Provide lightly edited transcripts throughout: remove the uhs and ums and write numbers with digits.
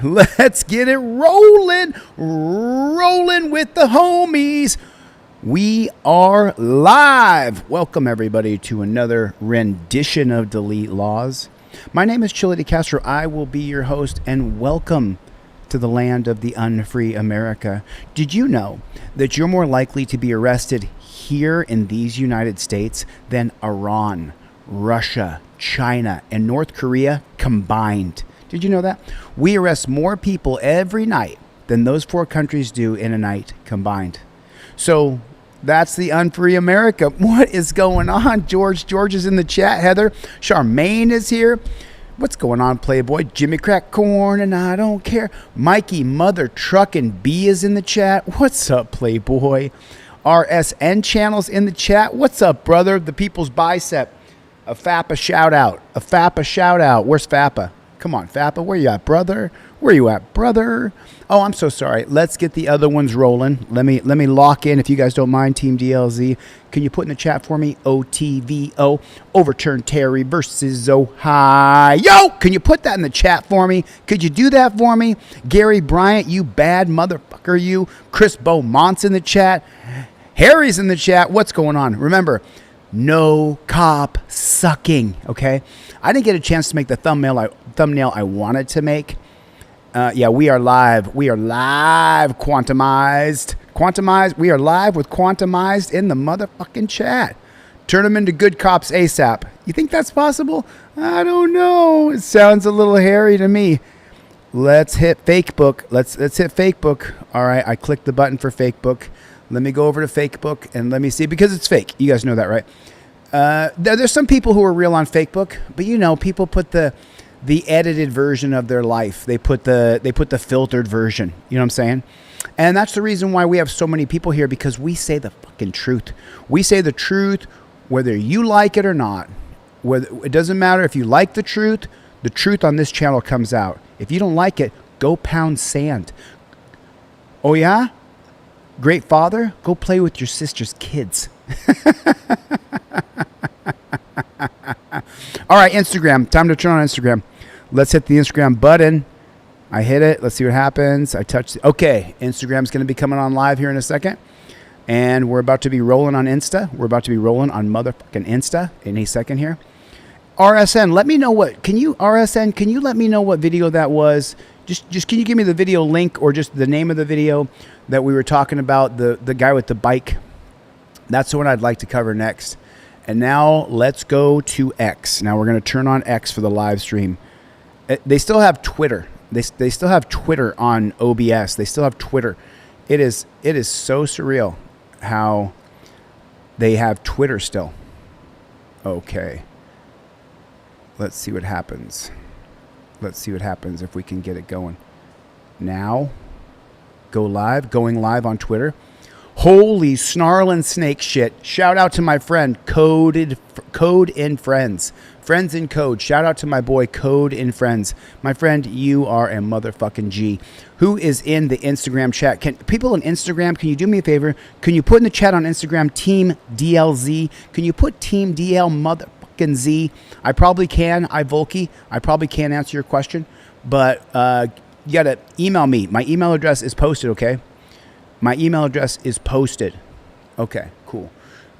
Let's get it rolling. Rolling with the homies. We are live. Welcome, everybody, to another rendition of Delete Lawz. My name is ChilleDeCastro. I will be your host, and welcome to the land of the unfree America. Did you know that you're more likely to be arrested here in these United States than Iran, Russia, China, and North Korea combined? Did you know that? We arrest more people every night than those four countries do in a night combined. So that's the unfree America. What is going on? George is in the chat. Heather, Charmaine is here. What's going on, Playboy? Jimmy Crack Corn and I don't care. Mikey Mother Truckin' B is in the chat. What's up, Playboy? RSN channel's in the chat. What's up, brother? The People's Bicep. A FAPA shout out. A FAPA shout out. Where's FAPA? Come on, FAPA. Where you at, brother? Where you at, brother? Oh, I'm so sorry. Let's get the other ones rolling. Let me lock in, if you guys don't mind, Team DLZ. Can you put in the chat for me? OTVO. Overturn Terry versus Ohio. Can you put that in the chat for me? Could you do that for me? Gary Bryant, you bad motherfucker, you. Chris Beaumont's in the chat. Harry's in the chat. What's going on? Remember, no cop sucking, okay? I didn't get a chance to make the thumbnail I wanted to make. Yeah, we are live. We are live, Quantumized. We are live with Quantumized in the motherfucking chat. Turn them into good cops ASAP. You think that's possible? I don't know. It sounds a little hairy to me. Let's hit Fakebook. Let's hit Fakebook. All right, I clicked the button for Fakebook. Let me go over to Fakebook and let me see, because it's fake. You guys know that, right? There's some people who are real on Fakebook, but you know, people put the edited version of their life. They put the filtered version. You know what I'm saying? And that's the reason why we have so many people here, because we say the fucking truth. We say the truth whether you like it or not. It doesn't matter if you like the truth on this channel comes out. If you don't like it, go pound sand. Oh yeah? Great father, go play with your sister's kids. All right, Instagram. Time to turn on Instagram. Let's hit the Instagram button. I hit it. Let's see what happens. I touched it. Okay, Instagram's going to be coming on live here in a second. And we're about to be rolling on Insta. We're about to be rolling on motherfucking Insta in a second here. RSN, let me know what... Can you let me know what video that was? Just can you give me the video link or just the name of the video that we were talking about, the guy with the bike? That's the one I'd like to cover next. And now let's go to X. Now we're going to turn on X for the live stream. They still have Twitter. They still have Twitter on OBS. They still have Twitter. It is so surreal how they have Twitter still. Okay. Let's see what happens. Let's see what happens if we can get it going. Now, go live. Going live on Twitter. Holy snarling snake shit. Shout out to my friend, Code in Friends. Friends in Code. Shout out to my boy, Code in Friends. My friend, you are a motherfucking G. Who is in the Instagram chat? People on Instagram, can you do me a favor? Can you put in the chat on Instagram, Team DLZ? Can you put Team DL motherfucking Z? I probably can. I probably can't answer your question. But you got to email me. My email address is posted, okay? My email address is posted. Okay, cool.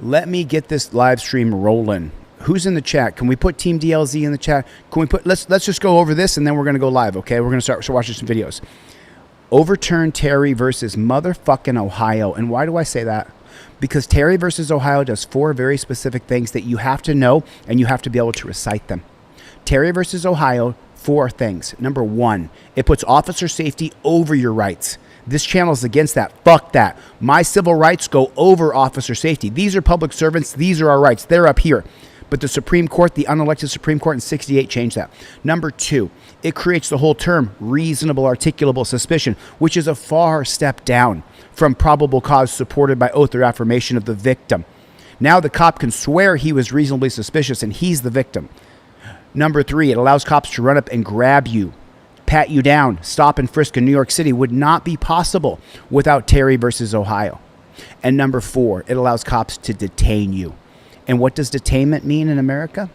Let me get this live stream rolling. Who's in the chat? Can we put Team DLZ in the chat? Can we put? Let's just go over this and then we're gonna go live. Okay, we're gonna start watching some videos. Overturn Terry versus motherfucking Ohio. And why do I say that? Because Terry versus Ohio does 4 very specific things that you have to know and you have to be able to recite them. Terry versus Ohio, 4 things. Number 1, it puts officer safety over your rights. This channel is against that. Fuck that. My civil rights go over officer safety. These are public servants. These are our rights. They're up here. But the Supreme Court, the unelected Supreme Court in 68 changed that. Number 2, it creates the whole term reasonable articulable suspicion, which is a far step down from probable cause supported by oath or affirmation of the victim. Now the cop can swear he was reasonably suspicious and he's the victim. Number 3, it allows cops to run up and grab you, pat you down. Stop and frisk in New York City would not be possible without Terry versus Ohio. And number 4, it allows cops to detain you. And what does detainment mean in America?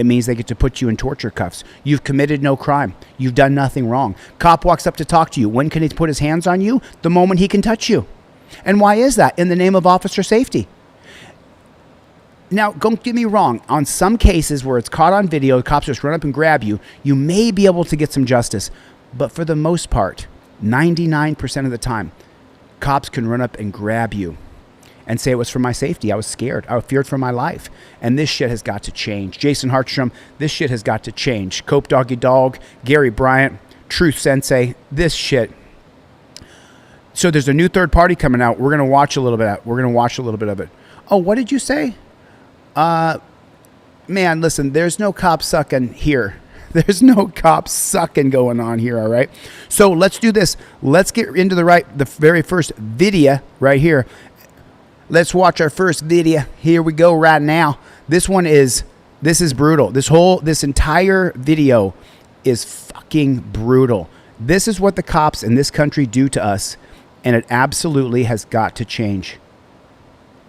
It means they get to put you in torture cuffs. You've committed no crime. You've done nothing wrong. Cop walks up to talk to you. When can he put his hands on you? The moment he can touch you. And why is that? In the name of officer safety. Now, don't get me wrong. On some cases where it's caught on video, the cops just run up and grab you, you may be able to get some justice. But for the most part, 99% of the time, cops can run up and grab you and say it was for my safety. I was scared. I feared for my life. And this shit has got to change. Jason Hartstrom, this shit has got to change. Cope Doggy Dog, Gary Bryant, Truth Sensei, this shit. So there's a new third party coming out. We're going to watch a little bit of it. Oh, what did you say? Man, listen, there's no cop sucking here. There's no cop sucking going on here, all right? So let's do this. Let's get into the very first video right here. Let's watch our first video. Here we go right now. This is brutal. This entire video is fucking brutal. This is what the cops in this country do to us, and it absolutely has got to change.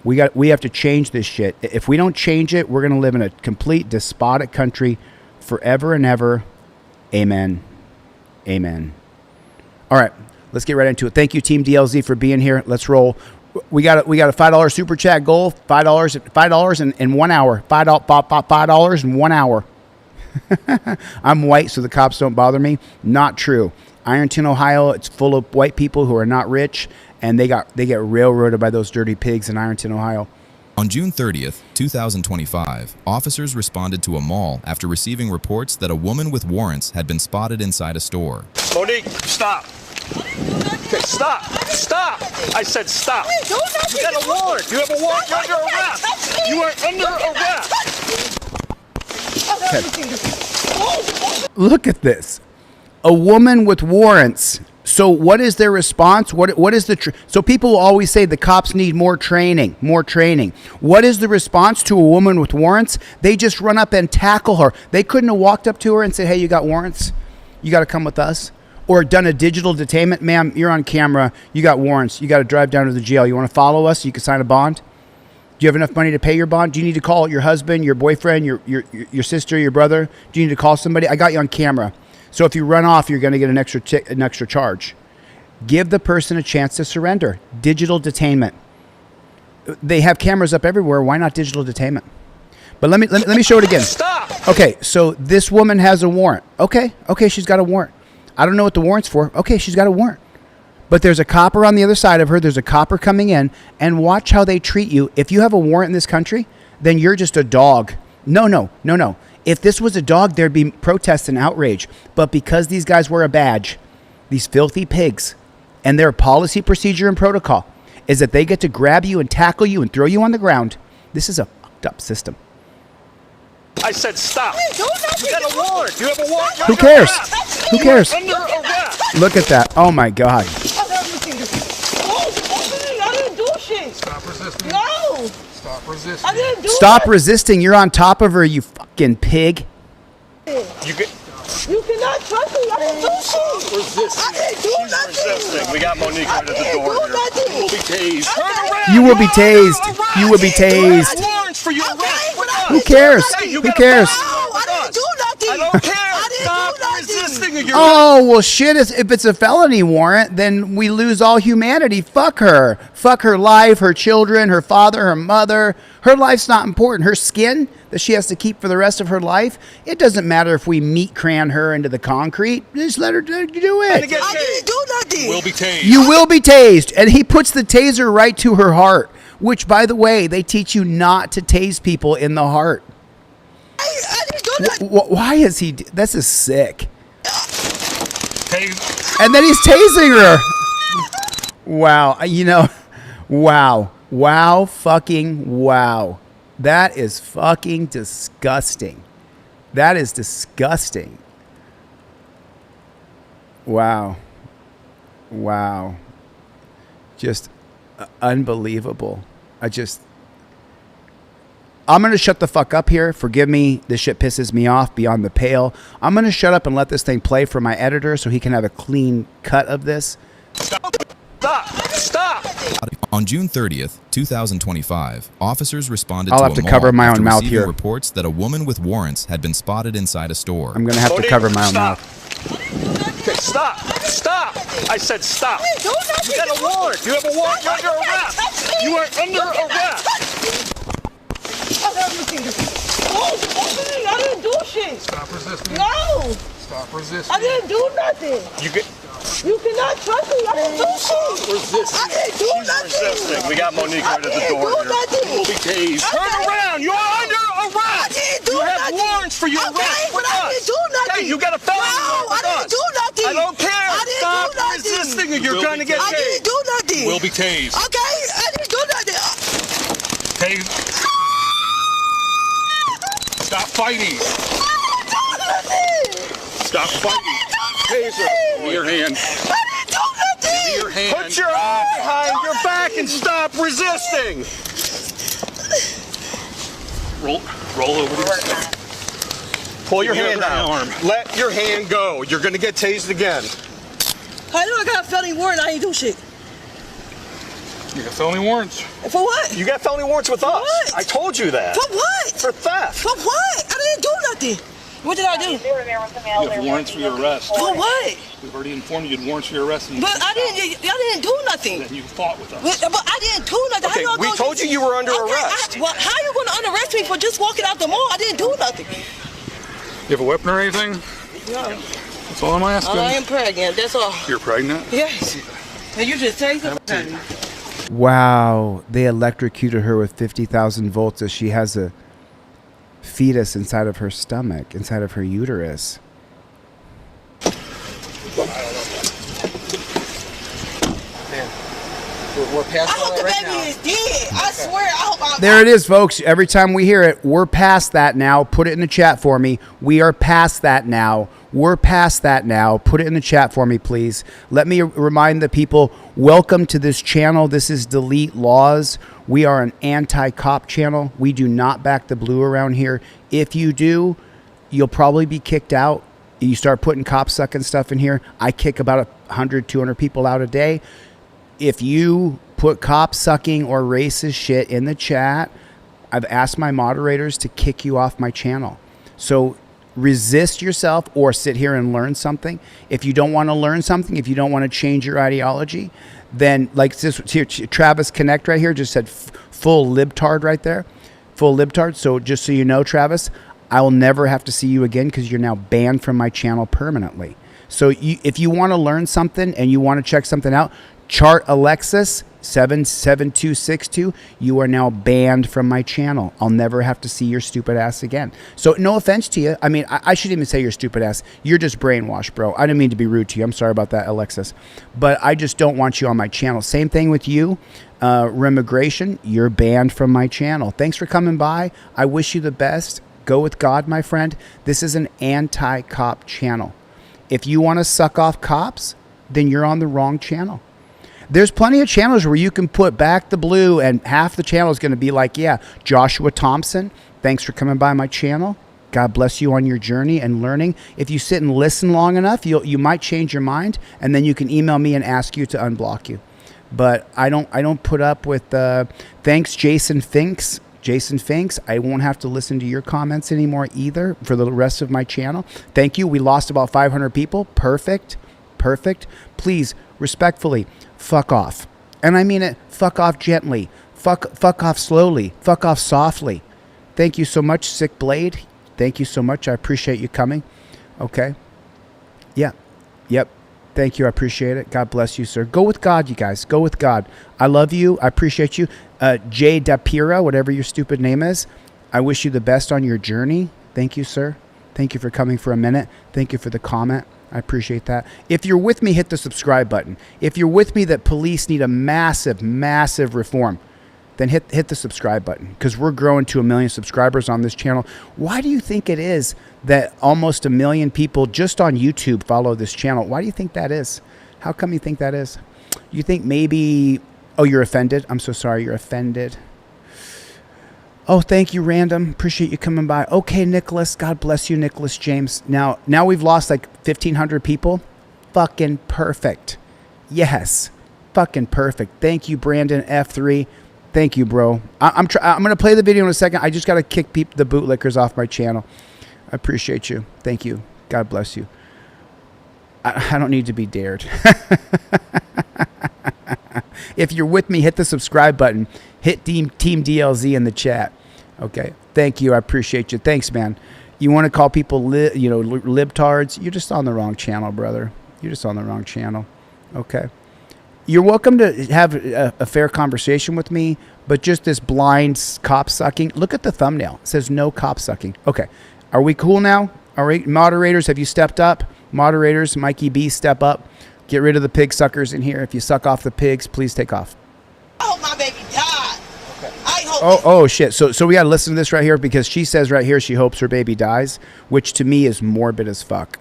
We have to change this shit. If we don't change it, we're going to live in a complete despotic country forever and ever. Amen. Amen. All right, let's get right into it. Thank you, Team DLZ, for being here. Let's roll. We got a $5 super chat goal. $5 in 1 hour. $5 in 1 hour. I'm white, so the cops don't bother me. Not true. Ironton, Ohio, it's full of white people who are not rich, and they get railroaded by those dirty pigs in Ironton, Ohio. On June 30th, 2025, officers responded to a mall after receiving reports that a woman with warrants had been spotted inside a store. Monique, stop. Okay, stop. Stop. I said stop. You got a warrant. You have a warrant. You're under arrest. You are under arrest. Okay. Look at this. A woman with warrants. So what is their response? What is so people will always say the cops need more training. What is the response to a woman with warrants? They just run up and tackle her. They couldn't have walked up to her and said, hey, you got warrants? You got to come with us? Or done a digital detainment. Ma'am, you're on camera. You got warrants. You got to drive down to the jail. You want to follow us so you can sign a bond? Do you have enough money to pay your bond? Do you need to call your husband, your boyfriend, your sister, your brother? Do you need to call somebody? I got you on camera. So if you run off, you're going to get an extra charge. Give the person a chance to surrender. Digital detainment. They have cameras up everywhere. Why not digital detainment? But let me show it again. Stop. Okay, so this woman has a warrant. Okay, she's got a warrant. I don't know what the warrant's for. Okay, she's got a warrant. But there's a copper on the other side of her. There's a copper coming in. And watch how they treat you. If you have a warrant in this country, then you're just a dog. No. If this was a dog, there'd be protests and outrage. But because these guys wear a badge, these filthy pigs, and their policy, procedure, and protocol is that they get to grab you and tackle you and throw you on the ground. This is a fucked up system. I said stop. You got a warrant. You have a warrant. Who cares? Who cares? Under arrest. Look at that. Oh my God. I didn't do shit. Stop resisting. No. Stop resisting. I didn't do Stop it. resisting. You're on top of her, you fucking pig. You cannot trust me. I didn't do shit. I didn't do nothing. We got Monique right at the door here. You will be tased. Turn around. You will be tased. You will be tased. Warrants for your arrest. Who cares? Who cares? No, I didn't do nothing. I don't care. I didn't Stop do nothing. resisting. Oh, well, shit. If it's a felony warrant, then we lose all humanity. Fuck her. Fuck her life, her children, her father, her mother. Her life's not important. Her skin that she has to keep for the rest of her life, it doesn't matter if we meat cran her into the concrete. Just let her do it. I didn't do nothing. Will be tased. You will be tased. And he puts the taser right to her heart, which, by the way, they teach you not to tase people in the heart. I didn't do nothing. Why is he? This is sick. Tased. And then he's tasing her. Wow. Wow. Fucking wow. That is fucking disgusting. That is disgusting. Wow. Just unbelievable. I'm going to shut the fuck up here. Forgive me. This shit pisses me off beyond the pale. I'm going to shut up and let this thing play for my editor so he can have a clean cut of this. Stop. On June 30th, 2025, officers responded I'll to have a to mall cover my after own mouth receiving here. reports that a woman with warrants had been spotted inside a store. I'm going to have to Monique, cover my own stop. mouth. Okay, stop. Stop. I said stop. I didn't do nothing. You got a warrant. You have a warrant. You're under arrest. You are under arrest. I didn't do shit. Stop resisting. No, Stop resisting. I didn't do nothing. You cannot trust me. I didn't do shit. Resist. I didn't do nothing. Resisting. We got Monique right at the didn't door do here. nothing. You will be tased. Okay. Turn around. You are under arrest. I didn't do You have nothing. warrants for your Okay, arrest but with I us. didn't do nothing. Hey, you got a felony No, warrant I with didn't us. do nothing. I don't care. I didn't Stop do nothing. resisting or you're will going to be get I tased. didn't do nothing. Will be tased. Okay, I didn't do nothing. Tased. Stop fighting. Stop fighting. Taser. Give me your hand. I didn't do nothing. Give me your hand. Put your arm behind your back and stop resisting. Roll over to your side. Pull your Give me hand your out. arm. Let your hand go. You're going to get tased again. How do I got a felony warrant? I ain't do shit. You got felony warrants. For what? You got felony warrants with us. What? I told you that. For what? For theft. For what? I didn't do nothing. What did I do? You have warrants for your arrest. For what? We've already informed you had warrants for your arrest. And But I didn't do nothing. Then you fought with us. But I didn't do nothing. Okay, How you we gonna told you you were under arrest. Well, how you going to unarrest me for just walking out the mall? I didn't do nothing. You have a weapon or anything? No. That's all I'm asking. I am pregnant. That's all. You're pregnant? Yes. And you just take the Wow, they electrocuted her with 50,000 volts as she has a fetus inside of her stomach, inside of her uterus. We're past I hope all the that right baby now. is dead. I swear. I hope I, There it is, folks. Every time we hear it, we're past that now. Put it in the chat for me. We are past that now. We're past that now. Put it in the chat for me, please. Let me remind the people, welcome to this channel. This is Delete Lawz. We are an anti-cop channel. We do not back the blue around here. If you do, you'll probably be kicked out. You start putting cop sucking stuff in here. I kick about 100, 200 people out a day. If you put cop sucking or racist shit in the chat, I've asked my moderators to kick you off my channel. So resist yourself or sit here and learn something. If you don't want to learn something, if you don't want to change your ideology, then like this here, Travis Connect right here just said full libtard right there. Full libtard. So just so you know, Travis, I will never have to see you again because you're now banned from my channel permanently. So if you want to learn something and you want to check something out, Chart Alexis 77262, you are now banned from my channel. I'll never have to see your stupid ass again. So no offense to you. I mean, I shouldn't even say your stupid ass. You're just brainwashed, bro. I didn't mean to be rude to you. I'm sorry about that, Alexis. But I just don't want you on my channel. Same thing with you. Remigration, you're banned from my channel. Thanks for coming by. I wish you the best. Go with God, my friend. This is an anti-cop channel. If you want to suck off cops, then you're on the wrong channel. There's plenty of channels where you can put back the blue and half the channel is going to be like, yeah, Joshua Thompson, thanks for coming by my channel. God bless you on your journey and learning. If you sit and listen long enough, you might change your mind, and then you can email me and ask you to unblock you. But I don't put up with thanks, Jason Finks. Jason Finks, I won't have to listen to your comments anymore either for the rest of my channel. Thank you. We lost about 500 people. Perfect. Perfect. Please, respectfully, fuck off. And I mean it, fuck off gently. Fuck off slowly. Fuck off softly. Thank you so much, Sick Blade. Thank you so much. I appreciate you coming. Okay. Yeah. Yep. Thank you. I appreciate it. God bless you, sir. Go with God, you guys. Go with God. I love you. I appreciate you. Jay Dapira, whatever your stupid name is, I wish you the best on your journey. Thank you, sir. Thank you for coming for a minute. Thank you for the comment. I appreciate that. If you're with me, hit the subscribe button. If you're with me that police need a massive, massive reform, then hit the subscribe button because we're growing to 1 million subscribers on this channel. Why do you think it is that almost 1 million people just on YouTube follow this channel? Why do you think that is? How come you think that is? You think maybe, oh, you're offended? I'm so sorry you're offended. Oh, thank you, Random. Appreciate you coming by. Okay, Nicholas. God bless you, Nicholas James. Now we've lost like 1,500 people. Fucking perfect. Yes. Fucking perfect. Thank you, Brandon F3. Thank you, bro. I'm going to play the video in a second. I just got to kick the bootlickers off my channel. I appreciate you. Thank you. God bless you. I don't need to be dared. If you're with me, hit the subscribe button. Hit Team DLZ in the chat. Okay. Thank you. I appreciate you. Thanks, man. You want to call people libtards? You're just on the wrong channel, brother. You're just on the wrong channel. Okay. You're welcome to have a fair conversation with me, but just this blind cop sucking. Look at the thumbnail. It says no cop sucking. Okay. Are we cool now? All right. Moderators, have you stepped up? Moderators, Mikey B, step up. Get rid of the pig suckers in here. If you suck off the pigs, please take off. I hope my baby died. Okay. I hope. Oh shit. So we got to listen to this right here because she says right here she hopes her baby dies, which to me is morbid as fuck.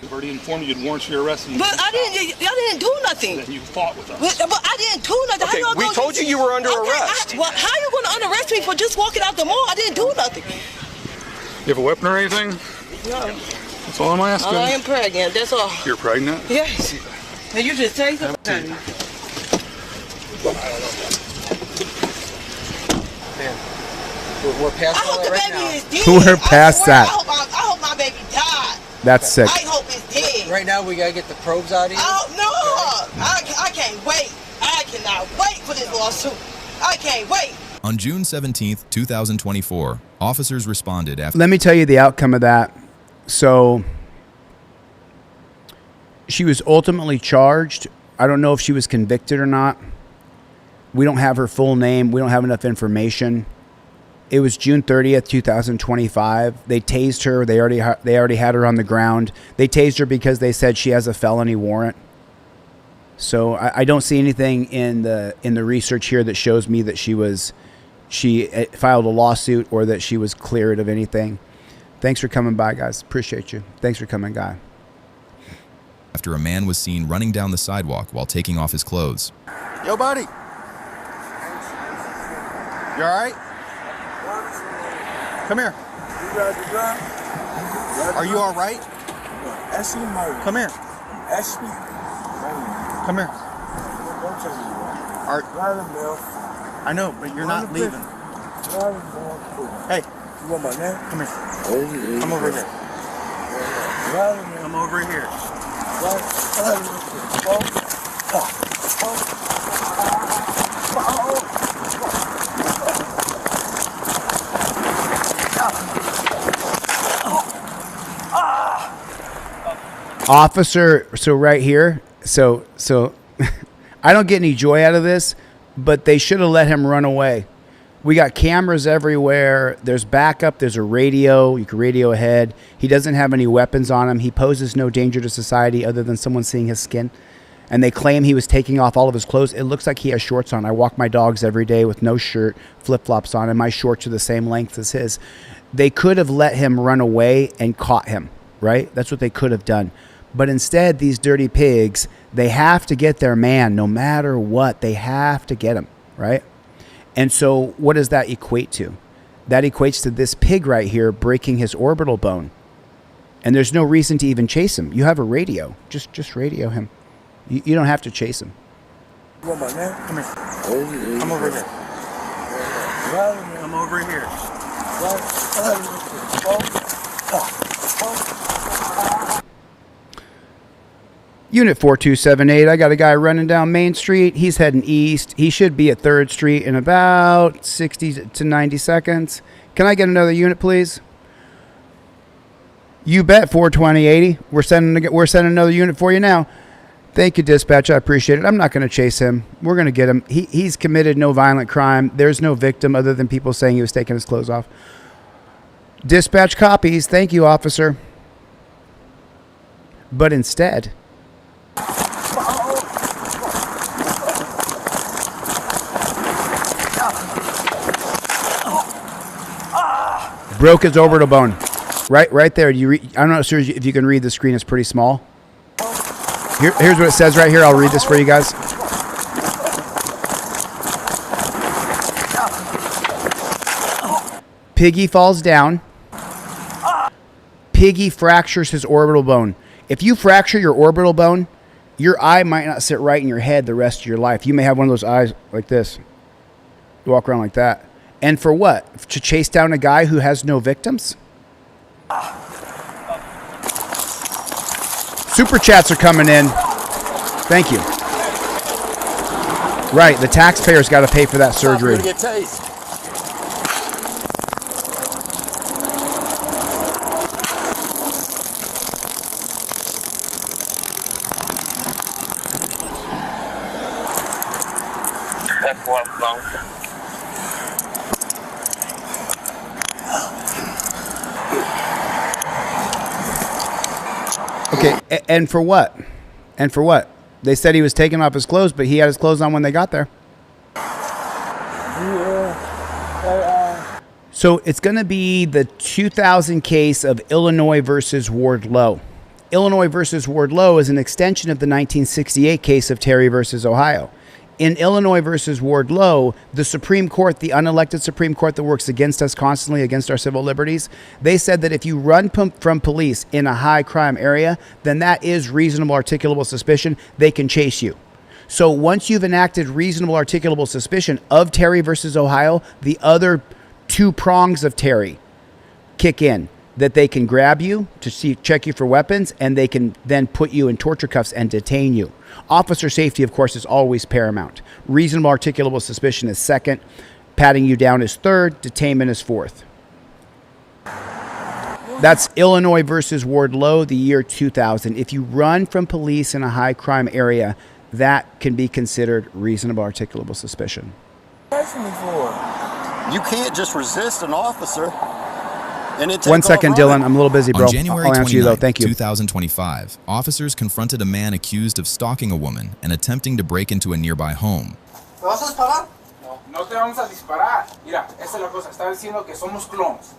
We've already informed you you'd warrant your arrest. But I didn't do nothing. Then you fought with us. But I didn't do nothing. Okay, we told you were under arrest. Well, how are you going to unarrest me for just walking out the mall? I didn't do nothing. You have a weapon or anything? No. That's all I'm asking. I am pregnant. That's all. You're pregnant? Yes. And you just say something. We're past I hope all the that baby right is dead. We're past that. I hope my baby died. That's sick. I hope it's dead. now. Right now, we gotta get the probes out of here. Oh no! I can't wait. I cannot wait for this lawsuit. I can't wait. On June 17th, 2024, officers responded after... Let me tell you the outcome of that. So she was ultimately charged. I don't know if she was convicted or not. We don't have her full name. We don't have enough information. It was June 30th, 2025. They tased her. They already had her on the ground. They tased her because they said she has a felony warrant. So I don't see anything in the research here that shows me that she filed a lawsuit or that she was cleared of anything. Thanks for coming by, guys. Appreciate you. Thanks for coming, guy. After a man was seen running down the sidewalk while taking off his clothes. Yo, buddy. You all right? Come here. Are you all right? Come here. Come here. I know, but you're not leaving. Hey. You want my name? Come here. Come over here. Come over here. Officer, so right here, so I don't get any joy out of this, but they should have let him run away. We got cameras everywhere. There's backup. There's a radio. You can radio ahead. He doesn't have any weapons on him. He poses no danger to society other than someone seeing his skin. And they claim he was taking off all of his clothes. It looks like he has shorts on. I walk my dogs every day with no shirt, flip-flops on, and my shorts are the same length as his. They could have let him run away and caught him, right? That's what they could have done. But instead, these dirty pigs, they have to get their man no matter what. They have to get him, right? And so what does that equate to? That equates to this pig right here breaking his orbital bone. And there's no reason to even chase him. You have a radio. Just radio him. You don't have to chase him. You want my name? Come here. Come over here. Come over here. Unit 4278, I got a guy running down Main Street. He's heading east. He should be at 3rd Street in about 60 to 90 seconds. Can I get another unit, please? You bet, 42080. We're sending another unit for you now. Thank you, dispatch. I appreciate it. I'm not going to chase him. We're going to get him. He's committed no violent crime. There's no victim other than people saying he was taking his clothes off. Dispatch copies. Thank you, officer. But instead... broke his orbital bone. Right there. I'm not sure if you can read the screen. It's pretty small. Here's what it says right here. I'll read this for you guys. Piggy falls down. Piggy fractures his orbital bone. If you fracture your orbital bone, Your eye might not sit right in your head the rest of your life. You may have one of those eyes like this. You walk around like that. And for what? To chase down a guy who has no victims? Super chats are coming in. Thank you. Right, the taxpayers got to pay for that surgery. Get tased. Okay, and for what? And for what? They said he was taking off his clothes, but he had his clothes on when they got there. So it's going to be the 2000 case of Illinois versus Ward Lowe. Illinois versus Ward Lowe is an extension of the 1968 case of Terry versus Ohio. In Illinois versus Ward Lowe, the Supreme Court, the unelected Supreme Court that works against us constantly, against our civil liberties, they said that if you run from police in a high crime area, then that is reasonable articulable suspicion. They can chase you. So once you've enacted reasonable articulable suspicion of Terry versus Ohio, the other two prongs of Terry kick in. That they can grab you to check you for weapons, and they can then put you in torture cuffs and detain you. Officer safety, of course, is always paramount. Reasonable articulable suspicion is second. Patting you down is third. Detainment is fourth. That's Illinois versus Ward Lowe, the year 2000. If you run from police in a high crime area, that can be considered reasonable articulable suspicion. You can't just resist an officer. 1 second, Dylan. I'm a little busy, bro. On January I'll answer you, though. 29, Thank you. 2025, officers confronted a man accused of stalking a woman and attempting to break into a nearby home. ¿Me vas a disparar? No, no te vamos a disparar. Mira, esa es la cosa. Está diciendo que somos clones,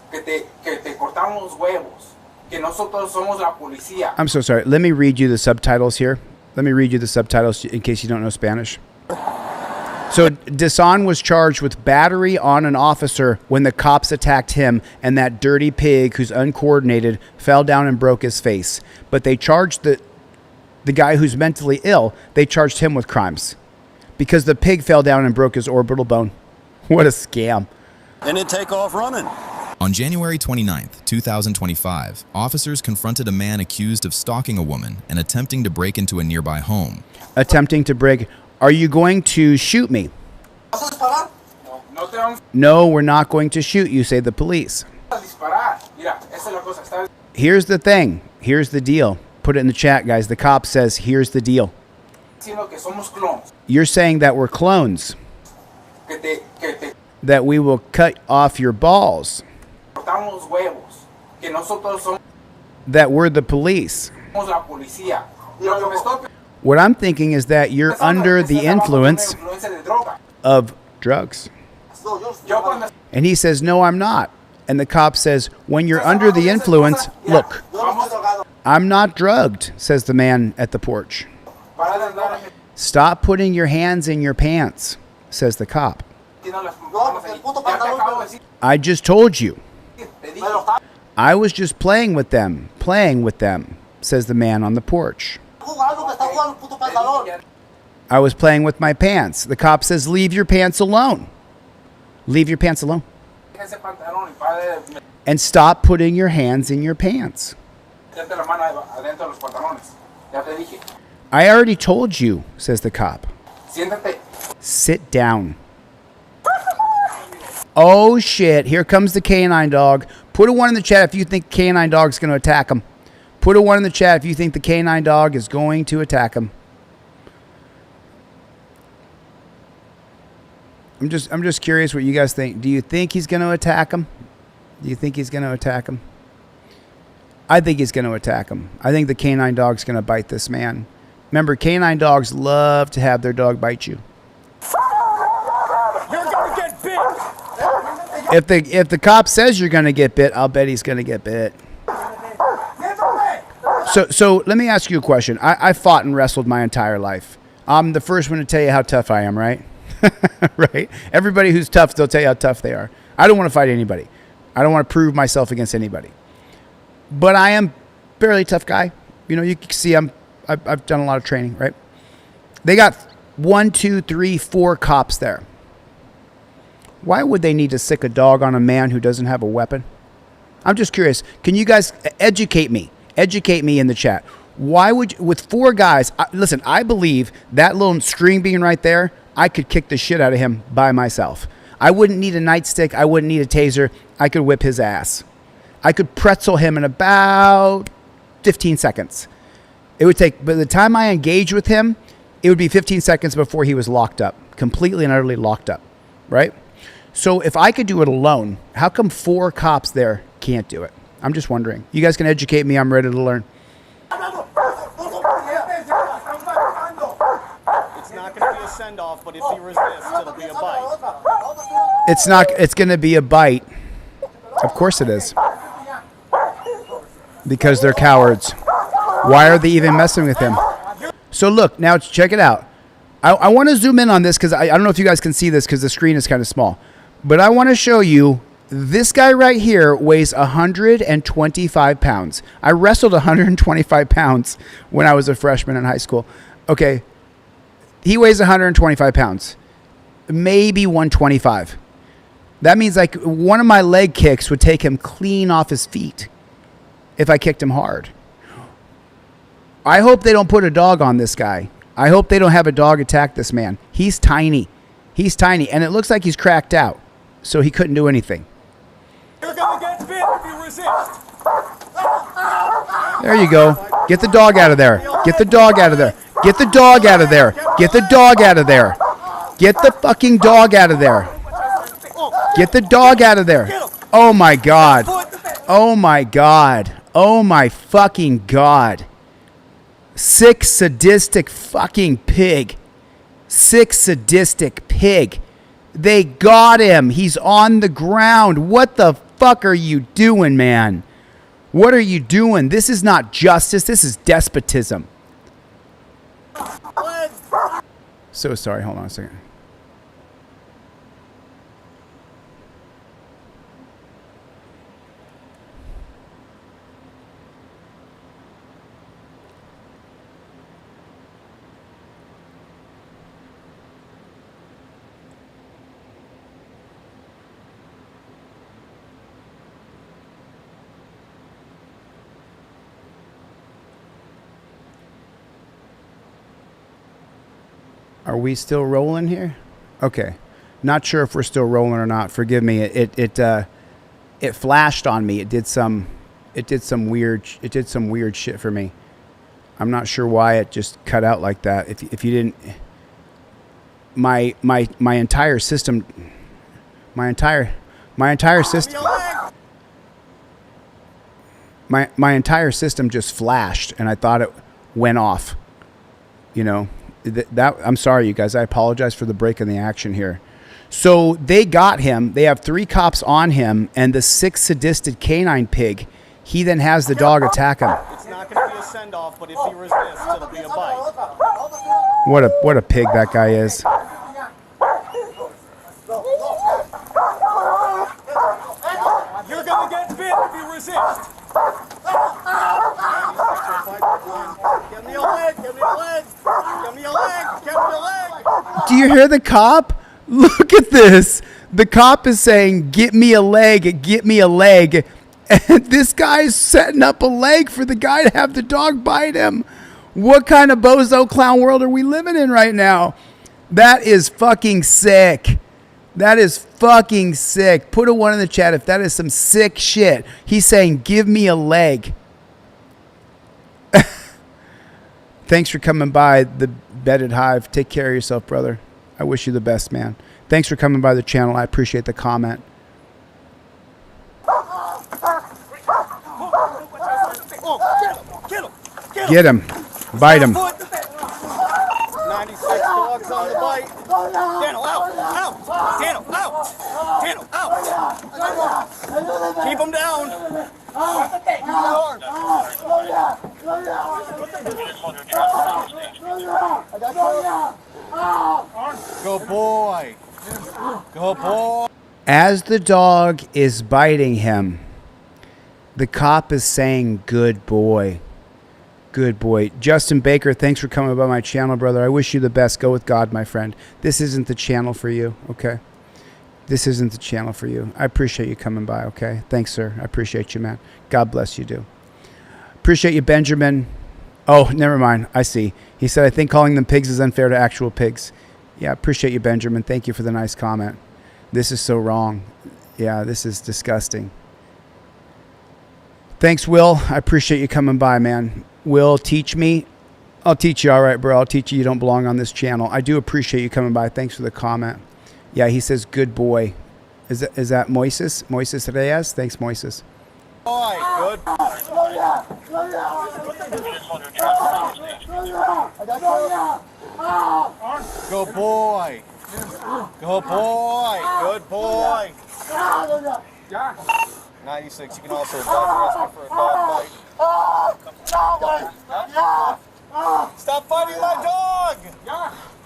que te cortamos los huevos, que nosotros somos la policía. I'm so sorry. Let me read you the subtitles here. Let me read you the subtitles in case you don't know Spanish. So Desan was charged with battery on an officer when the cops attacked him, and that dirty pig who's uncoordinated fell down and broke his face. But they charged the guy who's mentally ill, they charged him with crimes because the pig fell down and broke his orbital bone. What a scam. And then take off running. On January 29th, 2025, officers confronted a man accused of stalking a woman and attempting to break into a nearby home. Attempting to break... Are you going to shoot me? No, we're not going to shoot you, say the police. Here's the thing. Here's the deal. Put it in the chat, guys. The cop says, here's the deal. You're saying that we're clones. That we will cut off your balls. That we're the police. What I'm thinking is that you're under the influence of drugs. And he says, no, I'm not. And the cop says, when you're under the influence, look, I'm not drugged, says the man at the porch. Stop putting your hands in your pants, says the cop. I just told you. I was just playing with them, says the man on the porch. I was playing with my pants. The cop says, leave your pants alone. Leave your pants alone. And stop putting your hands in your pants. I already told you, says the cop. Sit down. Oh, shit. Here comes the canine dog. Put a 1 in the chat if you think canine dog's going to attack him. Put a 1 in the chat if you think the canine dog is going to attack him. I'm just curious what you guys think. Do you think he's going to attack him? Do you think he's going to attack him? I think he's going to attack him. I think the canine dog's going to bite this man. Remember, canine dogs love to have their dog bite you. You're gonna get bit. If the cop says you're going to get bit, I'll bet he's going to get bit. So let me ask you a question. I fought and wrestled my entire life. I'm the first one to tell you how tough I am, right? Right? Everybody who's tough, they'll tell you how tough they are. I don't want to fight anybody. I don't want to prove myself against anybody. But I am a fairly tough guy. You know, you can see I'm I've done a lot of training, right? They got 1, 2, 3, 4 cops there. Why would they need to sick a dog on a man who doesn't have a weapon? I'm just curious. Can you guys educate me? Educate me in the chat. Why would you, with 4 guys, listen, I believe that little string being right there, I could kick the shit out of him by myself. I wouldn't need a nightstick. I wouldn't need a taser. I could whip his ass. I could pretzel him in about 15 seconds. It would take, by the time I engage with him, it would be 15 seconds before he was locked up, completely and utterly locked up, right? So if I could do it alone, how come 4 cops there can't do it? I'm just wondering. You guys can educate me. I'm ready to learn. It's not going to be a send-off, but if he resists, it'll be a bite. It's going to be a bite. Of course it is. Because they're cowards. Why are they even messing with him? So look, now check it out. I want to zoom in on this because I don't know if you guys can see this because the screen is kind of small. But I want to show you this guy right here weighs 125 pounds. I wrestled 125 pounds when I was a freshman in high school. Okay, he weighs 125 pounds, maybe 125. That means like one of my leg kicks would take him clean off his feet if I kicked him hard. I hope they don't put a dog on this guy. I hope they don't have a dog attack this man. He's tiny. He's tiny, and it looks like he's cracked out, so he couldn't do anything. You're going to get bit if you resist. There you go. Get the dog out of there. Get the dog out of there. Get the dog out of there. Get the dog out of there. Get the fucking dog out of there. Get the dog out of there. Oh my God. Oh my God. Oh my fucking God. Sick, sadistic fucking pig. Sick, sadistic pig. They got him. He's on the ground. What the fuck are you doing, man? What are you doing? This is not justice. This is despotism. So sorry. Hold on a second. Are we still rolling here? Okay. Not sure if we're still rolling or not. Forgive me. It flashed on me. It did some weird shit for me. I'm not sure why it just cut out like that. If you didn't, my entire system my entire system just flashed and I thought it went off. You know, that I'm sorry, you guys. I apologize for the break in the action here. So they got him. They have 3 cops on him, and the 6 sadistic canine pig. He then has the dog attack him. It's not going to be a send-off, but if he resists, it'll be a bite. What a pig that guy is. You're going to get bit if you resist. Give me a leg, give me a leg, give me a leg, give me a leg. Do you hear the cop? Look at this. The cop is saying, get me a leg, get me a leg. And this guy's setting up a leg for the guy to have the dog bite him. What kind of bozo clown world are we living in right now? That is fucking sick. That is fucking sick. Put a 1 in the chat if that is some sick shit. He's saying, give me a leg. Thanks for coming by the Bedded Hive. Take care of yourself, brother. I wish you the best, man. Thanks for coming by the channel. I appreciate the comment. Get him. Bite him. 96 dogs on the bite. Daniel, out. Out. Daniel, out. Daniel, out. Keep him down. Good boy. Good boy. As the dog is biting him, the cop is saying, good boy. Good boy. Justin Baker, thanks for coming by my channel, brother. I wish you the best. Go with God, my friend. This isn't the channel for you, okay? This isn't the channel for you. I appreciate you coming by, okay? Thanks, sir. I appreciate you, man. God bless you, do. Appreciate you, Benjamin. Oh, never mind. I see. He said, I think calling them pigs is unfair to actual pigs. Yeah, appreciate you, Benjamin. Thank you for the nice comment. This is so wrong. Yeah, this is disgusting. Thanks, Will. I appreciate you coming by, man. Will, teach me. I'll teach you. All right, bro. I'll teach you. You don't belong on this channel. I do appreciate you coming by. Thanks for the comment. Yeah, he says, good boy. Is that Moises? Moises Reyes? Thanks, Moises. Boy, good. Good boy. Good boy. Good boy. 96. You can also dog for a dog fight. Stop fighting my dog.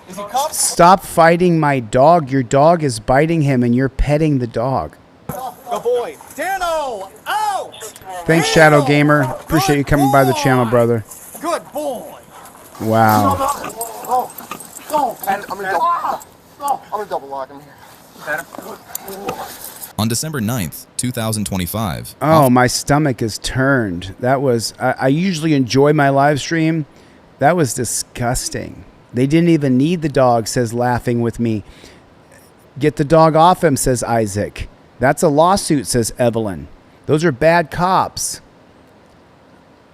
Is he cuffed? Stop fighting my dog. Your dog is biting him, and you're petting the dog. Good boy. Dano. Out. Thanks, Shadow Gamer. Appreciate you coming by the channel, brother. Good boy. Wow. I'm gonna double lock him here. On December 9th, 2025. Oh, my stomach is turned. That was, I usually enjoy my live stream. That was disgusting. They didn't even need the dog, says Laughing With Me. Get the dog off him, says Isaac. That's a lawsuit, says Evelyn. Those are bad cops.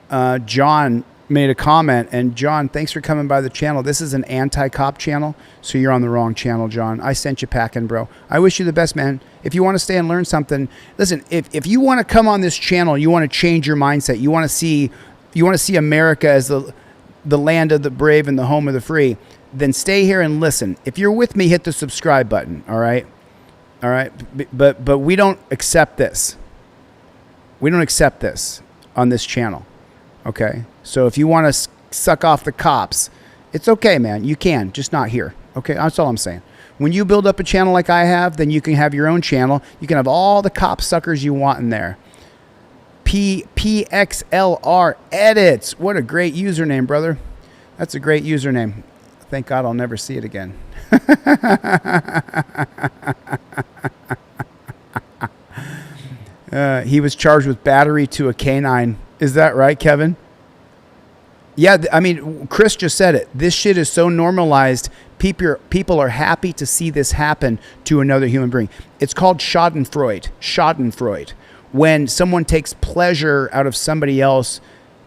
John made a comment, and John, thanks for coming by the channel. This is an anti-cop channel, so you're on the wrong channel, John. I sent you packing, bro. I wish you the best, man. If you want to stay and learn something, listen, if you want to come on this channel, you want to change your mindset, you want to see America as the land of the brave and the home of the free, then stay here and listen. If you're with me, hit the subscribe button, all right? All right? But we don't accept this. We don't accept this on this channel, okay? So if you want to suck off the cops, it's okay, man. You can, just not here, okay? That's all I'm saying. When you build up a channel like I have, then you can have your own channel. You can have all the cop suckers you want in there. PXLR Edits. What a great username, brother. That's a great username. Thank God I'll never see it again. He was charged with battery to a canine. Is that right, Kevin? Yeah, I mean, Chris just said it. This shit is so normalized. People are happy to see this happen to another human being. It's called Schadenfreude. Schadenfreude. When someone takes pleasure out of somebody else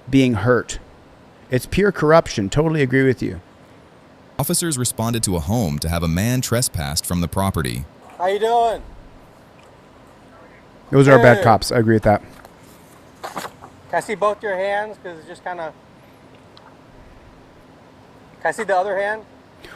being hurt. It's pure corruption. Totally agree with you. Officers responded to a home to have a man trespassed from the property. How you doing? Those are bad cops. I agree with that. Can I see both your hands? Because it's just kind of... Can I see the other hand?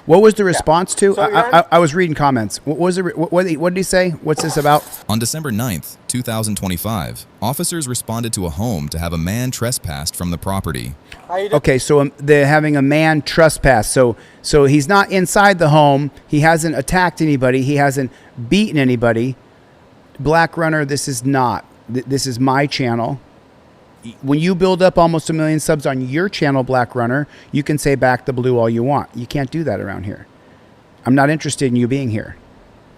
What was the response to? So I was reading comments. What was it? What did he say? What's this about? On December 9th, 2025, officers responded to a home to have a man trespassed from the property. Okay, so they're having a man trespass. So he's not inside the home. He hasn't attacked anybody. He hasn't beaten anybody. Black Runner, this is not. This is my channel. When you build up almost 1 million subs on your channel, Black Runner, you can say back the blue all you want. You can't do that around here. I'm not interested in you being here.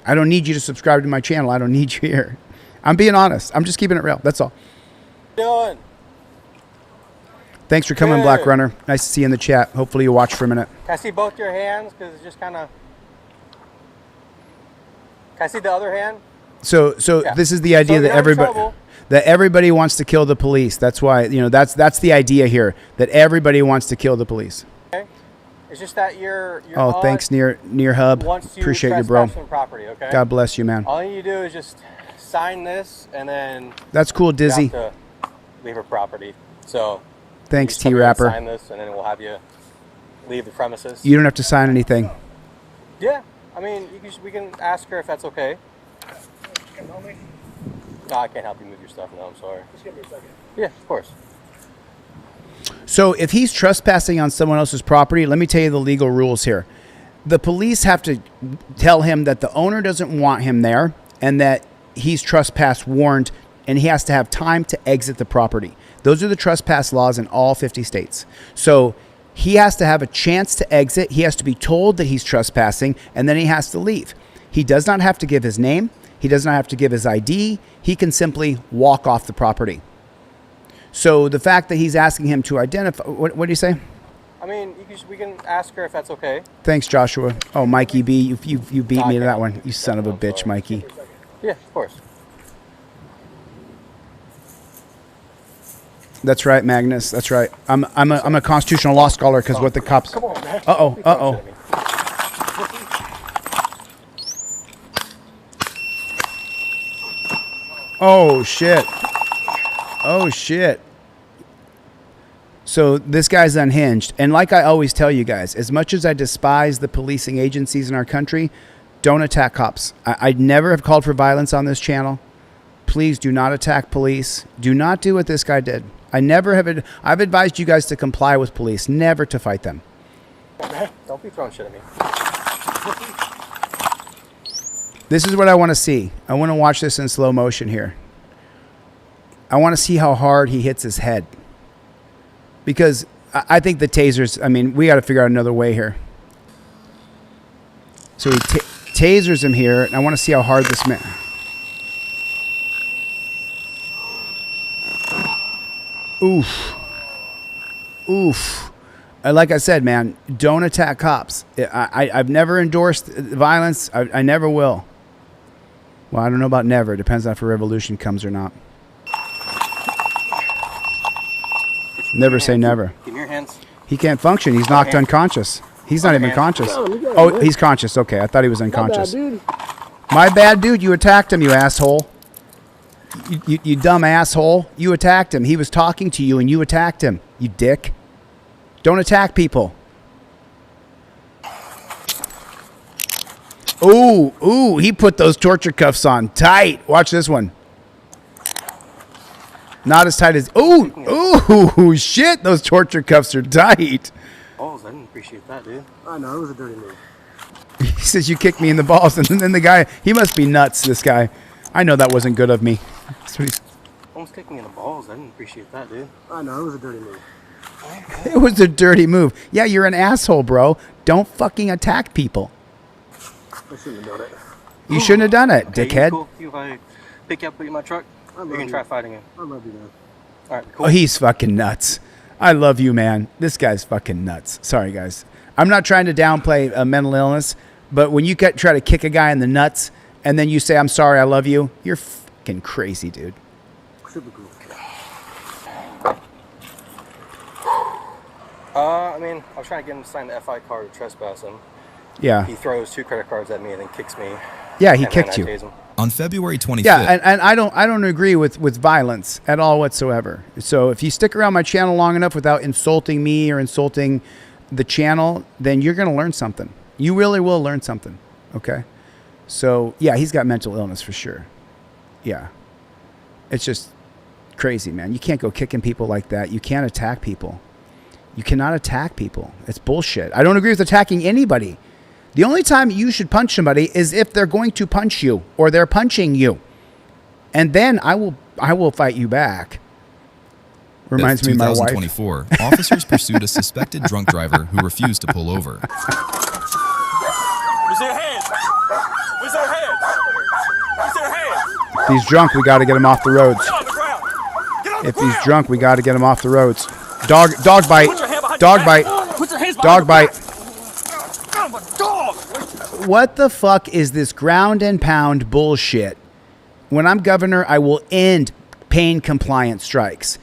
I don't need you to subscribe to my channel. I don't need you here. I'm being honest. I'm just keeping it real. That's all. Doing? Thanks for coming, Black Runner. Nice to see you in the chat. Hopefully you watch for a minute. Can I see both your hands? Because it's just kind of... Can I see the other hand? So yeah. This is the idea that everybody wants to kill the police. That's why, that's the idea here, that everybody wants to kill the police. Okay. It's just that you're thanks, Near Hub. Appreciate you, bro. Property, okay? God bless you, man. All you do is just sign this, and then that's cool, Dizzy. You have to leave her property. So thanks, T-Rapper. Sign this, and then we'll have you leave the premises. You don't have to sign anything. Yeah, I mean, we can ask her if that's okay. No, I can't help you move your stuff. No, I'm sorry. Just give me a second. Yeah, of course. So if he's trespassing on someone else's property, let me tell you the legal rules here. The police have to tell him that the owner doesn't want him there and that he's trespass warned, and he has to have time to exit the property. Those are the trespass laws in all 50 states. So he has to have a chance to exit. He has to be told that he's trespassing, and then he has to leave. He does not have to give his name. He does not have to give his ID. He can simply walk off the property. So the fact that he's asking him to identify, what do you say? I mean, we can ask her if that's okay. Thanks, Joshua. Oh, Mikey B, you beat me to that one. You son of a bitch, Mikey. Yeah, of course. That's right, Magnus. That's right. I'm a constitutional law scholar because what the cops. Come on, man. Uh-oh. Oh shit. Oh shit. So this guy's unhinged. And like I always tell you guys, as much as I despise the policing agencies in our country, don't attack cops. I never have called for violence on this channel. Please do not attack police. Do not do what this guy did. I've advised you guys to comply with police, never to fight them. Don't be throwing shit at me. This is what I want to see. I want to watch this in slow motion here. I want to see how hard he hits his head. Because I think the tasers, I mean, we got to figure out another way here. So he tasers him here, and I want to see how hard this man... Oof. Oof. Like I said, man, don't attack cops. I've never endorsed violence. I never will. Well, I don't know about never. It depends on if a revolution comes or not. Never say never. Give me your hands. He can't function. He's knocked unconscious. He's not even conscious. Oh, he's conscious. Okay, I thought he was unconscious. My bad, dude. You attacked him, you asshole. You dumb asshole. You attacked him. He was talking to you and you attacked him. You dick. Don't attack people. Ooh, he put those torture cuffs on tight. Watch this one. Not as tight as... Ooh, shit. Those torture cuffs are tight. Balls, I didn't appreciate that, dude. I know, it was a dirty move. He says you kicked me in the balls. And then the guy... He must be nuts, this guy. I know that wasn't good of me. That's what he's... Almost kicked me in the balls. I didn't appreciate that, dude. I know, it was a dirty move. It was a dirty move. Yeah, you're an asshole, bro. Don't fucking attack people. I shouldn't have done it. You shouldn't have done it, Okay, dickhead. Cool. If I pick you up, put you in my truck, you can try fighting him. I love you, man. All right, cool. Oh, he's fucking nuts. I love you, man. This guy's fucking nuts. Sorry, guys. I'm not trying to downplay a mental illness, but when you try to kick a guy in the nuts and then you say, I'm sorry, I love you, you're fucking crazy, dude. Super cool. I mean, I was trying to get him to sign the FI card to trespass him. Yeah. He throws 2 credit cards at me and then kicks me. Yeah, he kicked you. On February 25th. Yeah, and I don't agree with violence at all whatsoever. So if you stick around my channel long enough without insulting me or insulting the channel, then you're going to learn something. You really will learn something, okay? So, yeah, he's got mental illness for sure. Yeah. It's just crazy, man. You can't go kicking people like that. You can't attack people. You cannot attack people. It's bullshit. I don't agree with attacking anybody. The only time you should punch somebody is if they're going to punch you or they're punching you. And then I will fight you back. Reminds me of my wife. 2024, officers pursued a suspected drunk driver who refused to pull over. Where's their hands? Where's their hands? Where's their hands? If he's drunk, we got to get him off the roads. Get on the ground. Get on the If ground. he's drunk, we got to get him off the roads. Dog bite. Dog bite. Put your hands behind Dog your bite. back. I'm a dog. What the fuck is this ground and pound bullshit? When I'm governor, I will end pain compliance strikes.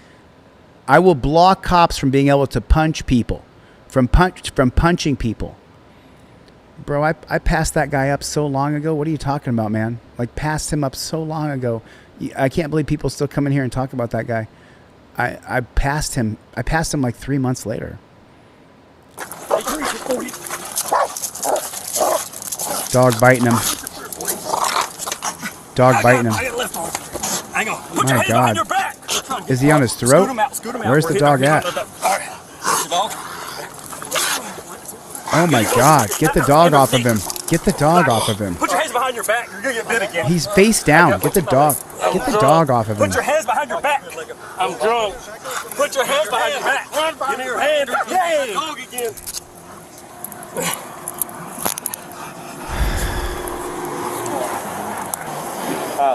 I will block cops from being able to punch people, from punching people. Bro, I passed that guy up so long ago. What are you talking about, man? Like, passed him up so long ago. I can't believe people still come in here and talk about that guy. I passed him. I passed him like 3 months later. Dog biting him. Dog biting him. Hang on. Put My your hands God. behind your back. Is he on his throat? Scoot him out. Scoot him out. Where's the dog at? All right. Where's the dog? Oh my God. Get the dog off of him. Get the dog off of him. Put your hands behind behind your back. You're gonna get bit again. He's face down. Get the dog. Get the dog off of him. Put your hands behind your back. I'm drunk. Put your hands behind your back. Give me your hand. Yay! Dog again.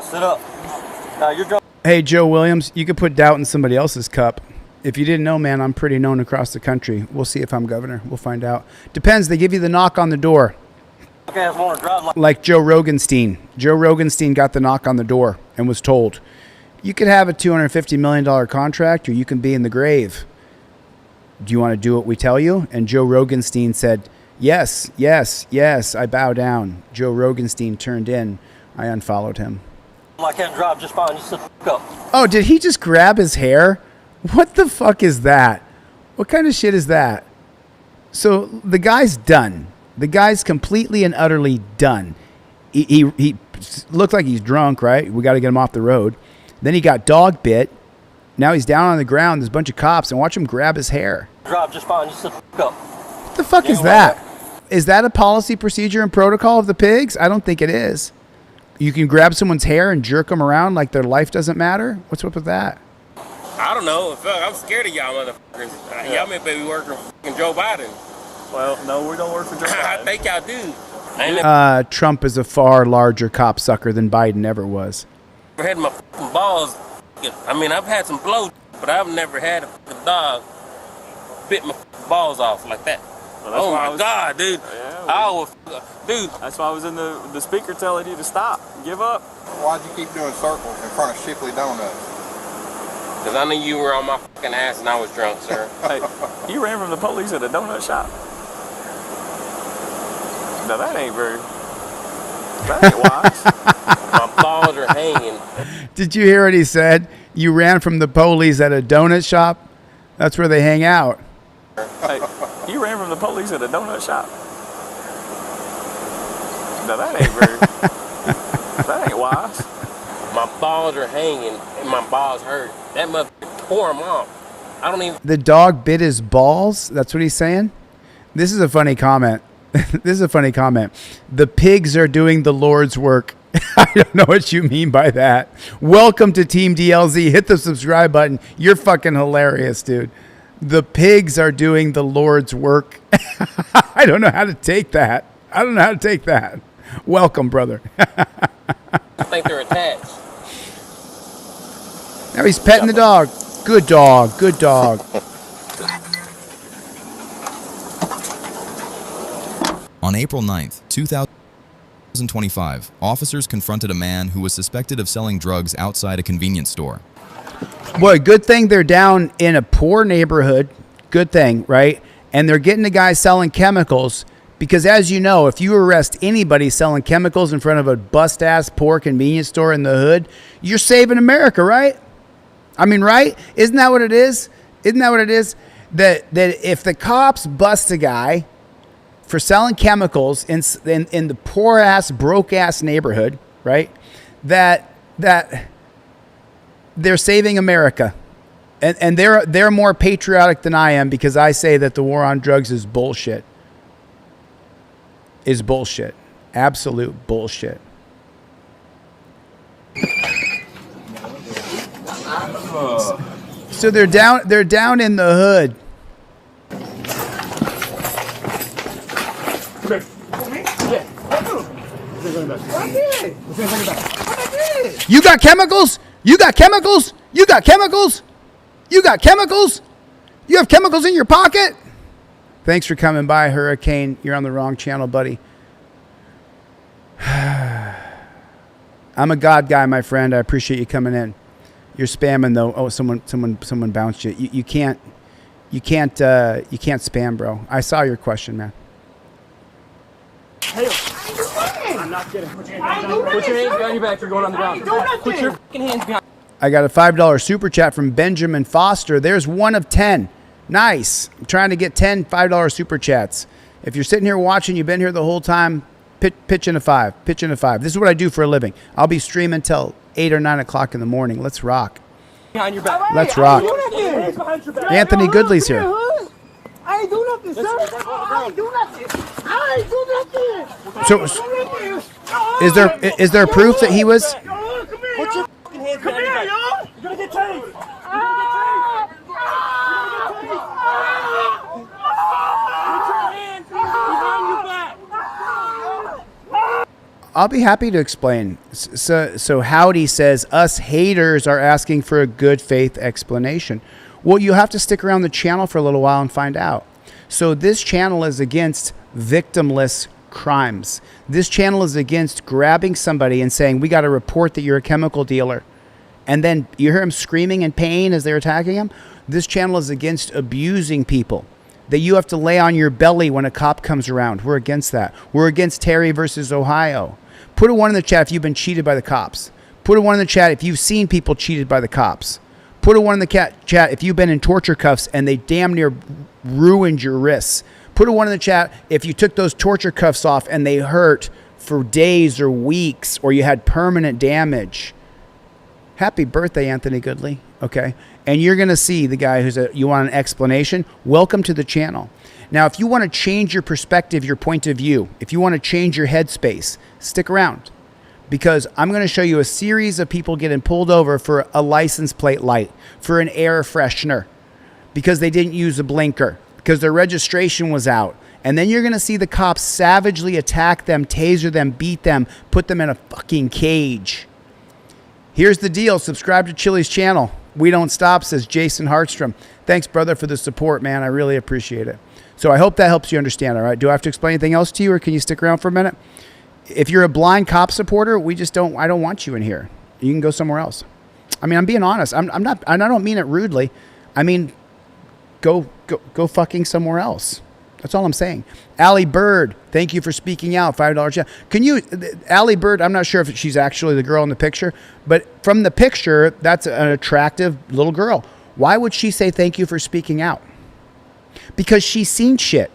Sit up. You're drunk. Hey, Joe Williams, you could put doubt in somebody else's cup. If you didn't know, man, I'm pretty known across the country. We'll see if I'm governor. We'll find out. Depends. They give you the knock on the door. Like Joe Roganstein. Joe Roganstein got the knock on the door and was told, you could have a $250 million contract or you can be in the grave. Do you want to do what we tell you? And Joe Roganstein said, yes, yes, yes, I bow down. Joe Roganstein turned in. I unfollowed him. I can't drive just fine. Just sit up. Oh, did he just grab his hair? What the fuck is that? What kind of shit is that? So the guy's done. The guy's completely and utterly done. He looked like he's drunk, right? We got to get him off the road. Then he got dog bit. Now he's down on the ground. There's a bunch of cops, and watch him grab his hair. Drive just fine. Just sit up. What the fuck is that? Is that a policy, procedure, and protocol of the pigs? I don't think it is. You can grab someone's hair and jerk them around like their life doesn't matter? What's up with that? I don't know. I'm scared of y'all motherfuckers. Y'all may be working for Joe Biden. Well, no, we don't work for Joe Biden. I think y'all do. Trump is a far larger copsucker than Biden ever was. I've had my balls. I mean, I've had some blow, but I've never had a dog bit my balls off like that. Well, oh my God, dude. Yeah, dude. That's why I was in the speaker telling you to stop. Give up. Why'd you keep doing circles in front of Shipley Donuts? Because I knew you were on my fucking ass and I was drunk, sir. Hey, you ran from the police at a donut shop. Now that ain't wise. My balls are hanging. Did you hear what he said? You ran from the police at a donut shop? That's where they hang out. Hey, you ran from the police at a donut shop. Now that ain't wise. My balls are hanging and my balls hurt. That motherfucker tore them off. I don't even. The dog bit his balls? That's what he's saying? This is a funny comment. This is a funny comment. The pigs are doing the Lord's work. I don't know what you mean by that. Welcome to Team DLZ. Hit the subscribe button. You're fucking hilarious, dude. The pigs are doing the Lord's work. I don't know how to take that. I don't know how to take that. Welcome, brother. I think they're attached. Now he's petting the dog. Good dog. Good dog. On April 9th, 2025, officers confronted a man who was suspected of selling drugs outside a convenience store. Boy, good thing they're down in a poor neighborhood. Good thing, right? And they're getting the guy selling chemicals because, as you know, if you arrest anybody selling chemicals in front of a bust-ass poor convenience store in the hood, you're saving America, right? I mean, right? Isn't that what it is? Isn't that what it is? That if the cops bust a guy for selling chemicals in the poor-ass, broke-ass neighborhood, right, that they're saving America. And they're more patriotic than I am because I say that the war on drugs is bullshit. Is bullshit. Absolute bullshit. So they're down in the hood. You got chemicals? You got chemicals? You got chemicals? You got chemicals? You have chemicals in your pocket? Thanks for coming by, Hurricane. You're on the wrong channel, buddy. I'm a God guy, my friend. I appreciate you coming in. You're spamming though. Oh, someone bounced you. You can't spam, bro. I saw your question, man. Hey, I'm not kidding. Put your hands behind your back. You're going on the ground. Put your fucking hands behind. I got a $5 super chat from Benjamin Foster. There's one of 10. Nice. I'm trying to get 10 $5 super chats. If you're sitting here watching, you've been here the whole time, pitch in a 5. Pitch in a 5. This is what I do for a living. I'll be streaming till 8 or 9 o'clock in the morning. Let's rock. Behind your back. Let's rock. Anthony Goodley's here. I ain't do nothing, sir. I ain't do nothing. I ain't do nothing. So, Is there proof that he was? Put your fucking hands behind your back. You're gonna get tased. I'll be happy to explain. So Howdy says, us haters are asking for a good faith explanation. Well, you'll have to stick around the channel for a little while and find out. So this channel is against victimless crimes. This channel is against grabbing somebody and saying, we got to report that you're a chemical dealer. And then you hear him screaming in pain as they're attacking him. This channel is against abusing people, that you have to lay on your belly when a cop comes around. We're against that. We're against Terry versus Ohio. Put a 1 in the chat if you've been cheated by the cops. Put a 1 in the chat if you've seen people cheated by the cops. Put a 1 in the chat if you've been in torture cuffs and they damn near ruined your wrists. Put a 1 in the chat if you took those torture cuffs off and they hurt for days or weeks, or you had permanent damage. Happy birthday, Anthony Goodley. Okay. And you're going to see the guy you want an explanation. Welcome to the channel. Now, if you want to change your perspective, your point of view, if you want to change your headspace, stick around, because I'm going to show you a series of people getting pulled over for a license plate light, for an air freshener, because they didn't use a blinker, because their registration was out. And then you're going to see the cops savagely attack them, taser them, beat them, put them in a fucking cage. Here's the deal. Subscribe to Chille's channel. We don't stop, says Jason Hartstrom. Thanks, brother, for the support, man. I really appreciate it. So I hope that helps you understand, all right? Do I have to explain anything else to you, or can you stick around for a minute? If you're a blind cop supporter, I don't want you in here. You can go somewhere else. I mean, I'm being honest. I'm not, and I don't mean it rudely. I mean, go fucking somewhere else. That's all I'm saying. Allie Bird, thank you for speaking out. $5. Yeah. Can you, Allie Bird, I'm not sure if she's actually the girl in the picture, but from the picture, that's an attractive little girl. Why would she say thank you for speaking out? Because she's seen shit.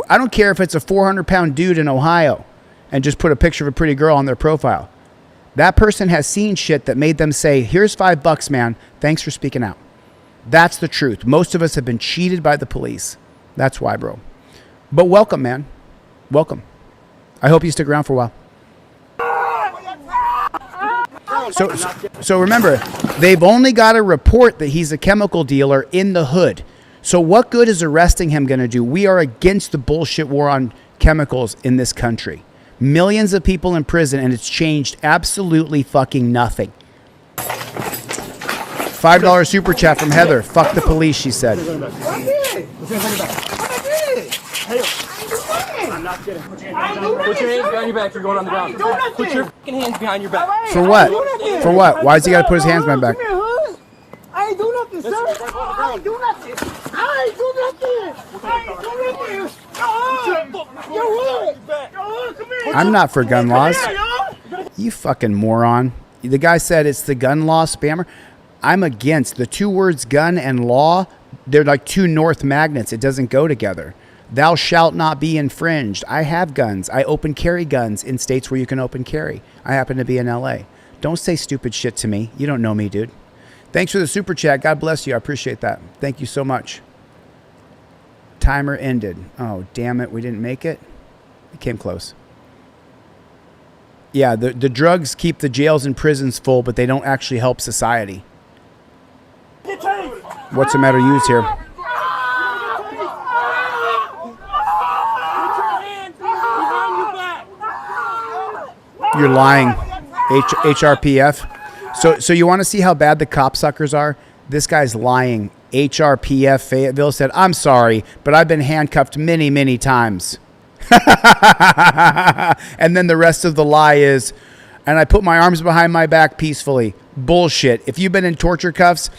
I don't care if it's a 400-pound dude in Ohio and just put a picture of a pretty girl on their profile. That person has seen shit that made them say, here's $5, man. Thanks for speaking out. That's the truth. Most of us have been cheated by the police. That's why, bro. But welcome, man. Welcome. I hope you stick around for a while. So remember, they've only got to report that he's a chemical dealer in the hood. So what good is arresting him going to do? We are against the bullshit war on chemicals in this country. Millions of people in prison, and it's changed absolutely fucking nothing. $5 super chat from Heather. Fuck the police, she said. I'm not kidding. Put your hands behind your back. You're going on the ground. Put your fucking hands behind your back. For what? For what? Why does he got to put his hands behind my back? I ain't do nothing, sir. I ain't do nothing. I ain't do nothing. I'm not for gun laws. You fucking moron. The guy said it's the gun law spammer. I'm against the two words gun and law. They're like two north magnets. It doesn't go together. Thou shalt not be infringed. I have guns. I open carry guns in states where you can open carry. I happen to be in LA. Don't say stupid shit to me. You don't know me, dude. Thanks for the super chat. God bless you. I appreciate that. Thank you so much. Timer ended. Oh, damn it. We didn't make it. It came close. Yeah, the drugs keep the jails and prisons full, but they don't actually help society. What's the matter use here? You're lying. HRPF. So you want to see how bad the copsuckers are? This guy's lying. HRPF Fayetteville said, I'm sorry, but I've been handcuffed many, many times. And then the rest of the lie is, and I put my arms behind my back peacefully. Bullshit. If you've been in torture cuffs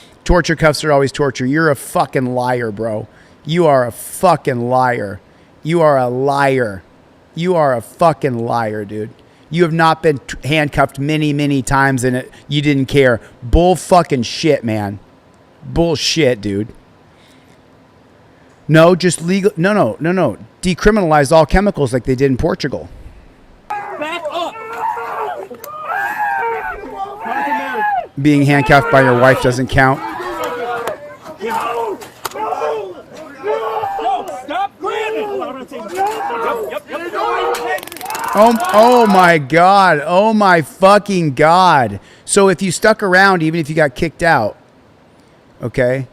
are always torture. You're a fucking liar, bro. You are a fucking liar. You are a liar. You are a fucking liar, dude. You have not been handcuffed many, many times and you didn't care. Bull fucking shit, man. Bullshit, dude. No, just legal. No. Decriminalize all chemicals like they did in Portugal. Back up. Being handcuffed by your wife doesn't count. No, stop grabbing. Yep. Oh my God. Oh my fucking God. So if you stuck around, even if you got kicked out, okay,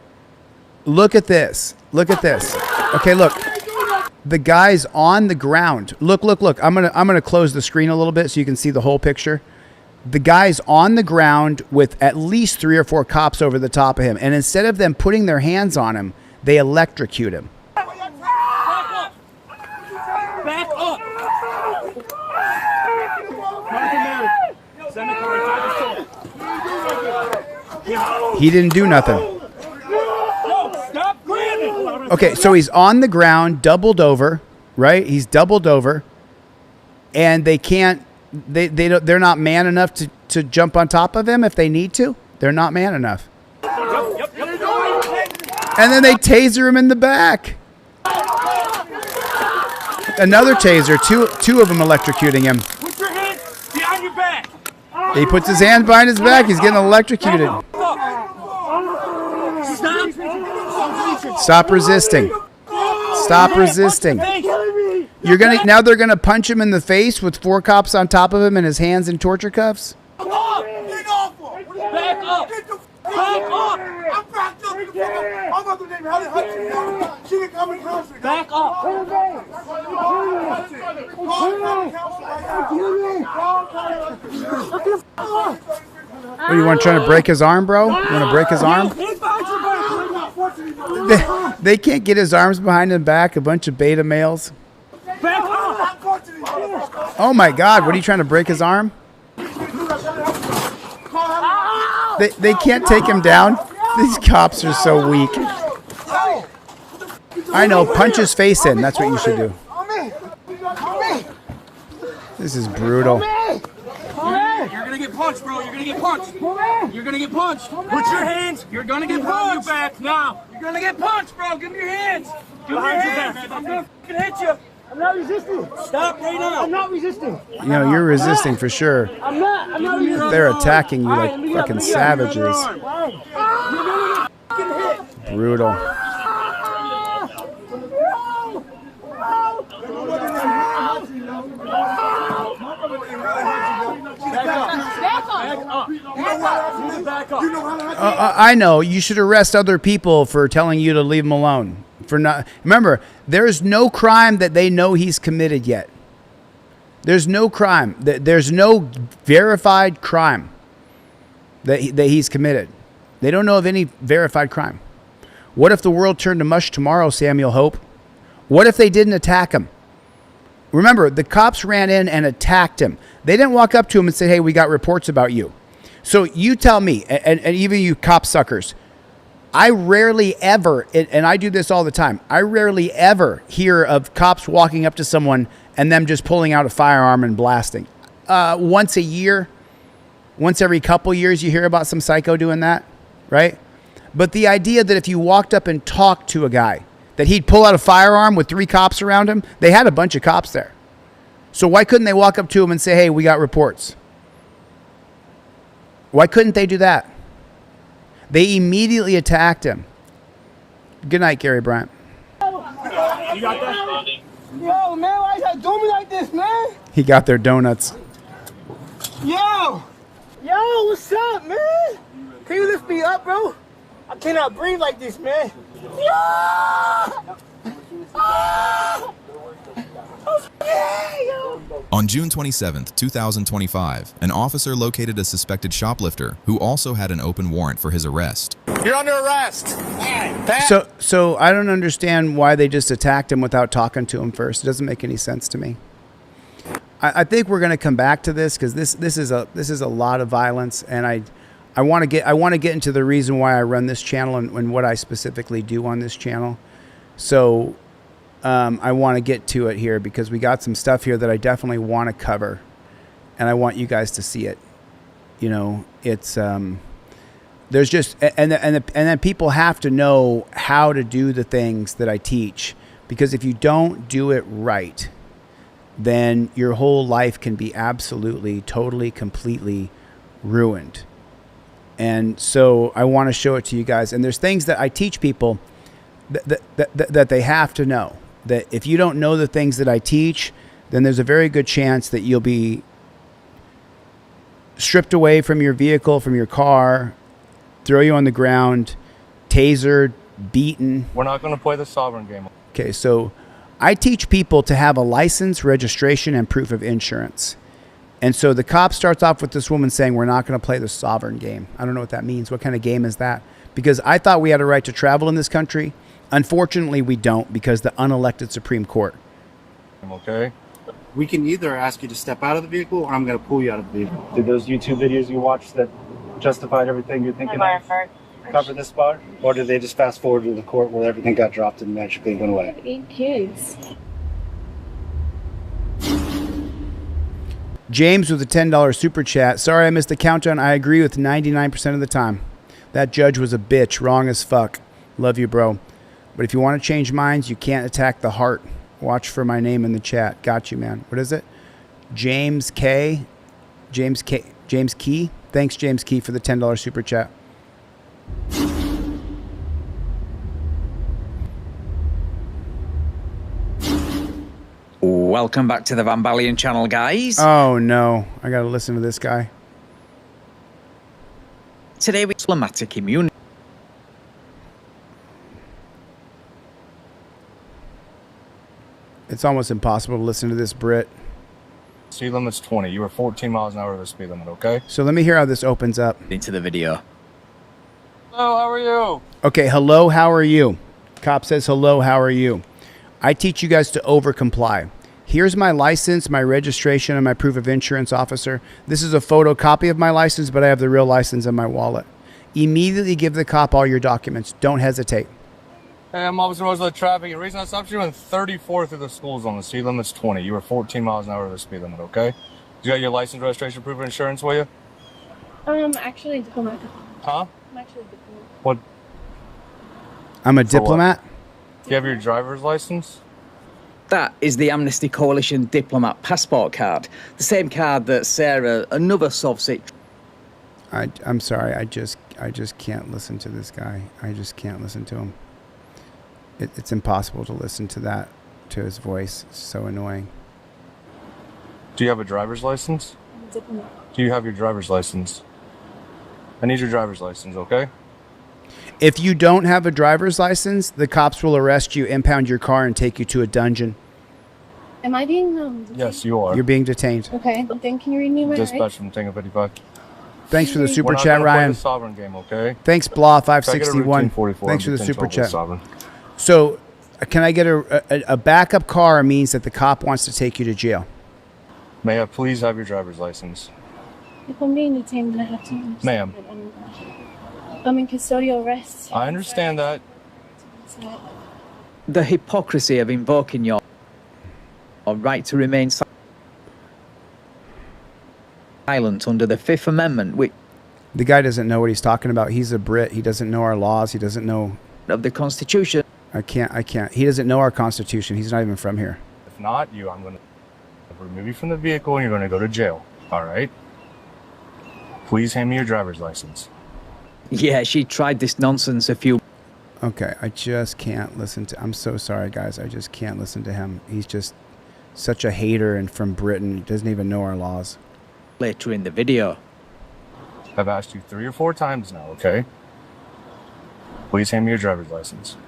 look at this. Look at this. Okay, look. The guy's on the ground. Look. I'm gonna close the screen a little bit so you can see the whole picture. The guy's on the ground with at least 3 or 4 cops over the top of him. And instead of them putting their hands on him, they electrocute him. Back up. He didn't do nothing. Okay, so he's on the ground, doubled over, right? He's doubled over, and they can't. They're not man enough to jump on top of him if they need to. They're not man enough. And then they taser him in the back. Another taser, two of them electrocuting him. Put your hands behind your back. He puts his hand behind his back. He's getting electrocuted. Stop resisting. Stop resisting. Now they're gonna punch him in the face with 4 cops on top of him and his hands in torture cuffs. Back up. Back up. I'm backed up. I'm not the name. She can come in house. Back up. What, do you want to try to break his arm, bro? You want to break his arm? They can't get his arms behind his back, a bunch of beta males. Oh my God, what are you trying to break his arm? They can't take him down. These cops are so weak. I know, punch his face in. That's what you should do. This is brutal. You're gonna get punched, bro. You're gonna get punched. You're gonna get punched. Put your hands. You're gonna get punched. Your back now. You're gonna get punched, bro. Give me your hands. Give me your hands. I'm gonna hit you. I'm not resisting. Stop right now. I'm not resisting. You know, you're resisting for sure. I'm not resisting. They're attacking you like fucking savages. Brutal. I know. You should arrest other people for telling you to leave him alone. For not. Remember, there's no crime that they know he's committed yet. There's no crime. There's no verified crime that he's committed. They don't know of any verified crime. What if the world turned to mush tomorrow, Samuel Hope? What if they didn't attack him? Remember, the cops ran in and attacked him. They didn't walk up to him and say, hey, we got reports about you. So you tell me, and even you cop suckers, I rarely ever, and I do this all the time, I rarely ever hear of cops walking up to someone and them just pulling out a firearm and blasting. Once a year, once every couple years, you hear about some psycho doing that, right? But the idea that if you walked up and talked to a guy, that he'd pull out a firearm with 3 cops around him, they had a bunch of cops there. So why couldn't they walk up to him and say, hey, we got reports? Why couldn't they do that? They immediately attacked him. Good night, Gary Bryant. You got that? Yo, man, why you gotta do me like this, man? He got their donuts. Yo, what's up, man? Can you lift me up, bro? I cannot breathe like this, man. On June 27, 2025, an officer located a suspected shoplifter who also had an open warrant for his arrest. You're under arrest. So I don't understand why they just attacked him without talking to him first. It doesn't make any sense to me. I think we're going to come back to this because this is a lot of violence, and I want to get into the reason why I run this channel and what I specifically do on this channel. So I want to get to it here because we got some stuff here that I definitely want to cover, and I want you guys to see it. You know, it's there's just and then people have to know how to do the things that I teach, because if you don't do it right, then your whole life can be absolutely, totally, completely ruined. And so I want to show it to you guys. And there's things that I teach people that they have to know. That if you don't know the things that I teach, then there's a very good chance that you'll be stripped away from your vehicle, from your car, throw you on the ground, tasered, beaten. We're not going to play the sovereign game. Okay, so I teach people to have a license, registration, and proof of insurance. And so the cop starts off with this woman saying, we're not going to play the sovereign game. I don't know what that means. What kind of game is that? Because I thought we had a right to travel in this country. Unfortunately, we don't, because the unelected Supreme Court. Okay. We can either ask you to step out of the vehicle or I'm going to pull you out of the vehicle. Did those YouTube videos you watched that justified everything you're thinking of cover this part? Or did they just fast forward to the court where everything got dropped and magically went away? 8 kids. James with a $10 super chat. Sorry I missed the countdown. I agree with 99% of the time. That judge was a bitch. Wrong as fuck. Love you, bro. But if you want to change minds, you can't attack the heart. Watch for my name in the chat. Got you, man. What is it? James K. James Key. Thanks, James Key, for the $10 super chat. Welcome back to the Van Balian channel, guys. Oh, no. I got to listen to this guy. Today we diplomatic immunity. It's almost impossible to listen to this Brit. Speed limit's 20. You were 14 miles an hour of the speed limit, okay? So let me hear how this opens up. Into the video. Hello, how are you? Okay, hello, how are you? Cop says, hello, how are you? I teach you guys to over-comply. Here's my license, my registration, and my proof of insurance, officer. This is a photocopy of my license, but I have the real license in my wallet. Immediately give the cop all your documents. Don't hesitate. Hey, I'm Officer Roseland Traffic. The reason I stopped you in 34 through the school zone. The speed limit's 20. You were 14 miles an hour of the speed limit, okay? You got your license, registration, proof of insurance with you? Actually a diplomat. Huh? I'm actually a diplomat. What? I'm a diplomat? Do you have your driver's license? That is the Amnesty Coalition Diplomat Passport card. The same card that Sarah, another Sovsic... I'm sorry, I just can't listen to this guy. I just can't listen to him. It's impossible to listen to that, to his voice. It's so annoying. Do you have a driver's license? I'm a diplomat. Do you have your driver's license? I need your driver's license, okay? If you don't have a driver's license, the cops will arrest you, impound your car, and take you to a dungeon. Am I being detained? Yes, you are. You're being detained. Okay, then can you read me my Dispatch rights? from Tango 55. Thanks for the super We're not chat, gonna play Ryan. the sovereign game, okay? Thanks, Blah561. Thanks Thanks for the super chat. So, can I get a backup car means that the cop wants to take you to jail? May I please have your driver's license? If I'm being detained, then I have to... Ma'am. I'm in custodial arrest. I understand that. The hypocrisy of invoking your right to remain silent under the Fifth Amendment, which... The guy doesn't know what he's talking about. He's a Brit. He doesn't know our laws. He doesn't know... Of the Constitution. I can't. He doesn't know our Constitution. He's not even from here. If not, I'm going to remove you from the vehicle and you're going to go to jail. All right? Please hand me your driver's license. Yeah, she tried this nonsense a few... Okay, I just can't listen to... I'm so sorry, guys. I just can't listen to him. He's just such a hater and from Britain. He doesn't even know our laws. Later in the video. I've asked you 3 or 4 times now, okay? Please hand me your driver's license.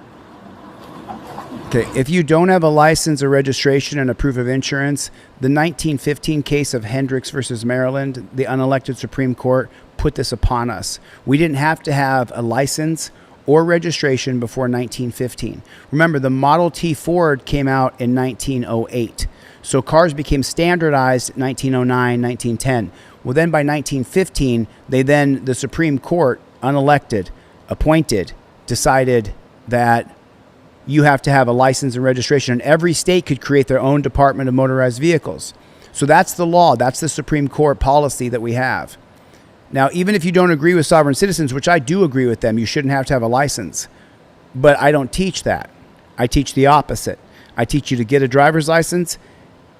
Okay, if you don't have a license, a registration, and a proof of insurance, the 1915 case of Hendricks versus Maryland, the unelected Supreme Court, put this upon us. We didn't have to have a license or registration before 1915. Remember, the Model T Ford came out in 1908. So cars became standardized in 1909, 1910. Well, then by 1915, the Supreme Court, unelected, appointed, decided that you have to have a license and registration, and every state could create their own Department of Motorized Vehicles. So that's the law. That's the Supreme Court policy that we have. Now, even if you don't agree with sovereign citizens, which I do agree with them, you shouldn't have to have a license. But I don't teach that. I teach the opposite. I teach you to get a driver's license,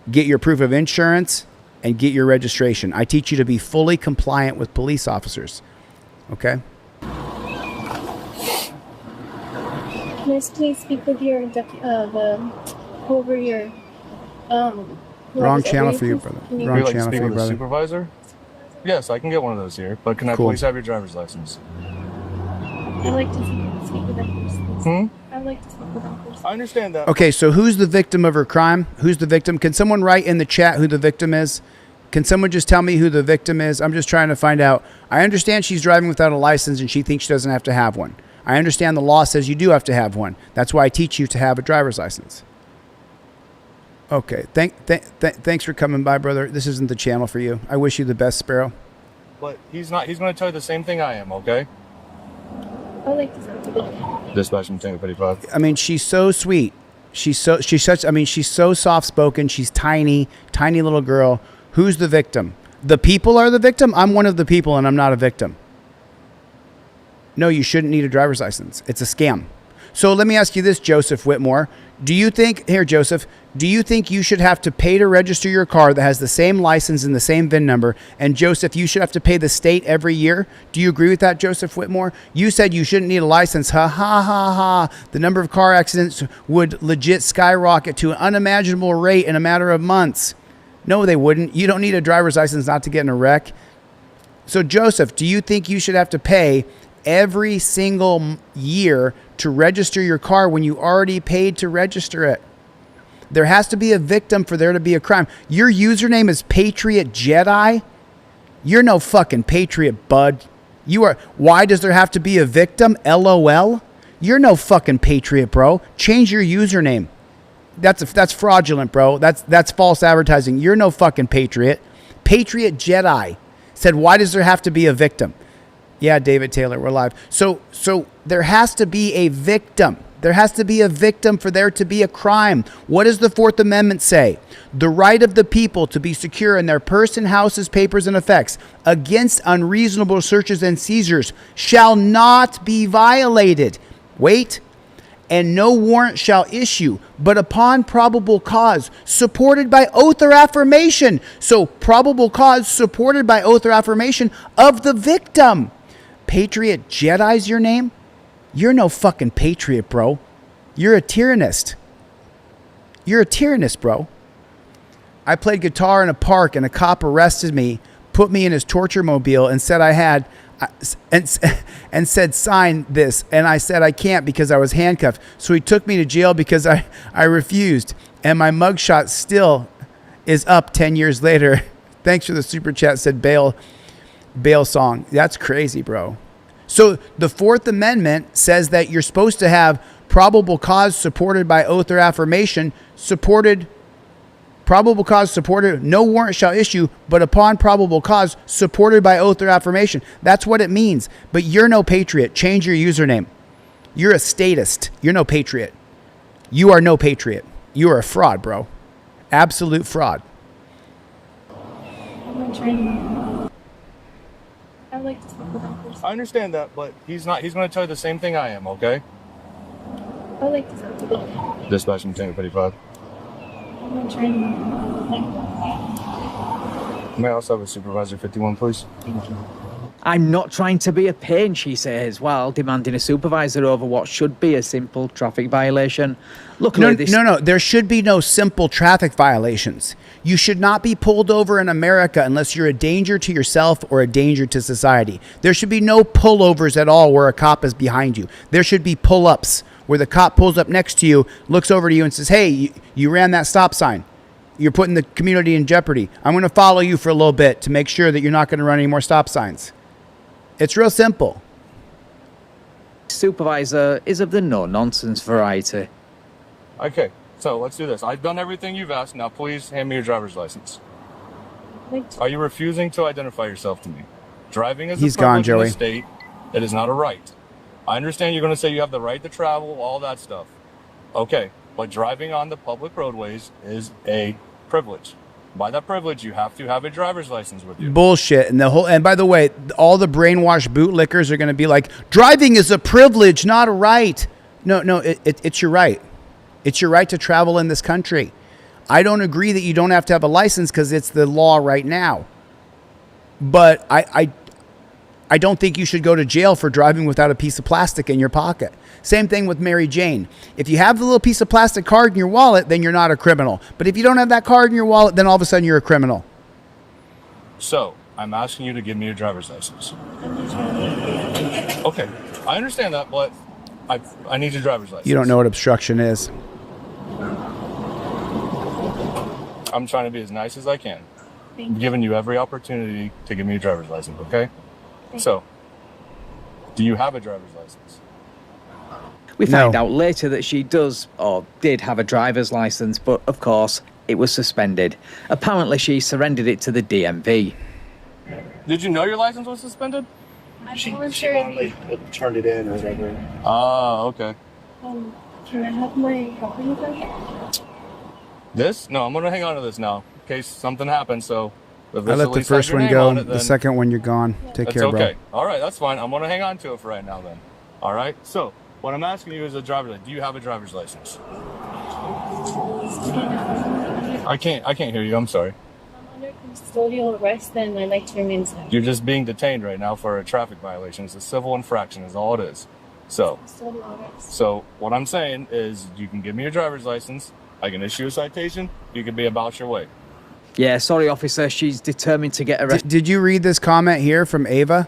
get your proof of insurance, and get your registration. I teach you to be fully compliant with police officers. Okay? Can I please speak with your whoever your Wrong channel for you, brother. Would you Wrong like to channel speak for you, with a brother. supervisor? Yes, I can get one of those here, but can I Cool. please have your driver's license? I'd like to speak with that person. I'd like to speak with that person. I understand that. Okay, so who's the victim of her crime? Who's the victim? Can someone write in the chat who the victim is? Can someone just tell me who the victim is? I'm just trying to find out. I understand she's driving without a license and she thinks she doesn't have to have one. I understand the law says you do have to have one. That's why I teach you to have a driver's license. Okay, thanks for coming by, brother. This isn't the channel for you. I wish you the best, Sparrow. But he's not. He's going to tell you the same thing I am, okay? I'd like to speak with that. Dispatch from Tango 55. I mean, she's so sweet. She's so soft spoken. She's tiny little girl. Who's the victim? The people are the victim? I'm one of the people and I'm not a victim. No, you shouldn't need a driver's license. It's a scam. So let me ask you this, Joseph Whitmore. Do you think you should have to pay to register your car that has the same license and the same VIN number? And Joseph, you should have to pay the state every year. Do you agree with that, Joseph Whitmore? You said you shouldn't need a license. Ha ha ha ha. The number of car accidents would legit skyrocket to an unimaginable rate in a matter of months. No, they wouldn't. You don't need a driver's license not to get in a wreck. So Joseph, do you think you should have to pay every single year to register your car when you already paid to register it? There has to be a victim for there to be a crime. Your username is Patriot Jedi. You're no fucking patriot, bud. You are. Why does there have to be a victim? LOL. You're no fucking patriot, bro. Change your username. That's fraudulent, bro. That's false advertising. You're no fucking patriot. Patriot Jedi said, why does there have to be a victim? Yeah, David Taylor, we're live. So there has to be a victim. There has to be a victim for there to be a crime. What does the Fourth Amendment say? The right of the people to be secure in their person, houses, papers, and effects against unreasonable searches and seizures shall not be violated. Wait. And no warrant shall issue, but upon probable cause, supported by oath or affirmation. So probable cause supported by oath or affirmation of the victim. Patriot Jedi's your name? You're no fucking patriot, bro. You're a tyrannist. You're a tyrannist, bro. I played guitar in a park and a cop arrested me, put me in his torture mobile and said I had... and said, sign this. And I said, I can't because I was handcuffed. So he took me to jail because I refused. And my mugshot still is up 10 years later. Thanks for the super chat, said Bail Song. That's crazy, bro. So the Fourth Amendment says that you're supposed to have probable cause supported by oath or affirmation, probable cause supported, no warrant shall issue, but upon probable cause supported by oath or affirmation. That's what it means. But you're no patriot. Change your username. You're a statist. You're no patriot. You are no patriot. You are a fraud, bro. Absolute fraud. I'm not trying to. I'd like to speak with that person. I understand that, but he's not. He's going to tell you the same thing I am, okay? I'd like to speak with that. Dispatch from Tango 55. I'm not trying to. May I also have a supervisor 51, please? Thank you. I'm not trying to be a pain, she says, while demanding a supervisor over what should be a simple traffic violation. Luckily, No. There should be no simple traffic violations. You should not be pulled over in America unless you're a danger to yourself or a danger to society. There should be no pullovers at all where a cop is behind you. There should be pull-ups where the cop pulls up next to you, looks over to you and says, hey, you ran that stop sign. You're putting the community in jeopardy. I'm going to follow you for a little bit to make sure that you're not going to run any more stop signs. It's real simple. Supervisor is of the no-nonsense variety. Okay, so let's do this. I've done everything you've asked. Now please hand me your driver's license. Are you refusing to identify yourself to me? Driving is a privilege in the state. It is not a right. I understand you're going to say you have the right to travel, all that stuff. Okay, but driving on the public roadways is a privilege. By that privilege, you have to have a driver's license with you. Bullshit. And by the way, all the brainwashed bootlickers are going to be like, driving is a privilege, not a right. No, it's your right. It's your right to travel in this country. I don't agree that you don't have to have a license because it's the law right now. But I don't think you should go to jail for driving without a piece of plastic in your pocket. Same thing with Mary Jane. If you have the little piece of plastic card in your wallet, then you're not a criminal. But if you don't have that card in your wallet, then all of a sudden you're a criminal. So, I'm asking you to give me your driver's license. Okay, I understand that, but I need your driver's license. You don't know what obstruction is. I'm trying to be as nice as I can. I'm giving you every opportunity to give me your driver's license, okay? So, do you have a driver's license? We find out later that she does or did have a driver's license, but of course, it was suspended. Apparently, she surrendered it to the DMV. Did you know your license was suspended? She turned it in or whatever. Oh, okay. Can I have my property back? This? No, I'm going to hang on to this now in case something happens, so... I let the first one go. The second one, you're gone. Take care, bro. Okay. All right, that's fine. I'm going to hang on to it for right now then. All right? So, what I'm asking you is a driver's license. Do you have a driver's license? I can't hear you. I'm sorry. I'm under custodial arrest, then I'd like to remain silent. You're just being detained right now for a traffic violation. It's a civil infraction is all it is. So, what I'm saying is you can give me your driver's license. I can issue a citation. You can be about your way. Yeah, sorry, officer. She's determined to get arrested. Did you read this comment here from Ava?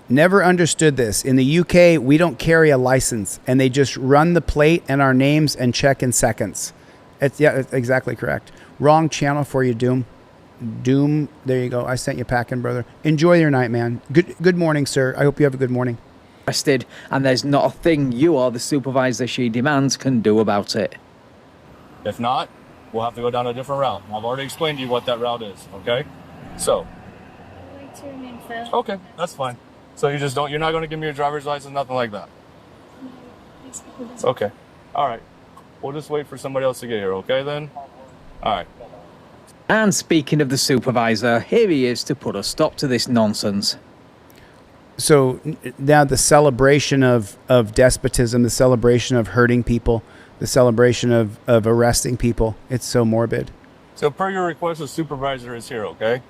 Never understood this. In the UK, we don't carry a license, and they just run the plate and our names and check in seconds. It's exactly correct. Wrong channel for you, Doom. Doom, there you go. I sent you packing, brother. Enjoy your night, man. Good morning, sir. I hope you have a good morning. Arrested, and there's not a thing you or the supervisor she demands can do about it. If not, we'll have to go down a different route. I've already explained to you what that route is, okay? So. I'd like to remain silent. Okay, that's fine. So you're not going to give me your driver's license, nothing like that? Okay, all right. We'll just wait for somebody else to get here, okay then? All right. And speaking of the supervisor, here he is to put a stop to this nonsense. So now the celebration of despotism, the celebration of hurting people, the celebration of arresting people, it's so morbid. So per your request, the supervisor is here, okay?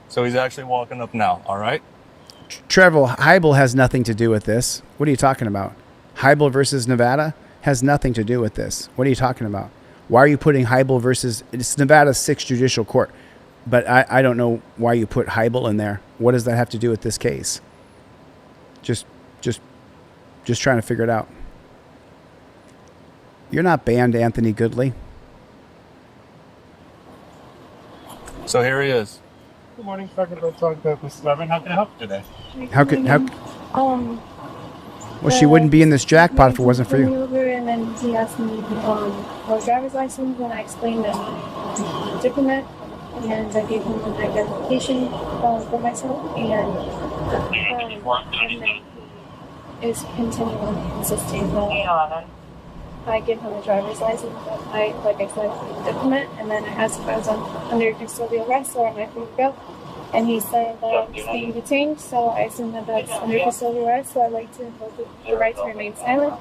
So he's actually walking up now, all right? Trevor, Heibel has nothing to do with this. What are you talking about? Heibel versus Nevada has nothing to do with this. What are you talking about? Why are you putting Heibel versus... It's Nevada's 6th Judicial Court. But I don't know why you put Heibel in there. What does that have to do with this case? Just trying to figure it out. You're not banned, Anthony Goodley. So here he is. Good morning, Sergeant Mrs. Levin. How can I help you today? Well, she wouldn't be in this jackpot if it wasn't for you. Over and then he asked me for a driver's license, and I explained that I'm a diplomat, and I gave him an identification for myself, and then he is continuing insisting that I give him a driver's license. But like I said, I'm a diplomat, and then I asked if I was under custodial arrest or am I free to go. And he said that I was being detained, so I assume that that's under custodial arrest, so I'd like to invoke the right to remain silent.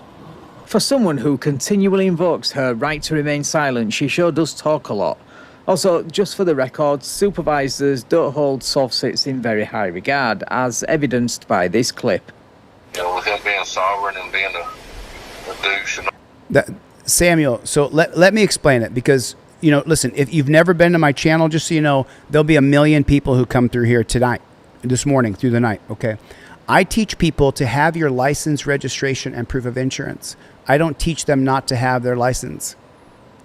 For someone who continually invokes her right to remain silent, she sure does talk a lot. Also, just for the record, supervisors don't hold soft sits in very high regard, as evidenced by this clip. You know, with him being sovereign and being a douche. Samuel, so let me explain it, because... You know, listen, if you've never been to my channel, just so you know, there'll be 1 million people who come through here this morning, through the night, okay? I teach people to have your license, registration, and proof of insurance. I don't teach them not to have their license.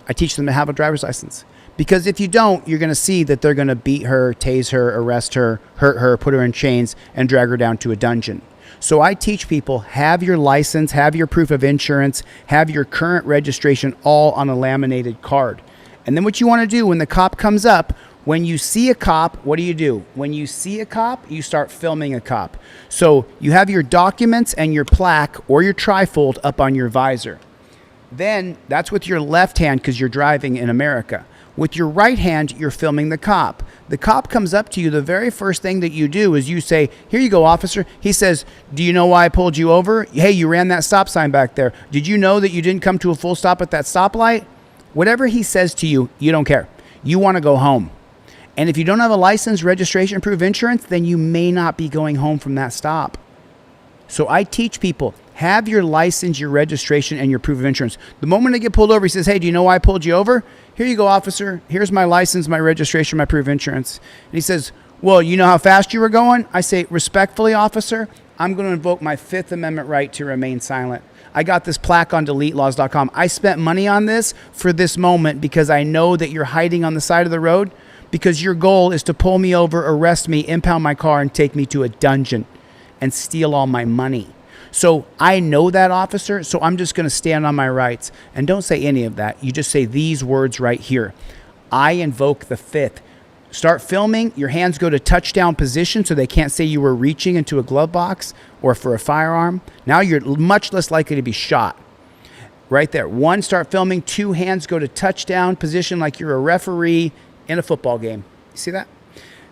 I teach them to have a driver's license. Because if you don't, you're going to see that they're going to beat her, tase her, arrest her, hurt her, put her in chains, and drag her down to a dungeon. So I teach people, have your license, have your proof of insurance, have your current registration all on a laminated card. And then what you want to do when the cop comes up, when you see a cop, what do? When you see a cop, you start filming a cop. So you have your documents and your plaque or your trifold up on your visor. Then that's with your left hand because you're driving in America. With your right hand, you're filming the cop. The cop comes up to you. The very first thing that you do is you say, "Here you go, officer." He says, "Do you know why I pulled you over? Hey, you ran that stop sign back there. Did you know that you didn't come to a full stop at that stoplight?" Whatever he says to you, you don't care. You want to go home. And if you don't have a license, registration, proof of insurance, then you may not be going home from that stop. So I teach people, have your license, your registration, and your proof of insurance. The moment I get pulled over, he says, hey, do you know why I pulled you over? Here you go, officer. Here's my license, my registration, my proof of insurance. And he says, well, you know how fast you were going? I say, respectfully, officer, I'm going to invoke my Fifth Amendment right to remain silent. I got this plaque on DeleteLawz.com. I spent money on this for this moment because I know that you're hiding on the side of the road because your goal is to pull me over, arrest me, impound my car, and take me to a dungeon and steal all my money. So I know that, officer, so I'm just going to stand on my rights. And don't say any of that. You just say these words right here. I invoke the Fifth. Start filming. Your hands go to touchdown position so they can't say you were reaching into a glove box or for a firearm. Now you're much less likely to be shot. Right there. 1, start filming. 2, hands go to touchdown position like you're a referee in a football game. You see that?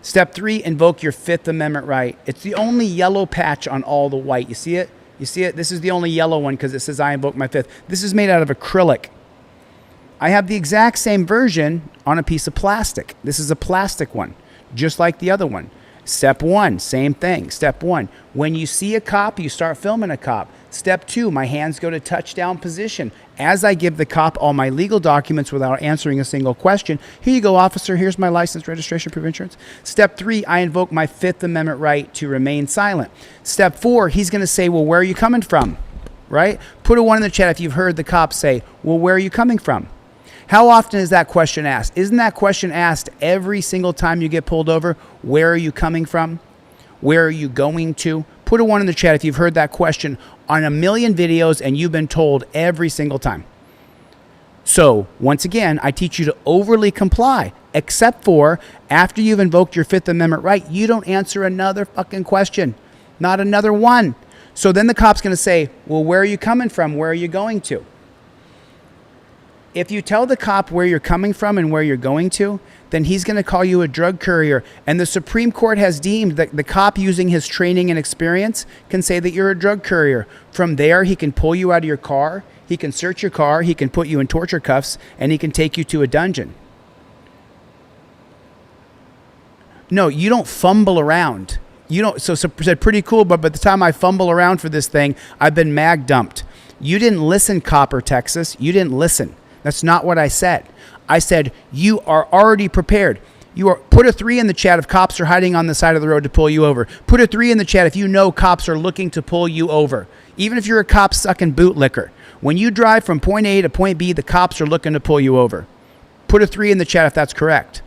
Step 3, invoke your Fifth Amendment right. It's the only yellow patch on all the white. You see it? You see it? This is the only yellow one because it says I invoke my Fifth. This is made out of acrylic. I have the exact same version on a piece of plastic. This is a plastic one, just like the other one. Step 1, same thing. Step 1, when you see a cop, you start filming a cop. Step 2, my hands go to touchdown position. As I give the cop all my legal documents without answering a single question, here you go, officer, here's my license, registration, proof of insurance. Step 3, I invoke my Fifth Amendment right to remain silent. Step 4, he's going to say, well, where are you coming from? Right? Put a 1 in the chat if you've heard the cop say, well, where are you coming from? How often is that question asked? Isn't that question asked every single time you get pulled over? Where are you coming from? Where are you going to? Put a 1 in the chat if you've heard that question on a million videos and you've been told every single time. So, once again, I teach you to overly comply, except for after you've invoked your Fifth Amendment right, you don't answer another fucking question. Not another one. So then the cop's going to say, well, where are you coming from? Where are you going to? If you tell the cop where you're coming from and where you're going to, then he's going to call you a drug courier. And the Supreme Court has deemed that the cop, using his training and experience, can say that you're a drug courier. From there, he can pull you out of your car, he can search your car, he can put you in torture cuffs, and he can take you to a dungeon. No, you don't fumble around. You don't. So said pretty cool, but by the time I fumble around for this thing, I've been mag dumped. You didn't listen, Copper, Texas. You didn't listen. That's not what I said. I said, you are already prepared. Put a 3 in the chat if cops are hiding on the side of the road to pull you over. Put a 3 in the chat if you know cops are looking to pull you over. Even if you're a cop sucking bootlicker. When you drive from point A to point B, the cops are looking to pull you over. Put a 3 in the chat if that's correct.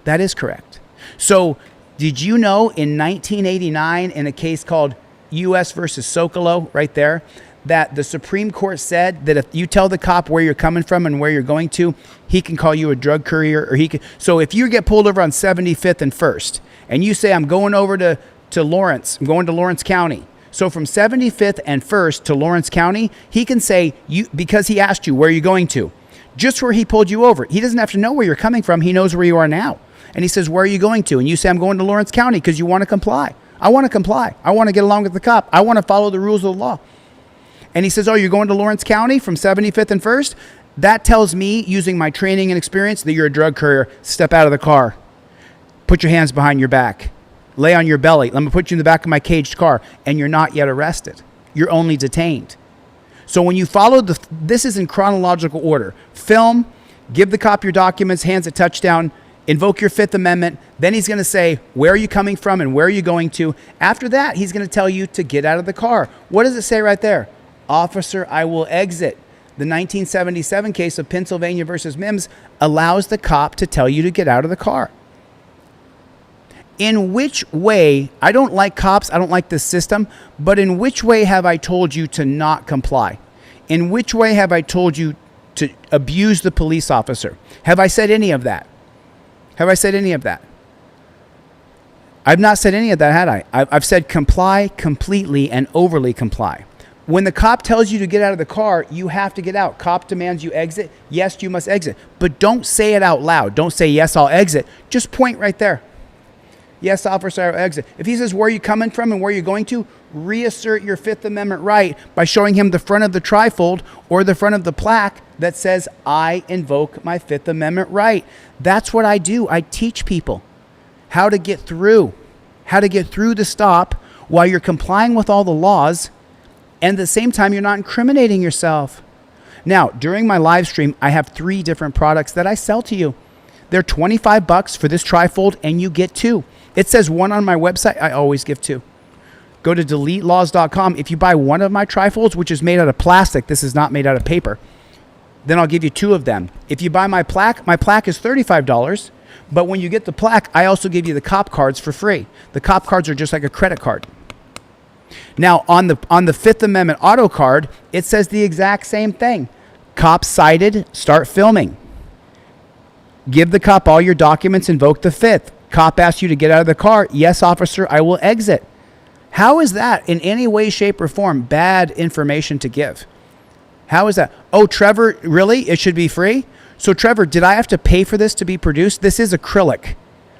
That is correct. So, did you know in 1989 in a case called U.S. versus Socolow, right there, that the Supreme Court said that if you tell the cop where you're coming from and where you're going to, he can call you a drug courier, or he can. So if you get pulled over on 75th and 1st, and you say, I'm going over to Lawrence, I'm going to Lawrence County. So from 75th and 1st to Lawrence County, he can say, because he asked you, where are you going to? Just where he pulled you over. He doesn't have to know where you're coming from. He knows where you are now. And he says, where are you going to? And you say, I'm going to Lawrence County because you want to comply. I want to comply. I want to get along with the cop. I want to follow the rules of the law. And he says, oh, you're going to Lawrence County from 75th and 1st? That tells me, using my training and experience, that you're a drug courier. Step out of the car. Put your hands behind your back. Lay on your belly. Let me put you in the back of my caged car. And you're not yet arrested. You're only detained. So when you follow this is in chronological order. Film, give the cop your documents, hands at touchdown, invoke your Fifth Amendment. Then he's going to say, where are you coming from and where are you going to? After that, he's going to tell you to get out of the car. What does it say right there? Officer, I will exit. The 1977 case of Pennsylvania versus Mims allows the cop to tell you to get out of the car. In which way, I don't like cops, I don't like this system, but in which way have I told you to not comply? In which way have I told you to abuse the police officer? Have I said any of that? Have I said any of that? I've not said any of that, had I? I've said comply completely and overly comply. When the cop tells you to get out of the car, you have to get out. Cop demands you exit. Yes, you must exit. But don't say it out loud. Don't say, yes, I'll exit. Just point right there. Yes, officer, I'll exit. If he says where are you coming from and where you're going to, reassert your Fifth Amendment right by showing him the front of the trifold or the front of the plaque that says, I invoke my Fifth Amendment right. That's what I do. I teach people. how to get through the stop while you're complying with all the laws, and at the same time, you're not incriminating yourself. Now, during my live stream, I have 3 different products that I sell to you. They're $25 for this trifold, and you get 2. It says 1 on my website. I always give 2. Go to DeleteLawz.com. If you buy 1 of my trifolds, which is made out of plastic, this is not made out of paper, then I'll give you 2 of them. If you buy my plaque is $35. But when you get the plaque, I also give you the cop cards for free. The cop cards are just like a credit card. Now, on the Fifth Amendment auto card, it says the exact same thing. Cop cited, start filming. Give the cop all your documents, invoke the Fifth. Cop asks you to get out of the car. Yes, officer, I will exit. How is that in any way, shape, or form bad information to give? How is that? Oh, Trevor, really? It should be free? So, Trevor, did I have to pay for this to be produced? This is acrylic.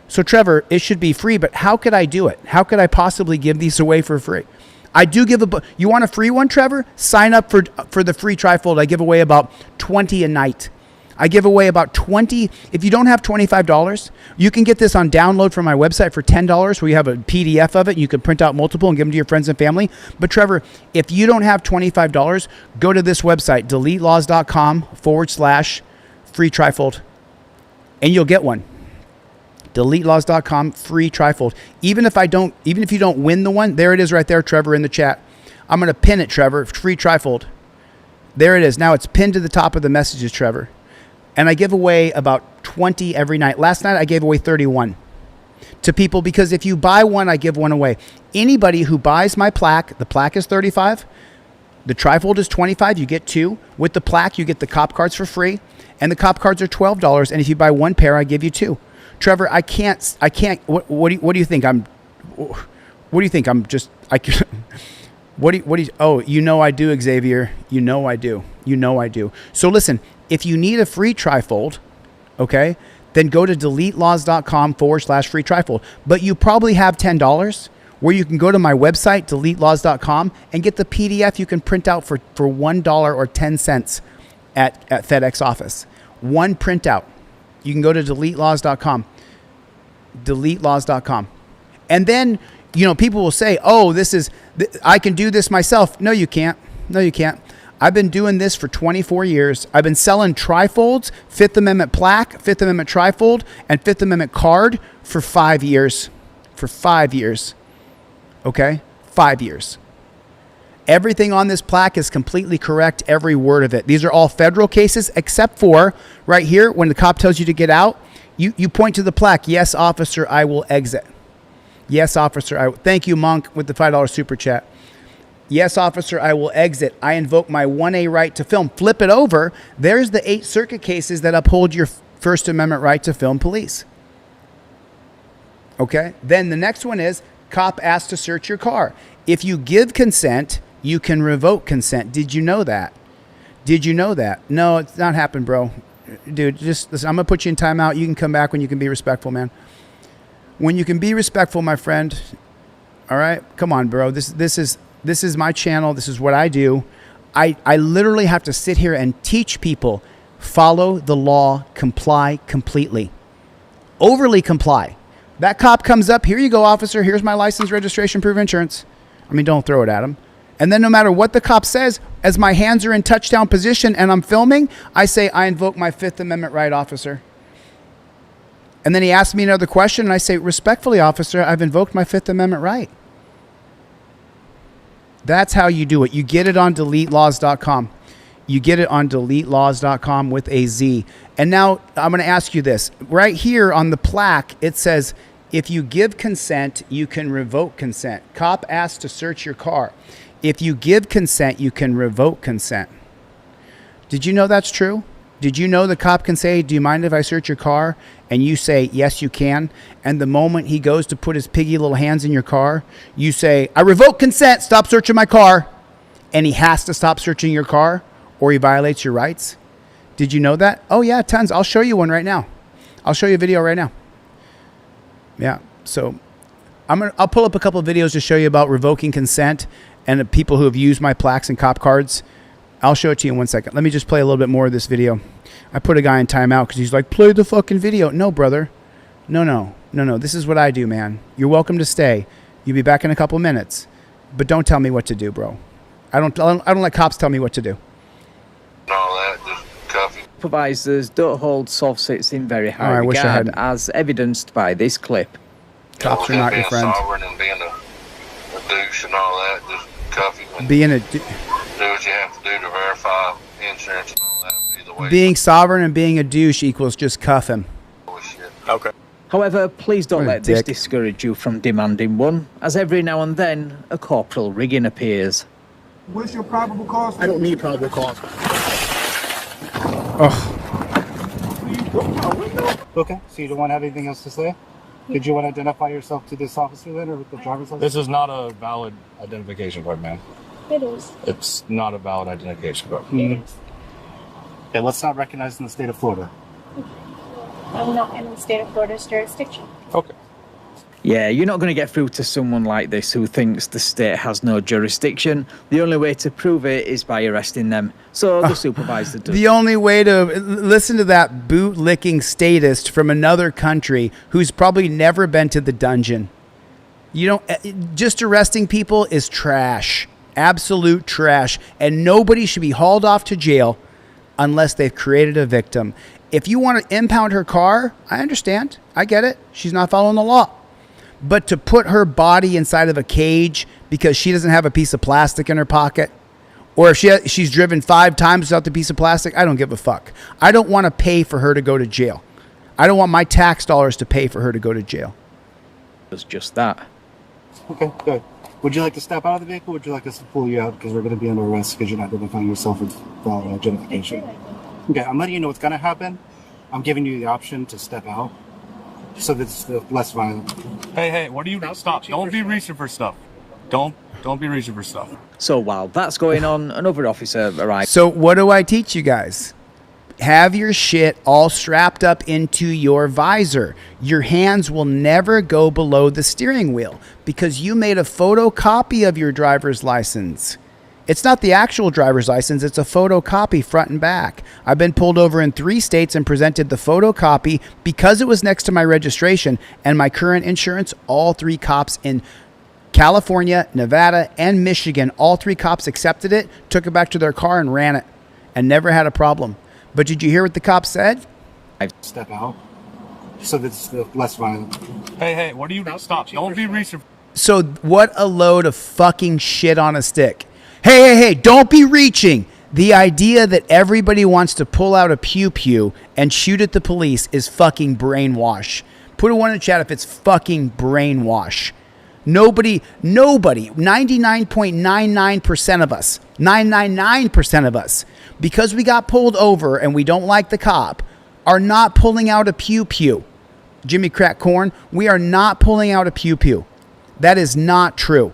So, Trevor, it should be free, but how could I do it? How could I possibly give these away for free? I do give you want a free one, Trevor? Sign up for the free trifold. I give away about 20 a night. I give away about 20. If you don't have $25, you can get this on download from my website for $10, where you have a PDF of it. You can print out multiple and give them to your friends and family. But Trevor, if you don't have $25, go to this website, DeleteLawz.com/free trifold, and you'll get one. DeleteLawz.com, free trifold. Even if you don't win the one, there it is right there, Trevor, in the chat. I'm going to pin it, Trevor, free trifold. There it is. Now it's pinned to the top of the messages, Trevor. And I give away about 20 every night. Last night I gave away 31 to people, because if you buy one, I give one away. Anybody who buys my plaque, the plaque is $35. The trifold is $25. You get 2. With the plaque, you get the cop cards for free. And the cop cards are $12. And if you buy 1 pair, I give you 2. Trevor, I can't, what do you think? Oh, you know I do, Xavier. You know I do. So listen, if you need a free trifold, okay, then go to DeleteLawz.com/free trifold. But you probably have $10 where you can go to my website, DeleteLawz.com, and get the PDF you can print out for $1 or 10 cents at FedEx office. One printout. You can go to DeleteLawz.com. DeleteLawz.com. And then, people will say, oh, I can do this myself. No, you can't. I've been doing this for 24 years. I've been selling trifolds, Fifth Amendment plaque, Fifth Amendment trifold, and Fifth Amendment card for 5 years. Okay? 5 years. Everything on this plaque is completely correct, every word of it. These are all federal cases, except for right here, when the cop tells you to get out, you point to the plaque. Yes, officer, I will exit. Yes, officer, thank you, Monk, with the $5 super chat. Yes, officer, I will exit. I invoke my 1A right to film. Flip it over. There's the 8 circuit cases that uphold your First Amendment right to film police. Okay? Then the next one is cop asked to search your car. If you give consent, you can revoke consent. Did you know that? No, it's not happened, bro. Dude, just listen, I'm going to put you in timeout. You can come back when you can be respectful, man. When you can be respectful, my friend. All right? Come on, bro. This is my channel. This is what I do. I literally have to sit here and teach people, follow the law, comply completely. Overly comply. That cop comes up, here you go, officer. Here's my license, registration, proof of insurance. I mean, don't throw it at him. And then no matter what the cop says, as my hands are in touchdown position and I'm filming, I say, I invoke my Fifth Amendment right, officer. And then he asks me another question, and I say, respectfully, officer, I've invoked my Fifth Amendment right. That's how you do it. You get it on DeleteLawz.com. You get it on DeleteLawz.com with a Z. And now I'm going to ask you this. Right here on the plaque, it says, if you give consent, you can revoke consent. Cop asked to search your car. If you give consent, you can revoke consent. Did you know that's true? Did you know the cop can say, do you mind if I search your car? And you say, yes, you can. And the moment he goes to put his piggy little hands in your car, you say, I revoke consent, stop searching my car. And he has to stop searching your car or he violates your rights. Did you know that? Oh yeah, tons. I'll show you one right now. I'll show you a video right now. Yeah, so I'll pull up a couple of videos to show you about revoking consent and the people who have used my plaques and cop cards. I'll show it to you in 1 second. Let me just play a little bit more of this video. I put a guy in timeout because he's like, play the fucking video. No, brother. No. No. This is what I do, man. You're welcome to stay. You'll be back in a couple minutes. But don't tell me what to do, bro. I don't let cops tell me what to do. Supervisors don't hold soft sits in very high I wish I regard, hadn't. as evidenced by this clip. Cops are not your friends. Sovereign and being a douche and all that, just cuff you and Being a do what you have to do to verify insurance and all that. Either way. being sovereign and being a douche equals just cuff him. Okay. However, please don't What a let this dick. discourage you from demanding one, as every now and then a corporal rigging appears. What's your probable cause? I don't need probable cause. Okay, so you don't want to have anything else to say? Did you want to identify yourself to this officer then, or with the driver's license? This is not a valid identification card, man. It is. It's not a valid identification card. Okay, let's not recognize in the state of Florida. I'm not in the state of Florida's jurisdiction. Okay. Yeah, you're not going to get through to someone like this who thinks the state has no jurisdiction. The only way to prove it is by arresting them. So the supervisor does. The only way to listen to that boot-licking statist from another country who's probably never been to the dungeon. You don't, just arresting people is trash. Absolute trash. And nobody should be hauled off to jail unless they've created a victim. If you want to impound her car, I understand. I get it. She's not following the law. But to put her body inside of a cage because she doesn't have a piece of plastic in her pocket, or if she's driven 5 times without the piece of plastic, I don't give a fuck. I don't want to pay for her to go to jail. I don't want my tax dollars to pay for her to go to jail. It's just that. Okay, good. Would you like to step out of the vehicle, or would you like us to pull you out because we're going to be under arrest because you're not identifying yourself with valid identification? Okay, I'm letting you know what's going to happen. I'm giving you the option to step out so that it's less violent. Hey, what are you? Stop. Don't be reaching for stuff. Don't be reaching for stuff. So while that's going on, another officer arrives. So what do I teach you guys? Have your shit all strapped up into your visor. Your hands will never go below the steering wheel because you made a photocopy of your driver's license. It's not the actual driver's license. It's a photocopy front and back. I've been pulled over in 3 states and presented the photocopy because it was next to my registration and my current insurance. All 3 cops in California, Nevada, and Michigan, all 3 cops accepted it, took it back to their car and ran it and never had a problem. But did you hear what the cops said? I step out so that it's less violent. Hey, what are you? Stop. Don't be reaching. So what a load of fucking shit on a stick. Hey, don't be reaching. The idea that everybody wants to pull out a pew-pew and shoot at the police is fucking brainwash. Put a 1 in the chat if it's fucking brainwash. Nobody, 99.99% of us, 999% of us, because we got pulled over and we don't like the cop, are not pulling out a pew-pew. Jimmy Crack Corn, we are not pulling out a pew-pew. That is not true.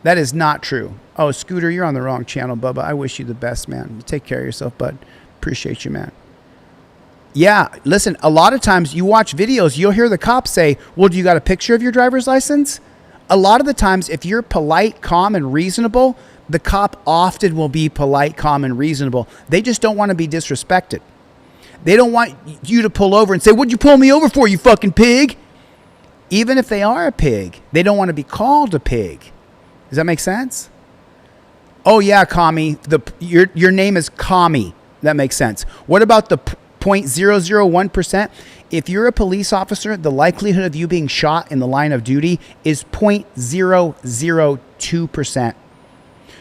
That is not true. Oh, Scooter, you're on the wrong channel, Bubba. I wish you the best, man. Take care of yourself, bud. Appreciate you, man. Yeah, listen, a lot of times you watch videos, you'll hear the cops say, well, do you got a picture of your driver's license? A lot of the times, if you're polite, calm, and reasonable, the cop often will be polite, calm, and reasonable. They just don't want to be disrespected. They don't want you to pull over and say, what'd you pull me over for, you fucking pig? Even if they are a pig, they don't want to be called a pig. Does that make sense? Oh yeah, Commie. Your name is Commie. That makes sense. What about the 0.001%? If you're a police officer, the likelihood of you being shot in the line of duty is 0.002%.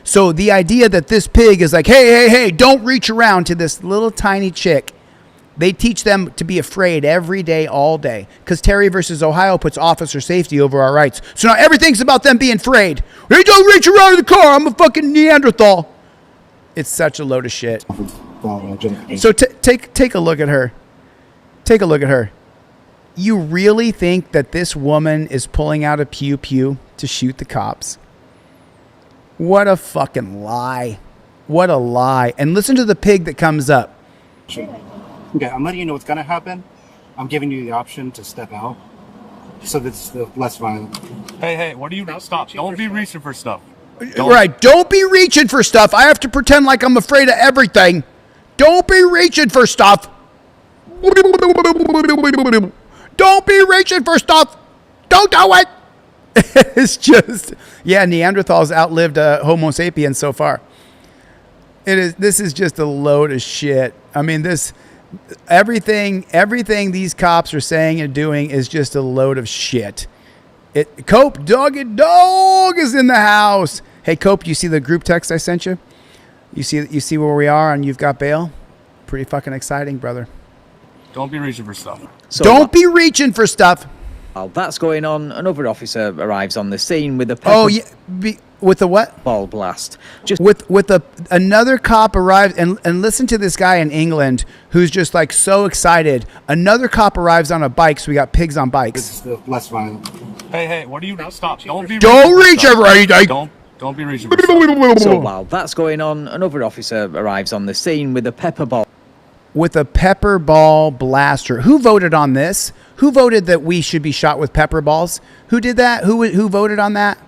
So the idea that this pig is like, hey, don't reach around to this little tiny chick. They teach them to be afraid every day, all day. Because Terry versus Ohio puts officer safety over our rights. So now everything's about them being afraid. Hey, don't reach around in the car. I'm a fucking Neanderthal. It's such a load of shit. So take a look at her. Take a look at her. You really think that this woman is pulling out a pew-pew to shoot the cops? What a fucking lie. What a lie. And listen to the pig that comes up. Okay, I'm letting you know what's going to happen. I'm giving you the option to step out so that it's less violent. Hey, what are you? Stop. Don't be reaching for stuff. Right, don't be reaching for stuff. I have to pretend like I'm afraid of everything. Don't be reaching for stuff. Don't Don't be reaching for stuff. Don't do it. It's just, yeah, Neanderthals outlived Homo sapiens so far. This is just a load of shit. I mean, everything these cops are saying and doing is just a load of shit. Cope, dog is in the house. Hey, Cope, you see the group text I sent you? You see where we are and you've got bail? Pretty fucking exciting, brother. Don't be reaching for stuff. So don't be reaching for stuff. While that's going on, another officer arrives on the scene with a with a what? Ball blast. Another cop arrives, and listen to this guy in England who's just like so excited. Another cop arrives on a bike, so we got pigs on bikes. This is the less violent. Hey, what are you? Stop! Don't be. Don't reach over anything. Don't be reaching for stuff. So while that's going on, another officer arrives on the scene with a pepper ball. With a pepper ball blaster. Who voted on this? Who voted that we should be shot with pepper balls? Who did that? Who voted on that?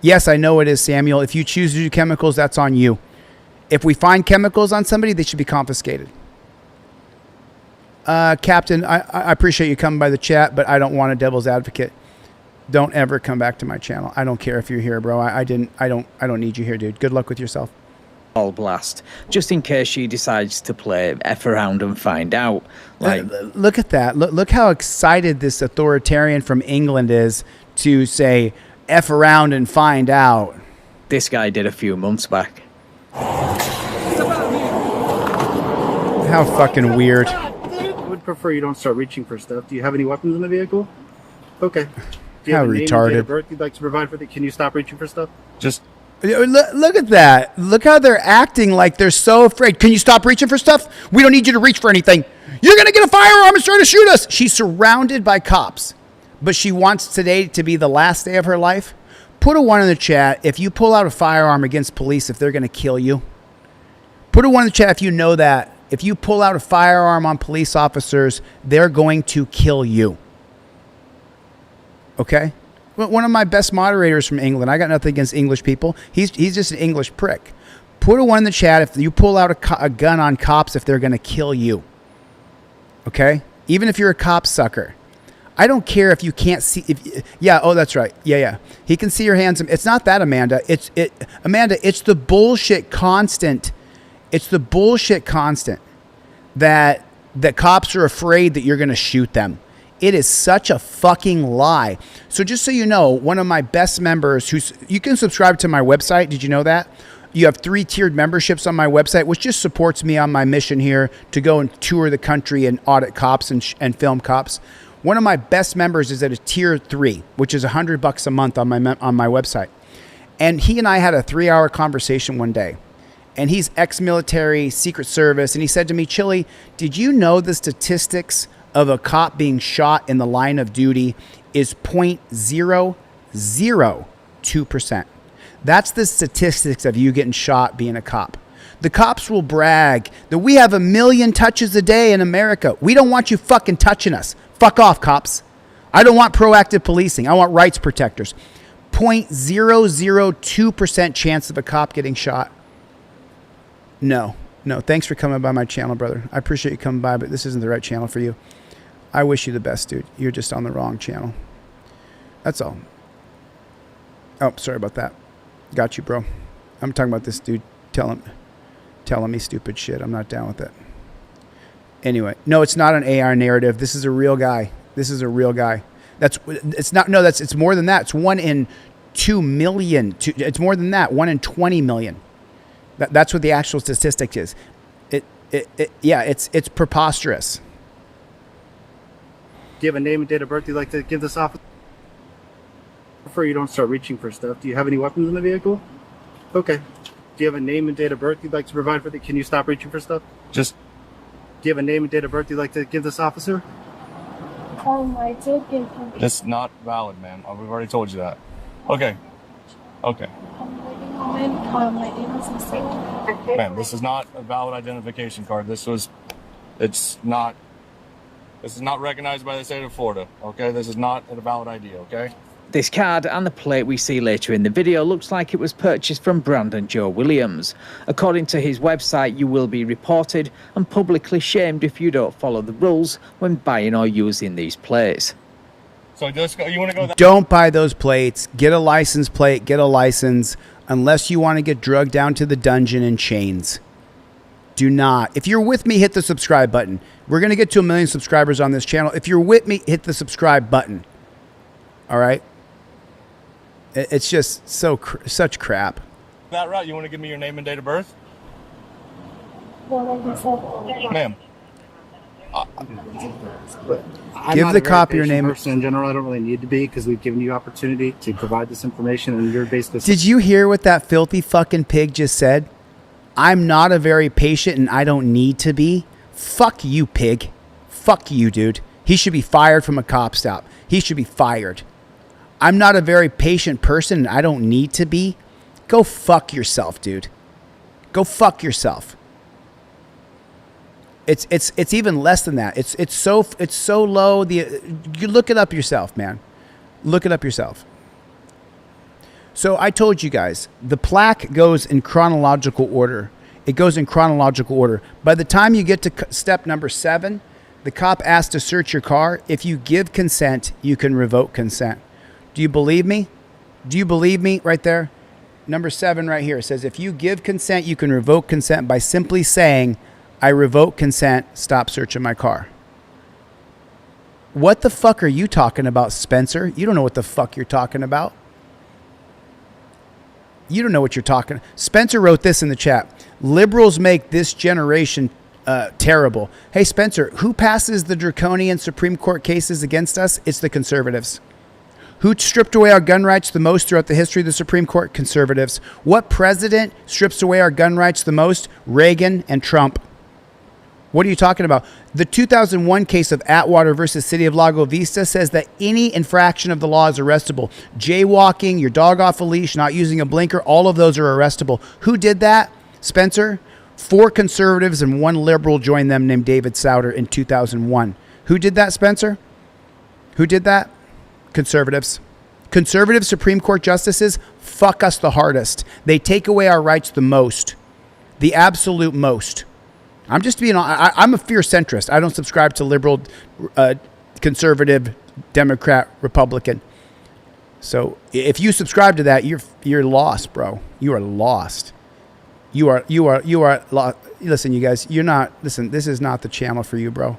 Yes, I know it is, Samuel. If you choose to do chemicals, that's on you. If we find chemicals on somebody, they should be confiscated. Captain, I appreciate you coming by the chat, but I don't want a devil's advocate. Don't ever come back to my channel. I don't care if you're here, bro. I don't need you here, dude. Good luck with yourself. Ball blast, just in case she decides to play F around and find out. Like, look at that. Look how excited this authoritarian from England is to say F around and find out. This guy did a few months back. How fucking weird. I would prefer you don't start reaching for stuff. Do you have any weapons in the vehicle? Okay. Do you How have a name and retarded. date of birth you'd like to provide for the? Can you stop reaching for stuff? Just look at that. Look how they're acting like they're so afraid. Can you stop reaching for stuff? We don't need you to reach for anything. You're going to get a firearm and try to shoot us. She's surrounded by cops, but she wants today to be the last day of her life. Put a 1 in the chat if you pull out a firearm against police if they're going to kill you. Put a 1 in the chat if you know that. If you pull out a firearm on police officers, they're going to kill you. Okay? One of my best moderators from England. I got nothing against English people. He's just an English prick. Put a 1 in the chat if you pull out a gun on cops if they're going to kill you. Okay? Even if you're a cop sucker. I don't care if you can't see. Yeah, oh, that's right. Yeah. He can see your hands. It's not that, Amanda. Amanda, it's the bullshit constant. It's the bullshit constant that cops are afraid that you're going to shoot them. It is such a fucking lie. So just so you know, one of my best members you can subscribe to my website. Did you know that? You have 3 tiered memberships on my website, which just supports me on my mission here to go and tour the country and audit cops and film cops. One of my best members is at a tier 3, which is $100 a month on my website. And he and I had a 3-hour conversation one day. And he's ex-military, Secret Service. And he said to me, Chille, did you know the statistics of a cop being shot in the line of duty is 0.002%. That's the statistics of you getting shot being a cop. The cops will brag that we have 1 million touches a day in America. We don't want you fucking touching us. Fuck off, cops. I don't want proactive policing. I want rights protectors. 0.002% chance of a cop getting shot. No, thanks for coming by my channel, brother. I appreciate you coming by, but this isn't the right channel for you. I wish you the best, dude. You're just on the wrong channel. That's all. Oh, sorry about that. Got you, bro. I'm talking about this dude telling me stupid shit. I'm not down with it. Anyway, no, it's not an AR narrative. This is a real guy. It's more than that. It's 1 in 2 million. It's more than that. 1 in 20 million. That's what the actual statistic is. It's preposterous. Do you have a name and date of birth you'd like to give this officer? I prefer you don't start reaching for stuff. Do you have any weapons in the vehicle? Okay. Do you have a name and date of birth you'd like to provide for the? Can you stop reaching for stuff? Do you have a name and date of birth you'd like to give this officer? I did give him. That's not valid, ma'am. We've already told you that. Okay. My name is Mr. Ma'am, this is not a valid identification card. This is not recognized by the state of Florida. Okay, this is not a valid ID. Okay. This card and the plate we see later in the video looks like it was purchased from Brandon Joe Williams. According to his website, you will be reported and publicly shamed if you don't follow the rules when buying or using these plates. So just go, you want to go? Don't buy those plates. Get a license plate. Get a license unless you want to get drugged down to the dungeon in chains. Do not. If you're with me, hit the subscribe button. We're going to get to 1 million subscribers on this channel. If you're with me, hit the subscribe button. All right? It's just such crap. That right? You want to give me your name and date of birth? Ma'am. Give the cop your name. Person in general, I don't really need to be because we've given you opportunity to provide this information, and you're basically. Did you hear what that filthy fucking pig just said? I'm not a very patient, and I don't need to be. Fuck you, pig. Fuck you, dude. He should be fired from a cop stop. He should be fired. I'm not a very patient person, and I don't need to be. Go fuck yourself, dude. Go fuck yourself. It's even less than that. It's so low. You look it up yourself, man. Look it up yourself. So I told you guys, the plaque goes in chronological order. It goes in chronological order. By the time you get to step number 7, the cop asks to search your car. If you give consent, you can revoke consent. Do you believe me? Do you believe me right there? Number 7 right here says, if you give consent, you can revoke consent by simply saying, I revoke consent, stop searching my car. What the fuck are you talking about, Spencer? You don't know what the fuck you're talking about. You don't know what you're talking. Spencer wrote this in the chat. Liberals make this generation terrible. Hey, Spencer, who passes the draconian Supreme Court cases against us? It's the conservatives. Who stripped away our gun rights the most throughout the history of the Supreme Court? Conservatives. What president strips away our gun rights the most? Reagan and Trump. What are you talking about? The 2001 case of Atwater versus City of Lago Vista says that any infraction of the law is arrestable. Jaywalking, your dog off a leash, not using a blinker, all of those are arrestable. Who did that? Spencer? 4 conservatives and 1 liberal joined them named David Souter in 2001. Who did that, Spencer? Who did that? Conservatives. Conservative Supreme Court justices fuck us the hardest. They take away our rights the most. The absolute most. I'm just being, I'm a fierce centrist. I don't subscribe to liberal, conservative, Democrat, Republican. So if you subscribe to that, you're lost, bro. You are lost. You are lost. Listen, you guys, listen, this is not the channel for you, bro.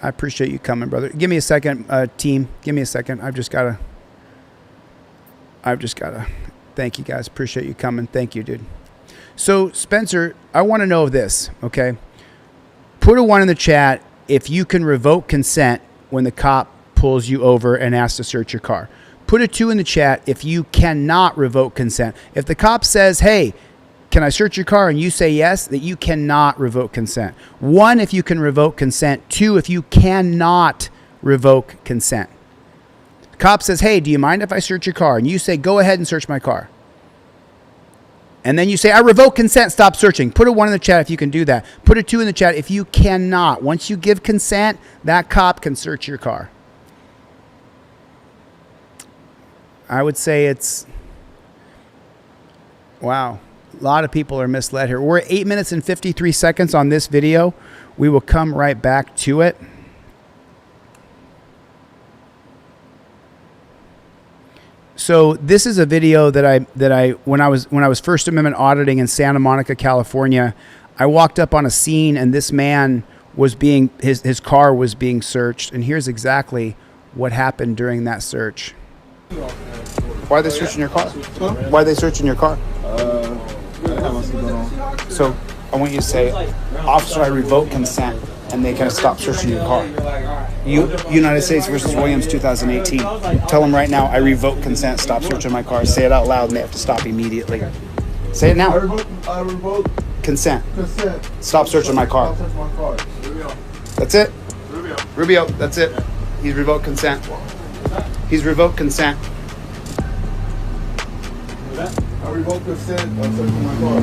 I appreciate you coming, brother. Give me a second, team. Give me a second. I've just gotta. Thank you, guys. Appreciate you coming. Thank you, dude. So, Spencer, I want to know this, okay? Put a 1 in the chat if you can revoke consent when the cop pulls you over and asks to search your car. Put a 2 in the chat if you cannot revoke consent. If the cop says, hey, can I search your car? And you say yes, that you cannot revoke consent. 1, if you can revoke consent. 2, if you cannot revoke consent. The cop says, hey, do you mind if I search your car? And you say, go ahead and search my car. And then you say, I revoke consent, stop searching. Put a 1 in the chat if you can do that. Put a 2 in the chat if you cannot. Once you give consent, that cop can search your car. I would say it's, wow. A lot of people are misled here. We're at 8 minutes and 53 seconds on this video. We will come right back to it. So this is a video that I when I was First Amendment auditing in Santa Monica, California, I walked up on a scene and this man was being his car was being searched, and here's exactly what happened during that search. Why are they searching your car? Why are they searching your car? So I want you to say, officer, I revoke consent, and they kind of stop searching your car. United States versus Williams, 2018. Tell them right now, I revoke consent, stop searching my car. Say it out loud, and they have to stop immediately. Say it now. I revoke consent. Stop searching my car. That's it. Rubio, that's it. He's revoked consent. He's revoked consent. I revoke consent. I'm searching my car.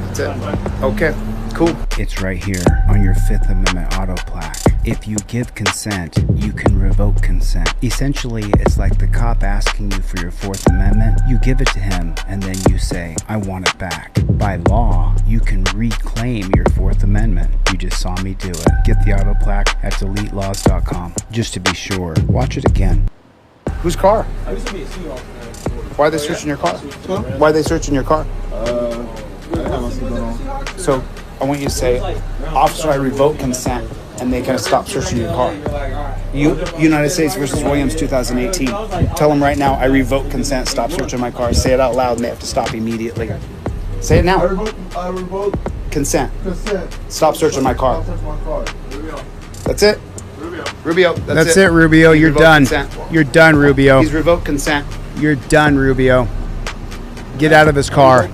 That's it. Okay, cool. It's right here on your 5th Amendment auto plaque. If you give consent, you can revoke consent. Essentially, it's like the cop asking you for your Fourth Amendment. You give it to him, and then you say, I want it back. By law, you can reclaim your Fourth Amendment. You just saw me do it. Get the auto plaque at DeleteLawz.com. Just to be sure, watch it again. Whose car? Why are they searching your car? Why are they searching your car? So I want you to say, officer, I revoke consent, and they kind of stop searching your car. United States versus Williams, 2018. Tell them right now, I revoke consent, stop searching my car. Say it out loud, and they have to stop immediately. Say it now. I revoke Consent. consent. Stop searching my car. Stop searching my car. That's it. Rubio. That's it. it, Rubio. He's You're revoked done. consent. You're done, Rubio. He's revoked consent. You're done, Rubio. Get out of his car.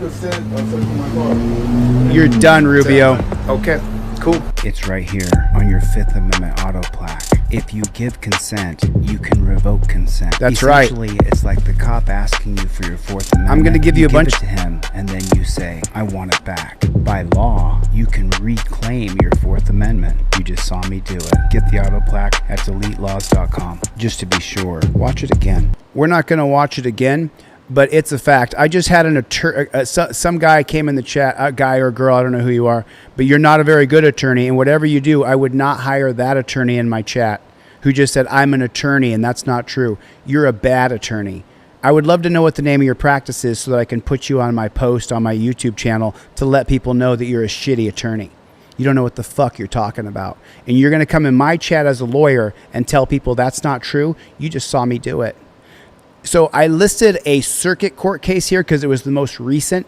You're done, Rubio. Okay, cool. It's right here on your Fifth Amendment auto plaque. If you give consent, you can revoke consent. That's right. Essentially, it's like the cop asking you for your Fourth Amendment. I'm going to give you a bunch. Give it to him, and then you say, I want it back. By law, you can reclaim your Fourth Amendment. You just saw me do it. Get the auto plaque at DeleteLawz.com. Just to be sure, watch it again. We're not going to watch it again, but it's a fact. I just had an attorney, some guy came in the chat, a guy or girl, I don't know who you are, but you're not a very good attorney, and whatever you do, I would not hire that attorney in my chat who just said, I'm an attorney, and that's not true. You're a bad attorney. I would love to know what the name of your practice is so that I can put you on my post on my YouTube channel to let people know that you're a shitty attorney. You don't know what the fuck you're talking about. And you're going to come in my chat as a lawyer and tell people that's not true. You just saw me do it. So I listed a circuit court case here because it was the most recent,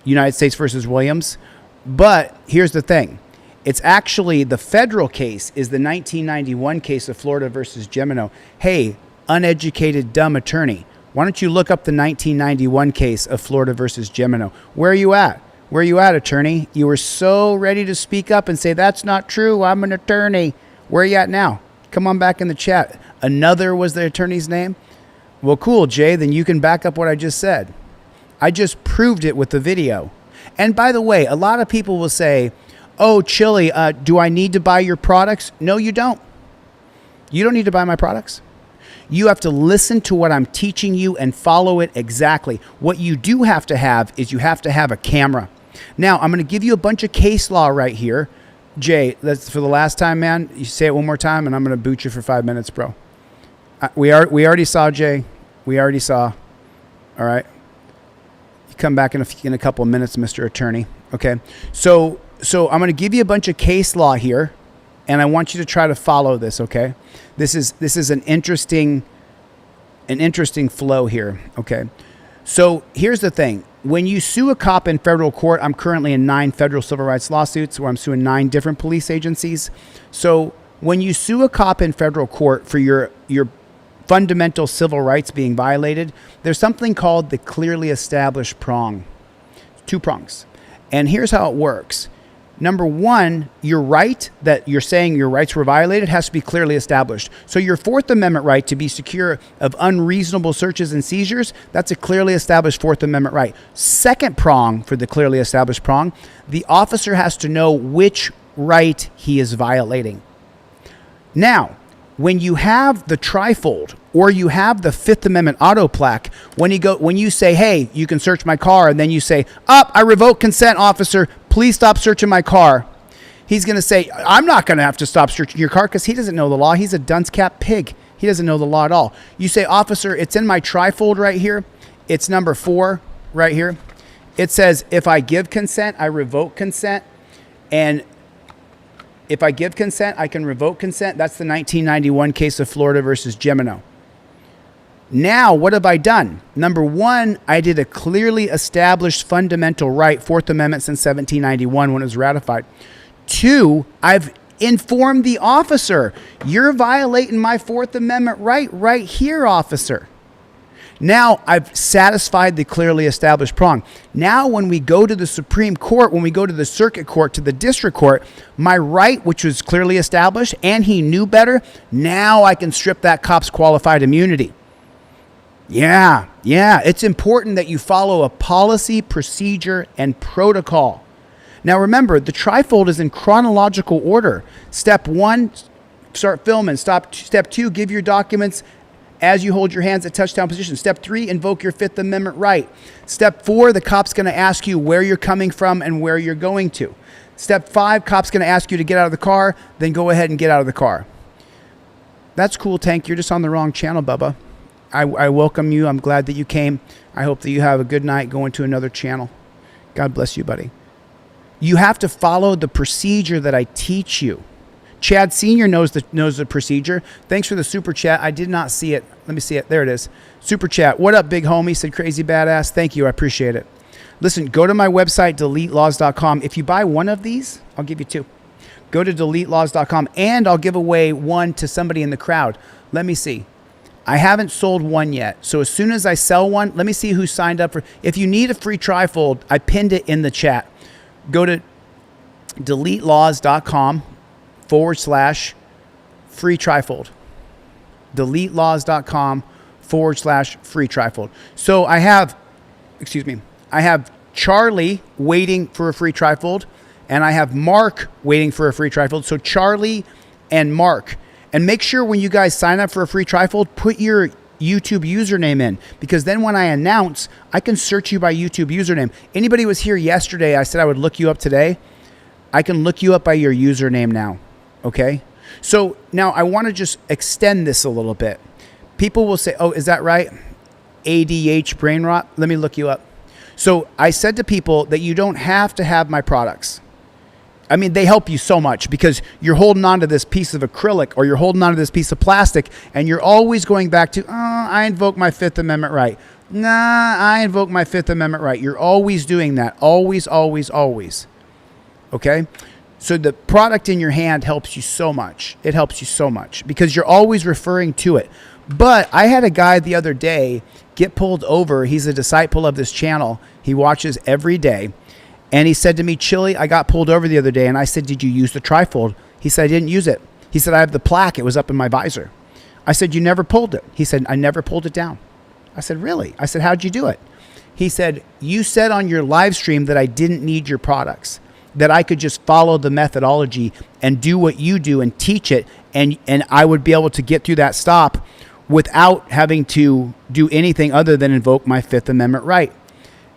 United States versus Williams. But here's the thing. It's actually the federal case is the 1991 case of Florida versus Gemino. Hey, uneducated, dumb attorney. Why don't you look up the 1991 case of Florida versus Gemino? Where are you at? Where are you at, attorney? You were so ready to speak up and say, that's not true. I'm an attorney. Where are you at now? Come on back in the chat. Another was the attorney's name. Well, cool, Jay, then you can back up what I just said. I just proved it with the video. And by the way, a lot of people will say, oh, Chille, do I need to buy your products? No, you don't. You don't need to buy my products. You have to listen to what I'm teaching you and follow it exactly. What you do have to have is you have to have a camera. Now, I'm going to give you a bunch of case law right here. Jay, that's for the last time, man. You say it one more time, and I'm going to boot you for 5 minutes, bro. We already saw, Jay. We already saw. All right. You come back in a couple of minutes, Mr. Attorney. Okay. So I'm going to give you a bunch of case law here, and I want you to try to follow this. Okay. This is an interesting flow here. Okay. So here's the thing. When you sue a cop in federal court, I'm currently in 9 federal civil rights lawsuits where I'm suing 9 different police agencies. So when you sue a cop in federal court for your fundamental civil rights being violated, there's something called the clearly established prong. 2 prongs. And here's how it works. Number 1, your right that you're saying your rights were violated has to be clearly established. So your Fourth Amendment right to be secure of unreasonable searches and seizures, that's a clearly established Fourth Amendment right. Second prong for the clearly established prong, the officer has to know which right he is violating. Now, when you have the trifold or you have the Fifth Amendment auto plaque, when you say, hey, you can search my car, and then you say, I revoke consent, officer, please stop searching my car. He's going to say, I'm not going to have to stop searching your car because he doesn't know the law. He's a dunce cap pig. He doesn't know the law at all. You say, officer, it's in my trifold right here. It's number 4 right here. It says, if I give consent, I revoke consent. And if I give consent, I can revoke consent. That's the 1991 case of Florida versus Gemino. Now, what have I done? Number 1, I did a clearly established fundamental right, Fourth Amendment since 1791 when it was ratified. 2, I've informed the officer, you're violating my Fourth Amendment right here, officer. Now I've satisfied the clearly established prong. Now when we go to the Supreme Court, when we go to the circuit court, to the district court, my right, which was clearly established, and he knew better, now I can strip that cop's qualified immunity. Yeah, it's important that you follow a policy, procedure, and protocol. Now remember, the trifold is in chronological order. Step 1, start filming. Step 2, give your documents as you hold your hands at touchdown position. Step 3, invoke your Fifth Amendment right. Step 4, the cop's going to ask you where you're coming from and where you're going to. Step 5, cop's going to ask you to get out of the car, then go ahead and get out of the car. That's cool, Tank. You're just on the wrong channel, Bubba. I welcome you. I'm glad that you came. I hope that you have a good night going to another channel. God bless you, buddy. You have to follow the procedure that I teach you. Chad Sr. knows the procedure. Thanks for the super chat. I did not see it. Let me see it. There it is. Super chat. What up, big homie? Said crazy badass. Thank you. I appreciate it. Listen, go to my website, DeleteLawz.com. If you buy one of these, I'll give you 2. Go to DeleteLawz.com, and I'll give away one to somebody in the crowd. Let me see. I haven't sold one yet. So as soon as I sell one, let me see who signed up for. If you need a free trifold, I pinned it in the chat. Go to DeleteLawz.com/free trifold. DeleteLawz.com/free trifold. So I have Charlie waiting for a free trifold, and I have Mark waiting for a free trifold. So Charlie and Mark. And make sure when you guys sign up for a free trifold, put your YouTube username in, because then when I announce, I can search you by YouTube username. Anybody was here yesterday, I said I would look you up today. I can look you up by your username now. Okay? So now I want to just extend this a little bit. People will say, oh, is that right? ADH brain rot? Let me look you up. So I said to people that you don't have to have my products. I mean, they help you so much because you're holding on to this piece of acrylic or you're holding on to this piece of plastic and you're always going back to, I invoke my Fifth Amendment right. Nah, I invoke my Fifth Amendment right. You're always doing that. Always, always, always. Okay? So the product in your hand helps you so much. It helps you so much because you're always referring to it. But I had a guy the other day get pulled over. He's a disciple of this channel. He watches every day. And he said to me, Chille, I got pulled over the other day. And I said, did you use the trifold? He said, I didn't use it. He said, I have the plaque. It was up in my visor. I said, you never pulled it. He said, I never pulled it down. I said, really? I said, how'd you do it? He said, you said on your live stream that I didn't need your products, that I could just follow the methodology and do what you do and teach it. And I would be able to get through that stop without having to do anything other than invoke my Fifth Amendment right.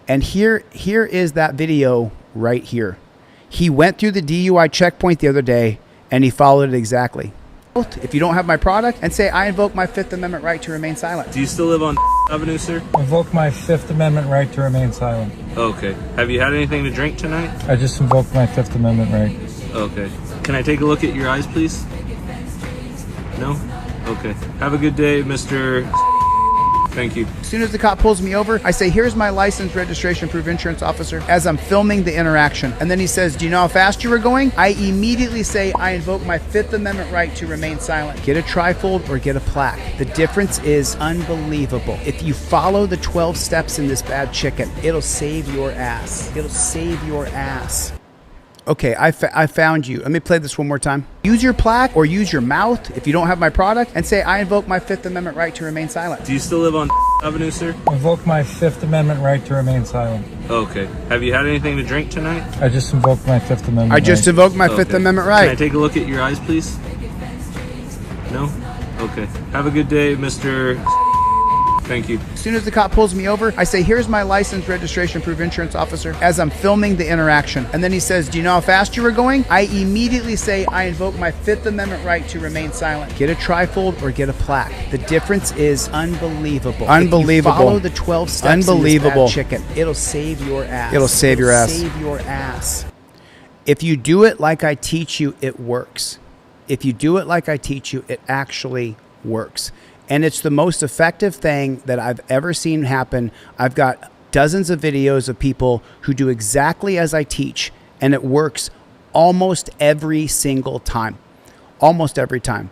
And here is that video right here. He went through the DUI checkpoint the other day, and he followed it exactly. If you don't have my product, and say, I invoke my Fifth Amendment right to remain silent. Do you still live on Avenue, sir? Invoke my Fifth Amendment right to remain silent. Okay. Have you had anything to drink tonight? I just invoked my Fifth Amendment right. Okay. Can I take a look at your eyes, please? No? Okay. Have a good day, Mr. Thank you. As soon as the cop pulls me over, I say, here's my license, registration, proof insurance officer, as I'm filming the interaction. And then he says, do you know how fast you were going? I immediately say, I invoke my Fifth Amendment right to remain silent. Get a trifold or get a plaque. The difference is unbelievable. If you follow the 12 steps in this bad chicken, it'll save your ass. It'll save your ass. Okay, I found you. Let me play this one more time. Use your plaque or use your mouth if you don't have my product and say, I invoke my Fifth Amendment right to remain silent. Do you still live on Avenue, sir? Invoke my Fifth Amendment right to remain silent. Okay. Have you had anything to drink tonight? I just invoked my Fifth Amendment I just invoked my Fifth Amendment right. Can I take a look at your eyes, please? No? Okay. Have a good day, Mr. Thank you. As soon as the cop pulls me over, I say, here's my license, registration, proof insurance officer, as I'm filming the interaction. And then he says, do you know how fast you were going? I immediately say, I invoke my Fifth Amendment right to remain silent. Get a trifold or get a plaque. The difference is unbelievable. Unbelievable. If you follow the 12 steps in this bad chicken, it'll save your ass. It'll save your ass. Save your ass. If you do it like I teach you, it works. If you do it like I teach you, it actually works. And it's the most effective thing that I've ever seen happen. I've got dozens of videos of people who do exactly as I teach, and it works almost every single time. Almost every time.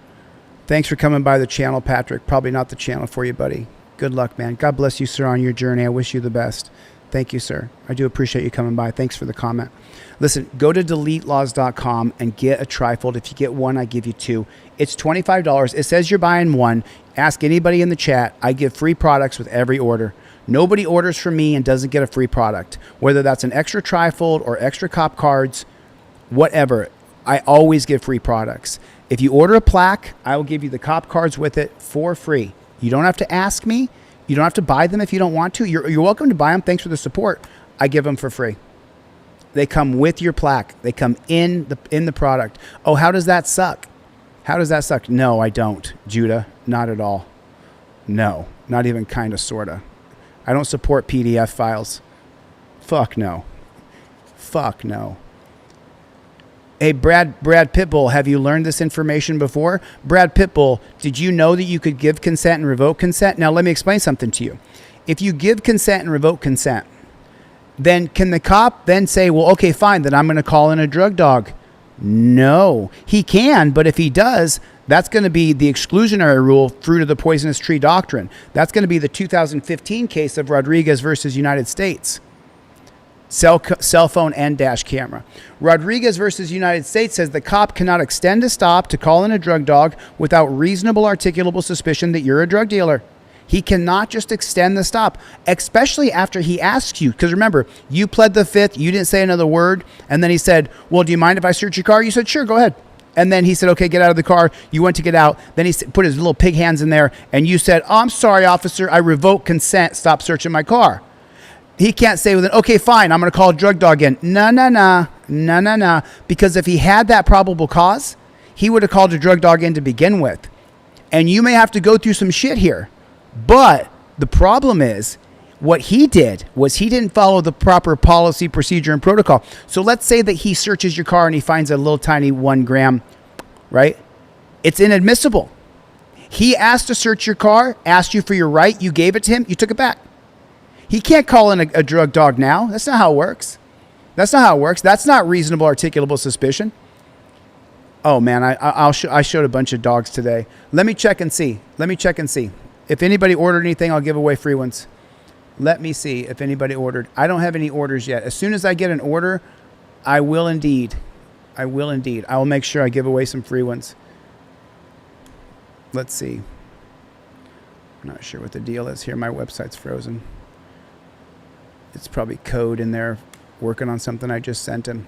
Thanks for coming by the channel, Patrick. Probably not the channel for you, buddy. Good luck, man. God bless you, sir, on your journey. I wish you the best. Thank you, sir. I do appreciate you coming by. Thanks for the comment. Listen, go to DeleteLawz.com and get a trifold. If you get one, I give you 2. It's $25. It says you're buying one. Ask anybody in the chat. I give free products with every order. Nobody orders from me and doesn't get a free product. Whether that's an extra trifold or extra cop cards, whatever. I always give free products. If you order a plaque, I will give you the cop cards with it for free. You don't have to ask me. You don't have to buy them if you don't want to. You're welcome to buy them. Thanks for the support. I give them for free. They come with your plaque. They come in the product. Oh, how does that suck? How does that suck? No, I don't, Judah. Not at all. No, not even kind of, sort of. I don't support PDF files. Fuck no. Fuck no. Hey, Brad Pitbull, have you learned this information before? Brad Pitbull, did you know that you could give consent and revoke consent? Now, let me explain something to you. If you give consent and revoke consent, then can the cop then say, well, okay, fine, then I'm going to call in a drug dog? No, he can, but if he does, that's going to be the exclusionary rule, fruit of the poisonous tree doctrine. That's going to be the 2015 case of Rodriguez versus United States. Cell phone and dash camera. Rodriguez versus United States says the cop cannot extend a stop to call in a drug dog without reasonable articulable suspicion that you're a drug dealer. He cannot just extend the stop, especially after he asks you. Because remember, you pled the fifth, you didn't say another word, and then he said, well, do you mind if I search your car? You said, sure, go ahead. And then he said, okay, get out of the car. You went to get out. Then he put his little pig hands in there, and you said, oh, I'm sorry, officer, I revoke consent, stop searching my car. He can't say within, okay, fine, I'm going to call a drug dog in. No. Because if he had that probable cause, he would have called a drug dog in to begin with. And you may have to go through some shit here. But the problem is, what he did was he didn't follow the proper policy, procedure, and protocol. So let's say that he searches your car and he finds a little tiny 1 gram, right? It's inadmissible. He asked to search your car, asked you for your right, you gave it to him, you took it back. He can't call in a drug dog now. That's not how it works. That's not how it works. That's not reasonable articulable suspicion. Oh, man, I showed a bunch of dogs today. Let me check and see. If anybody ordered anything, I'll give away free ones. Let me see if anybody ordered. I don't have any orders yet. As soon as I get an order, I will indeed. I will make sure I give away some free ones. Let's see. I'm not sure what the deal is here. My website's frozen. It's probably code in there working on something I just sent him.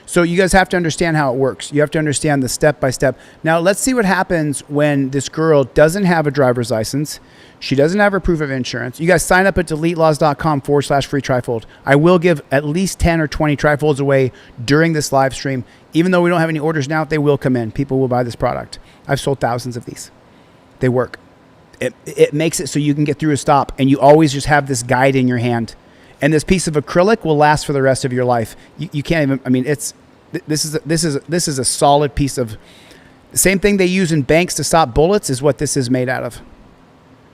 So you guys have to understand how it works. You have to understand the step-by-step. Now, let's see what happens when this girl doesn't have a driver's license. She doesn't have her proof of insurance. You guys sign up at DeleteLawz.com/free trifold. I will give at least 10 or 20 trifolds away during this live stream. Even though we don't have any orders now, they will come in. People will buy this product. I've sold thousands of these. They work. It makes it so you can get through a stop, and you always just have this guide in your hand. And this piece of acrylic will last for the rest of your life. You can't even. I mean, this is a solid piece of. The same thing they use in banks to stop bullets is what this is made out of.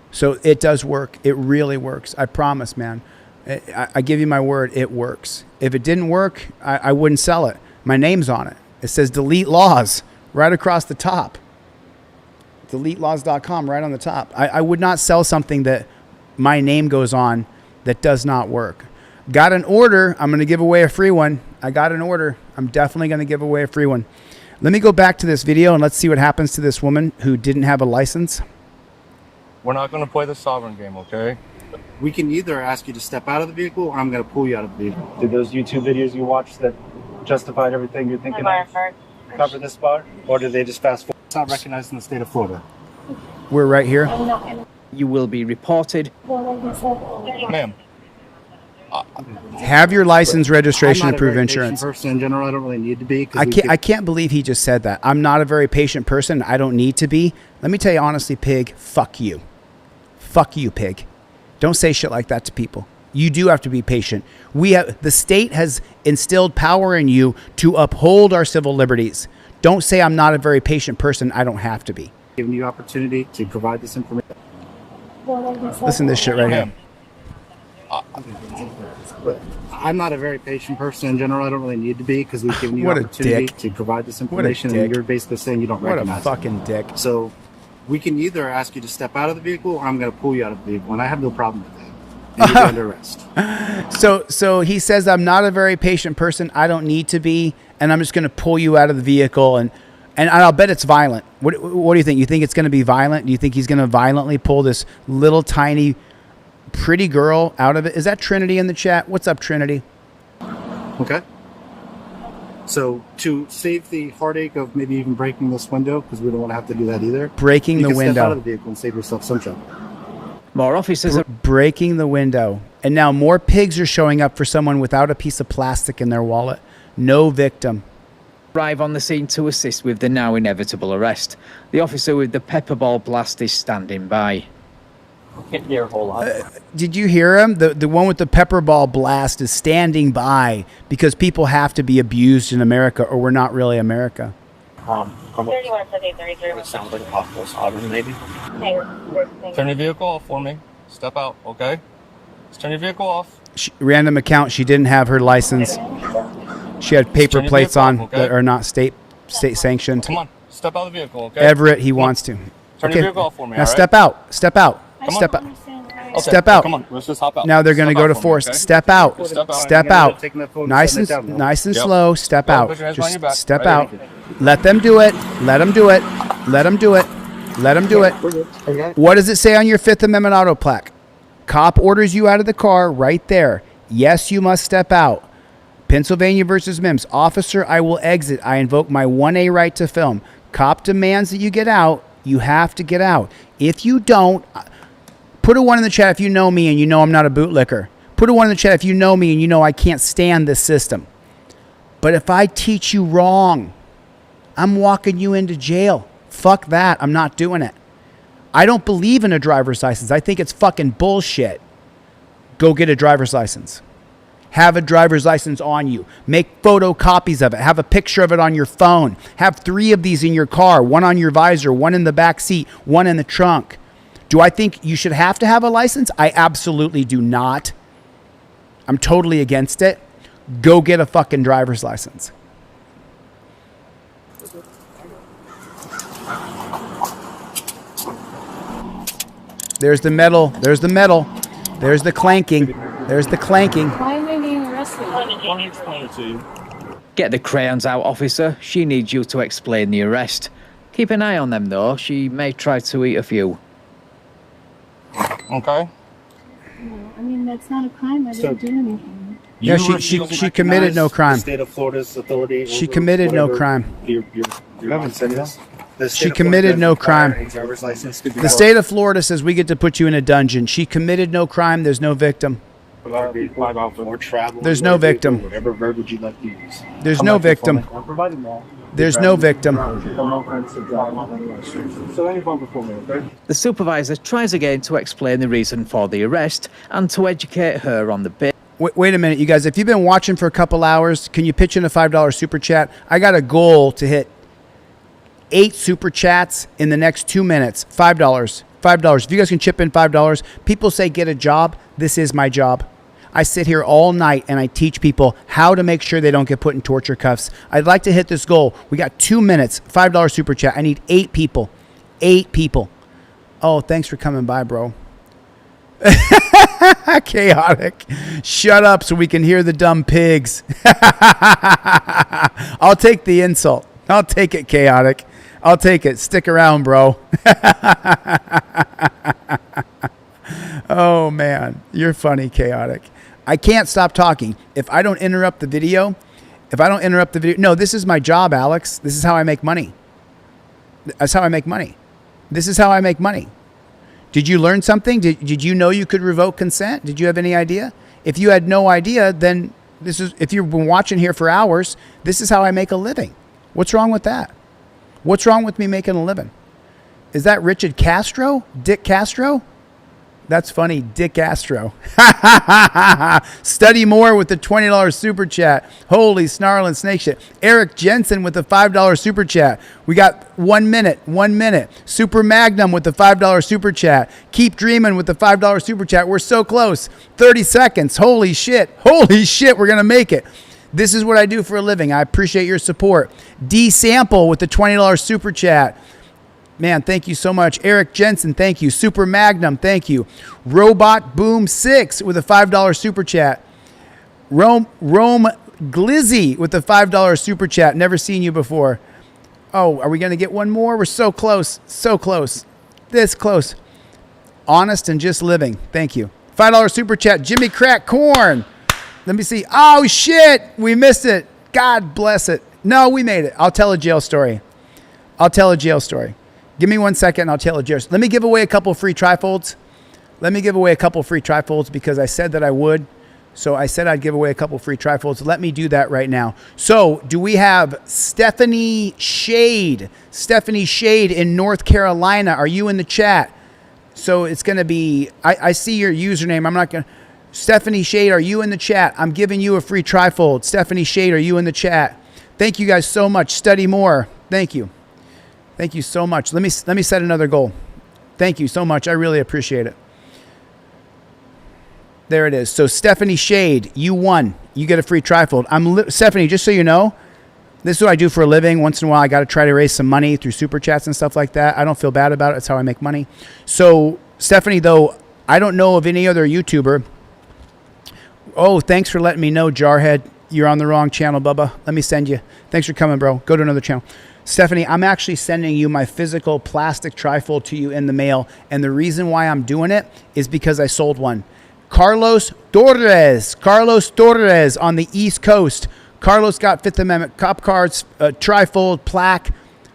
So it does work. It really works. I promise, man. I give you my word. It works. If it didn't work, I wouldn't sell it. My name's on it. It says Delete Lawz right across the top. DeleteLawz.com right on the top. I would not sell something that my name goes on that does not work. Got an order. I'm going to give away a free one. I got an order. I'm definitely going to give away a free one. Let me go back to this video and let's see what happens to this woman who didn't have a license. We're not going to play the sovereign game, okay? We can either ask you to step out of the vehicle or I'm going to pull you out of the vehicle. Did those YouTube videos you watched that justified everything you're thinking of cover this spot? Or did they just fast forward? It's not recognized in the state of Florida. We're right here. You will be reported. Ma'am. Have your license, registration, and proof of insurance. Person in general, I don't really need to be. I can't believe he just said that. I'm not a very patient person. I don't need to be. Let me tell you honestly, pig, fuck you. Fuck you, pig. Don't say shit like that to people. You do have to be patient. The state has instilled power in you to uphold our civil liberties. Don't say I'm not a very patient person. I don't have to be. Giving you opportunity to provide this information. Listen to this shit right here. I'm not a very patient person in general. I don't really need to be because we've given you What a opportunity dick. to provide this What a information, dick. and you're basically saying you don't What a recognize fucking dick. So we can either ask you to step out of the vehicle or I'm going to pull you out of the vehicle, and I have no problem with that. And you're under arrest. So he says I'm not a very patient person. I don't need to be, and I'm just going to pull you out of the vehicle, and I'll bet it's violent. What do you think? You think it's going to be violent? Do you think he's going to violently pull this little tiny pretty girl out of it? Is that Trinity in the chat? What's up, Trinity? Okay. So to save the heartache of maybe even breaking this window, because we don't want to have to do that either. Breaking the Step window. out of the vehicle and save yourself some trouble. More officers are breaking the window. And now more pigs are showing up for someone without a piece of plastic in their wallet. No victim. arrive on the scene to assist with the now inevitable arrest. The officer with the pepper ball blast is standing by. Can't hear a whole lot. Did you hear him? The one with the pepper ball blast is standing by because people have to be abused in America or we're not really America. 317833. It sounds like a possible sovereign, maybe. Turn your vehicle off for me. Step out, okay? Just turn your vehicle off. Random account. She didn't have her license. She had paper plates on that are not state sanctioned. Come on, step out of the vehicle, okay? Everett, he wants to. Turn your vehicle off for me. Now step out. Step out. Step out. Okay. Step out. Come on, let's just hop out. Now they're going to go to force. Okay? Step out. Step out. Nice and Yep. slow. Step Go, out. put your hands behind your back. Just step Right out. here. Let them do it. Let them do it. Let them do it. Let them do it. What does it say on your Fifth Amendment auto plaque? Cop orders you out of the car right there. Yes, you must step out. Pennsylvania versus Mims. Officer, I will exit. I invoke my 1A right to film. Cop demands that you get out. You have to get out. If you don't, put a 1 in the chat if you know me and you know I'm not a bootlicker. Put a 1 in the chat if you know me and you know I can't stand this system. But if I teach you wrong, I'm walking you into jail. Fuck that. I'm not doing it. I don't believe in a driver's license. I think it's fucking bullshit. Go get a driver's license. Have a driver's license on you. Make photocopies of it. Have a picture of it on your phone. Have 3 of these in your car. 1 on your visor, 1 in the back seat, 1 in the trunk. Do I think you should have to have a license? I absolutely do not. I'm totally against it. Go get a fucking driver's license. There's the metal. There's the metal. There's the clanking. There's the clanking. Why am I being arrested? Let me explain it to you. Get the crayons out, officer. She needs you to explain the arrest. Keep an eye on them, though. She may try to eat a few. Okay. No, I mean, that's not a crime. I didn't do anything. Yeah, she committed no crime. The state of Florida's authority. She committed no crime. You haven't said this. She committed no crime. The state of Florida says we get to put you in a dungeon. She committed no crime. There's no victim. There's no victim. Whatever verb would you like to use? There's no victim. There's no victim. The supervisor tries again to explain the reason for the arrest and to educate her on the bit. Wait a minute, you guys. If you've been watching for a couple hours, can you pitch in a $5 super chat? I got a goal to hit 8 super chats in the next 2 minutes. $5. If you guys can chip in $5, people say get a job. This is my job. I sit here all night and I teach people how to make sure they don't get put in torture cuffs. I'd like to hit this goal. We got 2 minutes. $5 super chat. I need 8 people. 8 people. Oh, thanks for coming by, bro. Chaotic. Shut up so we can hear the dumb pigs. I'll take the insult. I'll take it, Chaotic. I'll take it. Stick around, bro. Oh, man. You're funny, Chaotic. I can't stop talking. If I don't interrupt the video, no, this is my job, Alex. This is how I make money. That's how I make money. This is how I make money. Did you learn something? Did you know you could revoke consent? Did you have any idea? If you had no idea, then if you've been watching here for hours, this is how I make a living. What's wrong with that? What's wrong with me making a living? Is that Richard Castro? DeCastro? That's funny. DeCastro. Study more with the $20 super chat. Holy snarling snake shit. Eric Jensen with the $5 super chat. We got 1 minute. 1 minute. Super Magnum with the $5 super chat. Keep dreaming with the $5 super chat. We're so close. 30 seconds. Holy shit. Holy shit. We're going to make it. This is what I do for a living. I appreciate your support. D Sample with the $20 super chat. Man, thank you so much. Eric Jensen, thank you. Super Magnum, thank you. Robot Boom 6 with a $5 super chat. Rome Glizzy with the $5 super chat. Never seen you before. Oh, are we going to get one more? We're so close. So close. This close. Honest and Just Living. Thank you. $5 super chat. Jimmy Crack Corn. Let me see. Oh, shit. We missed it. God bless it. No, we made it. I'll tell a jail story. Give me 1 second and I'll tell a jail story. Let me give away a couple free trifolds. Because I said that I would. So I said I'd give away a couple free trifolds. Let me do that right now. So do we have Stephanie Shade? Stephanie Shade in North Carolina. Are you in the chat? So it's going to be, I see your username. I'm not going to. Stephanie Shade, are you in the chat? I'm giving you a free trifold. Stephanie Shade, are you in the chat? Thank you guys so much. Study more. Thank you. Thank you so much. Let me set another goal. Thank you so much. I really appreciate it. There it is. So Stephanie Shade, you won. You get a free trifold. Stephanie, just so you know, this is what I do for a living. Once in a while, I got to try to raise some money through super chats and stuff like that. I don't feel bad about it. It's how I make money. So Stephanie, though, I don't know of any other YouTuber. Oh, thanks for letting me know, Jarhead. You're on the wrong channel, Bubba. Let me send you. Thanks for coming, bro. Go to another channel. Stephanie, I'm actually sending you my physical plastic trifold to you in the mail. And the reason why I'm doing it is because I sold one. Carlos Torres on the East Coast. Carlos got Fifth Amendment cop cards, trifold, plaque.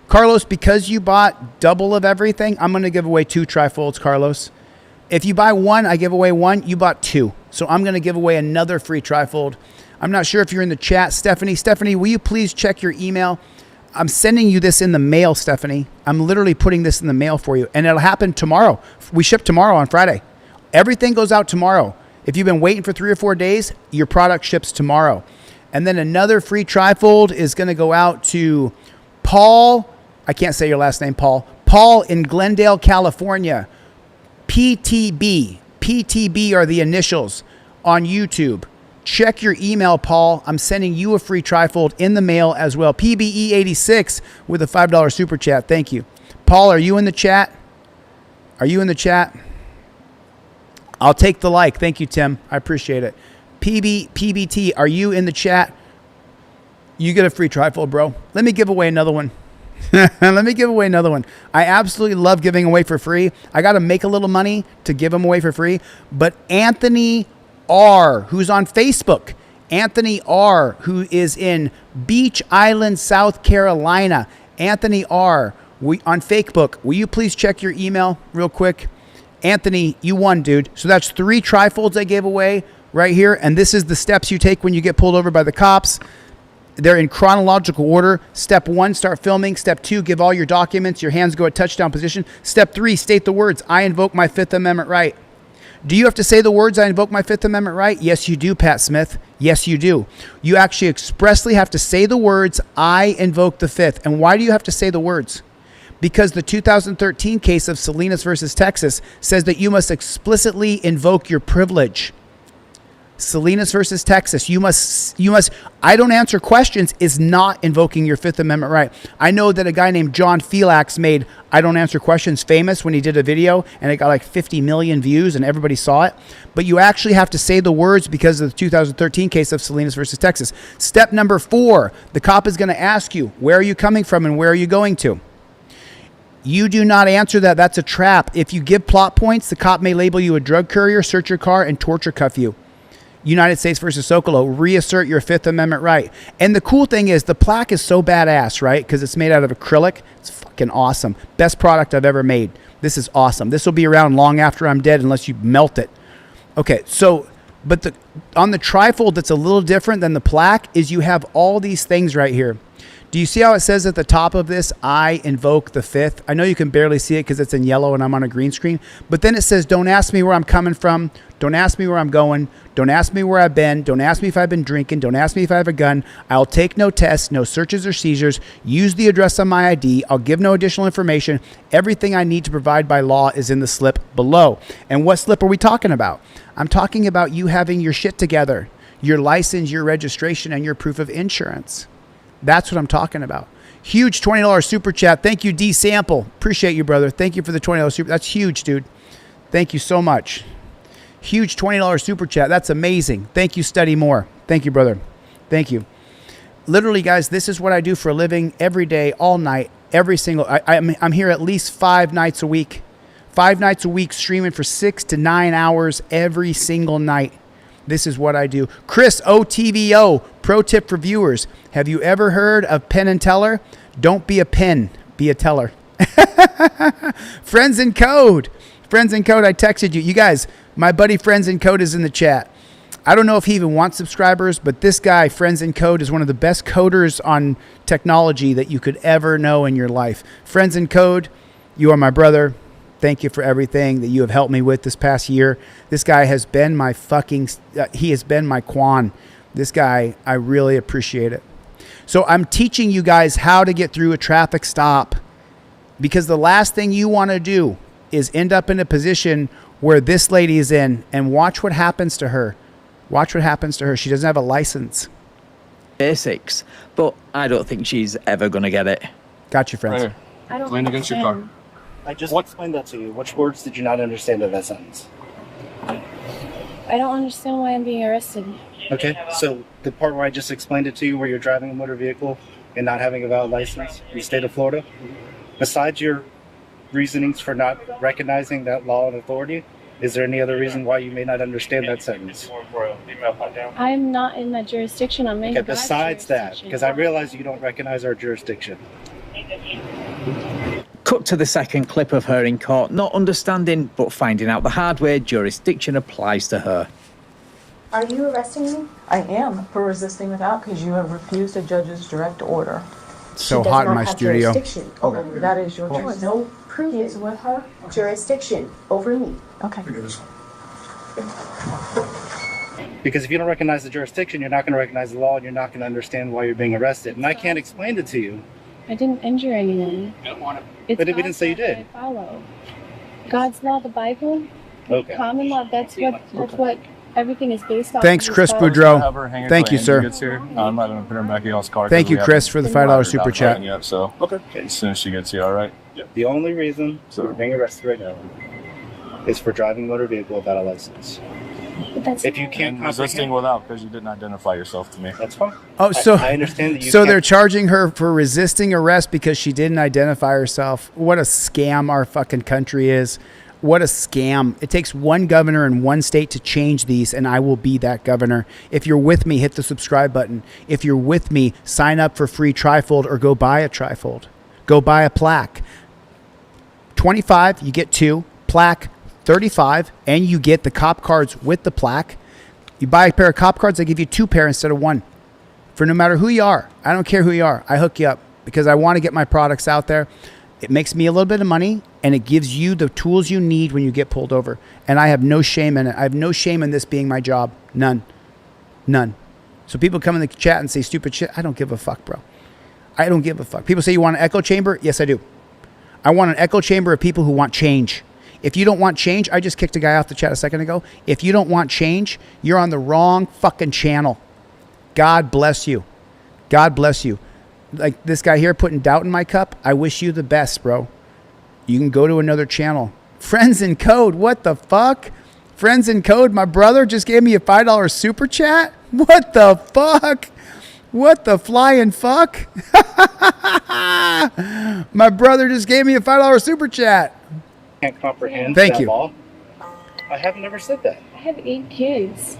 Carlos, because you bought double of everything, I'm going to give away 2 trifolds, Carlos. If you buy one, I give away one. You bought 2. So I'm going to give away another free trifold. I'm not sure if you're in the chat. Stephanie, will you please check your email? I'm sending you this in the mail, Stephanie. I'm literally putting this in the mail for you. And it'll happen tomorrow. We ship tomorrow on Friday. Everything goes out tomorrow. If you've been waiting for 3 or 4 days, your product ships tomorrow. And then another free trifold is going to go out to Paul. I can't say your last name, Paul. Paul in Glendale, California. PTB. PTB are the initials on YouTube. Check your email, Paul. I'm sending you a free trifold in the mail as well. PBE86 with a $5 super chat. Thank you. Paul, are you in the chat? I'll take the like. Thank you, Tim. I appreciate it. PBT, are you in the chat? You get a free trifold, bro. Let me give away another one. I absolutely love giving away for free. I got to make a little money to give them away for free. But Anthony R., who's on Facebook. Anthony R., who is in Beach Island, South Carolina. Anthony R., on Facebook. Will you please check your email real quick? Anthony, you won, dude. So that's 3 trifolds I gave away right here. And this is the steps you take when you get pulled over by the cops. They're in chronological order. Step 1, start filming. Step 2, give all your documents. Your hands go at touchdown position. Step 3, state the words, I invoke my Fifth Amendment right. Do you have to say the words, I invoke my Fifth Amendment right? Yes, you do, Pat Smith. Yes, you do. You actually expressly have to say the words, I invoke the Fifth. And why do you have to say the words? Because the 2013 case of Salinas versus Texas says that you must explicitly invoke your privilege. Salinas versus Texas, you must, I don't answer questions is not invoking your Fifth Amendment right. I know that a guy named John Felix made I don't answer questions famous when he did a video and it got like 50 million views and everybody saw it. But you actually have to say the words because of the 2013 case of Salinas versus Texas. Step number 4, the cop is going to ask you, where are you coming from and where are you going to? You do not answer that. That's a trap. If you give plot points, the cop may label you a drug courier, search your car, and torture cuff you. United States versus Socolow, reassert your Fifth Amendment right. And the cool thing is the plaque is so badass, right? Because it's made out of acrylic. It's fucking awesome. Best product I've ever made. This is awesome. This will be around long after I'm dead unless you melt it. Okay, so, but on the trifold that's a little different than the plaque is you have all these things right here. Do you see how it says at the top of this, I invoke the Fifth? I know you can barely see it because it's in yellow and I'm on a green screen. But then it says, don't ask me where I'm coming from. Don't ask me where I'm going. Don't ask me where I've been. Don't ask me if I've been drinking. Don't ask me if I have a gun. I'll take no tests, no searches or seizures. Use the address on my ID. I'll give no additional information. Everything I need to provide by law is in the slip below. And what slip are we talking about? I'm talking about you having your shit together. Your license, your registration, and your proof of insurance. That's what I'm talking about. Huge $20 super chat. Thank you, D Sample. Appreciate you, brother. Thank you for the $20 super. That's huge, dude. Thank you so much. Huge $20 super chat. That's amazing. Thank you, Study More. Thank you, brother. Thank you. Literally, guys, this is what I do for a living every day, all night, every single. I'm here at least 5 nights a week. 5 nights a week streaming for 6 to 9 hours every single night. This is what I do. Chris OTVO, pro tip for viewers. Have you ever heard of Penn and Teller? Don't be a pen, be a teller. Friends in Code. Friends in Code, I texted you. You guys, my buddy Friends in Code is in the chat. I don't know if he even wants subscribers, but this guy, Friends in Code, is one of the best coders on technology that you could ever know in your life. Friends in Code, you are my brother. Thank you for everything that you have helped me with this past year. This guy has been my he has been my Quan. This guy, I really appreciate it. So I'm teaching you guys how to get through a traffic stop, because the last thing you want to do is end up in a position where this lady is in, and watch what happens to her. Watch what happens to her. She doesn't have a license. Basics, but I don't think she's ever going to get it. Got you, friends. Right here. I don't Lean against your car. I just explained that to you. Which words did you not understand of that sentence? I don't understand why I'm being arrested. Okay, so the part where I just explained it to you, where you're driving a motor vehicle and not having a valid license in the state of Florida, besides your reasonings for not recognizing that law and authority, is there any other reason why you may not understand that sentence? I'm not in that jurisdiction. I'm in Okay, besides that, because I realize you don't recognize our jurisdiction. Cut to the second clip of her in court, not understanding, but finding out the hard way jurisdiction applies to her. Are you arresting me? I am, for resisting without, because you have refused a judge's direct order. So hot in my studio. Okay. That is your choice. No proof is with her jurisdiction over me. Okay. Because if you don't recognize the jurisdiction, you're not going to recognize the law, and you're not going to understand why you're being arrested. And I can't explain it to you. I didn't injure anyone. It's But we didn't say you did. I follow God's law, the Bible, Okay. common law. That's what everything is based on. Thanks, Chris Boudreau. Thank you, sir. I'm not going to put her back in y'all's car. Thank you, Chris, for the $5 super chat. Yet, so as soon as she gets here, all right. The only reason you're being arrested right now is for driving a motor vehicle without a license. If you can't resisting without, because you didn't identify yourself to me. That's fine. Oh, so I understand that you so can't- they're charging her for resisting arrest because she didn't identify herself. What a scam our fucking country is. What a scam. It takes one governor in one state to change these, and I will be that governor. If you're with me, hit the subscribe button. If you're with me, sign up for free trifold or go buy a trifold. Go buy a plaque. 25, you get 2. Plaque, 35, and you get the cop cards with the plaque. You buy a pair of cop cards, I give you 2 pair instead of 1. For no matter who you are, I don't care who you are, I hook you up because I want to get my products out there. It makes me a little bit of money, and it gives you the tools you need when you get pulled over. And I have no shame in it. I have no shame in this being my job. None. So people come in the chat and say stupid shit. I don't give a fuck, bro. I don't give a fuck. People say, you want an echo chamber? Yes, I do. I want an echo chamber of people who want change. If you don't want change, I just kicked a guy off the chat a second ago. If you don't want change, you're on the wrong fucking channel. God bless you. God bless you. Like this guy here putting doubt in my cup. I wish you the best, bro. You can go to another channel. Friends in Code. What the fuck? Friends in Code. My brother just gave me a $5 super chat. What the fuck? What the flying fuck? My brother just gave me a $5 super chat. Can't comprehend Thank that you. law. I have never said that. I have 8 kids.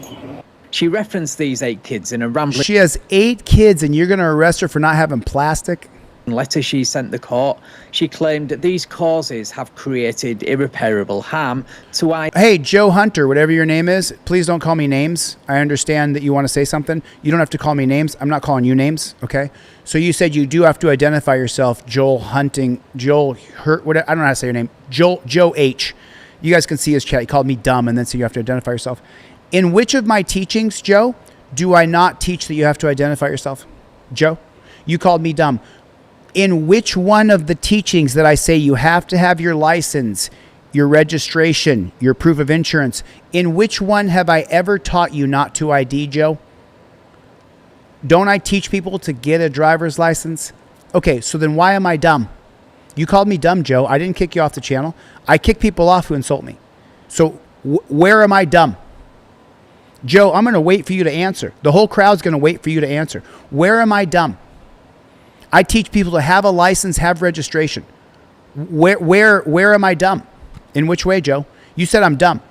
She referenced these 8 kids in a rambling... She has 8 kids, and you're going to arrest her for not having plastic? letter she sent the court. She claimed that these causes have created irreparable harm to... Hey, Joe Hunter, whatever your name is, please don't call me names. I understand that you want to say something. You don't have to call me names. I'm not calling you names, okay? So you said you do have to identify yourself, Joel Hunting, Joel Hurt, whatever, I don't know how to say your name, Joe H. You guys can see his chat. He called me dumb, and then so you have to identify yourself. In which of my teachings, Joe, do I not teach that you have to identify yourself? Joe, you called me dumb. In which one of the teachings that I say you have to have your license, your registration, your proof of insurance, in which one have I ever taught you not to ID, Joe? Don't I teach people to get a driver's license? Okay, so then why am I dumb? You called me dumb, Joe. I didn't kick you off the channel. I kick people off who insult me. So where am I dumb? Joe, I'm going to wait for you to answer. The whole crowd's going to wait for you to answer. Where am I dumb? I teach people to have a license, have registration. Where am I dumb? In which way, Joe? You said I'm dumb.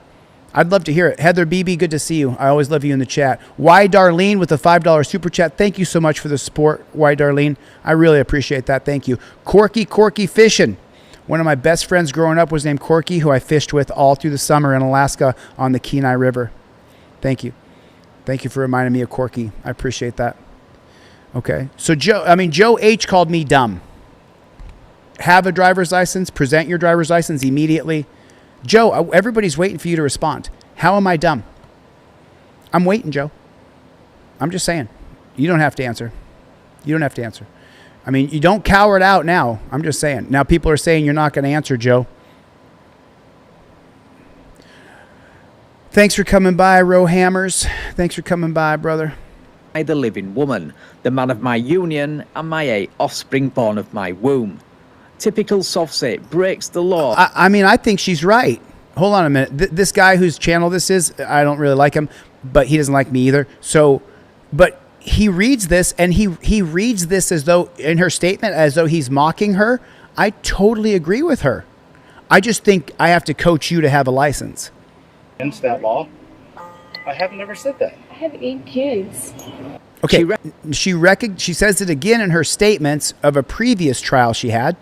I'd love to hear it. Heather BB, good to see you. I always love you in the chat. Y Darlene with a $5 super chat. Thank you so much for the support, Y Darlene. I really appreciate that. Thank you. Corky Fishing. One of my best friends growing up was named Corky, who I fished with all through the summer in Alaska on the Kenai River. Thank you. Thank you for reminding me of Corky. I appreciate that. Okay. So Joe H called me dumb. Have a driver's license. Present your driver's license immediately. Joe, everybody's waiting for you to respond. How am I dumb? I'm waiting, Joe. I'm just saying. You don't have to answer. You don't have to answer. I mean, you don't cower it out now. I'm just saying. Now people are saying you're not going to answer, Joe. Thanks for coming by, Rohammers. Thanks for coming by, brother. I, the living woman, the man of my union, and my 8 offspring born of my womb. Typical soft-set breaks the law. I mean, I think she's right. Hold on a minute. This guy whose channel this is, I don't really like him, but he doesn't like me either. So, but he reads this, and he reads this as though, in her statement, as though he's mocking her. I totally agree with her. I just think I have to coach you to have a license. Against that law? I have never said that. I have 8 kids. Okay, she says it again in her statements of a previous trial she had.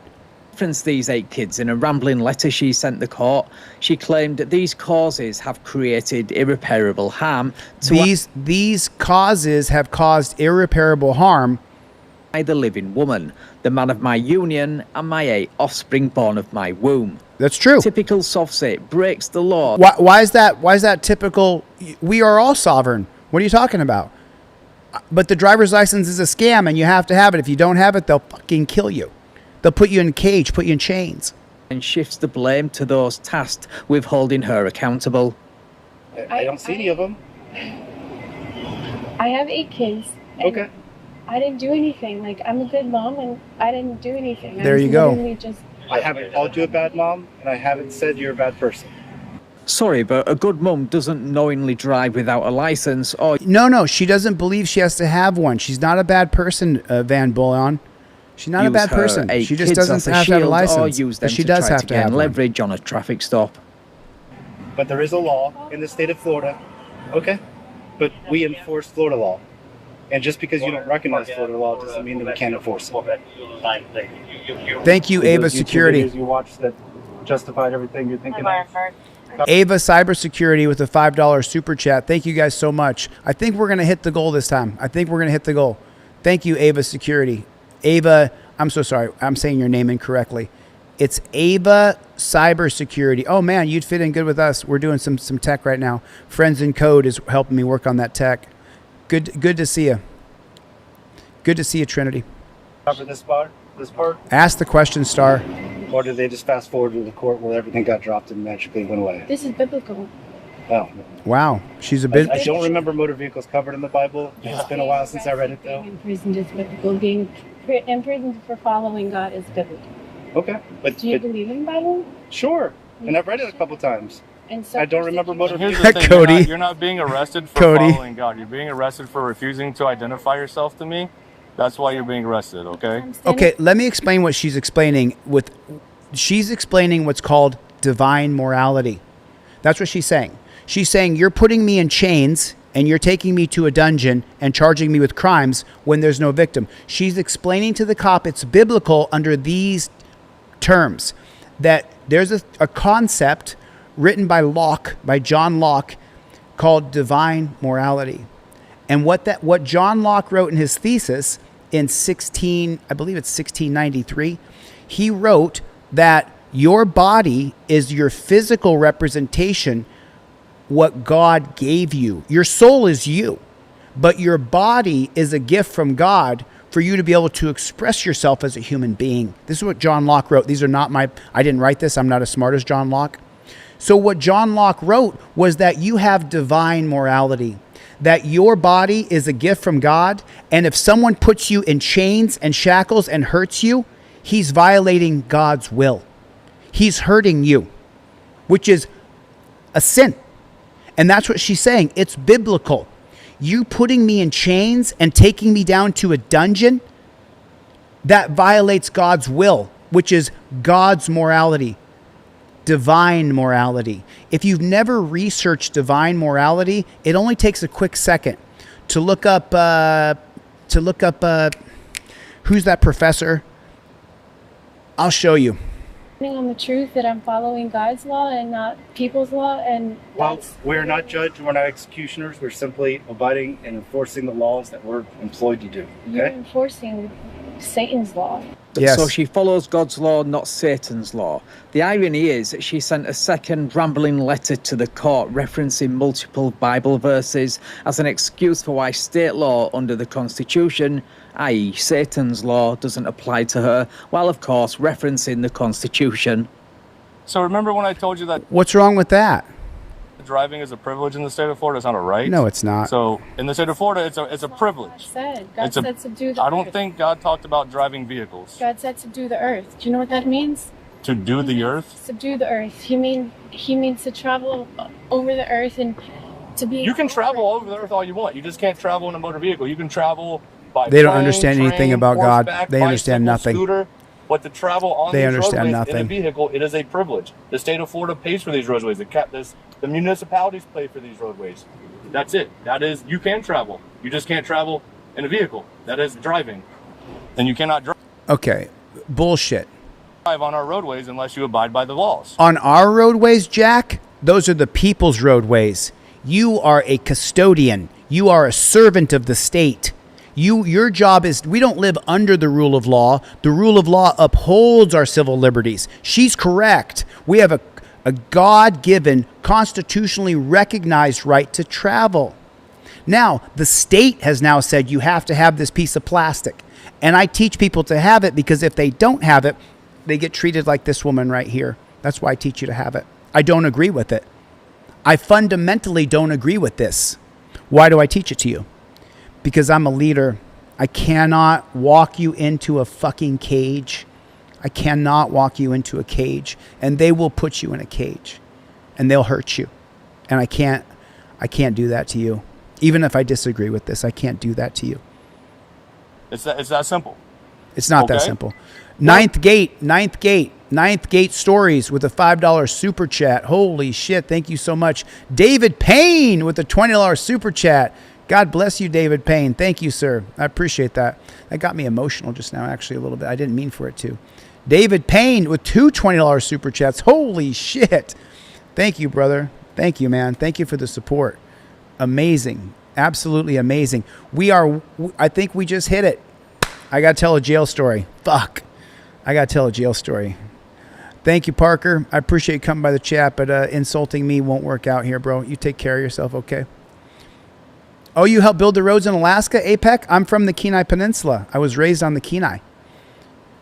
Referenced these 8 kids in a rambling letter she sent the court. She claimed that these causes have created irreparable harm. These causes have caused irreparable harm. I, the living woman, the man of my union, and my 8 offspring born of my womb. That's true. Typical soft-set breaks the law. Why is that typical? We are all sovereign. What are you talking about? But the driver's license is a scam, and you have to have it. If you don't have it, they'll fucking kill you. They'll put you in a cage, put you in chains. And shifts the blame to those tasked with holding her accountable. I don't see any of them. I have 8 kids. Okay. I didn't do anything. Like, I'm a good mom, and I didn't do anything. There you go. I haven't called you a bad mom, and I haven't said you're a bad person. Sorry, but a good mum doesn't knowingly drive without a license. Or No, she doesn't believe she has to have one. She's not a bad person, Van Bullion. She's not a bad person. She just doesn't have to have a license. Or use them but she to does try have to to gain have leverage on a traffic stop. But there is a law in the state of Florida. Okay. But we enforce Florida law. And just because you don't recognize Florida law doesn't mean that we can't enforce it. Thank you, Ava Security. You watched that justified everything you're thinking of. Ava Cybersecurity with a $5 super chat. Thank you guys so much. I think we're going to hit the goal this time. Thank you, Ava Security. Ava, I'm so sorry. I'm saying your name incorrectly. It's Ava Cybersecurity. Oh, man, you'd fit in good with us. We're doing some tech right now. Friends in Code is helping me work on that tech. Good to see you. Good to see you, Trinity. Cover this part? Ask the question, Star. Or did they just fast forward to the court where everything got dropped and magically went away? This is biblical. Oh. Wow. She's a bit... I don't remember motor vehicles covered in the Bible. It's been a while since I read it, though. Imprisoned is biblical. Being imprisoned for following God is biblical. Okay. Do you believe in the Bible? Sure. And I've read it a couple times. And so I don't remember motor Here's vehicles. the thing, Cody. You're not being arrested for following God. You're being arrested for refusing to identify yourself to me. That's why you're being arrested, okay? Okay, let me explain what she's explaining. She's explaining what's called divine morality. That's what she's saying. She's saying you're putting me in chains and you're taking me to a dungeon and charging me with crimes when there's no victim. She's explaining to the cop it's biblical under these terms, that there's a concept written by John Locke called divine morality. And what John Locke wrote in his thesis in 1693, he wrote that your body is your physical representation, what God gave you. Your soul is you, but your body is a gift from God for you to be able to express yourself as a human being. This is what John Locke wrote. These are not I didn't write this. I'm not as smart as John Locke. So what John Locke wrote was that you have divine morality, that your body is a gift from God, and if someone puts you in chains and shackles and hurts you, he's violating God's will. He's hurting you, which is a sin. And that's what she's saying. It's biblical. You putting me in chains and taking me down to a dungeon, that violates God's will, which is God's morality. divine morality. If you've never researched divine morality, it only takes a quick second to look up who's that professor? I'll show you. On the truth that I'm following God's law and not people's law, and well, we're not judges, we're not executioners. We're simply abiding and enforcing the laws that we're employed to do. you're Okay. enforcing Satan's law. Yes. So she follows God's law, not Satan's law. The irony is that she sent a second rambling letter to the court referencing multiple Bible verses as an excuse for why state law under the Constitution, i.e. Satan's law, doesn't apply to her, while of course referencing the Constitution. So remember when I told you that What's wrong with that? driving is a privilege in the state of Florida? It's not a right. No, it's not. So in the state of Florida, it's a privilege. God It's a- said subdue the I don't earth. think God talked about driving vehicles. God said subdue the earth. Do you know what that means? To do the earth? Subdue the earth. He means to travel over the earth and to be. You can travel all over the earth all you want. You just can't travel in a motor vehicle. You can travel by They don't plane, understand train, anything about God. horseback, They understand bicycle, nothing. Scooter. But to travel on They these understand roadways in a nothing. vehicle, it is a privilege. The state of Florida pays for these roadways. The municipalities pay for these roadways. That's it. That is, you can travel. You just can't travel in a vehicle. That is driving. And you cannot Okay, bullshit. drive on our roadways unless you abide by the laws. On our roadways, Jack, those are the people's roadways. You are a custodian. You are a servant of the state. Your job is, we don't live under the rule of law. The rule of law upholds our civil liberties. She's correct. We have a God-given, constitutionally recognized right to travel. Now, the state has now said you have to have this piece of plastic. And I teach people to have it because if they don't have it, they get treated like this woman right here. That's why I teach you to have it. I don't agree with it. I fundamentally don't agree with this. Why do I teach it to you? Because I'm a leader. I cannot walk you into a fucking cage. I cannot walk you into a cage. And they will put you in a cage. And they'll hurt you. And I can't do that to you. Even if I disagree with this, I can't do that to you. It's that simple. It's not that Okay. simple. Ninth Gate Stories with a $5 super chat. Holy shit. Thank you so much. David Payne with a $20 super chat. God bless you, David Payne. Thank you, sir. I appreciate that. That got me emotional just now, actually, a little bit. I didn't mean for it to. David Payne with two $20 super chats. Holy shit. Thank you, brother. Thank you, man. Thank you for the support. Amazing. Absolutely amazing. I think we just hit it. I got to tell a jail story. Fuck. I got to tell a jail story. Thank you, Parker. I appreciate you coming by the chat, but insulting me won't work out here, bro. You take care of yourself, okay? Oh, you helped build the roads in Alaska, APEC? I'm from the Kenai Peninsula. I was raised on the Kenai.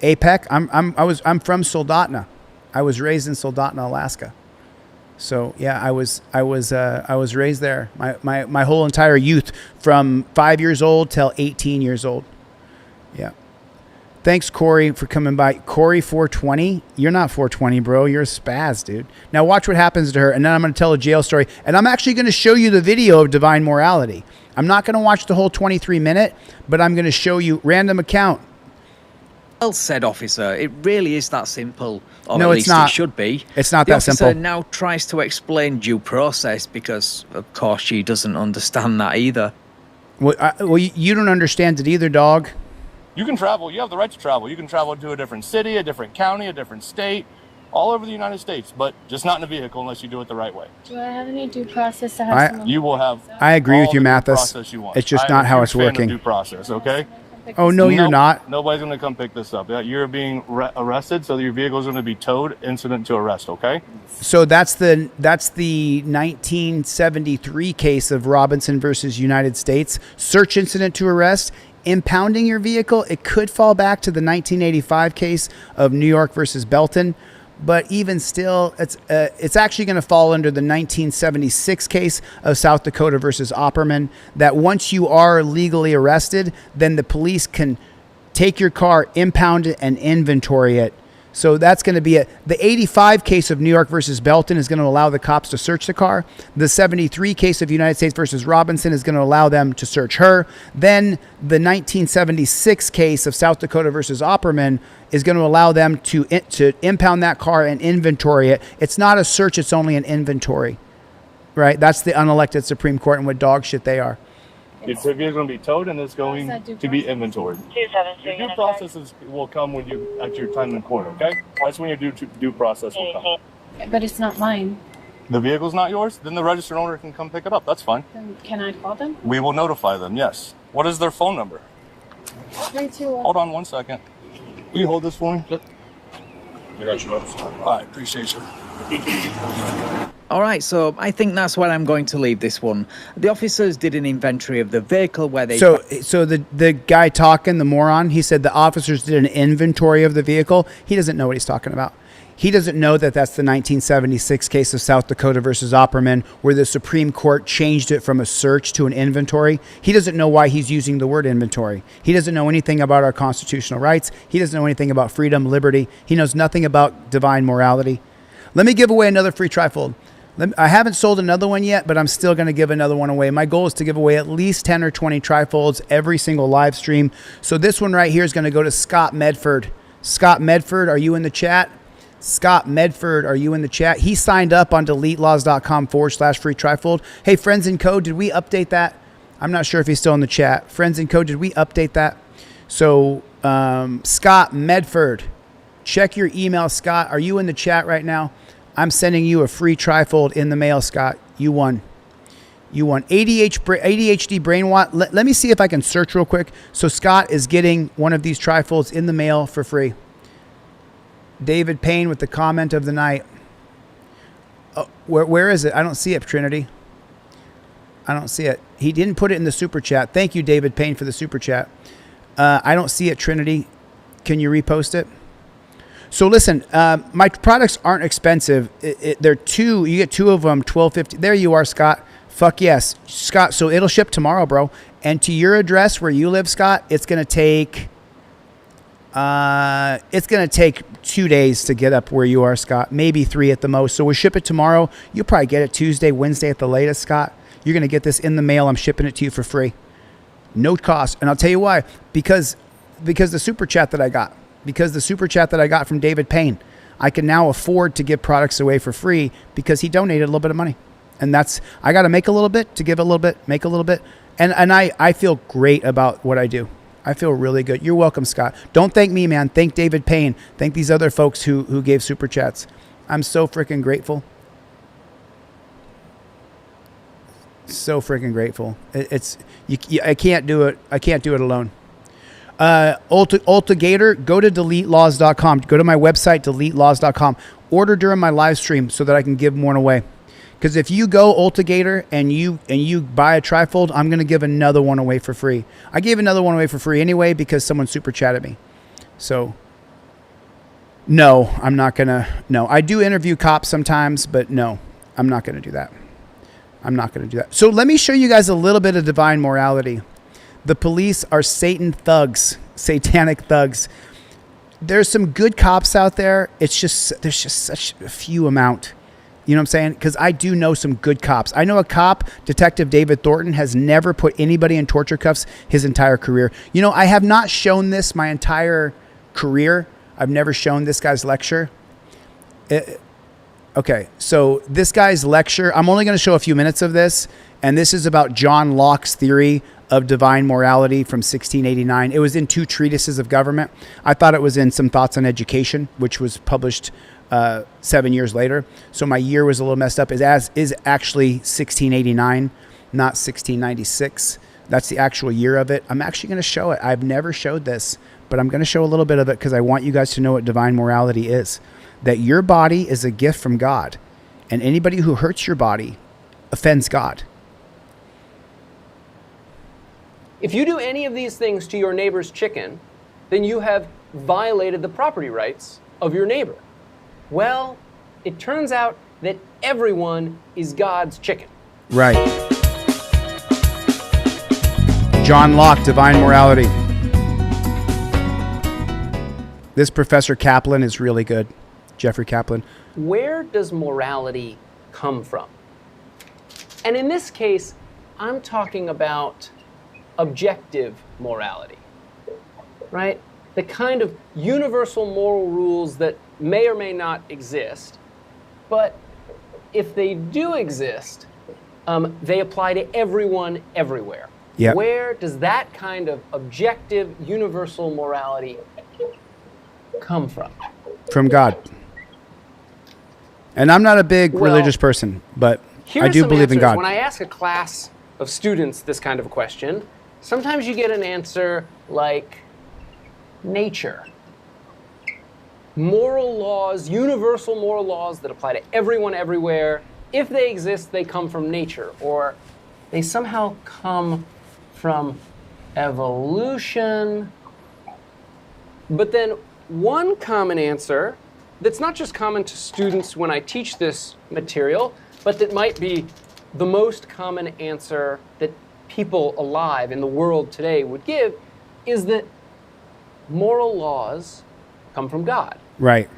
APEC, I'm from Soldotna. I was raised in Soldotna, Alaska. So yeah, I was raised there. My whole entire youth, from 5 years old till 18 years old. Yeah. Thanks, Corey, for coming by. Corey 420. You're not 420, bro. You're a spaz, dude. Now watch what happens to her, and then I'm going to tell a jail story. And I'm actually going to show you the video of divine morality. I'm not going to watch the whole 23-minute, but I'm going to show you random account. Well said, officer. It really is that simple. Or No, at it's least not. It should be. It's not the that simple. officer now tries to explain due process because, of course, she doesn't understand that either. Well, you don't understand it either, dog. You can travel. You have the right to travel. You can travel to a different city, a different county, a different state, all over the United States, but just not in a vehicle unless you do it the right way. Do I have any due process to have someone? You will have. I agree with all you, the due Mathis. process you want. It's just I am not a how huge it's fan of working. Due process, okay? Oh, no, you're not. Nobody's going to come pick this up. You're being arrested, so your vehicle is going to be towed, incident to arrest, okay? So that's the 1973 case of Robinson versus United States. Search incident to arrest. Impounding your vehicle, it could fall back to the 1985 case of New York versus Belton. But even still, it's actually going to fall under the 1976 case of South Dakota versus Opperman, that once you are legally arrested, then the police can take your car, impound it, and inventory it So that's going to be it. The 85 case of New York versus Belton is going to allow the cops to search the car. The 73 case of United States versus Robinson is going to allow them to search her. Then the 1976 case of South Dakota versus Opperman is going to allow them to impound that car and inventory it. It's not a search, it's only an inventory, right? That's the unelected Supreme Court and what dog shit they are. It's going to be towed and it's going to be inventoried. Your due process will come when you at your time in court, okay? That's when your due process will come. But it's not mine. The vehicle's not yours? Then the registered owner can come pick it up. That's fine. Then can I call them? We will notify them, yes. What is their phone number? 321. Hold on one second. Will you hold this for me? I got you. I appreciate you. All right, so I think that's where I'm going to leave this one. The officers did an inventory of the vehicle where they... So the guy talking, the moron, he said the officers did an inventory of the vehicle. He doesn't know what he's talking about. He doesn't know that that's the 1976 case of South Dakota versus Opperman, where the Supreme Court changed it from a search to an inventory. He doesn't know why he's using the word inventory. He doesn't know anything about our constitutional rights. He doesn't know anything about freedom, liberty. He knows nothing about divine morality. Let me give away another free trifold. I haven't sold another one yet, but I'm still going to give another one away. My goal is to give away at least 10 or 20 trifolds every single live stream. So this one right here is going to go to Scott Medford. Scott Medford, are you in the chat? Scott Medford, are you in the chat? He signed up on DeleteLawz.com/free trifold. Hey, Friends and Co, did we update that? I'm not sure if he's still in the chat. Friends and Co, did we update that? So Scott Medford, check your email, Scott. Are you in the chat right now? I'm sending you a free trifold in the mail, Scott. You won. You won. ADHD brainwash. Let me see if I can search real quick. So Scott is getting one of these trifolds in the mail for free. David Payne with the comment of the night. Oh, where is it? I don't see it, Trinity. I don't see it. He didn't put it in the super chat. Thank you, David Payne, for the super chat. I don't see it, Trinity. Can you repost it? So listen, my products aren't expensive. They're two. You get two of them, $12.50. There you are, Scott. Fuck yes, Scott. So it'll ship tomorrow, bro. And to your address where you live, Scott, it's gonna take 2 days to get up where you are, Scott. Maybe 3 at the most. So we'll ship it tomorrow. You'll probably get it Tuesday, Wednesday at the latest, Scott. You're gonna get this in the mail. I'm shipping it to you for free, no cost. And I'll tell you why. Because the super chat that I got. Because the super chat that I got from David Payne, I can now afford to give products away for free because he donated a little bit of money. And I got to make a little bit to give a little bit, make a little bit. And I feel great about what I do. I feel really good. You're welcome, Scott. Don't thank me, man. Thank David Payne. Thank these other folks who gave super chats. I'm so freaking grateful. So freaking grateful. I can't do it. I can't do it alone. Ultigator, go to DeleteLawz.com. Go to my website, DeleteLawz.com. Order during my live stream so that I can give more away. Because if you go Ultigator and you buy a trifold, I'm going to give another one away for free. I gave another one away for free anyway because someone super chatted me. So, no, I'm not going to. No, I do interview cops sometimes, but no, I'm not going to do that. I'm not going to do that. So let me show you guys a little bit of divine morality. The police are Satan thugs, satanic thugs. There's some good cops out there. There's just such a few amount. You know what I'm saying? Because I do know some good cops. I know a cop, Detective David Thornton, has never put anybody in torture cuffs his entire career. You know, I have not shown this my entire career. I've never shown this guy's lecture. Okay, so this guy's lecture, I'm only going to show a few minutes of this, and this is about John Locke's theory of divine morality from 1689. It was in 2 treatises of government. I thought it was in some Thoughts on Education, which was published 7 years later. So my year was a little messed up. Is actually 1689, not 1696. That's the actual year of it. I'm actually going to show it. I've never showed this, but I'm going to show a little bit of it because I want you guys to know what divine morality is. That your body is a gift from God, and anybody who hurts your body offends God. If you do any of these things to your neighbor's chicken, then you have violated the property rights of your neighbor. Well, it turns out that everyone is God's chicken. Right. John Locke, divine morality. This Professor Kaplan is really good. Jeffrey Kaplan. Where does morality come from? And in this case, I'm talking about objective morality, right? The kind of universal moral rules that may or may not exist, but if they do exist, they apply to everyone everywhere. Yep. Where does that kind of objective universal morality come from? From God. And I'm not a big religious person, but I do believe in God. When I ask a class of students this kind of a question, sometimes you get an answer like nature. Moral laws, universal moral laws that apply to everyone everywhere. If they exist, they come from nature, or they somehow come from evolution. But then one common answer that's not just common to students when I teach this material, but that might be the most common answer that people alive in the world today would give is that moral laws come from God. Right.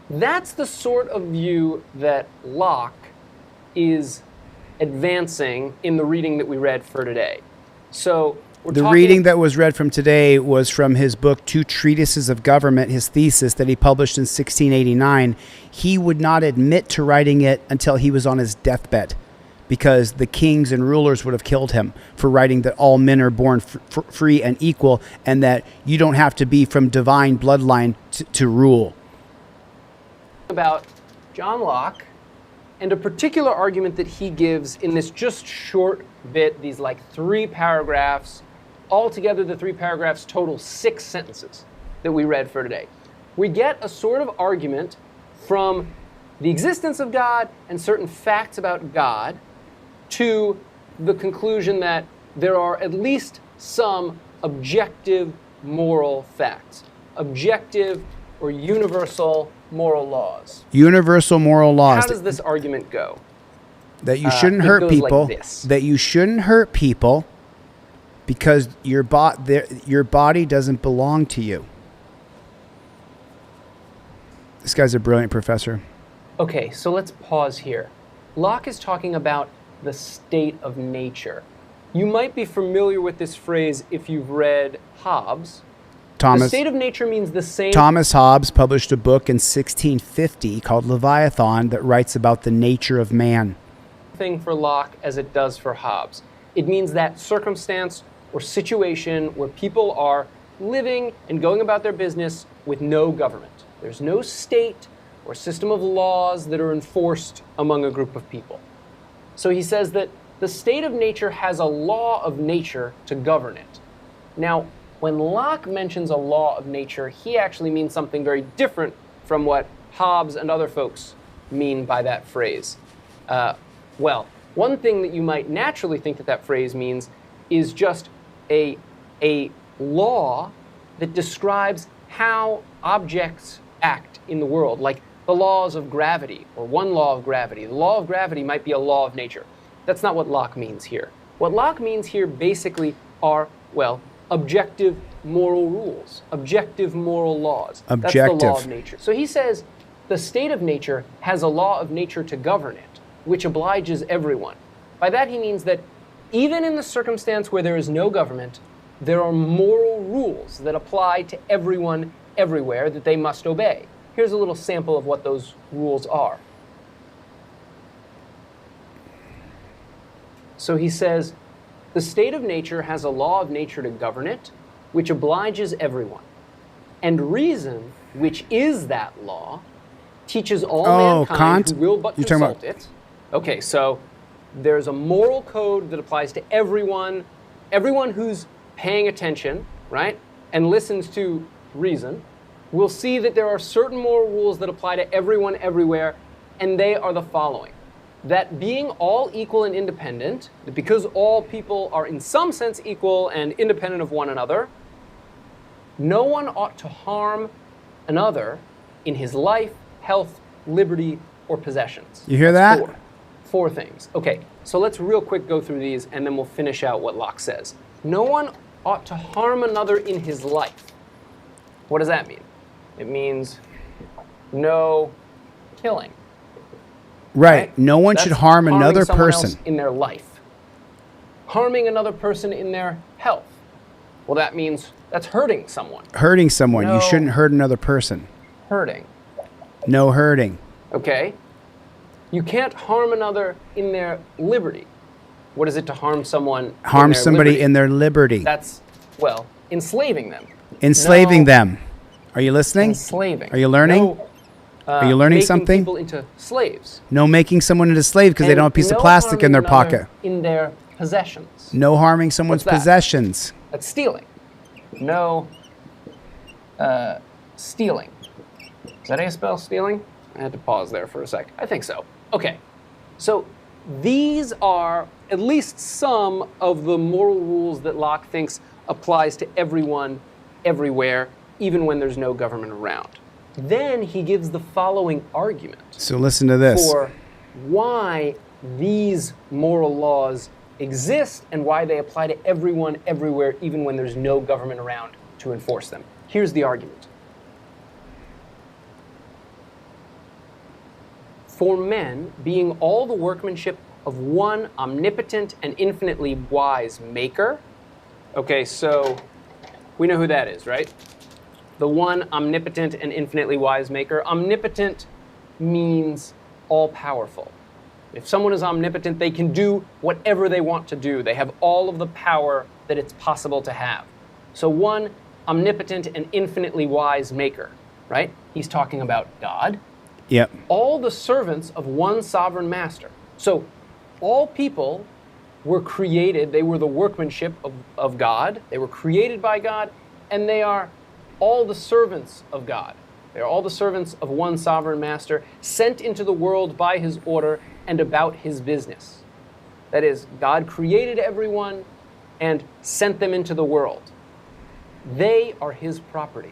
That's the sort of view that Locke is advancing in the reading that we read for today. So the reading that was read from today was from his book, Two Treatises of Government, his thesis that he published in 1689. He would not admit to writing it until he was on his deathbed, because the kings and rulers would have killed him for writing that all men are born free and equal, and that you don't have to be from divine bloodline to rule. About John Locke and a particular argument that he gives in this just short bit, these like 3 paragraphs. Altogether, the 3 paragraphs total 6 sentences that we read for today. We get a sort of argument from the existence of God and certain facts about God to the conclusion that there are at least some objective moral facts, objective or universal moral laws. Universal moral laws. How does this argument go? That you shouldn't hurt people. Like this. That you shouldn't hurt people because your body doesn't belong to you. This guy's a brilliant professor. Okay, so let's pause here. Locke is talking about the state of nature. You might be familiar with this phrase if you've read Hobbes. The state of nature means the same. Thomas Hobbes published a book in 1650 called Leviathan that writes about the nature of man. Thing for Locke as it does for Hobbes. It means that circumstance or situation where people are living and going about their business with no government. There's no state or system of laws that are enforced among a group of people. So he says that the state of nature has a law of nature to govern it. Now, when Locke mentions a law of nature, he actually means something very different from what Hobbes and other folks mean by that phrase. Well, one thing that you might naturally think that that phrase means is just a law that describes how objects act in the world, like the laws of gravity, or one law of gravity. The law of gravity might be a law of nature. That's not what Locke means here. What Locke means here basically are, well, objective moral rules, objective moral laws. That's the law of nature. So he says the state of nature has a law of nature to govern it, which obliges everyone. By that he means that even in the circumstance where there is no government, there are moral rules that apply to everyone everywhere that they must obey. Here's a little sample of what those rules are. So he says, the state of nature has a law of nature to govern it, which obliges everyone. And reason, which is that law, teaches all mankind who will but consult it. Okay, so there's a moral code that applies to everyone who's paying attention, right, and listens to reason. We'll see that there are certain moral rules that apply to everyone everywhere, and they are the following. That being all equal and independent, that because all people are in some sense equal and independent of one another, no one ought to harm another in his life, health, liberty, or possessions. You hear that? Four things. Okay, so let's real quick go through these and then we'll finish out what Locke says. No one ought to harm another in his life. What does that mean? It means no killing. Right. No one should harm another someone else person in their life. Harming another person in their health. Well, that means that's hurting someone. Hurting someone. No You shouldn't hurt another person. hurting. No hurting. Okay? You can't harm another in their liberty. What is it to harm someone Harm in their somebody liberty? in their liberty. That's, well, enslaving them. Enslaving No. them. Are you listening? Enslaving. Are you learning? No, Are you learning making something? people into slaves. No making someone into slave because they And don't have a piece of no plastic in their harming another pocket. In their possessions. No harming someone's What's that? possessions. That's stealing. No stealing. Is that how you spell stealing? I had to pause there for a sec. I think so. Okay. So these are at least some of the moral rules that Locke thinks applies to everyone, everywhere, even when there's no government around. Then he gives the following argument So listen to this. for why these moral laws exist and why they apply to everyone, everywhere, even when there's no government around to enforce them. Here's the argument. For men, being all the workmanship of one omnipotent and infinitely wise maker. Okay, so we know who that is, right? The one omnipotent and infinitely wise maker. Omnipotent means all-powerful. If someone is omnipotent, they can do whatever they want to do. They have all of the power that it's possible to have. So one omnipotent and infinitely wise maker, right? He's talking about God. Yep. All the servants of one sovereign master. So all people were created, they were the workmanship of God. They were created by God, and they are all the servants of God. They are all the servants of one sovereign master, sent into the world by his order and about his business. That is, God created everyone and sent them into the world. They are his property.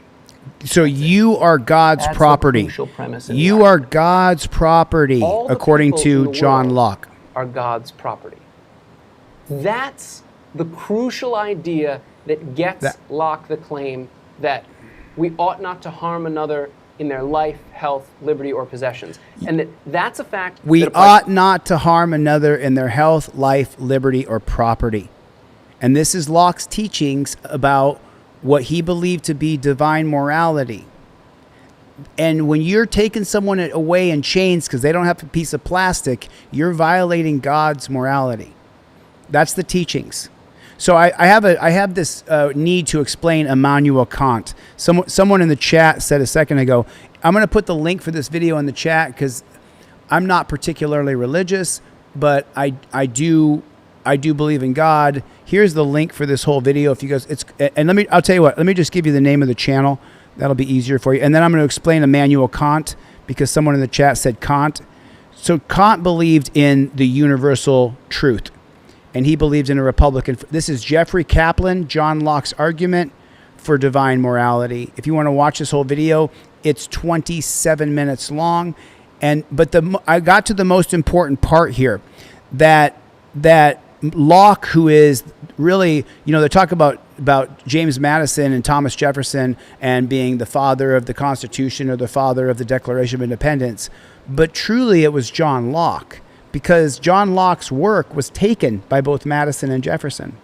So you are God's That's the property. crucial premise in the You are God's property, All the according people in to the John world Locke. Are God's property. That's the crucial idea that gets Locke the claim that we ought not to harm another in their life, health, liberty, or possessions. And that's a fact. We that applies ought not to harm another in their health, life, liberty, or property. And this is Locke's teachings about what he believed to be divine morality. And when you're taking someone away in chains because they don't have a piece of plastic, you're violating God's morality. That's the teachings. So I have this need to explain Immanuel Kant. Someone in the chat said a second ago, I'm going to put the link for this video in the chat because I'm not particularly religious, but I do believe in God. Here's the link for this whole video. If you guys, I'll tell you what. Let me just give you the name of the channel. That'll be easier for you. And then I'm going to explain Immanuel Kant because someone in the chat said Kant. So Kant believed in the universal truth, and he believed in a republican. This is Jeffrey Kaplan, John Locke's argument for divine morality. If you want to watch this whole video, it's 27 minutes long. But I got to the most important part here, that Locke, who is really, they talk about James Madison and Thomas Jefferson and being the father of the Constitution or the father of the Declaration of Independence. But truly it was John Locke, because John Locke's work was taken by both Madison and Jefferson.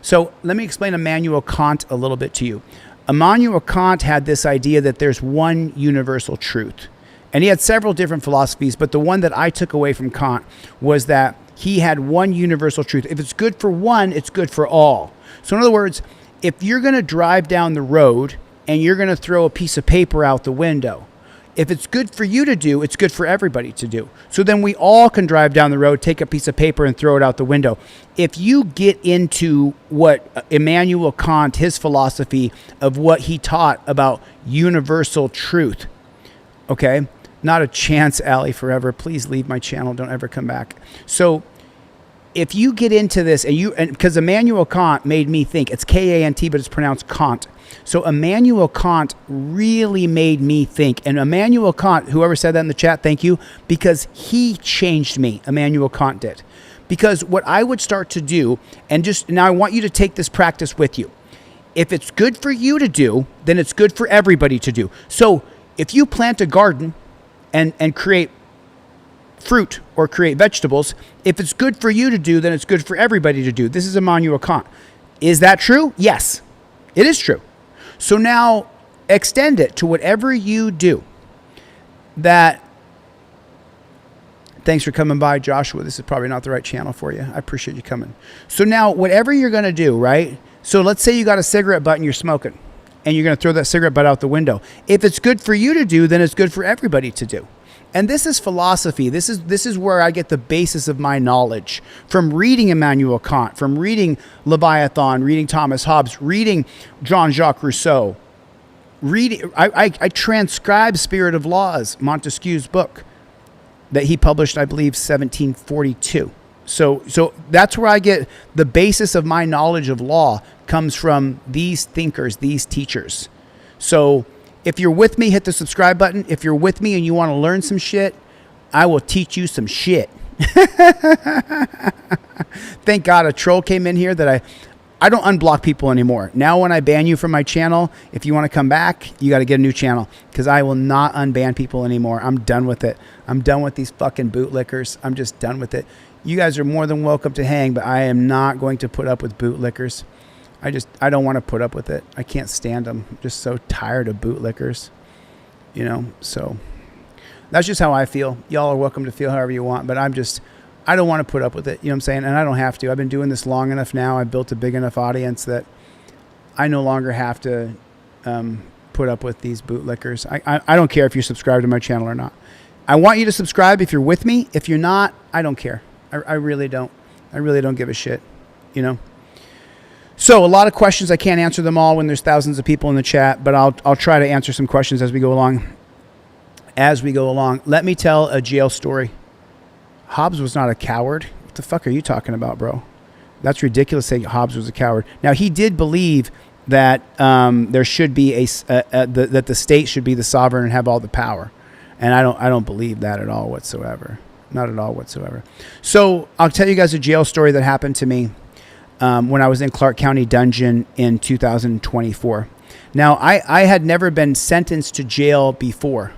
So let me explain Immanuel Kant a little bit to you. Immanuel Kant had this idea that there's one universal truth. And he had several different philosophies, but the one that I took away from Kant was that he had one universal truth. If it's good for one, it's good for all. So in other words, if you're going to drive down the road and you're going to throw a piece of paper out the window, if it's good for you to do, it's good for everybody to do. So then we all can drive down the road, take a piece of paper and throw it out the window. If you get into what Immanuel Kant, his philosophy of what he taught about universal truth, okay? Not a chance, Allie, forever. Please leave my channel. Don't ever come back. So if you get into this, and because Immanuel Kant made me think, it's K-A-N-T, but it's pronounced Kant. So Immanuel Kant really made me think. And Immanuel Kant, whoever said that in the chat, thank you, because he changed me. Immanuel Kant did. Because what I would start to do, and just now I want you to take this practice with you. if it's good for you to do, then it's good for everybody to do. So if you plant a garden and create fruit or create vegetables, if it's good for you to do, then it's good for everybody to do. This is Immanuel Kant. Is that true? Yes, it is true. So now extend it to whatever you do. Thanks for coming by, Joshua. This is probably not the right channel for you. I appreciate you coming. So now whatever you're going to do, right? So let's say you got a cigarette butt and you're smoking and you're going to throw that cigarette butt out the window. If it's good for you to do, then it's good for everybody to do. And this is philosophy. This is where I get the basis of my knowledge from reading Immanuel Kant, from reading Leviathan, reading Thomas Hobbes, reading Jean-Jacques Rousseau. I transcribe Spirit of Lawz, Montesquieu's book that he published, I believe, 1742. So that's where I get the basis of my knowledge of law comes from these thinkers, these teachers. So if you're with me, hit the subscribe button. If you're with me and you want to learn some shit, I will teach you some shit. Thank God a troll came in here that I don't unblock people anymore. Now when I ban you from my channel, if you want to come back, you got to get a new channel because I will not unban people anymore. I'm done with it. I'm done with these fucking bootlickers. I'm just done with it. You guys are more than welcome to hang, but I am not going to put up with bootlickers. I don't want to put up with it. I can't stand them. I'm just so tired of bootlickers, so that's just how I feel. Y'all are welcome to feel however you want, but I don't want to put up with it. You know what I'm saying? And I don't have to. I've been doing this long enough now. I've built a big enough audience that I no longer have to put up with these bootlickers. I don't care if you're subscribed to my channel or not. I want you to subscribe if you're with me. If you're not, I don't care. I really don't. I really don't give a shit, So a lot of questions, I can't answer them all when there's thousands of people in the chat, but I'll try to answer some questions as we go along. Let me tell a jail story. Hobbes was not a coward. What the fuck are you talking about, bro? That's ridiculous saying Hobbes was a coward. Now, he did believe that there should be that the state should be the sovereign and have all the power. And I don't believe that at all whatsoever. Not at all whatsoever. So I'll tell you guys a jail story that happened to me when I was in Clark County Dungeon in 2024. Now, I had never been sentenced to jail before.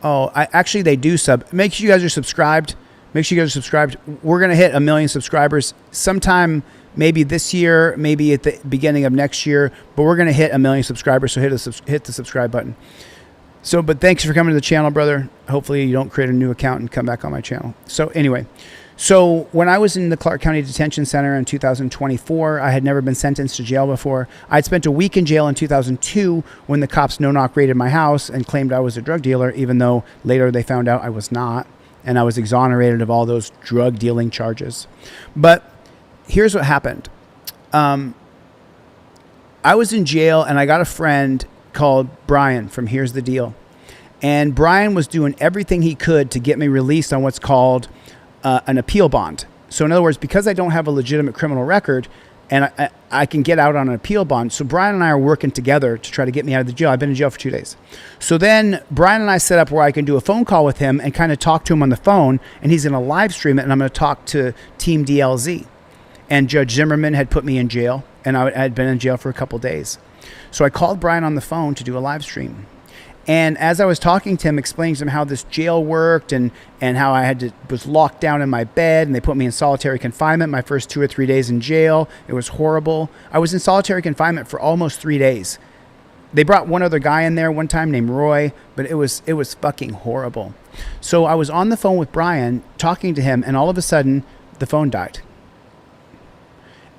Oh, actually, they do sub. Make sure you guys are subscribed. We're going to hit 1 million subscribers sometime, maybe this year, maybe at the beginning of next year. But we're going to hit 1 million subscribers, so hit the subscribe button. So, but thanks for coming to the channel, brother. Hopefully you don't create a new account and come back on my channel. So anyway, so when I was in the Clark County Detention Center in 2024, I had never been sentenced to jail before. I'd spent a week in jail in 2002 when the cops no-knock raided my house and claimed I was a drug dealer, even though later they found out I was not, and I was exonerated of all those drug dealing charges. But here's what happened. I was in jail, and I got a friend called Brian from Here's the Deal. And Brian was doing everything he could to get me released on what's called an appeal bond. So in other words, because I don't have a legitimate criminal record and I can get out on an appeal bond. So Brian and I are working together to try to get me out of the jail. I've been in jail for 2 days. So then Brian and I set up where I can do a phone call with him and kind of talk to him on the phone, and he's going to live stream it, and I'm going to talk to Team DLZ. And Judge Zimmerman had put me in jail, and I had been in jail for a couple days. So I called Brian on the phone to do a live stream. And as I was talking to him, explaining to him how this jail worked and how I was locked down in my bed, and they put me in solitary confinement my first 2 or 3 days in jail. It was horrible. I was in solitary confinement for almost 3 days. They brought one other guy in there one time named Roy, but it was fucking horrible. So I was on the phone with Brian talking to him, and all of a sudden the phone died.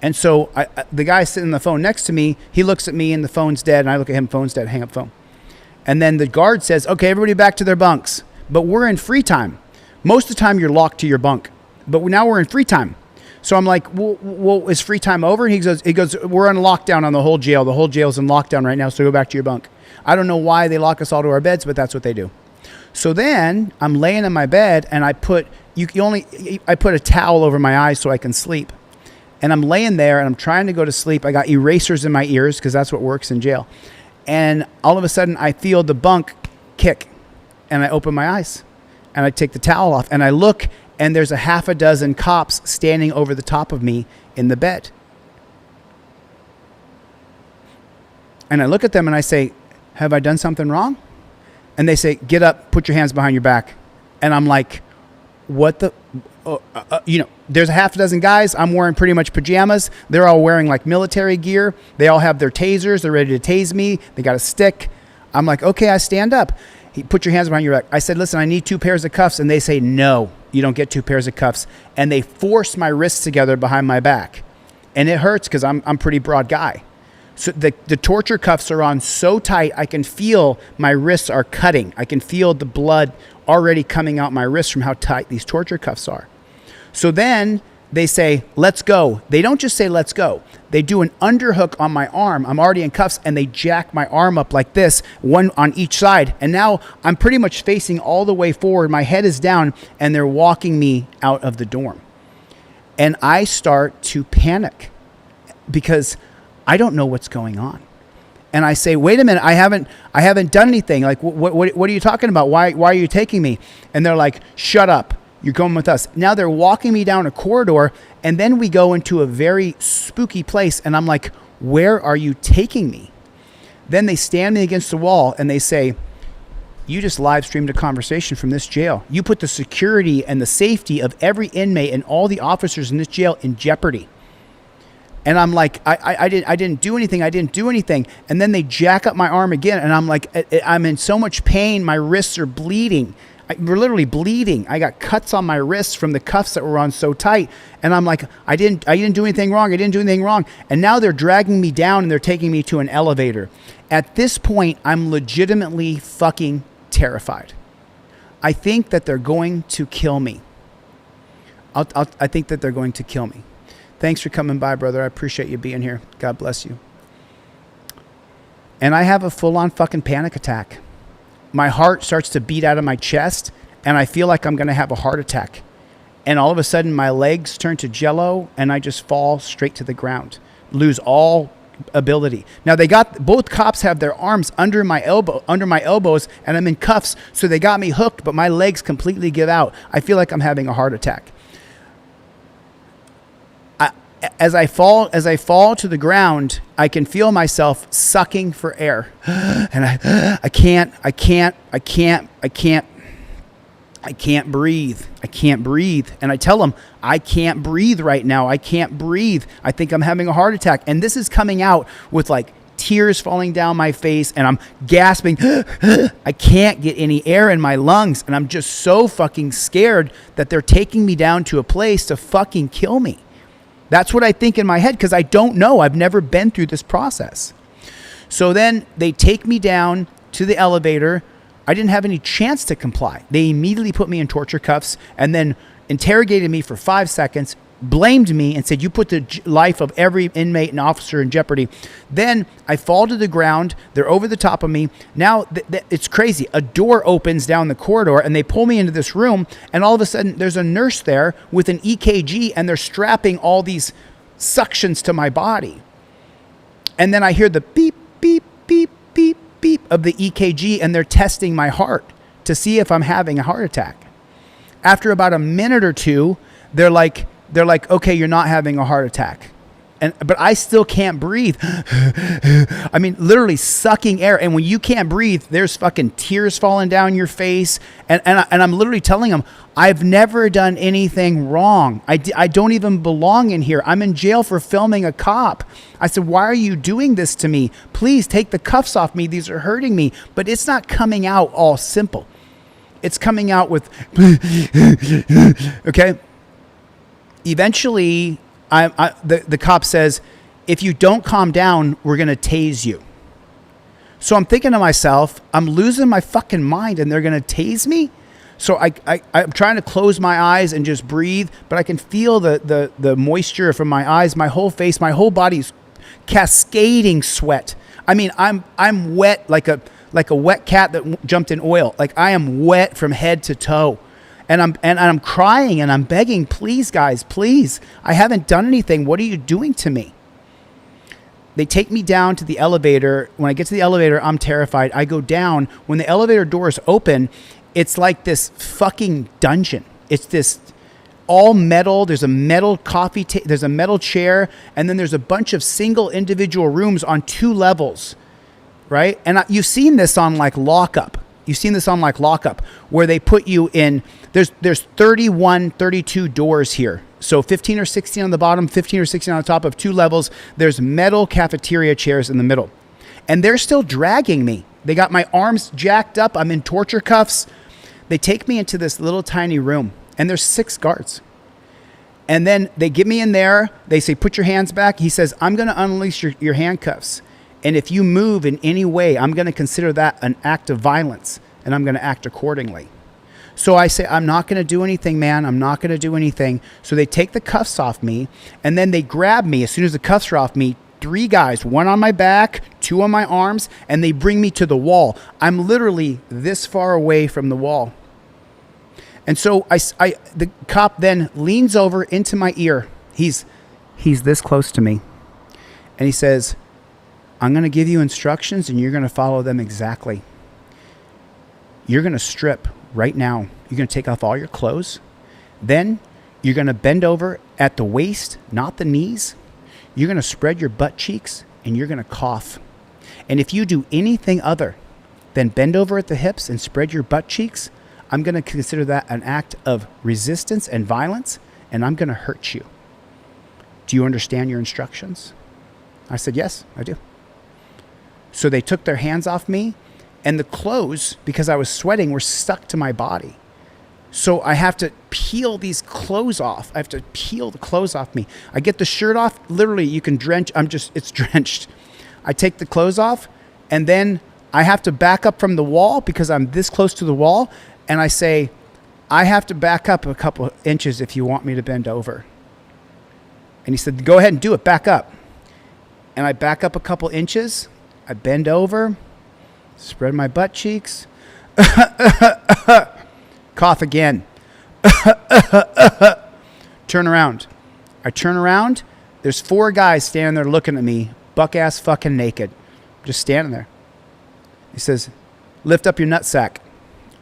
And so the guy sitting on the phone next to me, he looks at me and the phone's dead, and I look at him, phone's dead, hang up phone. And then the guard says, okay, everybody back to their bunks. But we're in free time. Most of the time you're locked to your bunk. But now we're in free time. So I'm like, well, is free time over? And he goes, we're on lockdown on the whole jail. The whole jail's in lockdown right now, so go back to your bunk. I don't know why they lock us all to our beds, but that's what they do. So then I'm laying in my bed, and I put a towel over my eyes so I can sleep. And I'm laying there, and I'm trying to go to sleep. I got erasers in my ears because that's what works in jail. And all of a sudden, I feel the bunk kick, and I open my eyes, and I take the towel off, and I look, and there's a half a dozen cops standing over the top of me in the bed. And I look at them and I say, have I done something wrong? And they say, get up, put your hands behind your back. And I'm like, what the, there's a half a dozen guys. I'm wearing pretty much pajamas. They're all wearing like military gear. They all have their tasers. They're ready to tase me. They got a stick. I'm like, okay, I stand up. He put your hands behind your back. I said, listen, I need 2 pairs of cuffs. And they say, no, you don't get 2 pairs of cuffs. And they force my wrists together behind my back. And it hurts because I'm a pretty broad guy. So the torture cuffs are on so tight, I can feel my wrists are cutting. I can feel the blood already coming out my wrists from how tight these torture cuffs are. So then they say, let's go. They don't just say, let's go. They do an underhook on my arm. I'm already in cuffs, and they jack my arm up like this, one on each side. And now I'm pretty much facing all the way forward. My head is down, and they're walking me out of the dorm. And I start to panic because I don't know what's going on. And I say, wait a minute, I haven't done anything. Like, what are you talking about? Why are you taking me? And they're like, shut up. You're going with us. Now they're walking me down a corridor, and then we go into a very spooky place. And I'm like, where are you taking me? Then they stand me against the wall and they say, you just live streamed a conversation from this jail. You put the security and the safety of every inmate and all the officers in this jail in jeopardy. And I'm like, I didn't do anything. I didn't do anything. And then they jack up my arm again. And I'm like, I'm in so much pain. My wrists are bleeding. We're literally bleeding. I got cuts on my wrists from the cuffs that were on so tight. And I'm like, I didn't do anything wrong. I didn't do anything wrong. And now they're dragging me down and they're taking me to an elevator. At this point, I'm legitimately fucking terrified. I think that they're going to kill me. I think that they're going to kill me. Thanks for coming by, brother. I appreciate you being here. God bless you. And I have a full-on fucking panic attack. My heart starts to beat out of my chest, and I feel like I'm going to have a heart attack. And all of a sudden, my legs turn to jello, and I just fall straight to the ground. Lose all ability. Now, both cops have their arms under my elbows, and I'm in cuffs, so they got me hooked, but my legs completely give out. I feel like I'm having a heart attack. As I fall to the ground, I can feel myself sucking for air, and I can't breathe. I can't breathe. And I tell them, I can't breathe right now. I can't breathe. I think I'm having a heart attack. And this is coming out with like tears falling down my face, and I'm gasping. I can't get any air in my lungs, and I'm just so fucking scared that they're taking me down to a place to fucking kill me. That's what I think in my head, because I don't know. I've never been through this process. So then they take me down to the elevator. I didn't have any chance to comply. They immediately put me in torture cuffs and then interrogated me for 5 seconds, blamed me and said, you put the life of every inmate and officer in jeopardy. Then I fall to the ground. They're over the top of me. Now it's crazy. A door opens down the corridor and they pull me into this room, and all of a sudden there's a nurse there with an EKG, and they're strapping all these suctions to my body. And then I hear the beep, beep, beep, beep, beep of the EKG, and they're testing my heart to see if I'm having a heart attack. After about a minute or two, they're like, okay, you're not having a heart attack. But I still can't breathe. I mean, literally sucking air. And when you can't breathe, there's fucking tears falling down your face. And I'm literally telling them, I've never done anything wrong. I don't even belong in here. I'm in jail for filming a cop. I said, why are you doing this to me? Please take the cuffs off me. These are hurting me. But it's not coming out all simple. It's coming out with, okay? Eventually, the cop says, if you don't calm down, we're going to tase you. So I'm thinking to myself, I'm losing my fucking mind and they're going to tase me? So I'm trying to close my eyes and just breathe, but I can feel the moisture from my eyes, my whole face, my whole body's cascading sweat. I mean, I'm wet like a wet cat that jumped in oil. Like I am wet from head to toe. And I'm crying and I'm begging, please, guys, please. I haven't done anything. What are you doing to me? They take me down to the elevator. When I get to the elevator, I'm terrified. I go down. When the elevator doors open, it's like this fucking dungeon. It's this all metal. There's a metal there's a metal chair, and then there's a bunch of single individual rooms on 2 levels. right? And you've seen this on like Lockup. You've seen this on like Lockup, where they put you in, there's 31, 32 doors here. So 15 or 16 on the bottom, 15 or 16 on the top of 2 levels. There's metal cafeteria chairs in the middle. And they're still dragging me. They got my arms jacked up. I'm in torture cuffs. They take me into this little tiny room, and there's 6 guards. And then they get me in there. They say, put your hands back. He says, I'm going to unleash your handcuffs. And if you move in any way, I'm going to consider that an act of violence, and I'm going to act accordingly. So I say, I'm not going to do anything, man. I'm not going to do anything. So they take the cuffs off me, and then they grab me. As soon as the cuffs are off me, 3 guys, 1 on my back, 2 on my arms, and they bring me to the wall. I'm literally this far away from the wall. And so the cop then leans over into my ear. He's this close to me. And he says, I'm going to give you instructions, and you're going to follow them exactly. You're going to strip right now. You're going to take off all your clothes. Then you're going to bend over at the waist, not the knees. You're going to spread your butt cheeks, and you're going to cough. And if you do anything other than bend over at the hips and spread your butt cheeks, I'm going to consider that an act of resistance and violence, and I'm going to hurt you. Do you understand your instructions? I said, yes, I do. So they took their hands off me, and the clothes, because I was sweating, were stuck to my body. So I have to peel these clothes off. I have to peel the clothes off me. I get the shirt off. Literally, you can drench. It's drenched. I take the clothes off, and then I have to back up from the wall because I'm this close to the wall. And I say, I have to back up a couple inches if you want me to bend over. And he said, go ahead and do it. Back up. And I back up a couple inches. I bend over, spread my butt cheeks, cough again, turn around. I turn around. There's 4 guys standing there looking at me, buck ass fucking naked, just standing there. He says, lift up your nutsack.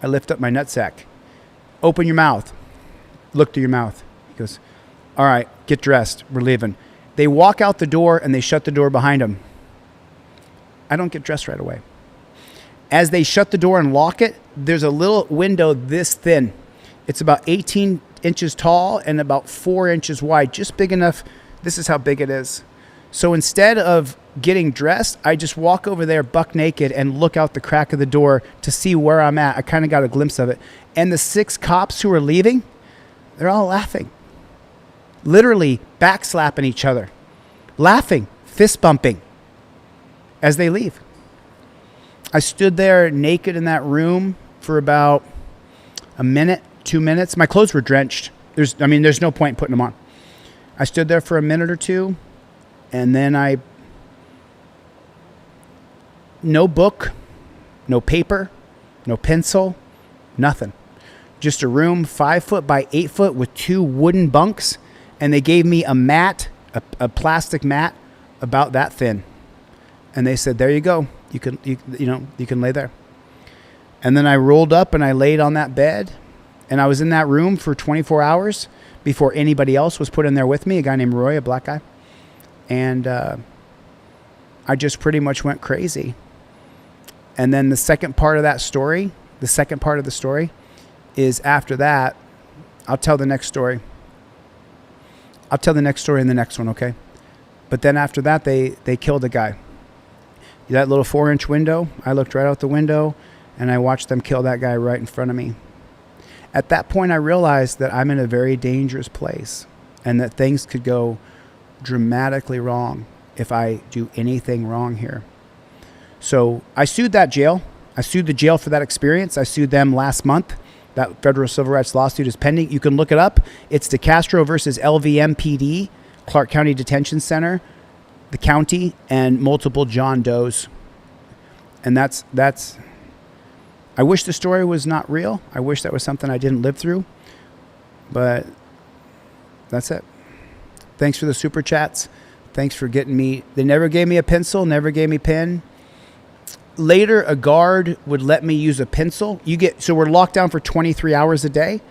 I lift up my nutsack. Open your mouth. Look through your mouth. He goes, all right, get dressed. We're leaving. They walk out the door, and they shut the door behind them. I don't get dressed right away. As they shut the door and lock it, there's a little window this thin. It's about 18 inches tall and about 4 inches wide, just big enough. This is how big it is. So instead of getting dressed, I just walk over there buck naked and look out the crack of the door to see where I'm at. I kind of got a glimpse of it. And the 6 cops who are leaving, they're all laughing. Literally backslapping each other. Laughing, fist bumping as they leave. I stood there naked in that room for about a minute, 2 minutes. My clothes were drenched. There's no point in putting them on. I stood there for a minute or 2, and then no book, no paper, no pencil, nothing. Just a room 5 foot by 8 foot with 2 wooden bunks, and they gave me a mat, a plastic mat about that thin. And they said, there you go. You can lay there. And then I rolled up and I laid on that bed, and I was in that room for 24 hours before anybody else was put in there with me, a guy named Roy, a black guy. And I just pretty much went crazy. And then the second part of the story is after that, I'll tell the next story. I'll tell the next story in the next one, okay? But then after that, they killed a guy. That little 4-inch window, I looked right out the window, and I watched them kill that guy right in front of me. At that point, I realized that I'm in a very dangerous place and that things could go dramatically wrong if I do anything wrong here. So I sued that jail. I sued the jail for that experience. I sued them last month. That federal civil rights lawsuit is pending. You can look it up. It's DeCastro versus LVMPD, Clark County Detention Center, the county, and multiple John Does. And that's I wish the story was not real. I wish that was something I didn't live through. But that's it. Thanks for the super chats. Thanks for getting me. They never gave me a pencil, never gave me pen. Later, a guard would let me use a pencil. So we're locked down for 23 hours a day,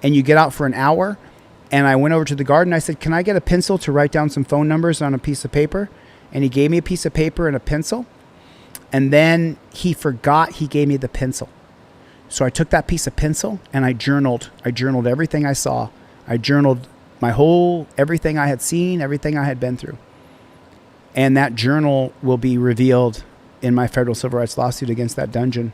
and you get out for an hour. And I went over to the guard and I said, can I get a pencil to write down some phone numbers on a piece of paper? And he gave me a piece of paper and a pencil. And then he forgot he gave me the pencil. So I took that piece of pencil and I journaled. I journaled everything I saw. I journaled everything I had seen, everything I had been through. And that journal will be revealed in my federal civil rights lawsuit against that dungeon.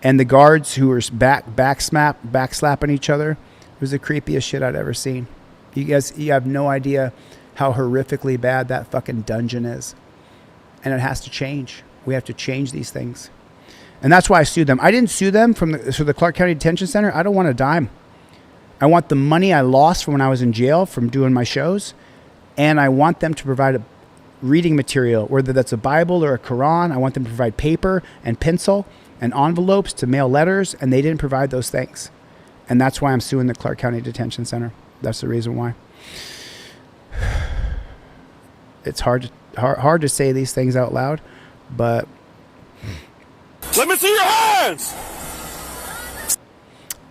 And the guards who were backslapping each other, it was the creepiest shit I'd ever seen. You have no idea how horrifically bad that fucking dungeon is. And it has to change. We have to change these things. And that's why I sued them. I didn't sue them from the Clark County Detention Center. I don't want a dime. I want the money I lost from when I was in jail from doing my shows. And I want them to provide a reading material, whether that's a Bible or a Quran. I want them to provide paper and pencil and envelopes to mail letters. And they didn't provide those things. And that's why I'm suing the Clark County Detention Center. That's the reason why. It's hard to say these things out loud, but... Let me see your hands!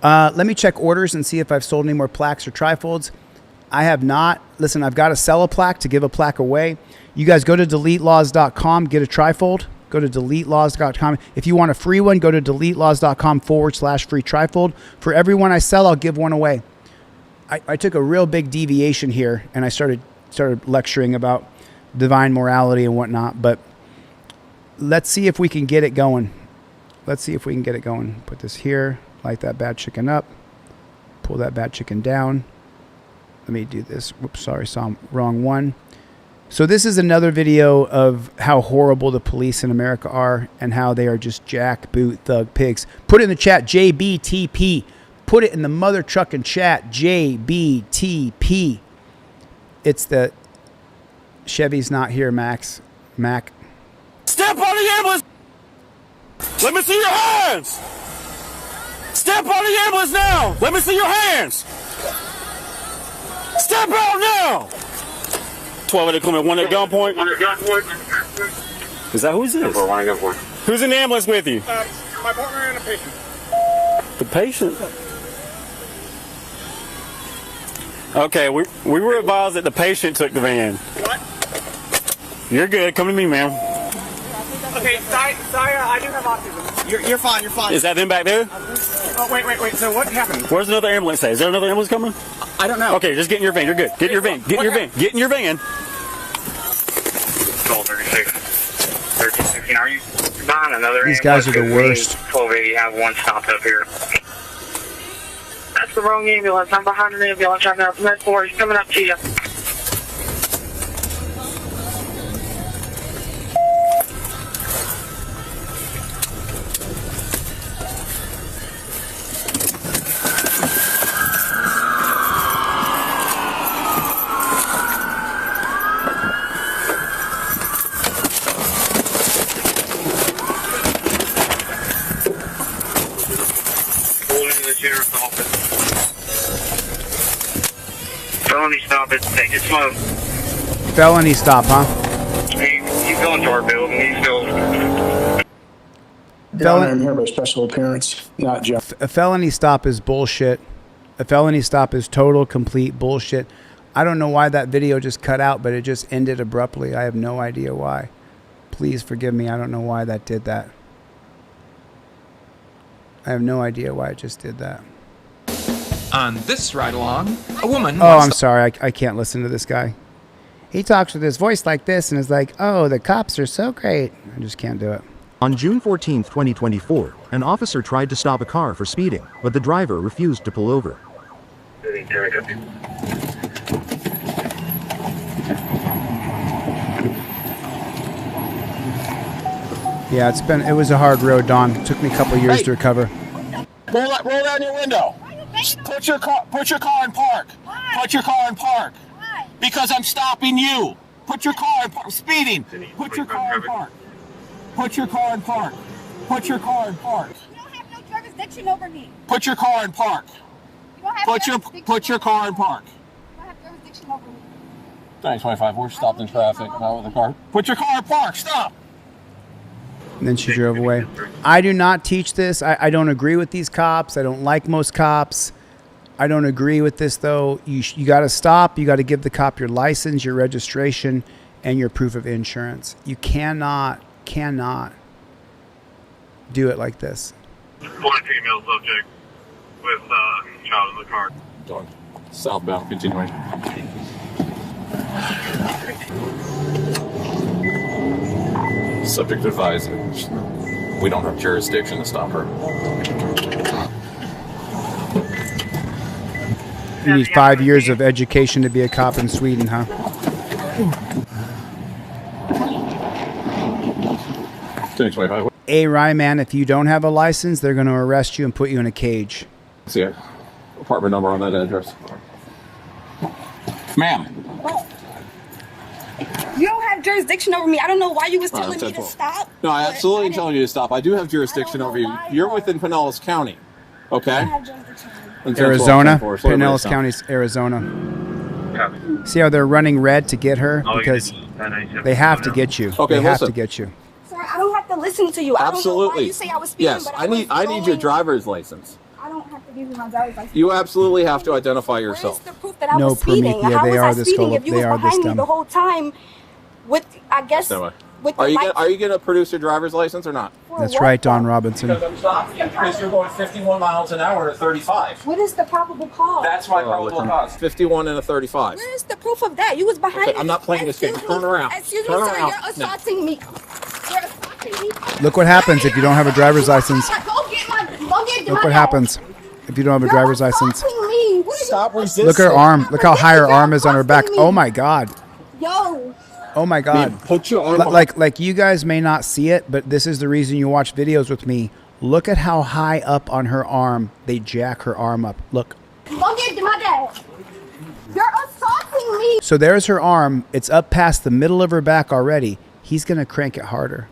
Let me check orders and see if I've sold any more plaques or trifolds. I have not. Listen, I've got to sell a plaque to give a plaque away. You guys go to DeleteLawz.com, get a trifold. Go to DeleteLawz.com. If you want a free one, go to DeleteLawz.com/free trifold. For every one I sell, I'll give one away. I took a real big deviation here, and I started lecturing about divine morality and whatnot, but let's see if we can get it going. Let's see if we can get it going. Put this here, light that bad chicken up, pull that bad chicken down. Let me do this. Whoops, sorry, saw wrong one. So this is another video of how horrible the police in America are and how they are just jackboot thug pigs. Put it in the chat, JBTP. Put it in the mother trucking chat, JBTP. It's the Chevy's not here, Mac. Step on the ambulance! Let me see your hands! Step on the ambulance now! Let me see your hands! Step out now! 12 at the Clement, one at gunpoint. Is that who's this? Who's in the ambulance with you? My partner and a patient. The patient? Okay, we were advised that the patient took the van. What? You're good. Come to me, ma'am. Okay, sorry, I do have autism. You're fine, you're fine. Is that them back there? Oh, wait. So what happened? Where's another ambulance at? Is there another ambulance coming? I don't know. Okay, just get in your van. You're good. Get in your van. Get in your van. Get in your van. 1236. 1316. Are you behind another These guys are the ambulance? worst. 1280. Have one stopped up here. That's the wrong ambulance. I'm behind an ambulance right now. From that 4. He's coming up to you. Felony stop it. Take it slow. Felony stop, huh? He's going to our building. He's still. I'm here by special appearance, not just. A felony stop is bullshit. A felony stop is total, complete bullshit. I don't know why that video just cut out, but it just ended abruptly. I have no idea why. Please forgive me. I don't know why that did that. I have no idea why it just did that. On this ride along, a woman. Oh, I'm sorry. I can't listen to this guy. He talks with his voice like this and is like, oh, the cops are so great. I just can't do it. On June 14, 2024, an officer tried to stop a car for speeding, but the driver refused to pull over. Yeah, it was a hard road, Don. It took me a couple years to recover. Roll down your window. Put your car in park. Put your car in park. Because I'm stopping you. Put your car in park. Speeding. Put your car in park. Put your car in park. Put your car in park. You don't have no jurisdiction over me. Put your car in park. Put your car in park. You don't have jurisdiction over me. 925. We're stopped in traffic. Not with a car. Put your car in park. Stop. And then she drove away. I do not teach this. I don't agree with these cops. I don't like most cops. I don't agree with this, though. You got to stop. You got to give the cop your license, your registration, and your proof of insurance. You cannot do it like this. One female subject with child in the car. Going southbound, continuing. Subject advised. We don't have jurisdiction to stop her. You need 5 years of education to be a cop in Sweden, huh? Hey, Ryman, if you don't have a license, they're going to arrest you and put you in a cage. See a apartment number on that address. Ma'am. You don't have jurisdiction over me. I don't know why you was telling me to stop. No, I absolutely ain't telling you to stop. I do have jurisdiction over you. You're within Pinellas County. Okay? Arizona. Pinellas County's Arizona. See how they're running red to get her? Because they have to get you. Okay, they have to get you. Sir, I don't have to listen to you. I don't know why you say I was speeding, Yes, but I need your driver's license. I don't have to give you my driver's license. You absolutely have to identify yourself. Where's the proof that I was speeding? Yeah, How they was are I this speeding if you was behind me the whole time with, I guess, with Are the you lights? gonna produce your driver's license or not? That's right, Don Robinson. Because I'm stopping you because you're going 51 miles an hour at 35. What is the probable cause? That's my probable cause. 51 and a 35. Where is the proof of that? You was behind Okay, I'm not playing this game. Turn around. Excuse me, Turn sir, around. you're assaulting me. You're assaulting me. Look what happens if you don't have a driver's license. Go get my Look what happens if you don't have a driver's license. me. Stop resisting. Look at her arm. Look how high her arm is on her back. Oh my God. Yo. Oh my God. Man, put your arm like you guys may not see it, but this is the reason you watch videos with me. Look at how high up on her arm they jack her arm up. Look. Go get my dad. You're assaulting me. So there's her arm. It's up past the middle of her back already. He's going to crank it harder.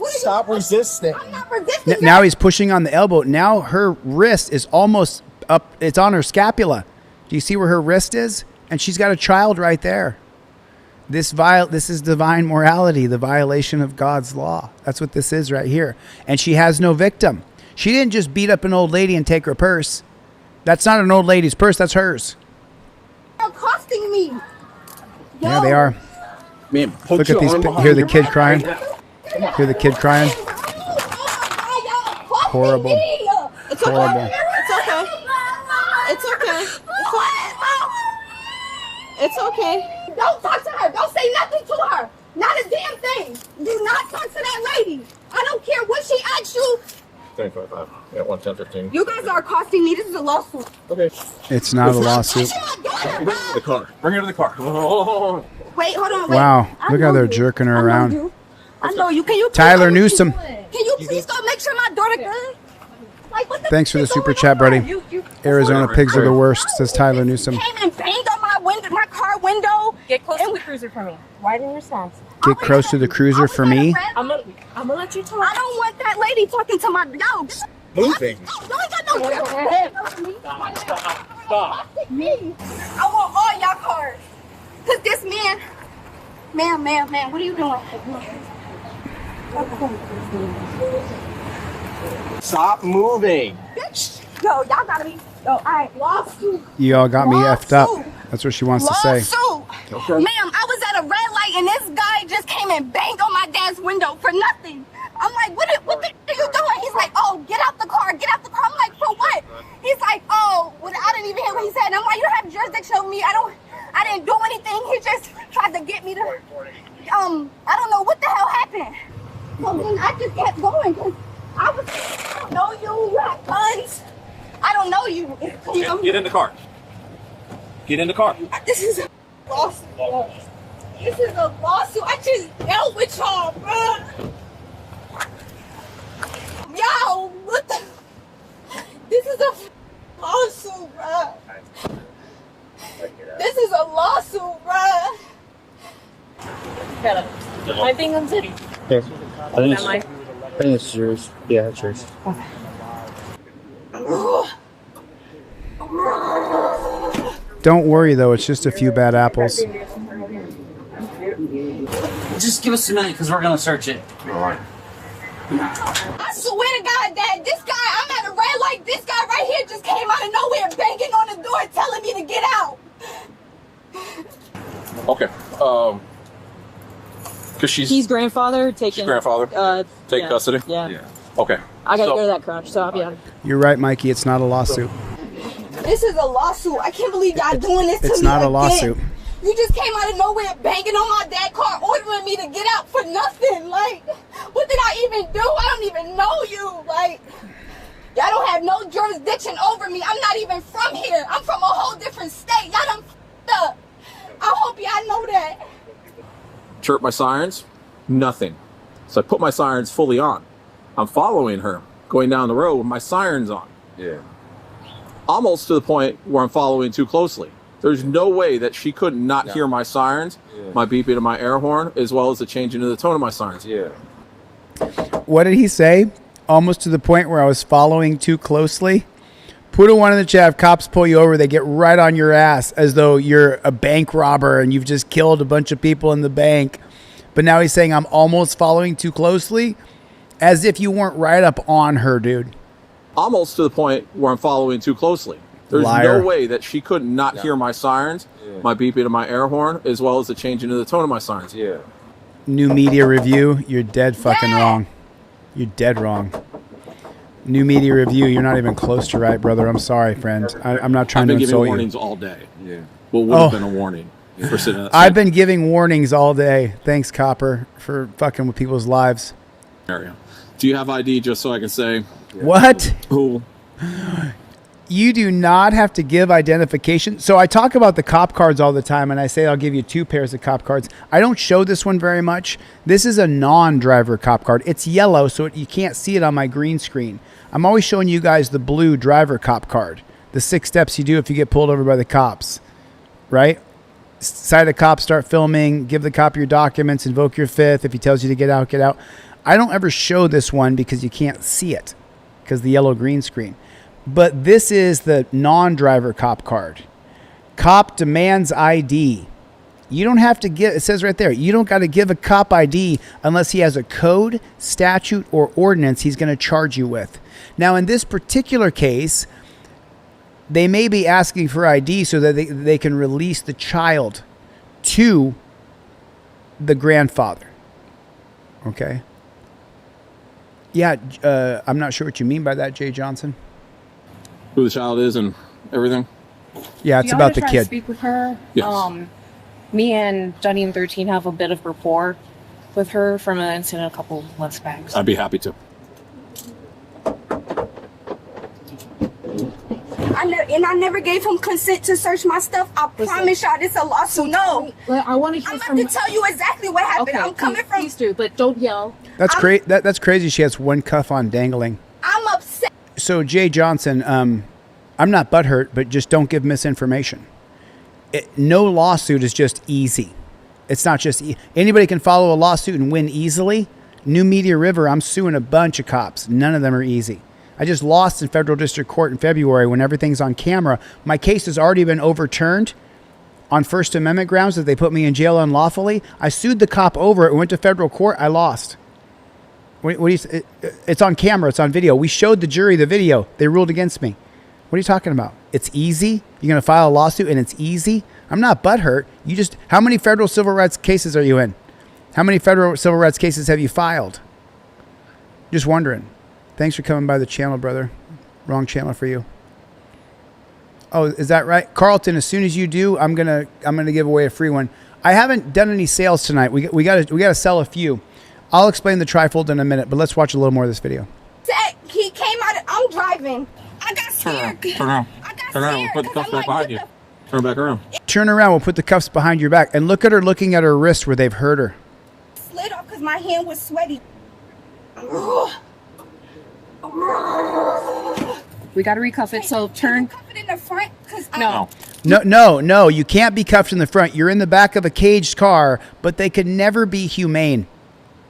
Stop resisting. I'm not resisting. Now he's pushing on the elbow. Now her wrist is almost up. It's on her scapula. Do you see where her wrist is? And she's got a child right there. This is divine morality, the violation of God's law. That's what this is right here. And she has no victim. She didn't just beat up an old lady and take her purse. That's not an old lady's purse. That's hers. You're costing me. Yeah, they are. Man, look at these. Hear the kid crying. Hear the kid crying. Horrible. It's okay. Horrible. It's okay. It's okay. It's okay. Don't talk to her. Don't say nothing to her. Not a damn thing. Do not talk to that lady. I don't care what she asks you. 10:25. Yeah, 1:10:15. You guys are costing me. This is a lawsuit. Okay. It's not a lawsuit. Bring her to the car. Bring her to the car. Wait, hold on. Wait. Wow. Look how they're jerking her around. I know you. Can you? Tyler Newsom. Can you please go make sure my daughter good? Like, what the Thanks for the super chat, buddy. Arizona pigs are the worst, says Tyler Newsom. Came and banged on my window, my car window. Get close to the cruiser for me. Widen your stance. Get close to the cruiser for me. I'm gonna let you talk. I don't want that lady talking to my dog. Moving. You ain't got no Stop. Me. I want all y'all cars. Cause this man, what are you doing? Stop moving. Bitch. Yo, y'all gotta be. Yo, I lost you. You all got me effed up. That's what she wants to say. Okay. Ma'am, I was at a red light and this guy just came and banged on my dad's window for nothing. I'm like, what are you doing? He's like, oh, get out the car, get out the car. I'm like, for what? He's like, oh, well, I didn't even hear what he said. And I'm like, you don't have jurisdiction over me. I didn't do anything. He just tried to get me to, I don't know what the hell happened. So then I just kept going because I don't know you. You have guns. I don't know you. Get in the car. Get in the car. This is a lawsuit. This is a lawsuit. I just dealt with y'all, bro. Yo, what the? This is a lawsuit, bro. This is a lawsuit, bro. I think I'm sitting. Yes. I think it's yours. Yeah, it's yours. Don't worry though, it's just a few bad apples. Just give us a minute because we're going to search it. All right. I swear to God, Dad, this guy, I'm at a red light. This guy right here just came out of nowhere banging on the door telling me to get out. Okay. Because he's grandfather taking. Grandfather. Take yeah. custody. Yeah. Okay. I gotta go to that crouch, so I'll be on. You're right, Mikey. It's not a lawsuit. This is a lawsuit. I can't believe y'all doing this to me. It's not a again. lawsuit. You just came out of nowhere banging on my dad's car, ordering me to get out for nothing. Like, what did I even do? I don't even know you. Like, y'all don't have no jurisdiction over me. I'm not even from here. I'm from a whole different state. Y'all done f***ed up. I hope y'all know that. Chirp my sirens, nothing. So I put my sirens fully on. I'm following her, going down the road with my sirens on. Yeah. Almost to the point where I'm following too closely. There's no way that she could not hear my sirens, my beeping of my air horn, as well as the changing of the tone of my sirens. Yeah. What did he say? Almost to the point where I was following too closely. Put a one in the chat. If cops pull you over, they get right on your ass as though you're a bank robber and you've just killed a bunch of people in the bank. But now he's saying I'm almost following too closely, as if you weren't right up on her, dude. Almost to the point where I'm following too closely. There's Liar. no way that she could not hear my sirens, my beeping of my air horn, as well as the changing of the tone of my sirens. Yeah. New media review. You're dead fucking wrong. You're dead wrong. New media review. You're not even close to right, brother. I'm sorry, friend. I'm not trying to I've been insult giving you. warnings all day. Yeah. What would have been a warning for sitting at I've been giving warnings all day. Thanks, Copper, for fucking with people's lives. area. Do you have ID just so I can say What? who? You do not have to give identification. So I talk about the cop cards all the time, and I say I'll give you 2 pairs of cop cards. I don't show this one very much. This is a non-driver cop card. It's yellow, so you can't see it on my green screen. I'm always showing you guys the blue driver cop card. The 6 steps you do if you get pulled over by the cops, right? Sight a cop, start filming, give the cop your documents, invoke your 5th. If he tells you to get out, get out. I don't ever show this one because you can't see it because the yellow green screen. But this is the non-driver cop card. Cop demands ID. You don't have to give, it says right there, you don't got to give a cop ID unless he has a code, statute, or ordinance he's going to charge you with. Now, in this particular case, they may be asking for ID so that they can release the child to the grandfather. Okay? Yeah, I'm not sure what you mean by that, Jay Johnson. Who the child is and everything? Yeah, it's about the To kid. speak with her. Yes. Me and Johnny and 13 have a bit of rapport with her from an incident a couple months back. I'd be happy to. I never gave him consent to search my stuff. I promise y'all this is a lawsuit. No. I want to hear I'm from... about to tell you exactly what happened. Okay, I'm coming from... Please do, but don't yell. That's crazy. That's crazy. She has one cuff on dangling. I'm upset. So Jay Johnson, I'm not butthurt, but just don't give misinformation. No lawsuit is just easy. It's not just anybody can follow a lawsuit and win easily. New Media River, I'm suing a bunch of cops. None of them are easy. I just lost in federal district court in February when everything's on camera. My case has already been overturned on First Amendment grounds that they put me in jail unlawfully. I sued the cop over it and went to federal court. I lost. What do you, it's on camera. It's on video. We showed the jury the video. They ruled against me. What are you talking about? It's easy? You're going to file a lawsuit and it's easy? I'm not butthurt. You just, how many federal civil rights cases are you in? How many federal civil rights cases have you filed? Just wondering. Thanks for coming by the channel, brother. Wrong channel for you. Oh, is that right? Carlton, as soon as you do, I'm gonna give away a free one. I haven't done any sales tonight. We gotta sell a few. I'll explain the trifold in a minute, but let's watch a little more of this video. He came out of... I'm driving. I got scared. Turn around. Turn around. We'll put the cuffs back behind you. Turn back around. Turn around. We'll put the cuffs behind your back. And look at her looking at her wrist where they've hurt her. Slid off because my hand was sweaty. We got to recuff it, so turn... Cuff it in the front? No. You can't be cuffed in the front. You're in the back of a caged car, but they could never be humane.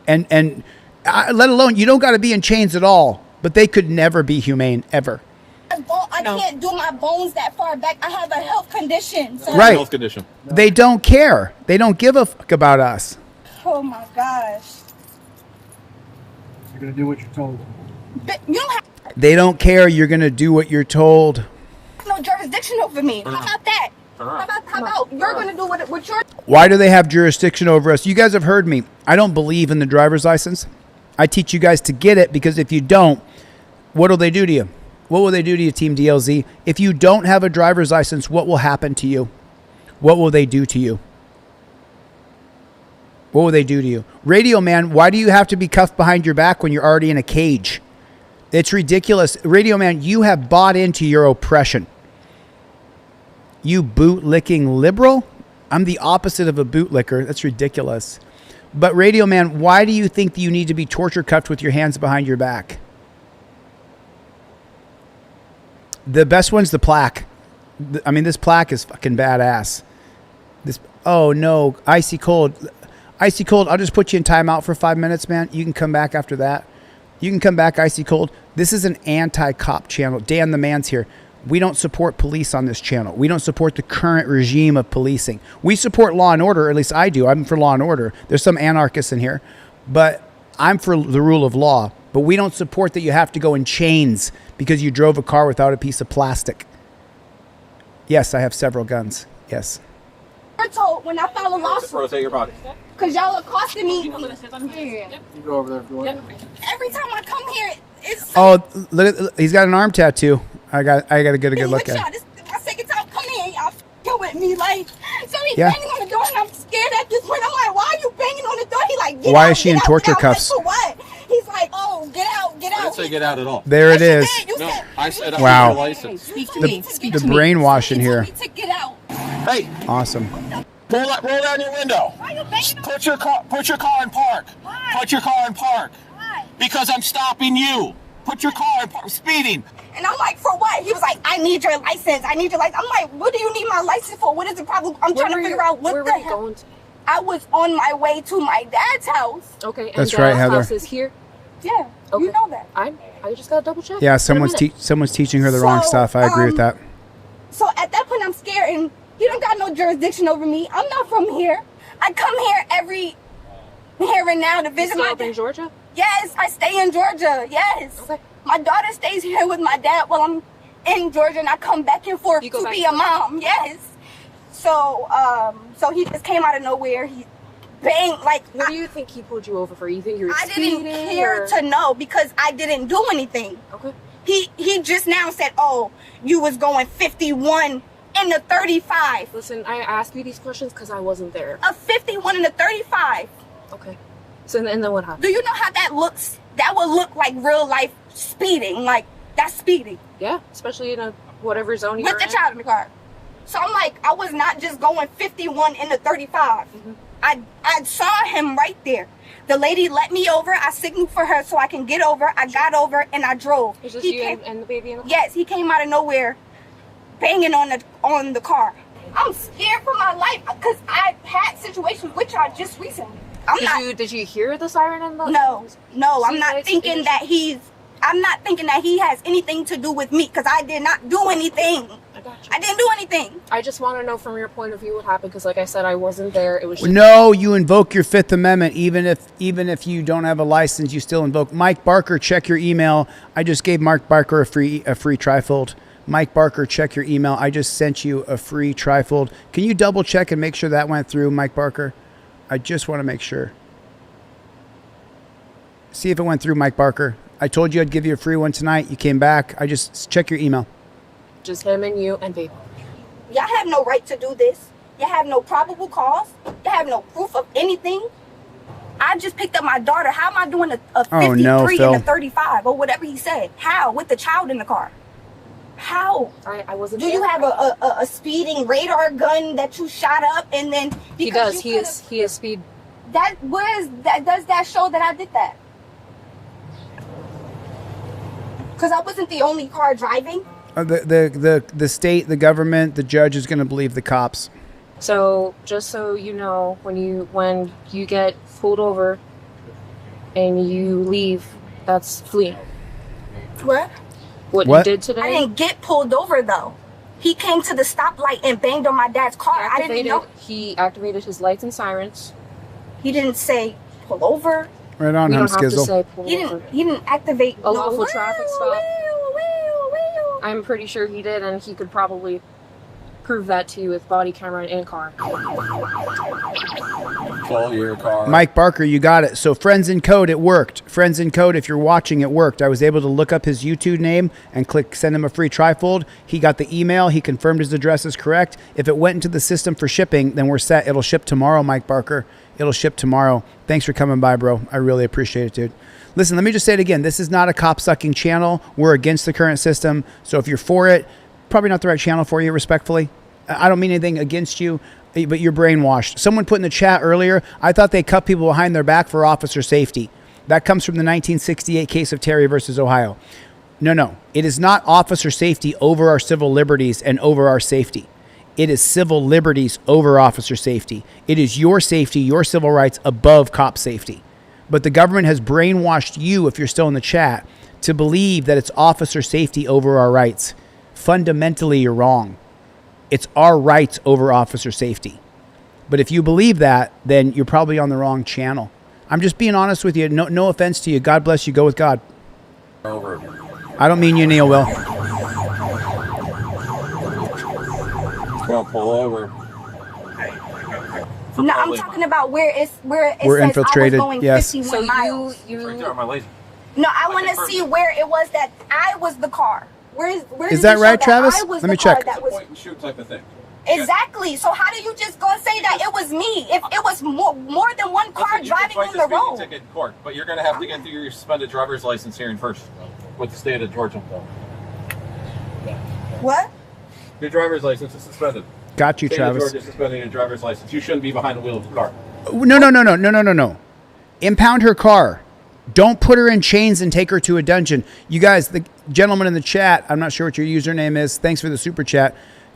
And let alone, you don't got to be in chains at all, but they could never be humane, ever. I can't do my bones that far back. I have a health condition. So Right. Health condition. They don't care. They don't give a fuck about us. Oh my gosh. You're going to do what you're told. But you don't have They don't care. You're going to do what you're told. no jurisdiction over me. How about that? How about you're going to do what you're... Why do they have jurisdiction over us? You guys have heard me. I don't believe in the driver's license. I teach you guys to get it, because if you don't, what will they do to you? What will they do to you, Team DLZ? If you don't have a driver's license, what will happen to you? What will they do to you? What will they do to you? Radio Man, why do you have to be cuffed behind your back when you're already in a cage? It's ridiculous. Radio Man, you have bought into your oppression. You boot-licking liberal? I'm the opposite of a bootlicker. That's ridiculous. But Radio Man, why do you think that you need to be torture cuffed with your hands behind your back? The best one's the plaque. I mean, this plaque is fucking badass. This. Oh, no. Icy cold. Icy cold, I'll just put you in timeout for 5 minutes, man. You can come back after that. You can come back, Icy cold. This is an anti-cop channel. Dan the Man's here. We don't support police on this channel. We don't support the current regime of policing. We support law and order, or at least I do. I'm for law and order. There's some anarchists in here. But I'm for the rule of law. But we don't support that you have to go in chains because you drove a car without a piece of plastic. Yes, I have several guns. Yes. You're told when I file a lawsuit. Rotate your body. Because y'all accosted me. You go over there if you want. Every time I come here, it's. Oh, look at, he's got an arm tattoo. I got to get a good look at it. This is my second time coming here. Y'all f***ing with me. Like, so he's Yeah. banging on the door and I'm scared at this point. I'm like, why are you banging on the door? He like, get Why out, is she get in out, torture get out. cuffs? Like, for what? He's like, oh, get out, get out. I didn't say get out at all. There it is. No, I said I Wow. have your license. Speak to The, me. Speak the to me. brainwashing here. He told me to get out. Hey, Awesome. roll down your window. Put your car in park. Why? Put your car in park. Why? Because I'm stopping you. Put your car in park. Speeding. And I'm like, for what? He was like, I need your license. I need your license. I'm like, what do you need my license for? What is the problem? I'm trying to figure out what the hell. Going to? I was on my way to my dad's house. Okay, and That's Dad's right, Heather. house is here. Yeah, Okay. you know that. I just gotta double check. Yeah, Wait a minute. someone's teaching her the wrong So, stuff. I agree with that. So at that point, I'm scared, and he don't got no jurisdiction over me. I'm not from here. I come here every here and now to visit You my still up in dad. Georgia? Yes, I stay in Georgia. Yes. Okay. My daughter stays here with my dad while I'm in Georgia, and I come back and forth You go to back be to a mom. Yes. So, so he just came out of nowhere. He banged like. What do you think he pulled you over for? You think you're I didn't speeding, care or- to know because I didn't do anything. Okay. He just now said, "Oh, you was going 51 in the 35." Listen, I asked you these questions because I wasn't there. A 51 in the 35. Okay. So and then what happened? Do you know how that looks? That would look like real life speeding. Like that's speeding. Yeah, especially in a whatever zone you're With the in. child in the car. So I'm like, I was not just going 51 in the 35. Mm-hmm. I saw him right there. The lady let me over. I signaled for her so I can get over. I got over and I drove. It's just He you came- and the baby in the car? Yes, he came out of nowhere, banging on the car. I'm scared for my life because I had situations with y'all just recently. Did you hear the siren and the? No, I'm See, not like, thinking it- that I'm not thinking that he has anything to do with me because I did not do anything. I got you. I didn't do anything. I just want to know from your point of view what happened because, like I said, I wasn't there. It was just No, you invoke your Fifth Amendment even if you don't have a license. You still invoke. Mike Barker, check your email. I just gave Mark Barker a free trifold. Mike Barker, check your email. I just sent you a free trifold. Can you double check and make sure that went through, Mike Barker? I just want to make sure. See if it went through, Mike Barker. I told you I'd give you a free one tonight. You came back. I just check your email. just him and you and baby. Y'all have no right to do this. You have no probable cause. You have no proof of anything. I just picked up my daughter. How am I doing a 53 Phil. and a 35 or whatever he said? How? With the child in the car? How? I wasn't Do you there. have a speeding radar gun that you shot up and then He because does. you He is speed. that where is that does that show that I did that? Because I wasn't the only car driving. The state, the government, the judge is going to believe the cops. So just so you know, when you get pulled over and you leave, that's fleeing. What? What What? you did today? I didn't get pulled over though. He came to the stoplight and banged on my dad's car. I didn't know. He activated his lights and sirens. He didn't say pull over. Right on, We him, don't have to Skizzle. say pull He over. didn't activate A lawful no. traffic stop. I'm pretty sure he did, and he could probably prove that to you with body camera and car. Pull your car. Mike Barker, you got it. So Friends in Code, it worked. Friends in Code, if you're watching, it worked. I was able to look up his YouTube name and click send him a free trifold. He got the email. He confirmed his address is correct. If it went into the system for shipping, then we're set. It'll ship tomorrow, Mike Barker. It'll ship tomorrow. Thanks for coming by, bro. I really appreciate it, dude. Listen, let me just say it again. This is not a cop-sucking channel. We're against the current system. So if you're for it, probably not the right channel for you, respectfully. I don't mean anything against you, but you're brainwashed. Someone put in the chat earlier, I thought they cut people behind their back for officer safety. That comes from the 1968 case of Terry versus Ohio. No. It is not officer safety over our civil liberties and over our safety. It is civil liberties over officer safety. It is your safety, your civil rights above cop safety. But the government has brainwashed you, if you're still in the chat, to believe that it's officer safety over our rights. Fundamentally, you're wrong. It's our rights over officer safety. But if you believe that, then you're probably on the wrong channel. I'm just being honest with you. No offense to you. God bless you. Go with God. Over. I don't mean you, Neil Will. Well, pull over. No, I'm talking about where it We're says infiltrated, I was going yes. 51 miles. My license. No, I want to see where it was that I was the car. Where Is does that it right, show Travis? I was Let the me car check. that was- Point and shoot type of thing. Exactly. So how do you just go and say that it was me? If it was more than one car driving on the road. Ticket in court, but you're going to have to get through your suspended driver's license hearing first with the state of Georgia. What? Your driver's license is suspended. Got you, State Travis. of Georgia suspending your driver's license. You shouldn't be behind the wheel of the car. No. Impound her car. Don't put her in chains and take her to a dungeon. You guys, the gentleman in the chat, I'm not sure what your username is. Thanks for the super chat.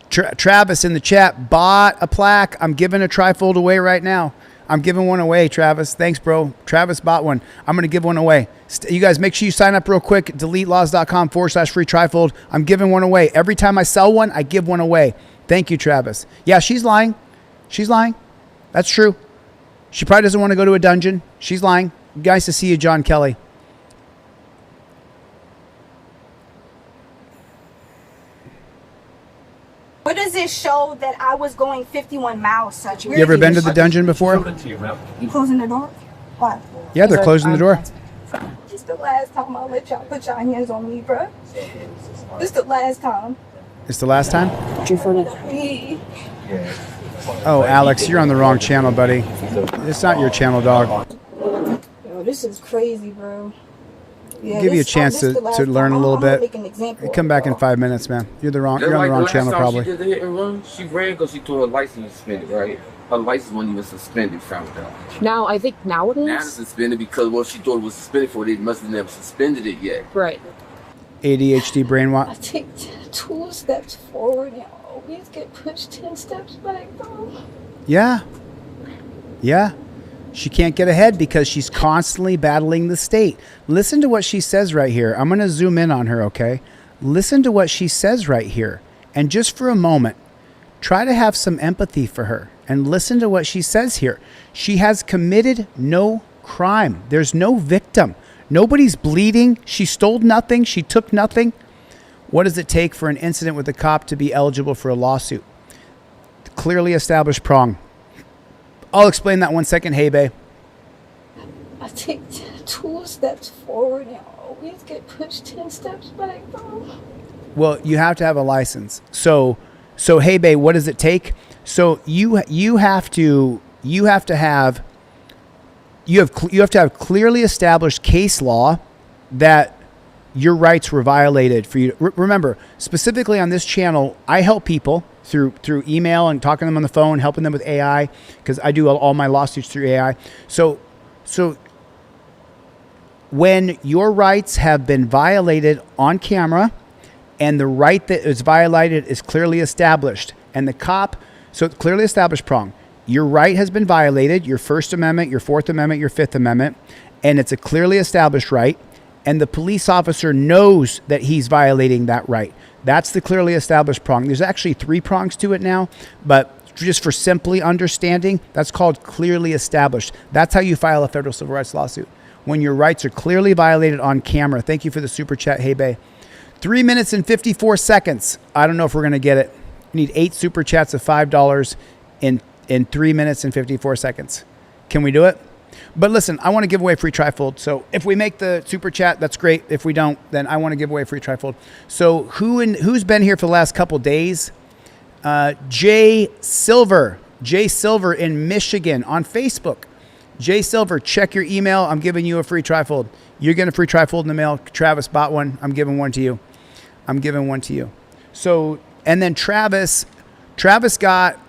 Travis in the chat bought a plaque. I'm giving a trifold away right now. I'm giving one away, Travis. Thanks, bro. Travis bought one. I'm going to give one away. You guys, make sure you sign up real quick. DeleteLawz.com/free trifold. I'm giving one away. Every time I sell one, I give one away. Thank you, Travis. Yeah, she's lying. She's lying. That's true. She probably doesn't want to go to a dungeon. She's lying. Nice to see you, John Kelly. Where does it show that I was going 51 miles? Such. You ever been to the dungeon before? You closing the door? Why? Yeah, they're closing the door. This the last time I'll let y'all put y'all hands on me, bro. This the last time. It's the last time? Me. Oh, Alex, you're on the wrong channel, buddy. It's not your channel, dog. Yo, this is crazy, bro. Yeah, Give you a this- chance this to the last learn time. a little I'm gonna bit. make an example. Come back in 5 minutes, man. You're on the wrong channel, probably. She did the hit and run. She ran because she thought her license was suspended, right? Her license wasn't even suspended, found out. Now, I think now it is. Now it's suspended because what she thought it was suspended for, they must have never suspended it yet. Right. ADHD brainwash. I take 2 steps forward and always get pushed 10 steps back, though. Yeah. She can't get ahead because she's constantly battling the state. Listen to what she says right here. I'm going to zoom in on her, okay? Listen to what she says right here. And just for a moment, try to have some empathy for her and listen to what she says here. She has committed no crime. There's no victim. Nobody's bleeding. She stole nothing. She took nothing. What does it take for an incident with a cop to be eligible for a lawsuit? The clearly established prong. I'll explain that 1 second. Hey, babe. I take 2 steps forward and always get pushed 10 steps back, though. Well, you have to have a license. So hey, babe, what does it take? So you have to have clearly established case law that your rights were violated for you. Remember, specifically on this channel, I help people through email and talking to them on the phone, helping them with AI, because I do all my lawsuits through AI. So when your rights have been violated on camera and the right that is violated is clearly established, and the cop, so clearly established prong, your right has been violated, your First Amendment, your Fourth Amendment, your Fifth Amendment, and it's a clearly established right, and the police officer knows that he's violating that right. That's the clearly established prong. There's actually 3 prongs to it now, but just for simply understanding, that's called clearly established. That's how you file a federal civil rights lawsuit, when your rights are clearly violated on camera. Thank you for the super chat, Hey Bay. 3 minutes and 54 seconds. I don't know if we're going to get it. We need 8 super chats of $5 in 3 minutes and 54 seconds. Can we do it? But listen, I want to give away a free trifold. So if we make the super chat, that's great. If we don't, then I want to give away a free trifold. So who's been here for the last couple days? Jay Silver in Michigan on Facebook. Jay Silver, check your email. I'm giving you a free trifold. You're getting a free trifold in the mail. Travis bought one. I'm giving one to you. So, and then Travis got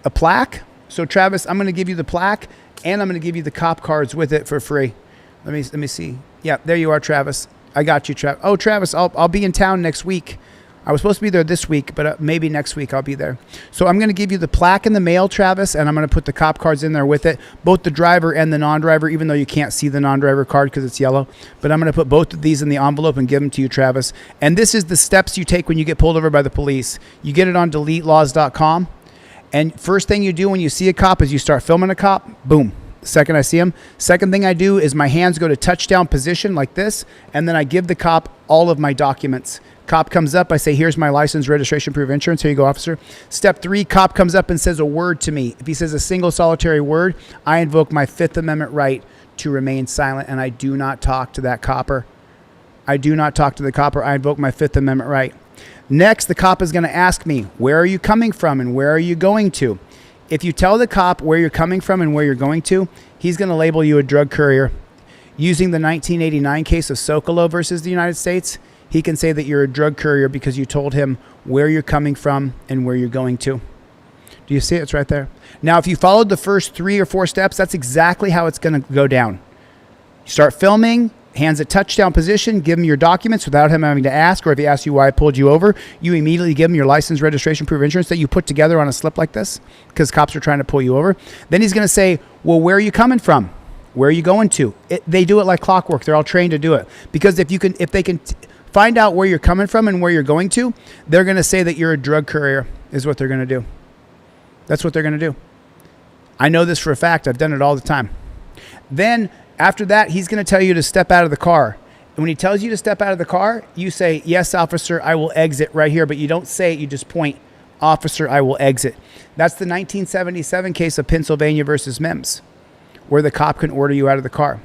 a plaque. So Travis, I'm going to give you the plaque, and I'm going to give you the cop cards with it for free. Let me see. Yeah, there you are, Travis. I got you, Travis. Oh, Travis, I'll be in town next week. I was supposed to be there this week, but maybe next week I'll be there. So I'm going to give you the plaque in the mail, Travis, and I'm going to put the cop cards in there with it, both the driver and the non-driver, even though you can't see the non-driver card because it's yellow. But I'm going to put both of these in the envelope and give them to you, Travis. And this is the steps you take when you get pulled over by the police. You get it on DeleteLawz.com. And first thing you do when you see a cop is you start filming a cop. Boom. The second I see him. Second thing I do is my hands go to touchdown position like this, and then I give the cop all of my documents. Cop comes up. I say, here's my license, registration, proof of insurance. Here you go, officer. Step 3, cop comes up and says a word to me. If he says a single solitary word, I invoke my 5th Amendment right to remain silent, and I do not talk to that copper. I invoke my 5th Amendment right. Next, the cop is going to ask me, where are you coming from and where are you going to? If you tell the cop where you're coming from and where you're going to, he's going to label you a drug courier. Using the 1989 case of Sokolow versus the United States, he can say that you're a drug courier because you told him where you're coming from and where you're going to. Do you see it? It's right there. Now, if you followed the first 3 or 4 steps, that's exactly how it's going to go down. You start filming, hands at touchdown position, give him your documents without him having to ask, or if he asks you why I pulled you over, you immediately give him your license, registration, proof of insurance that you put together on a slip like this because cops are trying to pull you over. Then he's going to say, well, where are you coming from? Where are you going to? They do it like clockwork. They're all trained to do it because if they can find out where you're coming from and where you're going to, they're going to say that you're a drug courier is what they're going to do. That's what they're going to do. I know this for a fact. I've done it all the time. Then after that, he's going to tell you to step out of the car. And when he tells you to step out of the car, you say, yes, officer, I will exit right here. But you don't say it. You just point, officer, I will exit. That's the 1977 case of Pennsylvania versus Mims, where the cop can order you out of the car.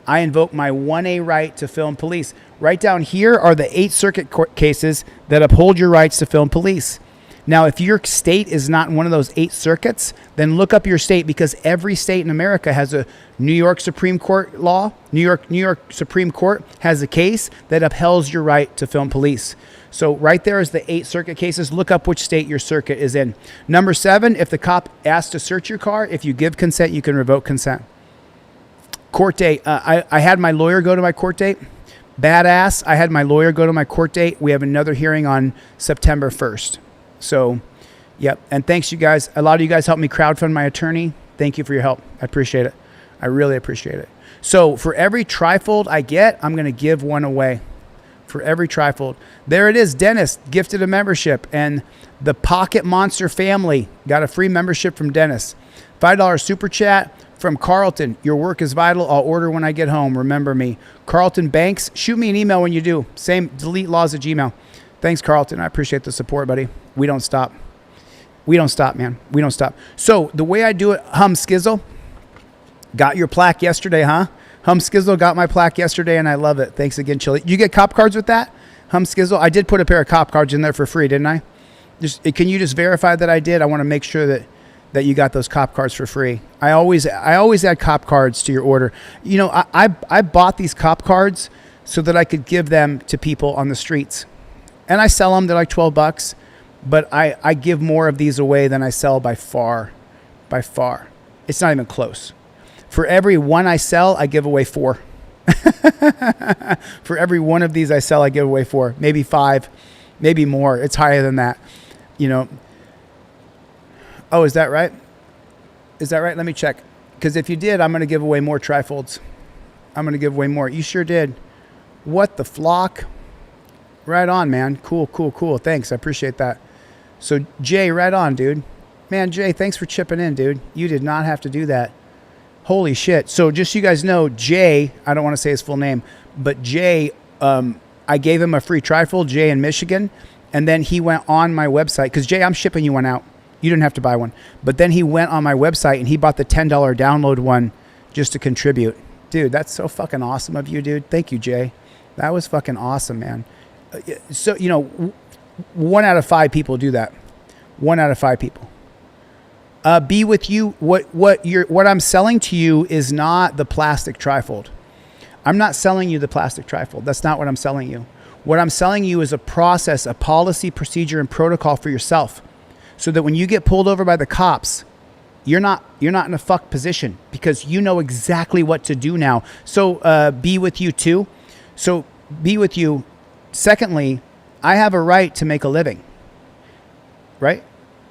I invoke my 1A right to film police. Right down here are the 8 circuit court cases that uphold your rights to film police. Now, if your state is not in one of those 8 circuits, then look up your state because every state in America has a New York Supreme Court law. New York Supreme Court has a case that upheld your right to film police. So right there is the 8 circuit cases. Look up which state your circuit is in. Number 7, if the cop asks to search your car, if you give consent, you can revoke consent. Court date. I had my lawyer go to my court date. Badass. I had my lawyer go to my court date. We have another hearing on September 1st. So, yep. And thanks, you guys. A lot of you guys helped me crowdfund my attorney. Thank you for your help. I appreciate it. I really appreciate it. So for every trifold I get, I'm going to give one away. For every trifold. There it is. Dennis gifted a membership. And the Pocket Monster family got a free membership from Dennis. $5 super chat from Carlton. Your work is vital. I'll order when I get home. Remember me. Carlton Banks. Shoot me an email when you do. Same, DeleteLawz@gmail. Thanks, Carlton. I appreciate the support, buddy. We don't stop. We don't stop, man. We don't stop. So the way I do it, Skizzle, got your plaque yesterday, huh? Skizzle got my plaque yesterday, and I love it. Thanks again, Chille. You get cop cards with that? Skizzle? I did put a pair of cop cards in there for free, didn't I? Can you just verify that I did? I want to make sure that you got those cop cards for free. I always add cop cards to your order. You know, I bought these cop cards so that I could give them to people on the streets. And I sell them. They're like $12, but I give more of these away than I sell by far. By far. It's not even close. For every one I sell, I give away 4. For every one of these I sell, I give away 4, maybe 5, maybe more. It's higher than that, you know. Oh, is that right? Is that right? Let me check. Because if you did, I'm going to give away more trifolds. I'm going to give away more. You sure did. What the flock? Right on, man. Cool, cool, cool. Thanks. I appreciate that. So, Jay, right on, dude. Man, Jay, thanks for chipping in, dude. You did not have to do that. Holy shit. So, just so you guys know, Jay, I don't want to say his full name, but Jay, I gave him a free trifold, Jay in Michigan, And then he went on my website, because Jay, I'm shipping you one out. You didn't have to buy one. But then he went on my website and he bought the $10 download one just to contribute. Dude, that's so fucking awesome of you, dude. Thank you, Jay. That was fucking awesome, man. So, 1 out of 5 people do that. 1 out of 5 people. Be with you. What I'm selling to you is not the plastic trifold. I'm not selling you the plastic trifold. That's not what I'm selling you. What I'm selling you is a process, a policy, procedure, and protocol for yourself, so that when you get pulled over by the cops, you're not in a fuck position, because you know exactly what to do now. So be with you too. So be with you. Secondly, I have a right to make a living, right?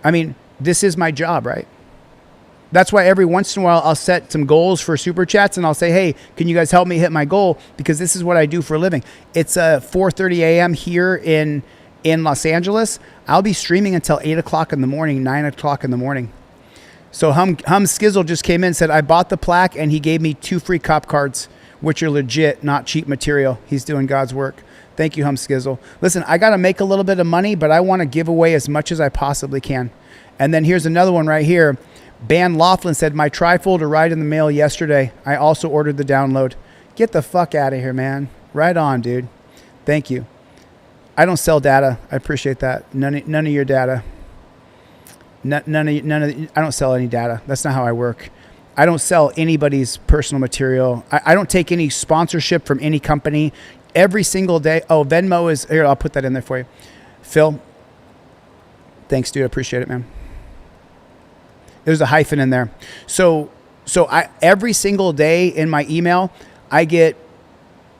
I mean, this is my job, right? That's why every once in a while I'll set some goals for super chats and I'll say, hey, can you guys help me hit my goal? Because this is what I do for a living. It's 4:30 a.m. here in Los Angeles. I'll be streaming until 8 o'clock in the morning, 9 o'clock in the morning. So Hum Skizzle just came in and said, I bought the plaque and he gave me 2 free cop cards, which are legit, not cheap material. He's doing God's work. Thank you, Hum Skizzle. Listen, I got to make a little bit of money, but I want to give away as much as I possibly can. And then here's another one right here. Ban Laughlin said, my trifold arrived in the mail yesterday. I also ordered the download. Get the fuck out of here, man. Right on, dude. Thank you. I don't sell data. I appreciate that. None of your data. I don't sell any data. That's not how I work. I don't sell anybody's personal material. I don't take any sponsorship from any company. Every single day. Oh, Venmo is here. I'll put that in there for you. Phil. Thanks, dude. I appreciate it, man. There's a hyphen in there. So every single day in my email, I get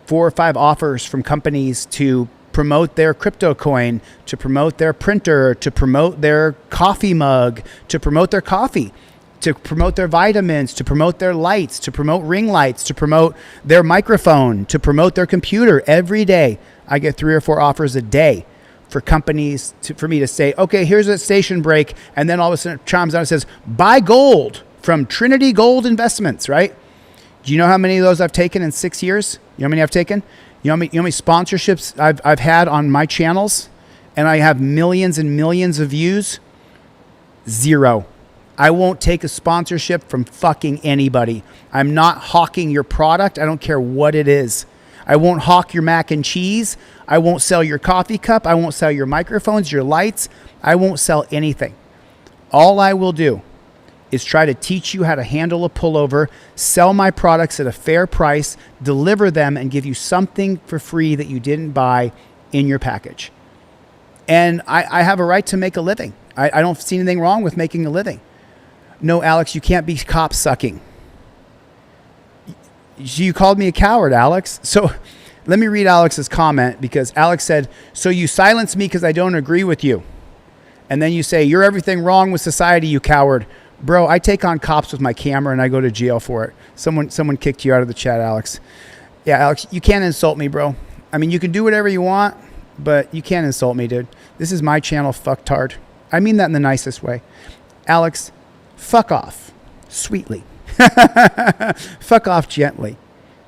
4 or 5 offers from companies to promote their crypto coin, to promote their printer, to promote their coffee mug, to promote their coffee, to promote their vitamins, to promote their lights, to promote ring lights, to promote their microphone, to promote their computer. Every day, I get 3 or 4 offers a day for companies for me to say, okay, here's a station break. And then all of a sudden it chimes out and says, buy gold from Trinity Gold Investments, right? Do you know how many of those I've taken in 6 years? You know how many I've taken? You know how many sponsorships I've had on my channels? And I have millions and millions of views? 0. I won't take a sponsorship from fucking anybody. I'm not hawking your product. I don't care what it is. I won't hawk your mac and cheese. I won't sell your coffee cup. I won't sell your microphones, your lights. I won't sell anything. All I will do is try to teach you how to handle a pullover, sell my products at a fair price, deliver them, and give you something for free that you didn't buy in your package. And I have a right to make a living. I don't see anything wrong with making a living. No, Alex, you can't be cop sucking. You called me a coward, Alex. So let me read Alex's comment, because Alex said, so you silence me because I don't agree with you. And then you say, you're everything wrong with society, you coward. Bro, I take on cops with my camera and I go to jail for it. Someone kicked you out of the chat, Alex. Yeah, Alex, you can't insult me, bro. I mean, you can do whatever you want, but you can't insult me, dude. This is my channel, fucktard. I mean that in the nicest way. Alex, fuck off. Sweetly. Fuck off gently.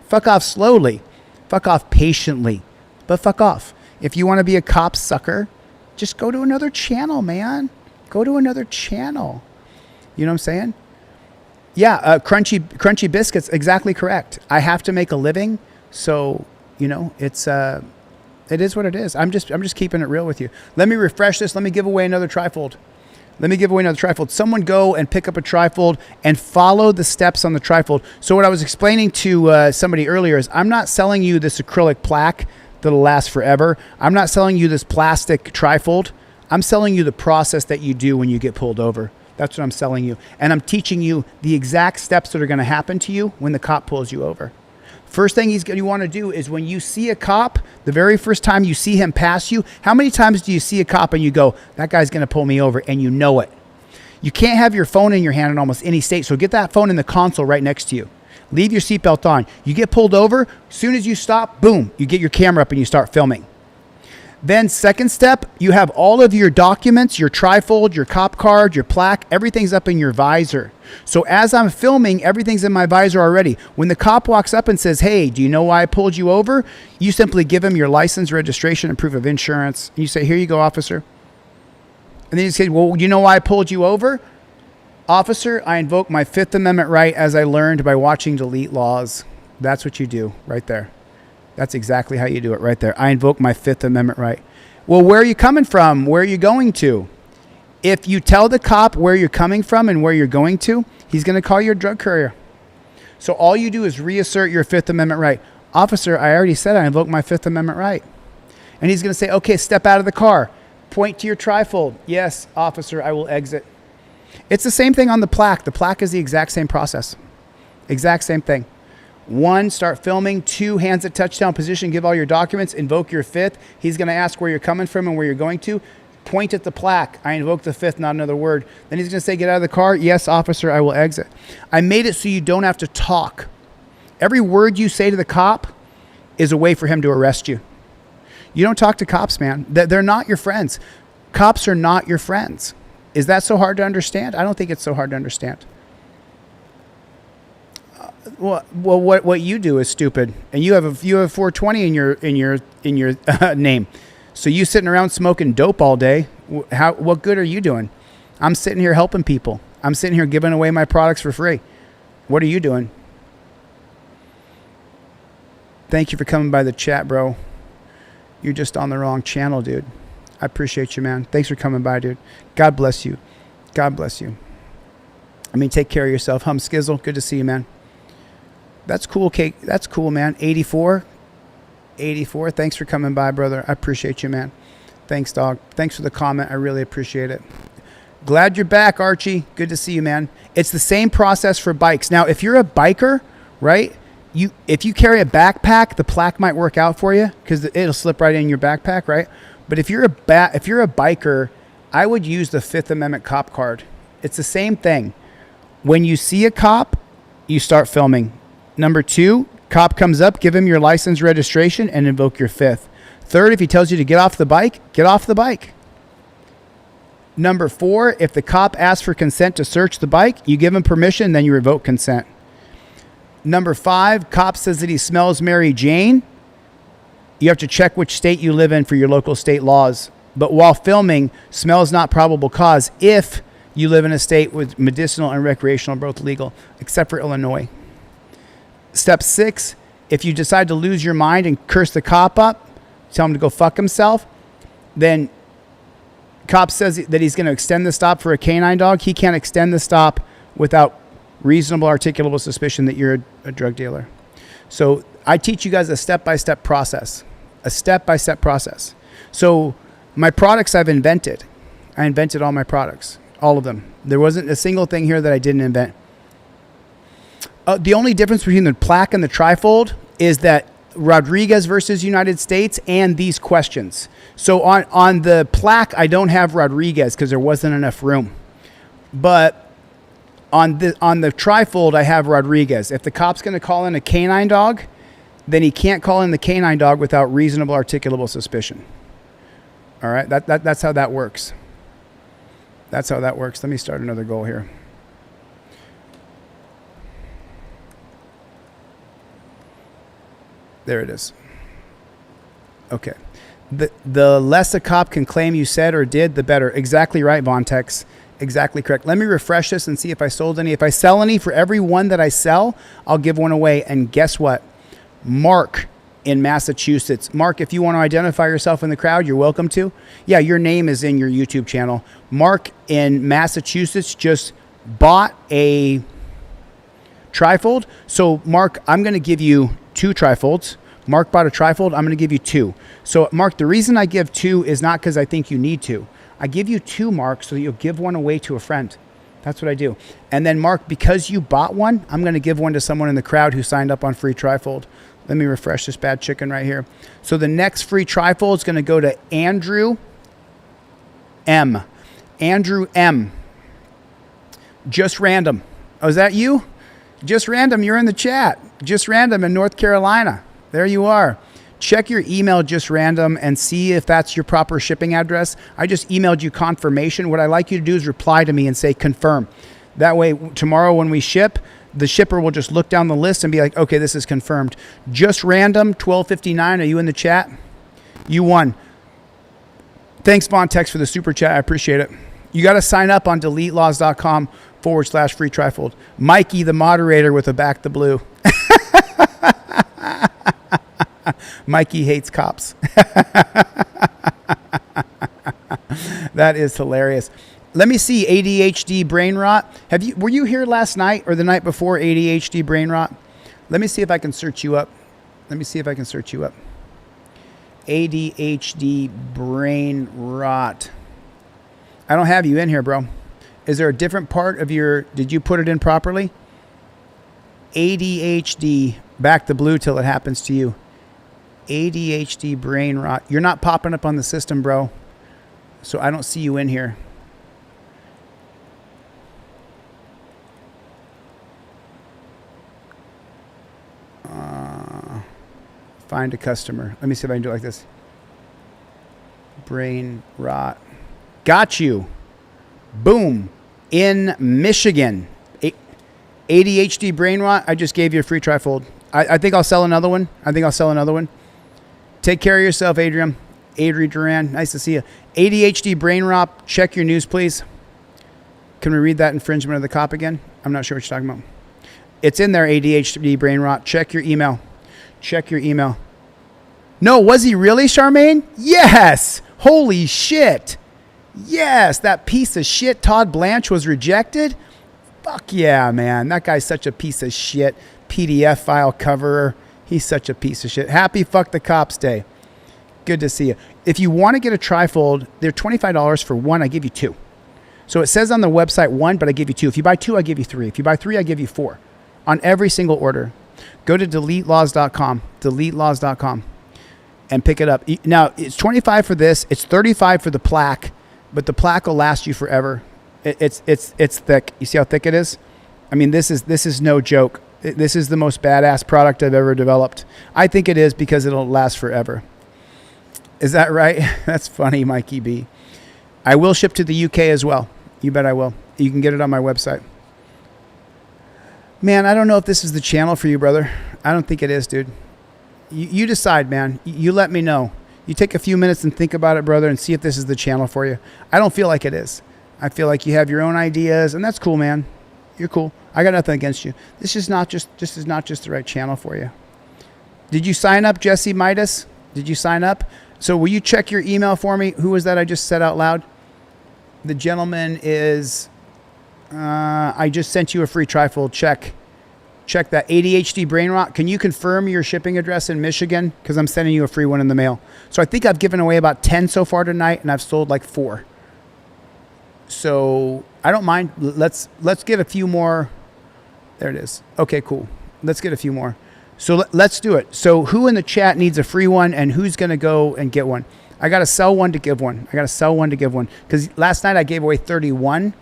Fuck off slowly. Fuck off patiently. But fuck off. If you want to be a cop sucker, just go to another channel, man. Go to another channel. You know what I'm saying? Yeah, crunchy biscuits, exactly correct. I have to make a living, so it is what it is. I'm just keeping it real with you. Let me refresh this. Let me give away another trifold. Someone go and pick up a trifold and follow the steps on the trifold. So what I was explaining to somebody earlier is, I'm not selling you this acrylic plaque that'll last forever. I'm not selling you this plastic trifold. I'm selling you the process that you do when you get pulled over. That's what I'm selling you. And I'm teaching you the exact steps that are going to happen to you when the cop pulls you over. First thing you want to do is, when you see a cop, the very first time you see him pass you, how many times do you see a cop and you go, that guy's going to pull me over, and you know it? You can't have your phone in your hand in almost any state, so get that phone in the console right next to you. Leave your seatbelt on. You get pulled over, as soon as you stop, boom, you get your camera up and you start filming. Then second step, you have all of your documents, your trifold, your cop card, your plaque, everything's up in your visor. So as I'm filming, everything's in my visor already. When the cop walks up and says, hey, do you know why I pulled you over? You simply give him your license, registration, and proof of insurance. And you say, here you go, officer. And then you say, well, you know why I pulled you over? Officer, I invoke my Fifth Amendment right as I learned by watching Delete Lawz. That's what you do right there. That's exactly how you do it right there. I invoke my Fifth Amendment right. Well, where are you coming from? Where are you going to? If you tell the cop where you're coming from and where you're going to, he's going to call you a drug courier. So all you do is reassert your Fifth Amendment right. Officer, I already said I invoke my Fifth Amendment right. And he's going to say, okay, step out of the car. Point to your trifold. Yes, officer, I will exit. It's the same thing on the plaque. The plaque is the exact same process. Exact same thing. 1, start filming. 2, hands at touchdown position, give all your documents, invoke your Fifth. He's going to ask where you're coming from and where you're going to. Point at the plaque. I invoke the Fifth, not another word. Then he's going to say, get out of the car. Yes, officer, I will exit. I made it so you don't have to talk. Every word you say to the cop is a way for him to arrest you. You don't talk to cops, man. They're not your friends. Cops are not your friends. Is that so hard to understand? I don't think it's so hard to understand. Well, what you do is stupid, and you have 420 in your name. So you sitting around smoking dope all day. What good are you doing? I'm sitting here helping people. I'm sitting here giving away my products for free. What are you doing? Thank you for coming by the chat, bro. You're just on the wrong channel, dude. I appreciate you, man. Thanks for coming by, dude. God bless you. God bless you. I mean, take care of yourself. Hum Skizzle, good to see you, man. That's cool, Kate. That's cool, man. 84. Thanks for coming by, brother. I appreciate you, man. Thanks, dog. Thanks for the comment. I really appreciate it. Glad you're back, Archie. Good to see you, man. It's the same process for bikes. Now, if you're a biker, right, if you carry a backpack, the plaque might work out for you because it'll slip right in your backpack, right? But if you're a biker, I would use the Fifth Amendment cop card. It's the same thing. When you see a cop, you start filming. Number 2, cop comes up, give him your license, registration, and invoke your Fifth. 3rd, if he tells you to get off the bike, get off the bike. Number 4, if the cop asks for consent to search the bike, you give him permission, then you revoke consent. Number 5, cop says that he smells Mary Jane. You have to check which state you live in for your local state laws. But while filming, smell is not probable cause if you live in a state with medicinal and recreational both legal, except for Illinois. Step 6, if you decide to lose your mind and curse the cop up, tell him to go fuck himself, then cop says that he's going to extend the stop for a canine dog. He can't extend the stop without reasonable articulable suspicion that you're a drug dealer. So I teach you guys a step-by-step process. A step-by-step process. So my products I've invented. I invented all my products. All of them. There wasn't a single thing here that I didn't invent. The only difference between the plaque and the trifold is that Rodriguez versus United States and these questions. So on the plaque, I don't have Rodriguez because there wasn't enough room. But on the trifold, I have Rodriguez. If the cop's going to call in a canine dog, then he can't call in the canine dog without reasonable articulable suspicion. All right, that's how that works. That's how that works. Let me start another goal here. There it is. Okay. The less a cop can claim you said or did, the better. Exactly right, Vontex. Exactly correct. Let me refresh this and see if I sold any. If I sell any, for every one that I sell, I'll give one away. And guess what? Mark in Massachusetts. Mark, if you want to identify yourself in the crowd, you're welcome to. Yeah, your name is in your YouTube channel. Mark in Massachusetts just bought a trifold. So, Mark, I'm going to give you 2 trifolds. Mark bought a trifold. I'm going to give you 2. So, Mark, the reason I give 2 is not because I think you need to. I give you 2, Mark, so that you'll give one away to a friend. That's what I do. And then, Mark, because you bought one, I'm going to give one to someone in the crowd who signed up on free trifold. Let me refresh this bad chicken right here. So the next free trifold is going to go to Andrew M. Andrew M. Just random. Oh, is that you? Just random. You're in the chat. Just random in North Carolina. There you are. check your email just random and see if that's your proper shipping address. I just emailed you confirmation. What I'd like you to do is reply to me and say confirm. That way, tomorrow when we ship, the shipper will just look down the list and be like, okay, this is confirmed. Just random, 1259. Are you in the chat? You won. Thanks, Von Tex, for the super chat. I appreciate it. You got to sign up on DeleteLawz.com/free trifold. Mikey, the moderator with a back the blue. Mikey hates cops. That is hilarious. Let me see. ADHD brain rot. Were you here last night or the night before? ADHD brain rot. Let me see if I can search you up. ADHD brain rot. I don't have you in here, bro. Is there a different part of did you put it in properly? ADHD, back the blue till it happens to you. ADHD brain rot. You're not popping up on the system, bro. So I don't see you in here. Find a customer. Let me see if I can do it like this. Brain rot. Got you. Boom. In Michigan. ADHD brain rot. I just gave you a free trifold. I think I'll sell another one. Take care of yourself, Adrian. Adri Duran. Nice to see you. ADHD brain rot. Check your news, please. Can we read that infringement of the cop again? I'm not sure what you're talking about. It's in there, ADHD brain rot. Check your email. No, was he really, Charmaine? Yes. Holy shit. Yes, that piece of shit Todd Blanche was rejected. Fuck yeah, man. That guy's such a piece of shit. PDF file coverer. He's such a piece of shit. Happy Fuck the Cops Day. Good to see you. If you want to get a trifold, they're $25 for one. I give you two. So it says on the website one, but I give you two. If you buy two, I give you three. If you buy three, I give you four. On every single order. Go to DeleteLawz.com, and pick it up. Now, it's $25 for this. It's $35 for the plaque, but the plaque will last you forever. It's thick. You see how thick it is? I mean, this is no joke. This is the most badass product I've ever developed. I think it is because it'll last forever. Is that right? That's funny, Mikey B. I will ship to the UK as well. You bet I will. You can get it on my website. Man, I don't know if this is the channel for you, brother. I don't think it is, dude. You decide, man. You let me know. You take a few minutes and think about it, brother, and see if this is the channel for you. I don't feel like it is. I feel like you have your own ideas, and that's cool, man. You're cool. I got nothing against you. This is not just the right channel for you. Did you sign up, Jesse Midas? Did you sign up? So will you check your email for me? Who was that I just said out loud? The gentleman is... I just sent you a free trifold. Check that. ADHD brain rot. Can you confirm your shipping address in Michigan? Because I'm sending you a free one in the mail. So I think I've given away about 10 so far tonight, and I've sold like 4. So I don't mind. Let's get a few more. There it is. Okay, cool. Let's get a few more. So let's do it. So who in the chat needs a free one, and who's going to go and get one? I got to sell one to give one. Because last night I gave away 31.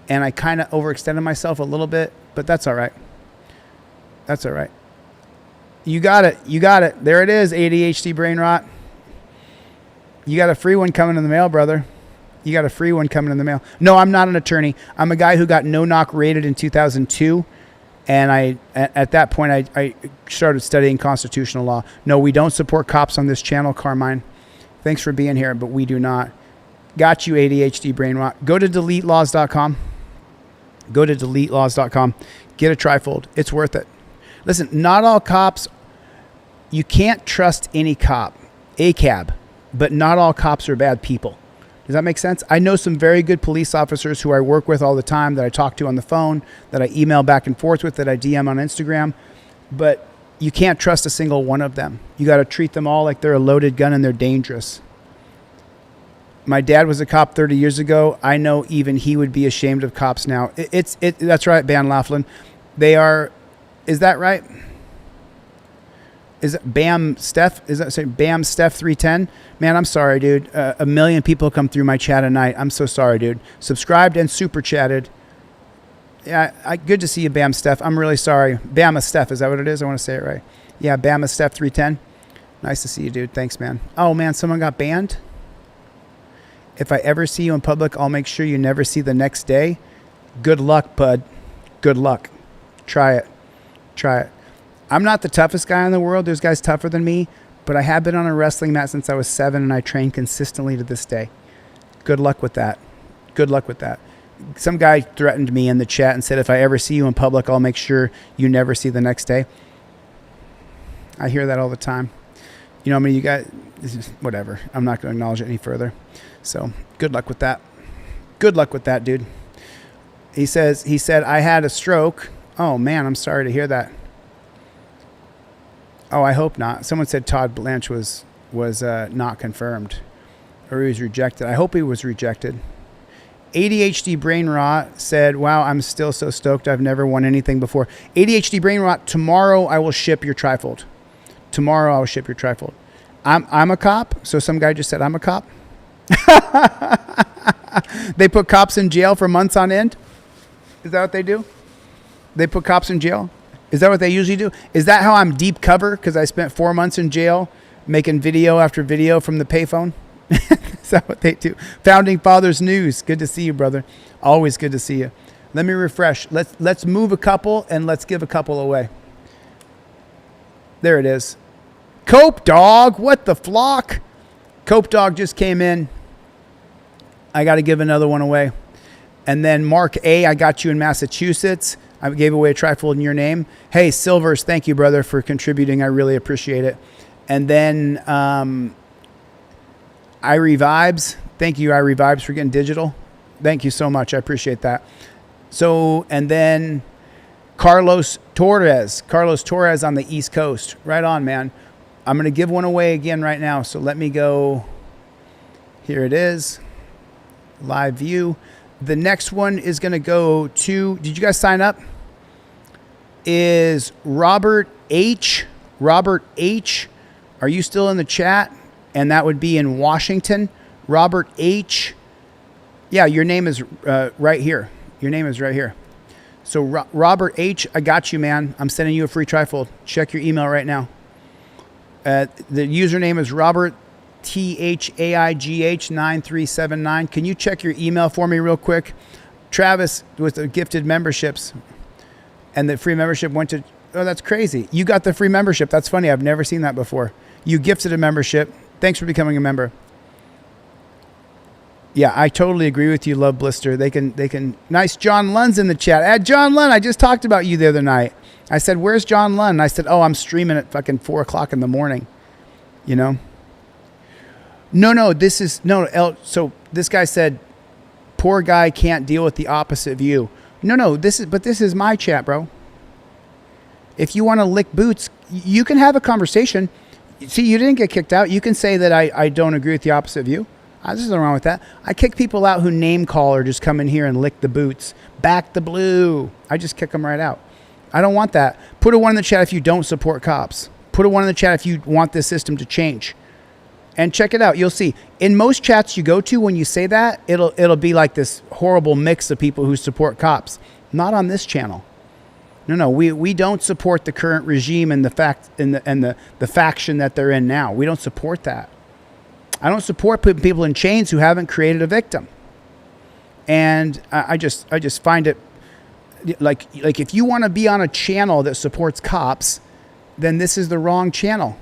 And I kind of overextended myself a little bit, but that's all right. You got it. There it is, ADHD brain rot. You got a free one coming in the mail, brother. No, I'm not an attorney. I'm a guy who got no-knock rated in 2002. And at that point, I started studying constitutional law. No, we don't support cops on this channel, Carmine. Thanks for being here, but we do not. Got you, ADHD brain rot. Go to DeleteLawz.com. Get a trifold. It's worth it. Listen, not all cops, you can't trust any cop, ACAB, but not all cops are bad people. Does that make sense? I know some very good police officers who I work with all the time, that I talk to on the phone, that I email back and forth with, that I DM on Instagram, but you can't trust a single one of them. You got to treat them all like they're a loaded gun and they're dangerous. My dad was a cop 30 years ago. I know even he would be ashamed of cops now. That's right, Ban Laughlin. They are. Is that right? Is it Bam Steph? Is that say Bam Steph 310? Man, I'm sorry, dude. A million people come through my chat a night. I'm so sorry, dude. Subscribed and super chatted. Yeah, good to see you, Bam Steph. I'm really sorry. Bama Steph, is that what it is? I want to say it right. Yeah, Bama Steph 310. Nice to see you, dude. Thanks, man. Oh, man, someone got banned? If I ever see you in public, I'll make sure you never see the next day. Good luck, bud. Good luck. Try it. Try it. I'm not the toughest guy in the world. There's guys tougher than me. But I have been on a wrestling mat since I was 7, and I train consistently to this day. Good luck with that. Good luck with that. Some guy threatened me in the chat and said, if I ever see you in public, I'll make sure you never see the next day. I hear that all the time. You know, I mean, you guys, whatever. I'm not going to acknowledge it any further. So good luck with that. Good luck with that, dude. He said, I had a stroke. Oh, man, I'm sorry to hear that. Oh, I hope not. Someone said Todd Blanche was not confirmed, or he was rejected. I hope he was rejected. ADHD Brain Rot said, wow, I'm still so stoked. I've never won anything before. ADHD Brain Rot, tomorrow I will ship your trifold. Tomorrow I will ship your trifold. I'm a cop. So some guy just said, I'm a cop. They put cops in jail for months on end. Is that what they do? They put cops in jail? Is that what they usually do? Is that how I'm deep cover? Because I spent 4 months in jail making video after video from the payphone? Is that what they do? Founding Fathers News. Good to see you, brother. Always good to see you. Let me refresh. Let's move a couple and let's give a couple away. There it is. Cope Dog. What the flock? Cope Dog just came in. I got to give another one away. And then Mark A, I got you in Massachusetts. I gave away a trifold in your name. Hey, Silvers, thank you, brother, for contributing. I really appreciate it. And then Irie Vibes. Thank you, Irie Vibes, for getting digital. Thank you so much. I appreciate that. So, and then Carlos Torres. Carlos Torres on the East Coast. Right on, man. I'm going to give one away again right now. So let me go. Here it is. Live view. The next one is going to go to, did you guys sign up? Is Robert H. Robert H. Are you still in the chat? And that would be in Washington. Robert H. Yeah, your name is right here. Your name is right here. So Robert H., I got you, man. I'm sending you a free trifold. Check your email right now. The username is Robert THAIGH 9379. Can you check your email for me real quick? Travis with the gifted memberships, and the free membership went to, oh, that's crazy. You got the free membership. That's funny. I've never seen that before. You gifted a membership. Thanks for becoming a member. Yeah, I totally agree with you, Love Blister. They can. Nice. John Lunn's in the chat. Add John Lunn. I just talked about you the other night. I said, where's John Lunn? I said, oh, I'm streaming at fucking 4 o'clock in the morning. You know? No, this is, so this guy said, poor guy can't deal with the opposite view. No, this is my chat, bro. If you want to lick boots, you can have a conversation. See, you didn't get kicked out. You can say that I don't agree with the opposite view. There's nothing wrong with that. I kick people out who name call or just come in here and lick the boots. Back the blue. I just kick them right out. I don't want that. Put a 1 in the chat if you don't support cops. Put a 1 in the chat if you want this system to change. And check it out. You'll see. In most chats you go to, when you say that, it'll be like this horrible mix of people who support cops. Not on this channel. No. We don't support the current regime and the faction that they're in now. We don't support that. I don't support putting people in chains who haven't created a victim. And I just find it like if you want to be on a channel that supports cops, then this is the wrong channel.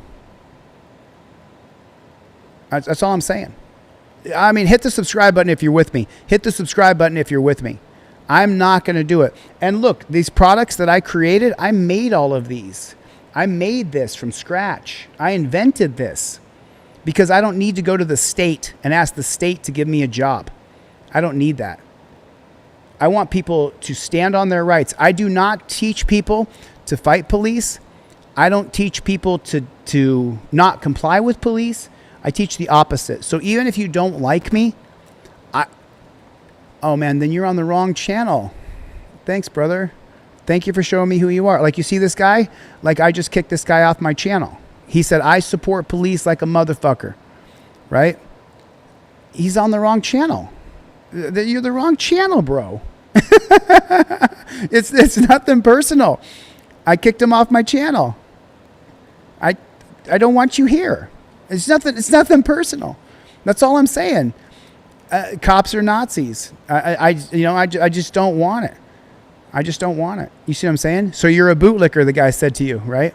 That's all I'm saying. I mean, hit the subscribe button if you're with me. Hit the subscribe button if you're with me. I'm not going to do it. And look, these products that I created, I made all of these. I made this from scratch. I invented this because I don't need to go to the state and ask the state to give me a job. I don't need that. I want people to stand on their rights. I do not teach people to fight police. I don't teach people to not comply with police. I teach the opposite. So even if you don't like me, oh man, then you're on the wrong channel. Thanks, brother. Thank you for showing me who you are. Like, you see this guy? Like, I just kicked this guy off my channel. He said, I support police like a motherfucker. Right? He's on the wrong channel. You're the wrong channel, bro. It's nothing personal. I kicked him off my channel. don't want you here. It's nothing personal. That's all I'm saying. Cops are Nazis. I just don't want it. I just don't want it. You see what I'm saying? So you're a bootlicker, the guy said to you, right?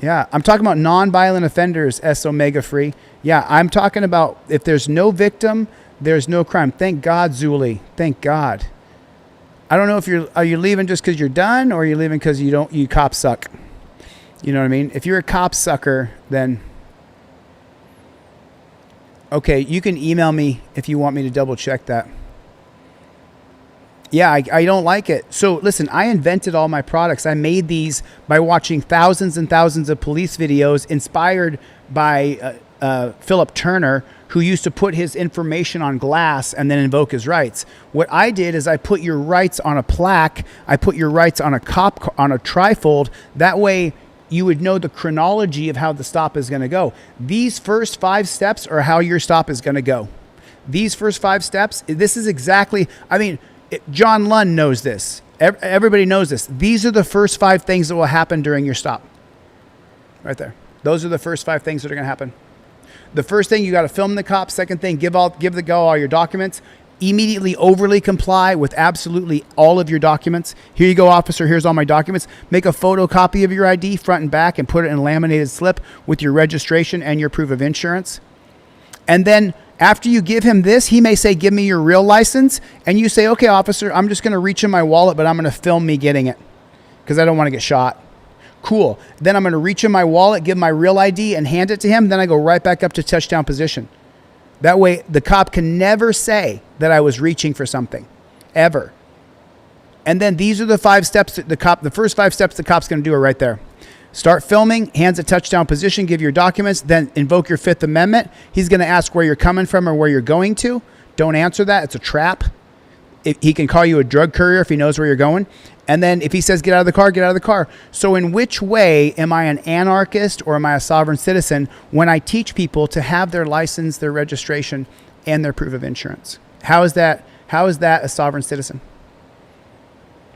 Yeah. I'm talking about non-violent offenders, S Omega free. Yeah. I'm talking about if there's no victim, there's no crime. Thank God, Zuli. Thank God. I don't know if are you leaving just because you're done, or are you leaving because you cops suck? You know what I mean? If you're a cop sucker, then okay, you can email me if you want me to double check that. Yeah, I don't like it. So listen, I invented all my products. I made these by watching thousands and thousands of police videos inspired by Philip Turner, who used to put his information on glass and then invoke his rights. What I did is I put your rights on a plaque. I put your rights on a trifold. That way you would know the chronology of how the stop is going to go. These first 5 steps are how your stop is going to go. These first 5 steps, this is exactly, John Lund knows this. Everybody knows this. These are the first 5 things that will happen during your stop. Right there. Those are the first 5 things that are going to happen. The first thing, you got to film the cop. Second thing, give the go all your documents. Immediately overly comply with absolutely all of your documents. Here you go, officer. Here's all my documents. Make a photocopy of your ID front and back and put it in a laminated slip with your registration and your proof of insurance. And then after you give him this, he may say, give me your real license. And you say, okay, officer, I'm just going to reach in my wallet, but I'm going to film me getting it because I don't want to get shot. Cool. Then I'm going to reach in my wallet, give my real ID and hand it to him. Then I go right back up to touchdown position. That way the cop can never say that I was reaching for something ever. And then these are the 5 steps that the first 5 steps the cop's going to do are right there. Start filming, hands at touchdown position, give your documents, then invoke your 5th Amendment. He's going to ask where you're coming from or where you're going to. Don't answer that. It's a trap. He can call you a drug courier if he knows where you're going. And then if he says, get out of the car, get out of the car. So in which way am I an anarchist or am I a sovereign citizen when I teach people to have their license, their registration, and their proof of insurance? How is that a sovereign citizen?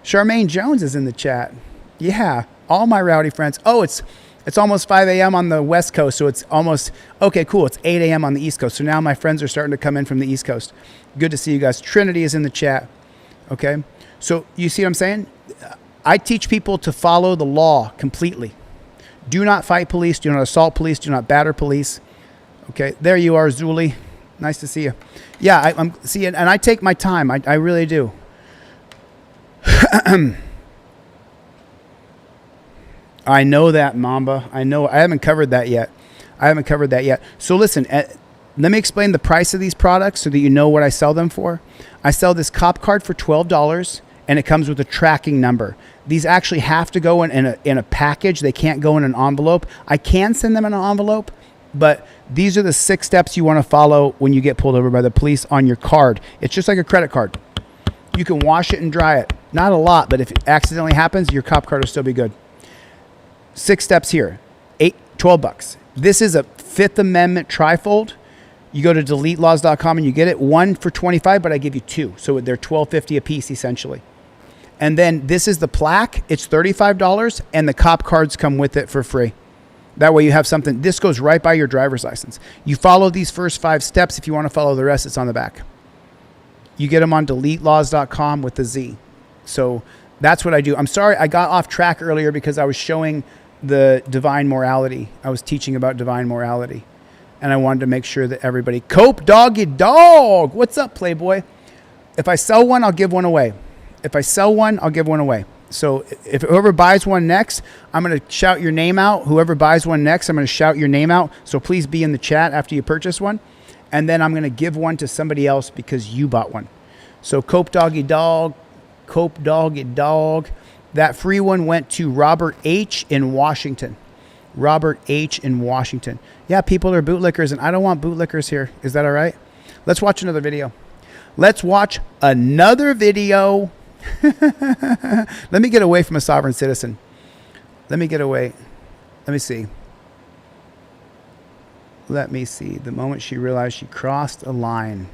Charmaine Jones is in the chat. Yeah, all my rowdy friends. Oh, it's almost 5 a.m. on the West Coast, so it's almost, okay, cool. It's 8 a.m. on the East Coast. So now my friends are starting to come in from the East Coast. Good to see you guys. Trinity is in the chat. Okay, so you see what I'm saying? I teach people to follow the law completely. Do not fight police. Do not assault police. Do not batter police. Okay, there you are, Zuli. Nice to see you. Yeah, I'm seeing, and I take my time. I really do. I know that, Mamba. I know. I haven't covered that yet. So listen, let me explain the price of these products so that you know what I sell them for. I sell this cop card for $12, and it comes with a tracking number. These actually have to go in a package. They can't go in an envelope. I can send them in an envelope, but these are the 6 steps you want to follow when you get pulled over by the police on your card. It's just like a credit card. You can wash it and dry it. Not a lot, but if it accidentally happens, your cop card will still be good. 6 steps here. $12. This is a 5th Amendment trifold. You go to DeleteLawz.com and you get it. 1 for $25, but I give you 2. So they're $12.50 a piece, essentially. And then this is the plaque. It's $35, and the cop cards come with it for free. That way you have something. This goes right by your driver's license. You follow these first 5 steps. If you want to follow the rest, it's on the back. You get them on DeleteLawz.com with the Z. So that's what I do. I'm sorry I got off track earlier because I was showing the divine morality. I was teaching about divine morality. And I wanted to make sure that everybody... Cope doggy dog! What's up, Playboy? If I sell one, I'll give one away. So if whoever buys one next, I'm going to shout your name out. Whoever buys one next, I'm going to shout your name out. So please be in the chat after you purchase one. And then I'm going to give one to somebody else because you bought one. So Cope doggy dog. That free one went to Robert H. in Washington. Yeah, people are bootlickers, and I don't want bootlickers here. Is that all right? Let's watch another video. Let me get away from a sovereign citizen. Let me see. The moment she realized she crossed a line.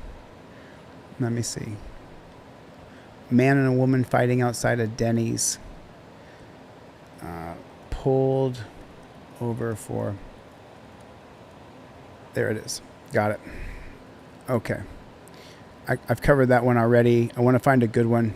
Let me see. Man and a woman fighting outside of Denny's. Pulled over for There it is. Got it. Okay. I've covered that one already. I want to find a good one.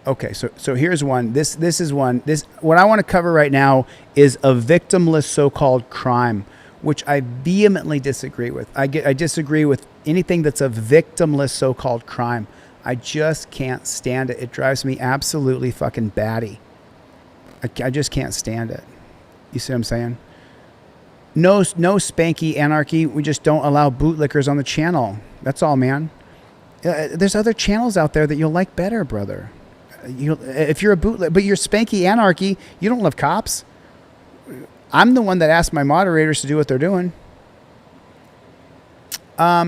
Okay, so here's one. This is one. What I want to cover right now is a victimless so-called crime, which I vehemently disagree with. I disagree with anything that's a victimless so-called crime. I just can't stand it. It drives me absolutely fucking batty. I just can't stand it. You see what I'm saying? No spanky anarchy. We just don't allow bootlickers on the channel. That's all, man. There's other channels out there that you'll like better, brother. If you're a bootleg, but you're spanky anarchy, you don't love cops. I'm the one that asked my moderators to do what they're doing.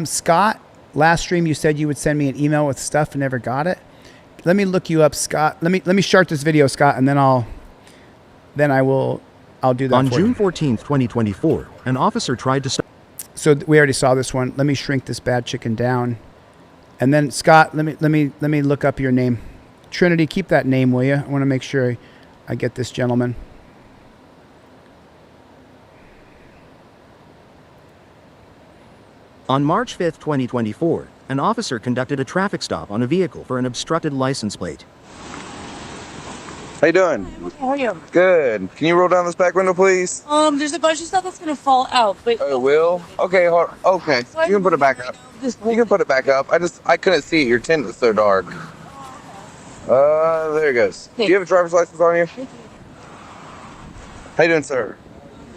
Scott, last stream you said you would send me an email with stuff and never got it. Let me look you up, Scott. Let me start this video, Scott, and then I'll do that. On for June you. 14th, 2024, an officer tried to stop. So we already saw this one. Let me shrink this bad chicken down, and then Scott, let me look up your name. Trinity, keep that name, will you? I want to make sure I get this gentleman. On March 5th, 2024, an officer conducted a traffic stop on a vehicle for an obstructed license plate. How you doing? How are you? Good. Can you roll down this back window, please? There's a bunch of stuff that's gonna fall out, but Oh, it will? Okay, okay. So You can put it back up. You can put it back up. I couldn't see it. Your tint was so dark. There it goes. Do you have a driver's license on you? How you doing, sir?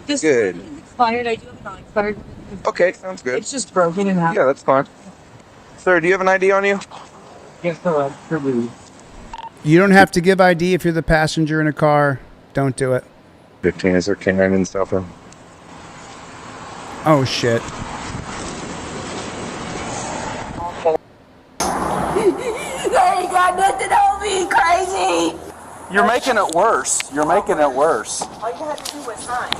this Good. is expired. I do have a non-expired. Okay, sounds good. It's just broken in half. Yeah, that's fine. Sir, do you have an ID on you? Yes, sir. You don't have to give ID if you're the passenger in a car. Don't do it. 15 is there Canine and South End? Oh shit. They ain't got nothing on me, crazy. You're making it worse. You're making it worse. All you had to do was sign.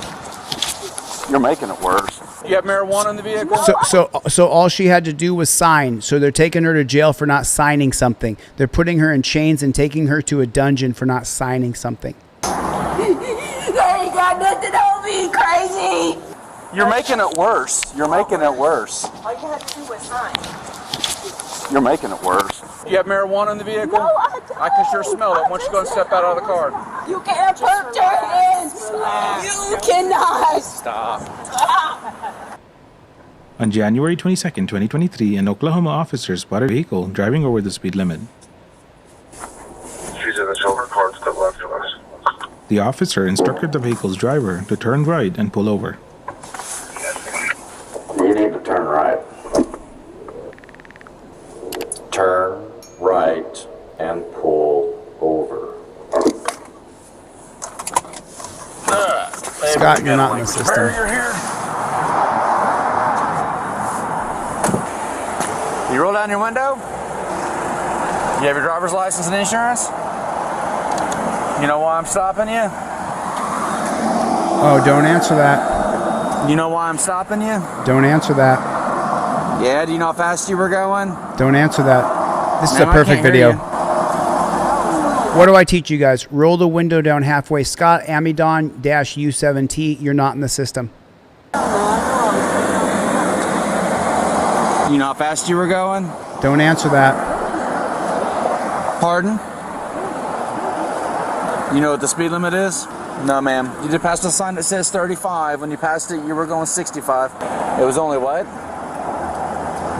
You're making it worse. You have marijuana in the vehicle? So all she had to do was sign. So they're taking her to jail for not signing something. They're putting her in chains and taking her to a dungeon for not signing something. They ain't got nothing on me, crazy. You're making it worse. You're making it worse. All you had to do was sign. You're making it worse. You have marijuana in the vehicle? No, I don't. I can sure smell it. Why don't you go and step out of the car? You can't put your hands. You cannot. Stop. On January 22nd, 2023, an Oklahoma officer spotted a vehicle driving over the speed limit. She's in the silver car to the left of us. The officer instructed the vehicle's driver to turn right and pull over. You need to turn right. Turn right and pull over. Scott, you're not in the system. You're here. You roll down your window? You have your driver's license and insurance? You know why I'm stopping you? Oh, don't answer that. You know why I'm stopping you? Don't answer that. Yeah, do you know how fast you were going? Don't answer that. This is Ma'am, a I perfect can't hear video. What do I teach you guys? Roll the window down halfway. Scott Amidon-U7T, you're not in the system. You know how fast you were going? Don't answer that. Pardon? You know what the speed limit is? No, ma'am. You just passed a sign that says 35. When you passed it, you were going 65. It was only what?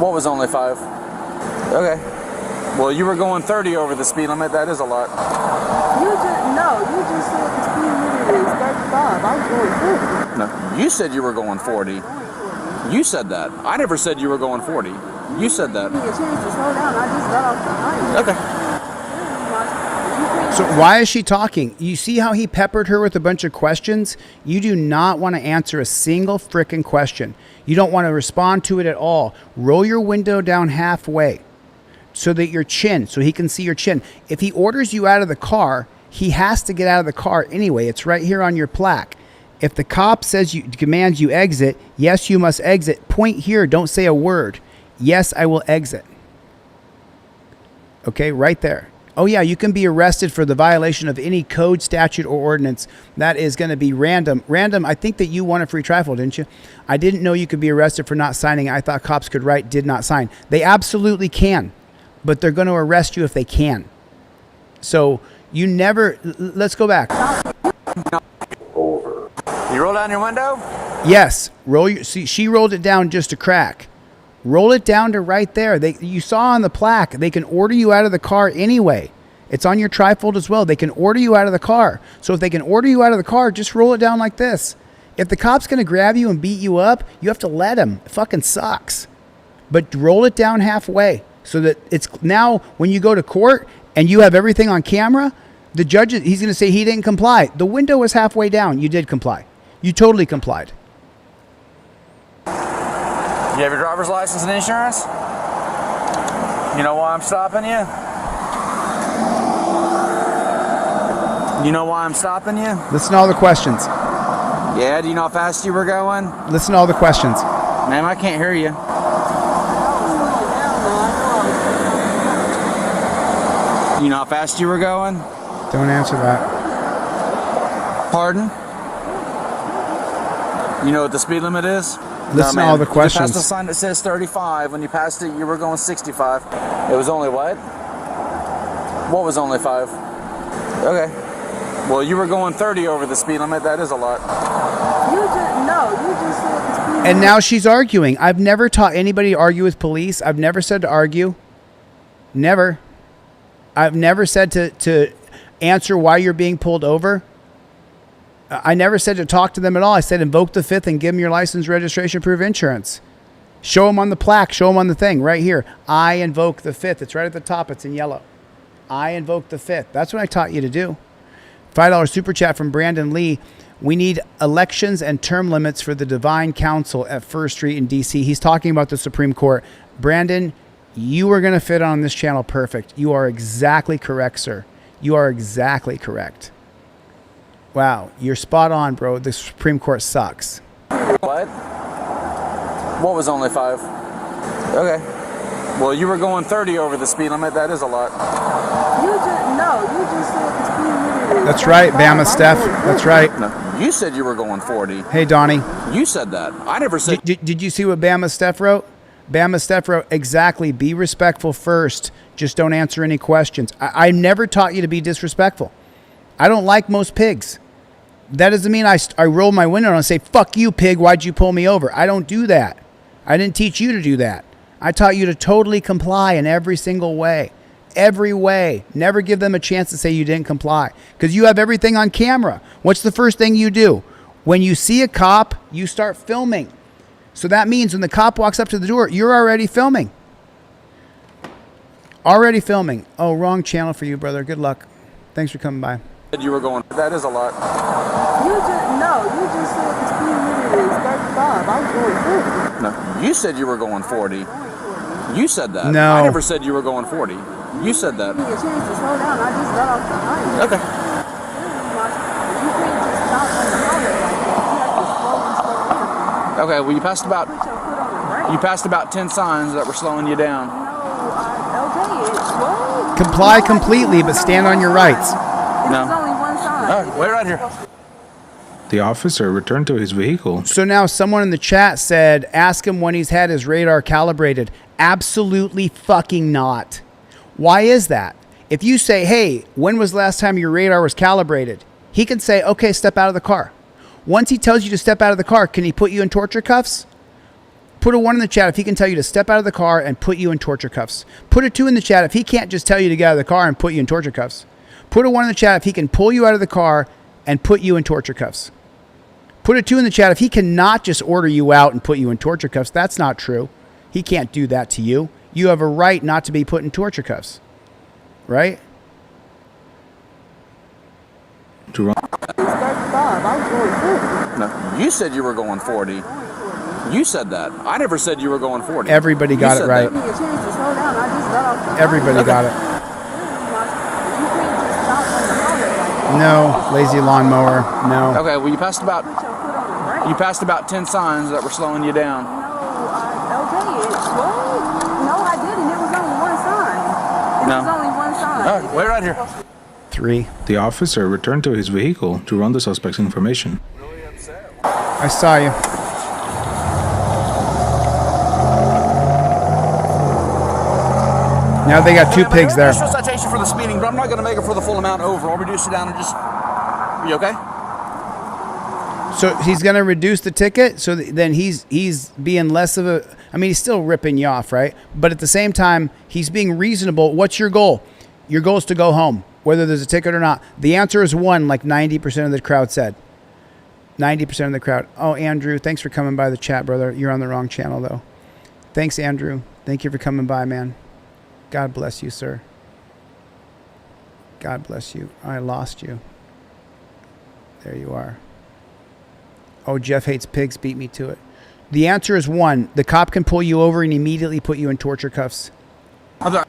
What was only 5? Okay. Well, you were going 30 over the speed limit. That is a lot. You just said the speed limit is 35. I was going 40. No, you said you were going 40. You said that. I never said you were going 40. You said that. Give me a chance to slow down. I just got off the highway. Okay. So why is she talking? You see how he peppered her with a bunch of questions? You do not want to answer a single frickin' question. You don't want to respond to it at all. Roll your window down halfway so that your chin, so he can see your chin. If he orders you out of the car, he has to get out of the car anyway. It's right here on your plaque. If the cop commands you exit, yes, you must exit. Point here. Don't say a word. Yes, I will exit. Okay, right there. Oh yeah, you can be arrested for the violation of any code, statute, or ordinance. That is going to be random. Random, I think that you won a free trifle, didn't you? I didn't know you could be arrested for not signing. I thought cops could write did not sign. They absolutely can, but they're going to arrest you if they can. So you never, let's go back. Over. You roll down your window? Yes, see, she rolled it down just a crack. Roll it down to right there. You saw on the plaque, they can order you out of the car anyway. It's on your trifold as well. They can order you out of the car. So if they can order you out of the car, just roll it down like this. If the cop's going to grab you and beat you up, you have to let him. It fucking sucks. But roll it down halfway so that it's now when you go to court and you have everything on camera, the judge, he's going to say he didn't comply. The window was halfway down. You did comply. You totally complied. You have your driver's license and insurance? You know why I'm stopping you? You know why I'm stopping you? Listen to all the questions. Yeah, do you know how fast you were going? Listen to all the questions. Ma'am, I can't hear you. You know how fast you were going? Don't answer that. Pardon? You know what the speed limit is? Listen to all the questions. You passed a sign that says 35. When you passed it, you were going 65. It was only what? What was only 5? Okay. Well, you were going 30 over the speed limit. That is a lot. You just said the speed limit. And now she's arguing. I've never taught anybody to argue with police. I've never said to argue. Never. I've never said to answer why you're being pulled over. I never said to talk to them at all. I said invoke the 5th and give them your license, registration, proof of insurance. Show them on the plaque. Show them on the thing right here. I invoke the 5th. It's right at the top. It's in yellow. I invoke the 5th. That's what I taught you to do. $5 super chat from Brandon Lee. We need elections and term limits for the Divine Council at First Street in D.C. He's talking about the Supreme Court. Brandon, you are going to fit on this channel perfect. You are exactly correct, sir. You are exactly correct. Wow, you're spot on, bro. The Supreme Court sucks. What? What was only 5? Okay. Well, you were going 30 over the speed limit. That is a lot. You just said the speed limit. That's right, Bama Steph. That's right. No, you said you were going 40. Hey, Donnie. You said that. I never said. Did you see what Bama Steph wrote? Bama Steph wrote, exactly, be respectful first. Just don't answer any questions. I never taught you to be disrespectful. I don't like most pigs. That doesn't mean I roll my window and say, fuck you, pig, why'd you pull me over? I don't do that. I didn't teach you to do that. I taught you to totally comply in every single way. Every way. Never give them a chance to say you didn't comply. Because you have everything on camera. What's the first thing you do? When you see a cop, you start filming. So that means when the cop walks up to the door, you're already filming. Already filming. Oh, wrong channel for you, brother. Good luck. Thanks for coming by. You were going. That is a lot. You just said the speed limit is 35. I was going 40. No, you said you were going 40. You said that. No. I never said you were going 40. You said that. Give me a chance to slow down. I just got off the highway. Okay. You can't just stop on the highway like that. You have to slow down. Okay. Well, you passed Put your foot on the brake. You passed about 10 signs that were slowing you down. Okay, it's slow. Comply completely, but stand on your rights. No. There's only one sign. All right, wait right here. The officer returned to his vehicle. So now someone in the chat said, ask him when he's had his radar calibrated. Absolutely fucking not. Why is that? If you say, hey, when was the last time your radar was calibrated? He can say, okay, step out of the car. Once he tells you to step out of the car, can he put you in torture cuffs? Put a 1 in the chat if he can tell you to step out of the car and put you in torture cuffs. Put a 2 in the chat if he can't just tell you to get out of the car and put you in torture cuffs. Put a 1 in the chat if he can pull you out of the car and put you in torture cuffs. Put a 2 in the chat if he cannot just order you out and put you in torture cuffs. That's not true. He can't do that to you. You have a right not to be put in torture cuffs. Right? It's 35. I was going 40. No, you said you were going 40. You said that. I never said you were going 40. Everybody got it right. Give me a chance to slow down. I just got off the highway. Everybody got it. You can't just stop on the highway like that. No, lazy lawnmower. No. Okay, well, you passed about 10 signs that were slowing you down. Okay, it's slow. No, I didn't. It was only one sign. It was only one sign. All right, wait right here. 3. The officer returned to his vehicle to run the suspect's information. I saw you. Now they got 2 pigs there. Initial citation for the speeding, but I'm not going to make it for the full amount over. I'll reduce it down and just. Are you okay? So he's going to reduce the ticket. So then he's being less of a. I mean, he's still ripping you off, right? But at the same time, he's being reasonable. What's your goal? Your goal is to go home, whether there's a ticket or not. The answer is 1, like 90% of the crowd said. 90% of the crowd. Oh, Andrew, thanks for coming by the chat, brother. You're on the wrong channel, though. Thanks, Andrew. Thank you for coming by, man. God bless you, sir. God bless you. I lost you. There you are. Oh, Jeff hates pigs. Beat me to it. The answer is 1. The cop can pull you over and immediately put you in torture cuffs. I'm sorry.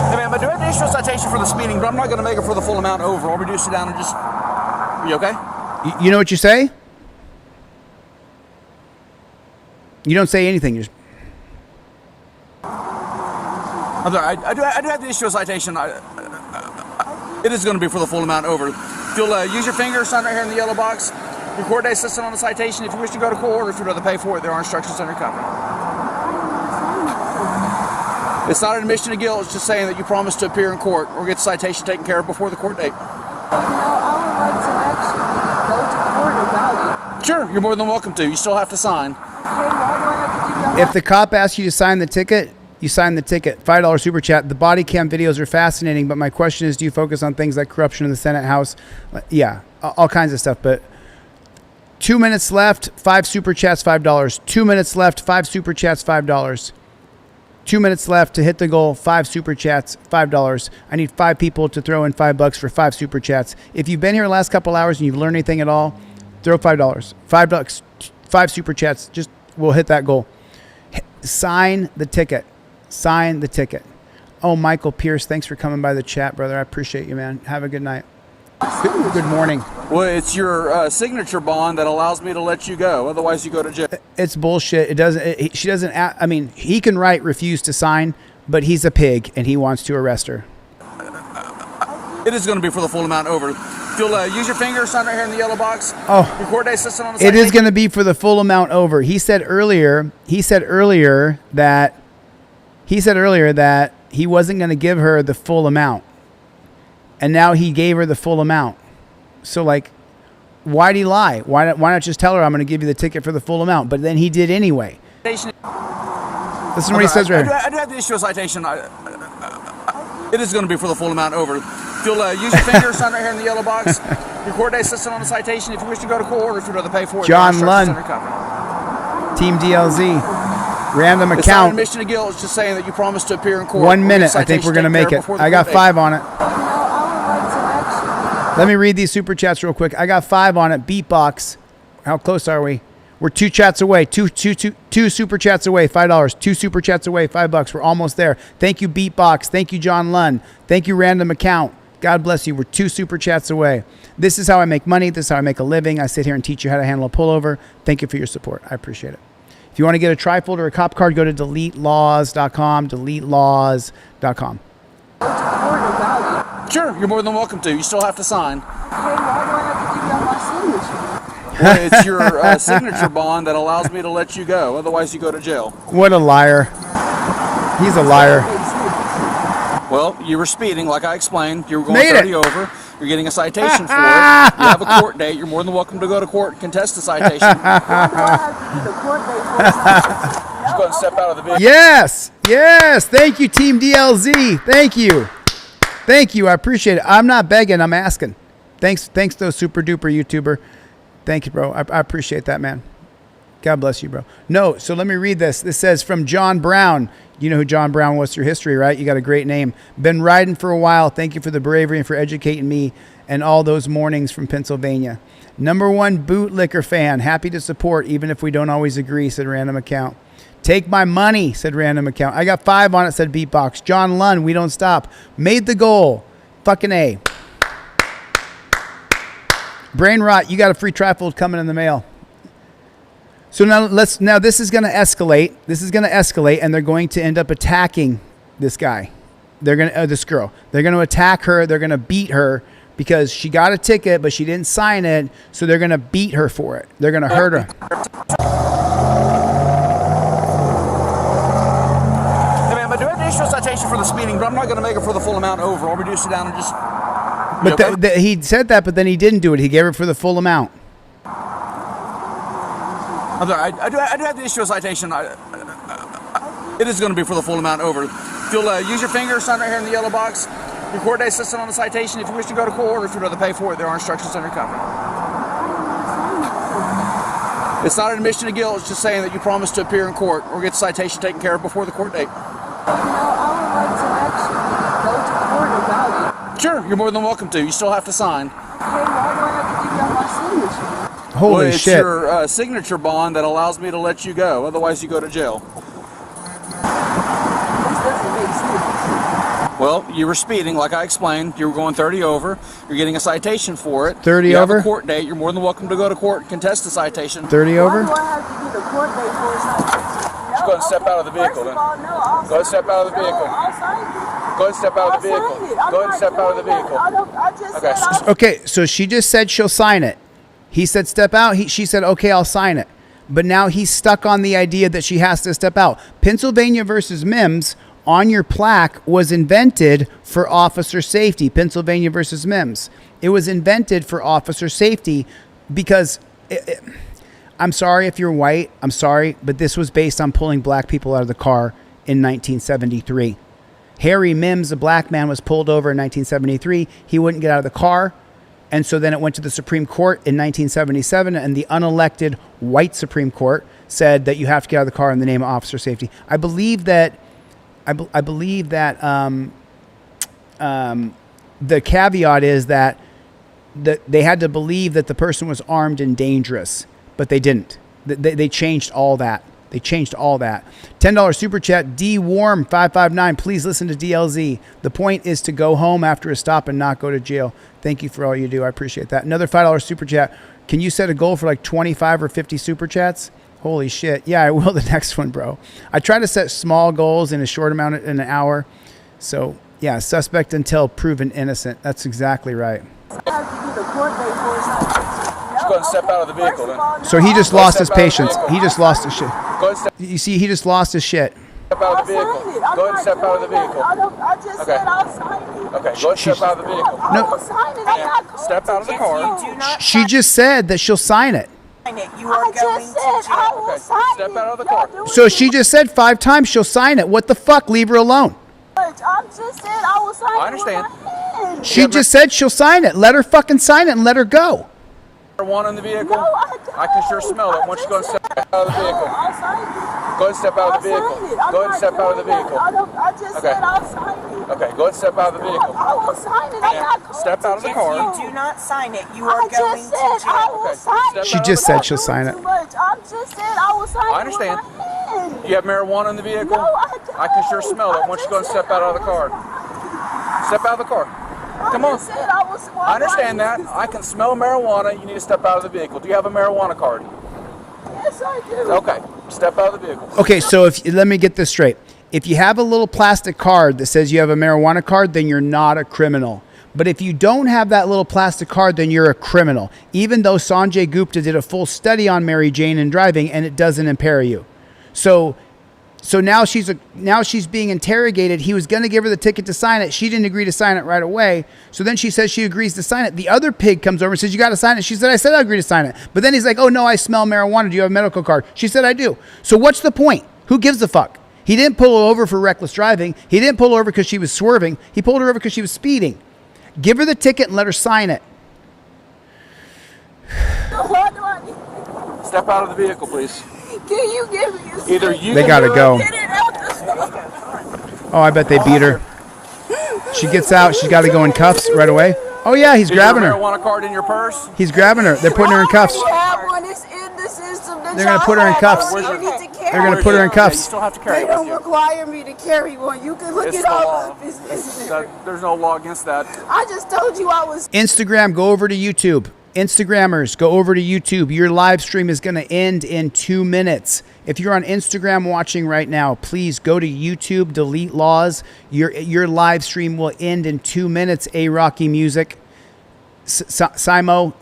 Hey, man, but do I have to issue a citation for the speeding, but I'm not going to make it for the full amount over. I'll reduce it down and just. Are you okay? You know what you say? You don't say anything. You just. I'm sorry, I do have to issue a citation. It is going to be for the full amount over. If you'll use your finger, sign right here in the yellow box. Your court date listed on the citation. If you wish to go to court or if you'd rather pay for it, there are instructions on your copy. It's not an admission of guilt. It's just saying that you promised to appear in court or get the citation taken care of before the court date. Sure, you're more than welcome to. You still have to sign. If the cop asks you to sign the ticket, you sign the ticket. $5 super chat. The body cam videos are fascinating, but my question is, do you focus on things like corruption in the Senate House? Yeah, all kinds of stuff. But 2 minutes left, 5 super chats, $5. 2 minutes left, 5 super chats, $5. 2 minutes left to hit the goal, 5 super chats, $5. I need 5 people to throw in $5 for 5 super chats. If you've been here the last couple hours and you've learned anything at all, throw $5. $5, 5 super chats. Just we'll hit that goal. Sign the ticket. Sign the ticket. Oh, Michael Pierce, thanks for coming by the chat, brother. I appreciate you, man. Have a good night. Good morning. Well, it's your signature bond that allows me to let you go. Otherwise, you go to jail. It's bullshit. It doesn't. She doesn't. I mean, he can write refuse to sign, but he's a pig and he wants to arrest her. It is going to be for the full amount over. If you'll use your finger, sign right here in the yellow box. Oh, your court date listed on the it is going to be for the full amount over. He said earlier that he wasn't going to give her the full amount. And now he gave her the full amount. So, like, why'd he lie? Why not just tell her I'm going to give you the ticket for the full amount? But then he did anyway. Listen to what he says right here. I do have to issue a citation. It is going to be for the full amount over. If you'll use your finger, sign right here in the yellow box. Your court date listed on the citation. If you wish to go to court or if you'd rather pay for it, John Lund, Team DLZ, random account. It's not an admission of guilt. It's just saying that you promised to appear in court. 1 minute. I think we're going to make it. I got 5 on it. Let me read these super chats real quick. I got 5 on it. Beatbox. How close are we? We're 2 chats away. Two super chats away. $5. 2 super chats away. $5. We're almost there. Thank you, Beatbox. Thank you, John Lund. Thank you, random account. God bless you. We're 2 super chats away. This is how I make money. This is how I make a living. I sit here and teach you how to handle a pullover. Thank you for your support. I appreciate it. If you want to get a trifold or a cop card, go to DeleteLawz.com. DeleteLawz.com. Sure, you're more than welcome to. You still have to sign. Well, it's your signature bond that allows me to let you go. Otherwise, you go to jail. What a liar. He's a liar. Well, you were speeding, like I explained. You were going 30 over. You're getting a citation for it. You have a court date. You're more than welcome to go to court and contest the citation. Just go and step out of the vehicle. Yes. Yes. Thank you, Team DLZ. Thank you. Thank you. I appreciate it. I'm not begging. I'm asking. Thanks, though, super duper YouTuber. Thank you, bro. I appreciate that, man. God bless you, bro. No, so let me read this. This says from John Brown. You know who John Brown was through history, right? You got a great name. Been riding for a while. Thank you for the bravery and for educating me and all those mornings from Pennsylvania. #1 bootlicker fan. Happy to support even if we don't always agree, said random account. Take my money, said random account. I got 5 on it, said Beatbox. John Lund, we don't stop. Made the goal. Fucking A. Brain rot, you got a free trifold coming in the mail. So now this is going to escalate. This is going to escalate, and they're going to end up attacking this guy. They're gonna this girl. They're gonna attack her. They're gonna beat her because she got a ticket, but she didn't sign it. So they're gonna beat her for it. They're gonna hurt her. Hey man, but do I have to issue a citation for the speeding? But I'm not gonna make it for the full amount over. I'll reduce it down and just. But he said that, but then he didn't do it. He gave it for the full amount. I'm sorry. I do have to issue a citation. It is going to be for the full amount over. If you'll use your finger, sign right here in the yellow box. Your court date listed on the citation. If you wish to go to court or if you'd rather pay for it, there are instructions on your copy. It's not an admission of guilt. It's just saying that you promised to appear in court or get the citation taken care of before the court date. No, I would like to actually go to court about it. Sure, you're more than welcome to. You still have to sign. Okay, why do I have to give you my signature? Holy it's shit. your signature bond that allows me to let you go. Otherwise, you go to jail. This doesn't make sense. Well, you were speeding, like I explained. You were going 30 over. You're getting a citation for it. 30 you over? have a court date. You're more than welcome to go to court and contest the citation. 30 over? Why do I have to get a court date for a citation? Just go ahead and step out of the vehicle, then. Go ahead and step out of the vehicle. Go ahead and step out of the vehicle. Go ahead and step out of the vehicle. Okay, so she just said she'll sign it. He said step out. She said, okay, I'll sign it. But now he's stuck on the idea that she has to step out. Pennsylvania versus Mims on your plaque was invented for officer safety. Pennsylvania versus Mims. It was invented for officer safety because I'm sorry if you're white. I'm sorry, but this was based on pulling black people out of the car in 1973. Harry Mims, a black man, was pulled over in 1973. He wouldn't get out of the car. And so then it went to the Supreme Court in 1977, and the unelected white Supreme Court said that you have to get out of the car in the name of officer safety. I believe that the caveat is that they had to believe that the person was armed and dangerous, but they didn't. They changed all that. They changed all that. $10 super chat. D Warm 559. Please listen to DLZ. The point is to go home after a stop and not go to jail. Thank you for all you do. I appreciate that. Another $5 super chat. Can you set a goal for like 25 or 50 super chats? Holy shit. Yeah, I will the next one, bro. I try to set small goals in a short amount in an hour. So yeah, suspect until proven innocent. That's exactly right. Go ahead and step out of the vehicle, then. So he just lost his patience. He just lost his shit. You see, he just lost his shit. Step out of the vehicle. Go ahead and step out of the vehicle. I just said I'll sign it. Okay, go ahead and step out of the vehicle. No. Step out of the car. She just said that she'll sign it. You are going to jail. Step out of the car. So she just said 5 times she'll sign it. What the fuck? Leave her alone. I just said I will sign it. I understand. She just said she'll sign it. Let her fucking sign it and let her go. Marijuana in the vehicle? No, I can sure smell it. Why don't you go and step out of the vehicle? Go ahead and step out of the vehicle. Go ahead and step out of the vehicle. I just said I'll sign it. Okay, go ahead and step out of the vehicle. I will sign it. I'm not going step out of the car. If you do not sign it, you are going to jail. I will sign it. She just said she'll sign it. I just said I will sign it. I understand. You have marijuana in the vehicle? No, I can sure smell it. Why don't you go and step out of the car? Step out of the car. Come on. I understand that. I can smell marijuana. You need to step out of the vehicle. Do you have a marijuana card? Yes, I do. Okay. Step out of the vehicle. Okay, so let me get this straight. If you have a little plastic card that says you have a marijuana card, then you're not a criminal. But if you don't have that little plastic card, then you're a criminal. Even though Sanjay Gupta did a full study on Mary Jane and driving, and it doesn't impair you. So now she's being interrogated. He was going to give her the ticket to sign it. She didn't agree to sign it right away. So then she says she agrees to sign it. The other pig comes over and says, you got to sign it. She said, I said I agree to sign it. But then he's like, oh, no, I smell marijuana. Do you have a medical card? She said, I do. So what's the point? Who gives a fuck? He didn't pull her over for reckless driving. He didn't pull her over because she was swerving. He pulled her over because she was speeding. Give her the ticket and let her sign it. Step out of the vehicle, please. Can you give me a Either you They gotta go. Get it out the Oh, I bet they beat her. She gets out. She's got to go in cuffs right away. Oh, yeah, he's grabbing her. marijuana card in your purse? He's grabbing her. They're putting her in cuffs. You have one. It's in the system. They're going to put her in cuffs. They're going to put her in cuffs. You still have to carry They it with don't you. require me to carry one. You can look It's it the all law. up. It's There's no law against that. I just told you I was. Instagram, go over to YouTube. Instagrammers, go over to YouTube. Your live stream is going to end in 2 minutes. If you're on Instagram watching right now, please go to YouTube, delete Lawz. Your live stream will end in 2 minutes. A Rocky Music, Simo,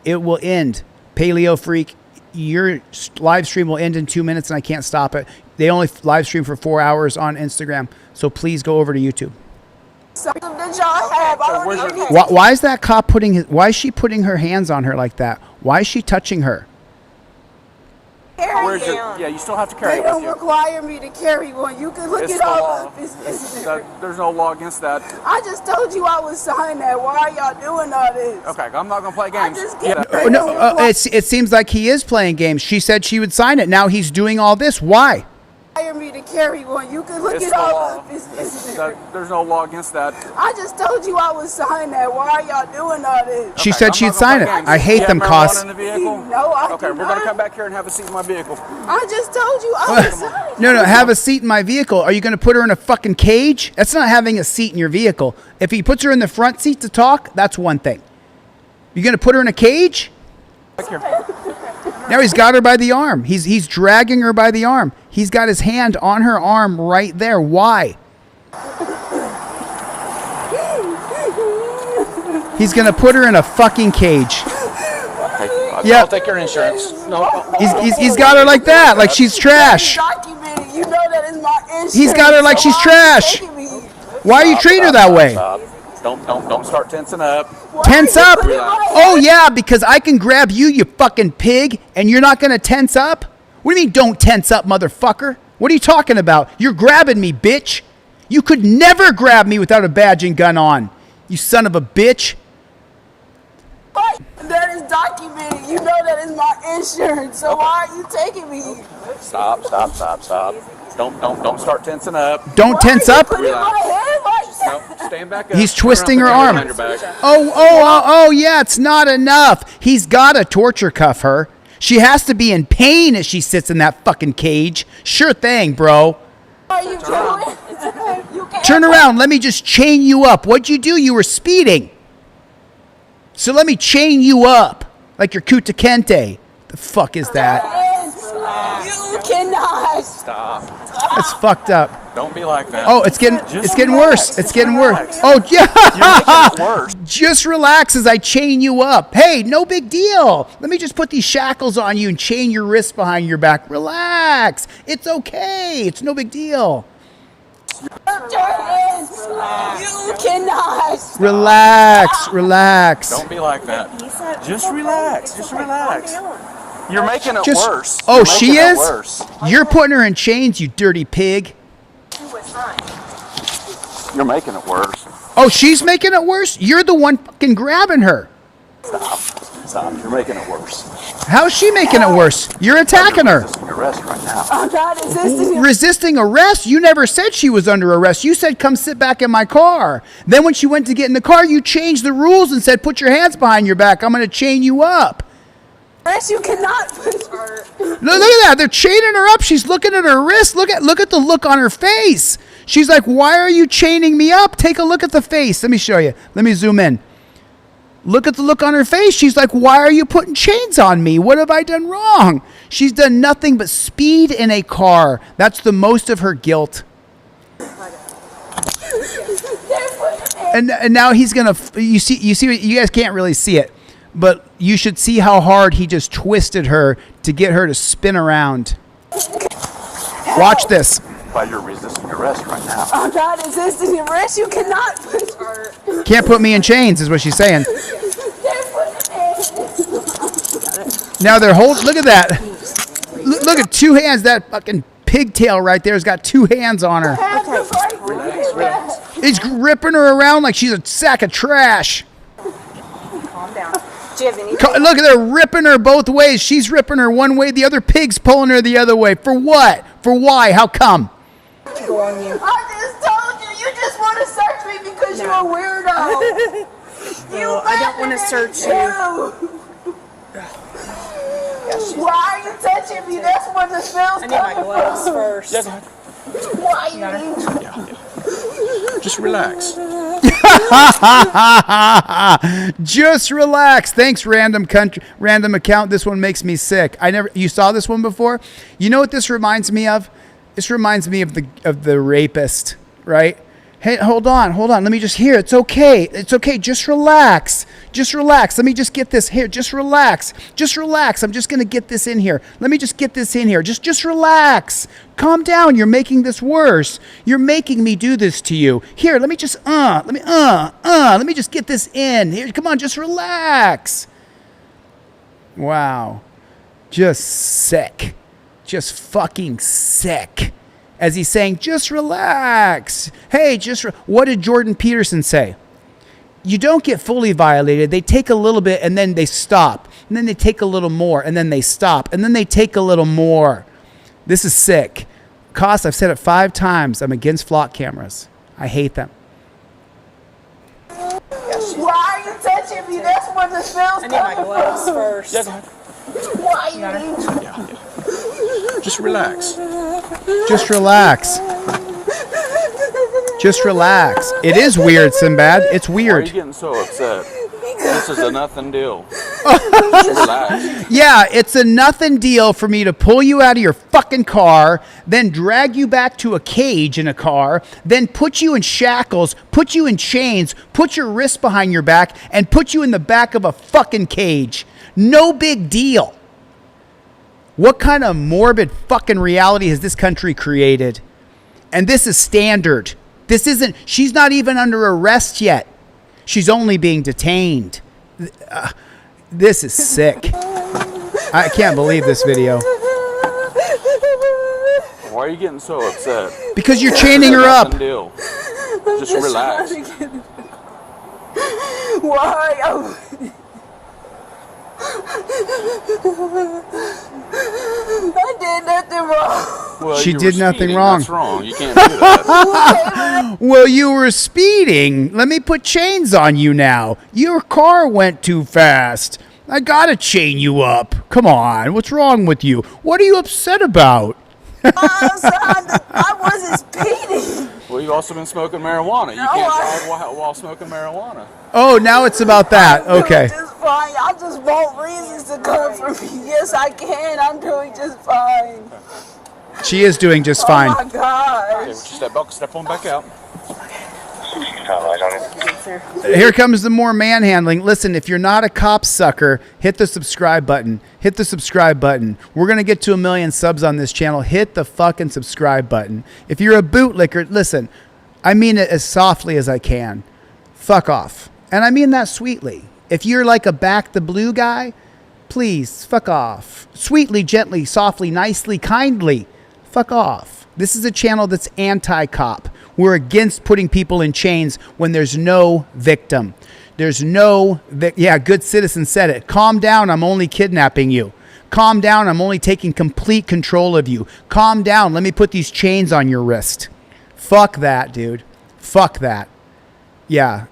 it will end. Paleo Freak, your live stream will end in 2 minutes, and I can't stop it. They only live stream for 4 hours on Instagram, so please go over to YouTube. Why is that cop why is she putting her hands on her like that? Why is she touching her? Where's your, you still have to carry it with you. They don't require me to carry one. You can look it all up. There's no law against that. I just told you I would sign that. Why are y'all doing all this? Okay, I'm not going to play games. It seems like he is playing games. She said she would sign it. Now he's doing all this. Why? Me to carry one. You can look it all up. There's no law against that. I just told you I would sign that. Why are y'all doing all this? She said she'd sign it. I hate them, costs. No, okay, we're going to come back here and have a seat in my vehicle. I just told you I would sign it. No, have a seat in my vehicle. Are you going to put her in a fucking cage? That's not having a seat in your vehicle. If he puts her in the front seat to talk, that's one thing. You going to put her in a cage? Back here. Now he's got her by the arm. He's dragging her by the arm. He's got his hand on her arm right there. Why? He's gonna put her in a fucking cage. Yeah, I'll take your insurance. No, he's got her like that, like she's trash. You know that is my insurance. He's got her like she's trash. Why are you treating her that way? Don't start tensing up. Tense up? Oh yeah, because I can grab you, you fucking pig, and you're not gonna tense up? What do you mean don't tense up, motherfucker? What are you talking about? You're grabbing me, bitch. You could never grab me without a badge and gun on. You son of a bitch. That is documented. You know that is my insurance. So why are you taking me? Stop. Don't start tensing up. Don't tense up? No, stand back up. He's twisting her arm. Oh, yeah, it's not enough. He's got to torture cuff her. She has to be in pain as she sits in that fucking cage. Sure thing, bro. What are you doing? Turn around. Let me just chain you up. What'd you do? You were speeding. So let me chain you up like your Kuta Kente. The fuck is that? You cannot. Stop. That's fucked up. Don't be like that. Oh, it's getting worse. It's getting worse. Oh, yeah. You're making it worse. Just relax as I chain you up. Hey, no big deal. Let me just put these shackles on you and chain your wrists behind your back. Relax. It's okay. It's no big deal. You cannot. Relax. Don't be like that. Just relax. You're making it worse. Oh, she is? You're putting her in chains, you dirty pig. You're making it worse. Oh, she's making it worse? You're the one fucking grabbing her. Stop. You're making it worse. How's she making it worse? You're attacking her. Resisting arrest right now. I'm not resisting. Resisting arrest? You never said she was under arrest. You said come sit back in my car. Then when she went to get in the car, you changed the rules and said put your hands behind your back. I'm going to chain you up. You cannot put her. Look at that. They're chaining her up. She's looking at her wrist. Look at the look on her face. She's like, why are you chaining me up? Take a look at the face. Let me show you. Let me zoom in. Look at the look on her face. She's like, why are you putting chains on me? What have I done wrong? She's done nothing but speed in a car. That's the most of her guilt. And now he's going to, you see, you guys can't really see it, but you should see how hard he just twisted her to get her to spin around. Watch this. Why you're resisting arrest right now. I'm not resisting arrest. You cannot put her. Can't put me in chains is what she's saying. Now they're holding, look at that. Look at two hands. That fucking pigtail right there has got two hands on her. Relax. He's gripping her around like she's a sack of trash. Calm down. Look, they're ripping her both ways. She's ripping her one way. The other pig's pulling her the other way. For what? For why? How come? Go on you. I just told you. You just want to search me because you're a weirdo. I don't want to search you. Why are you touching me? That's where the smell's coming from. I need my gloves first. Yes. Why are you? Just relax. Just relax. Thanks, random account. This one makes me sick. You saw this one before? You know what this reminds me of? This reminds me of the rapist, right? Hey, hold on. Let me just hear. It's okay. Just relax. Let me just get this here. Just relax. I'm just going to get this in here. Let me just get this in here. Just relax. Calm down. You're making this worse. You're making me do this to you. Here, let me just, let me just get this in. Here, come on, just relax. Wow. Just sick. Just fucking sick. As he's saying, just relax. Hey, what did Jordan Peterson say? You don't get fully violated. They take a little bit and then they stop. And then they take a little more and then they stop. And then they take a little more. This is sick. Cost, I've said it 5 times. I'm against flock cameras. I hate them. Why are you touching me? That's where the smell's coming from. I need my gloves first. Yeah, go ahead. Why you need Just relax. Just relax. Just relax. It is weird, Sinbad. It's Why are weird. you getting so upset? This is a nothing deal. Just relax. Yeah, it's a nothing deal for me to pull you out of your fucking car, then drag you back to a cage in a car, then put you in shackles, put you in chains, put your wrists behind your back, and put you in the back of a fucking cage. No big deal. What kind of morbid fucking reality has this country created? And this is standard. She's not even under arrest yet. She's only being detained. This is sick. I can't believe this video. Why are you getting so upset? Because you're chaining her up. Nothing deal. Just relax. Why? I did nothing wrong. Well, She you did were nothing speeding. wrong. That's wrong. You can't do that. Well, you were speeding. Let me put chains on you now. Your car went too fast. I gotta chain you up. Come on. What's wrong with you? What are you upset about? I wasn't speeding. Well, you've also been smoking marijuana. You can't drive while smoking marijuana. Oh, now it's about that. Okay. Just fine. I just want reasons to come for me. Yes, I can. I'm doing just fine. She is doing just fine. Oh my gosh. Okay, step on back out. Here comes the more manhandling. Listen, if you're not a cop sucker, hit the subscribe button. Hit the subscribe button. We're going to get to 1 million subs on this channel. Hit the fucking subscribe button. If you're a bootlicker, listen, I mean it as softly as I can. Fuck off. And I mean that sweetly. If you're like a back the blue guy, please fuck off. Sweetly, gently, softly, nicely, kindly. Fuck off. This is a channel that's anti-cop. We're against putting people in chains when there's no victim. There's no, good citizen said it. Calm down, I'm only kidnapping you. Calm down, I'm only taking complete control of you. Calm down, let me put these chains on your wrist. Fuck that, dude. Fuck that. Yeah,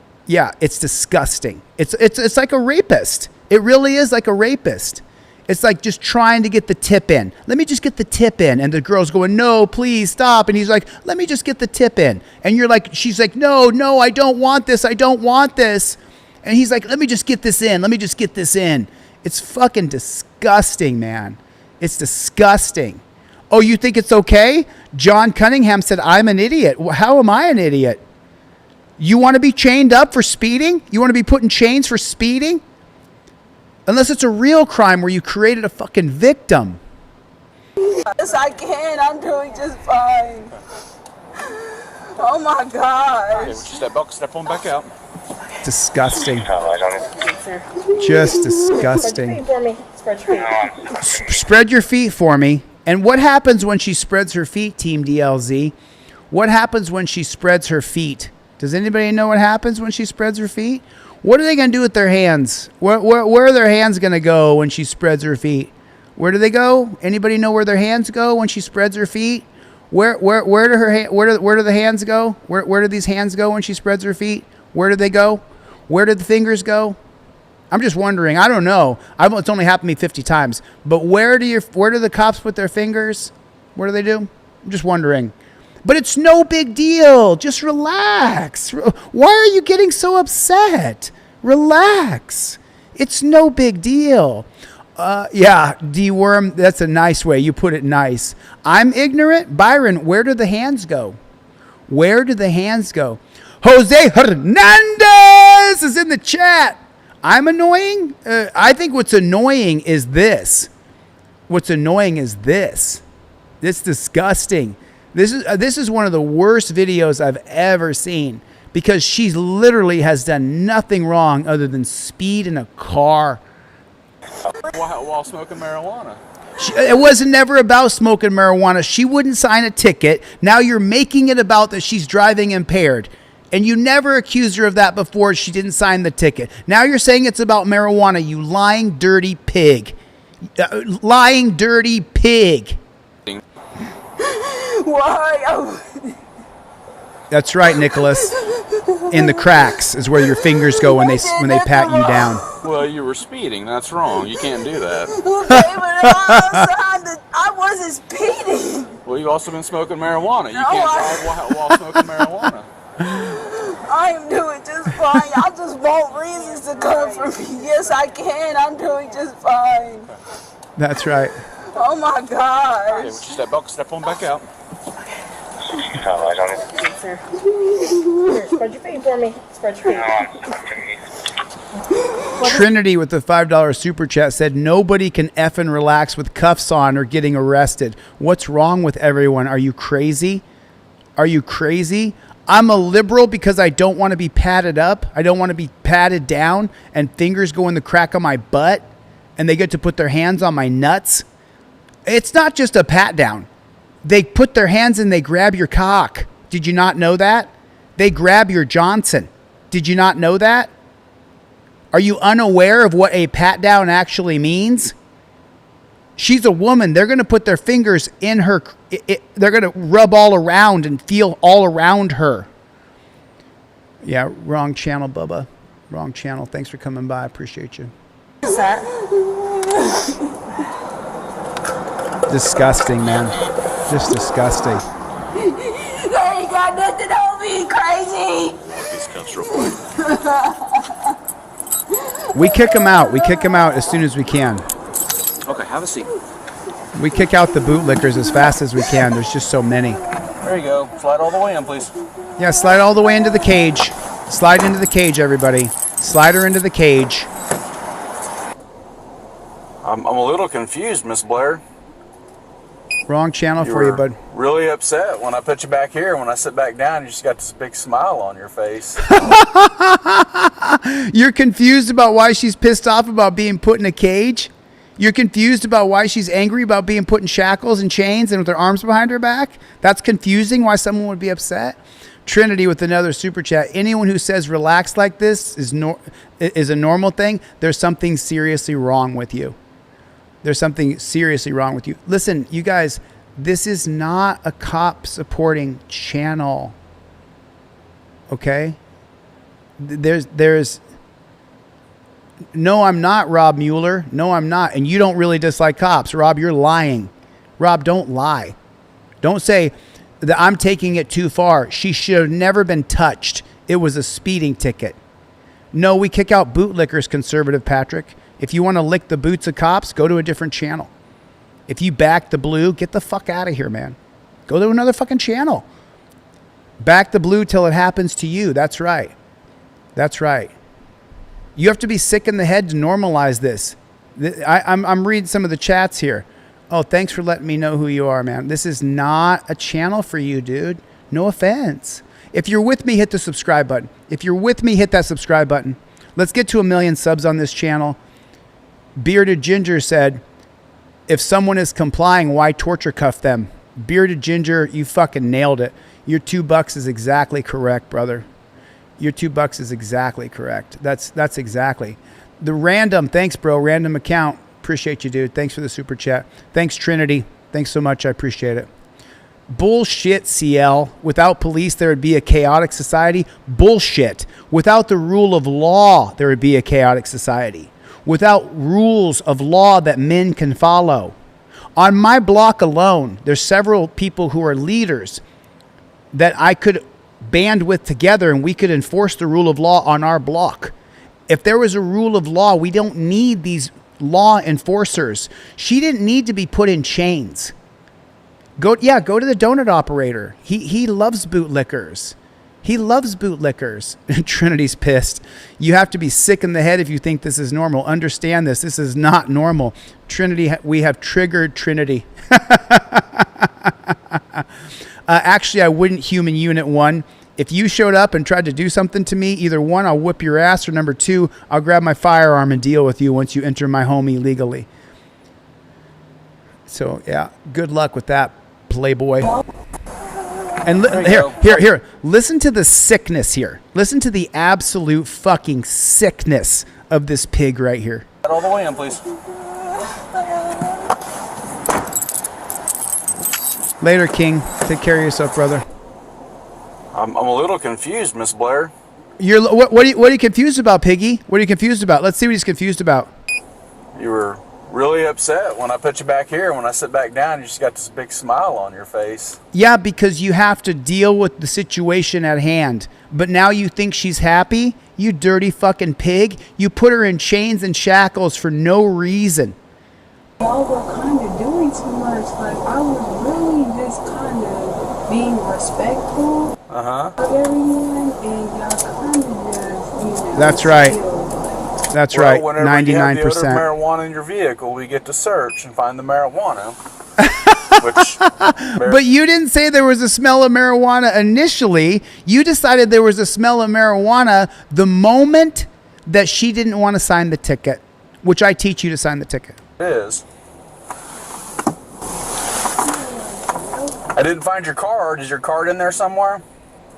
it's disgusting. It's like a rapist. It really is like a rapist. It's like just trying to get the tip in. Let me just get the tip in. And the girl's going, no, please stop. And he's like, let me just get the tip in. And she's like, no, I don't want this. I don't want this. And he's like, let me just get this in. Let me just get this in. It's fucking disgusting, man. It's disgusting. Oh, you think it's okay? John Cunningham said, I'm an idiot. How am I an idiot? You want to be chained up for speeding? You want to be put in chains for speeding? Unless it's a real crime where you created a fucking victim. Yes, I can. I'm doing just fine. Oh my gosh. Okay, step on back out. Disgusting. Just disgusting. Spread your feet for me. And what happens when she spreads her feet, Team DLZ? What happens when she spreads her feet? Does anybody know what happens when she spreads her feet? What are they going to do with their hands? Where are their hands going to go when she spreads her feet? Where do they go? Anybody know where their hands go when she spreads her feet? Where do the hands go? Where do these hands go when she spreads her feet? Where do they go? Where do the fingers go? I'm just wondering. I don't know. It's only happened to me 50 times. But where do the cops put their fingers? What do they do? I'm just wondering. But it's no big deal. Just relax. Why are you getting so upset? Relax. It's no big deal. Yeah, D-Worm, that's a nice way. You put it nice. I'm ignorant. Byron, where do the hands go? Where do the hands go? Jose Hernandez is in the chat. I'm annoying? I think what's annoying is this. What's annoying is this. It's disgusting. This is one of the worst videos I've ever seen because she literally has done nothing wrong other than speed in a car. While smoking marijuana. It wasn't never about smoking marijuana. She wouldn't sign a ticket. Now you're making it about that she's driving impaired. And you never accused her of that before she didn't sign the ticket. Now you're saying it's about marijuana, you lying, dirty pig. Lying, dirty pig. Why? That's right, Nicholas. In the cracks is where your fingers go when they pat you down. Well, you were speeding. That's wrong. You can't do that. Okay, but I wasn't speeding. Well, you've also been smoking marijuana. You can't drive while smoking marijuana. I am doing just fine. I just want reasons to come for me. Yes, I can. I'm doing just fine. That's right. Oh my gosh. Okay, step on back out. Sir. Here, spread your feet for me. Spread your feet. Trinity with the $5 super chat said nobody can effing relax with cuffs on or getting arrested. What's wrong with everyone? Are you crazy? Are you crazy? I'm a liberal because I don't want to be patted up. I don't want to be patted down and fingers go in the crack of my butt and they get to put their hands on my nuts. It's not just a pat down. They put their hands and they grab your cock. Did you not know that? They grab your Johnson. Did you not know that? Are you unaware of what a pat down actually means? She's a woman. They're going to put their fingers in her. They're going to rub all around and feel all around her. Yeah, wrong channel, Bubba. Wrong channel. Thanks for coming by. Appreciate you. What's that? Disgusting, man. Just disgusting. They ain't got nothing on me, crazy. We kick them out. We kick them out as soon as we can. Okay, have a seat. We kick out the bootlickers as fast as we can. There's just so many. There you go. Slide all the way in, please. Yeah, slide all the way into the cage. Slide into the cage, everybody. Slide her into the cage. I'm a little confused, Miss Blair. Wrong channel for you, bud. Really upset when I put you back here. When I sit back down, you just got this big smile on your face. You're confused about why she's pissed off about being put in a cage? You're confused about why she's angry about being put in shackles and chains and with her arms behind her back? That's confusing why someone would be upset? Trinity with another super chat. Anyone who says relax like this is a normal thing, there's something seriously wrong with you. There's something seriously wrong with you. Listen, you guys, this is not a cop supporting channel. Okay? There's no, I'm not Rob Mueller. No, I'm not. And you don't really dislike cops. Rob, you're lying. Rob, don't lie. Don't say that I'm taking it too far. She should have never been touched. It was a speeding ticket. No, we kick out bootlickers, conservative Patrick. If you want to lick the boots of cops, go to a different channel. If you back the blue, get the fuck out of here, man. Go to another fucking channel. Back the blue till it happens to you. That's right. That's right. You have to be sick in the head to normalize this. I'm reading some of the chats here. Oh, thanks for letting me know who you are, man. This is not a channel for you, dude. No offense. If you're with me, hit the subscribe button. If you're with me, hit that subscribe button. Let's get to 1 million subs on this channel. Bearded Ginger said, if someone is complying, why torture cuff them? Bearded Ginger, you fucking nailed it. Your $2 is exactly correct, brother. Your $2 is exactly correct. That's exactly. The random, thanks, bro. Random account. Appreciate you, dude. Thanks for the super chat. Thanks, Trinity. Thanks so much. I appreciate it. Bullshit, CL. Without police, there would be a chaotic society. Bullshit. Without the rule of law, there would be a chaotic society. Without rules of law that men can follow. On my block alone, there's several people who are leaders that I could band with together and we could enforce the rule of law on our block. If there was a rule of law, we don't need these law enforcers. She didn't need to be put in chains. Go to the donut operator. He loves bootlickers. He loves bootlickers. Trinity's pissed. You have to be sick in the head if you think this is normal. Understand this. This is not normal. Trinity, we have triggered Trinity. Actually, I wouldn't human unit 1. If you showed up and tried to do something to me, either 1, I'll whip your ass, or number 2, I'll grab my firearm and deal with you once you enter my home illegally. So, yeah, good luck with that, playboy. And here. Listen to the sickness here. Listen to the absolute fucking sickness of this pig right here. Get all the way in, please. Later, King. Take care of yourself, brother. I'm a little confused, Miss Blair. What are you confused about, Piggy? What are you confused about? Let's see what he's confused about. You were really upset when I put you back here. When I sit back down, you just got this big smile on your face. Yeah, because you have to deal with the situation at hand. But now you think she's happy? You dirty fucking pig. You put her in chains and shackles for no reason. Y'all were kind of doing too much. Like, I was really just kind of being respectful of everyone, and y'all kind of just, That's right. That's right. 99%. You have the odor of marijuana in your vehicle, we get to search and find the marijuana. But you didn't say there was a smell of marijuana initially. You decided there was a smell of marijuana the moment that she didn't want to sign the ticket, which I teach you to sign the ticket. It is. I didn't find your card. Is your card in there somewhere?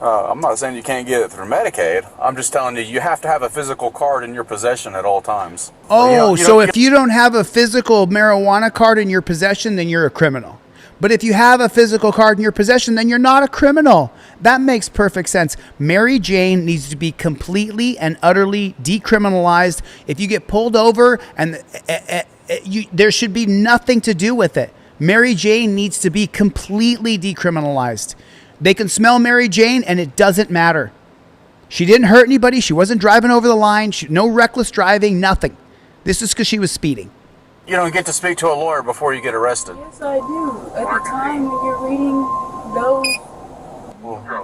I'm not saying you can't get it through Medicaid. I'm just telling you, you have to have a physical card in your possession at all times. Oh, so if you don't have a physical marijuana card in your possession, then you're a criminal. But if you have a physical card in your possession, then you're not a criminal. That makes perfect sense. Mary Jane needs to be completely and utterly decriminalized. If you get pulled over, and there should be nothing to do with it. Mary Jane needs to be completely decriminalized. They can smell Mary Jane and it doesn't matter. She didn't hurt anybody. She wasn't driving over the line. No reckless driving, nothing. This is because she was speeding. You don't get to speak to a lawyer before you get arrested. Yes, I do. At the time when you're reading those...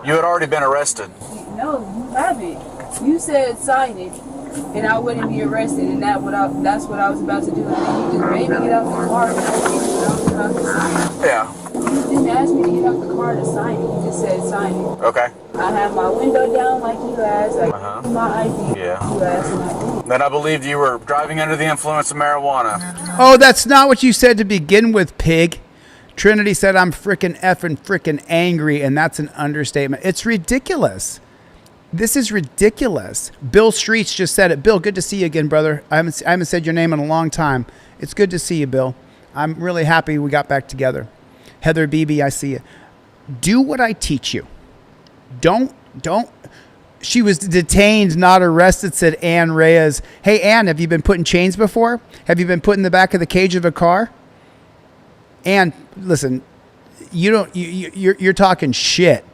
You had already been arrested. No, you haven't. You said sign it, and I wouldn't be arrested, and that's what I was about to do. And then you just made me get out the car and I was about to sign it. Yeah. You didn't ask me to get out the car to sign it. You just said sign it. Okay. I have my window down like you asked. I gave you my ID. Yeah. You asked, and I did. Then I believed you were driving under the influence of marijuana. Oh, that's not what you said to begin with, pig. Trinity said I'm frickin' angry, and that's an understatement. It's ridiculous. This is ridiculous. Bill Streets just said it. Bill, good to see you again, brother. I haven't said your name in a long time. It's good to see you, Bill. I'm really happy we got back together. Heather Beebe, I see you. Do what I teach you. Don't. She was detained, not arrested, said Ann Reyes. Hey, Ann, have you been put in chains before? Have you been put in the back of the cage of a car? Ann, listen, you're talking shit.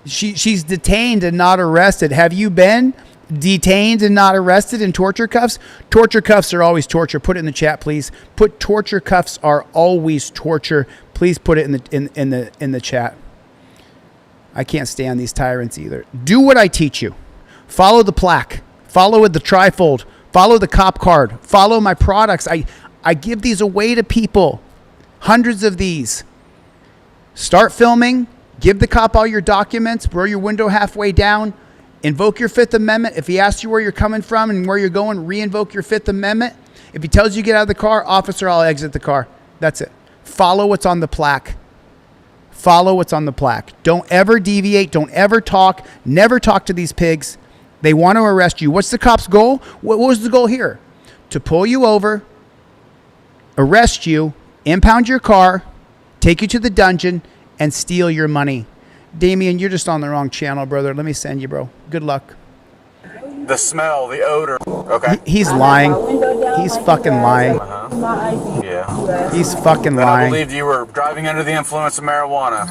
She's detained and not arrested. Have you been detained and not arrested in torture cuffs? Torture cuffs are always torture. Put it in the chat, please. Put torture cuffs are always torture. Please put it in the chat. I can't stand these tyrants either. Do what I teach you. Follow the plaque. Follow the trifold. Follow the cop card. Follow my products. I give these away to people. Hundreds of these. Start filming. Give the cop all your documents. Roll your window halfway down. Invoke your Fifth Amendment. If he asks you where you're coming from and where you're going, re-invoke your Fifth Amendment. If he tells you to get out of the car, officer, I'll exit the car. That's it. Follow what's on the plaque. Follow what's on the plaque. Don't ever deviate. Don't ever talk. Never talk to these pigs. They want to arrest you. What's the cop's goal? What was the goal here? To pull you over, arrest you, impound your car, take you to the dungeon, and steal your money. Damien, you're just on the wrong channel, brother. Let me send you, bro. Good luck. The smell, the odor. Okay. He's lying. He's fucking lying. Yeah. He's fucking lying. I believed you were driving under the influence of marijuana.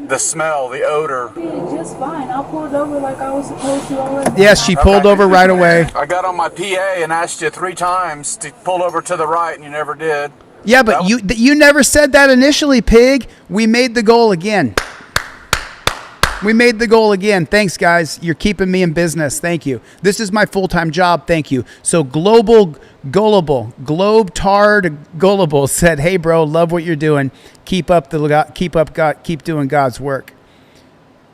The smell, the odor. Yeah, just fine. I pulled over like I was supposed to already. Yes, she pulled over right away. I got on my PA and asked you 3 times to pull over to the right, and you never did. Yeah, but you never said that initially, pig. We made the goal again. We made the goal again. Thanks, guys. You're keeping me in business. Thank you. This is my full-time job. Thank you. So Globe Tard Gullible said, "Hey, bro, love what you're doing. Keep doing God's work."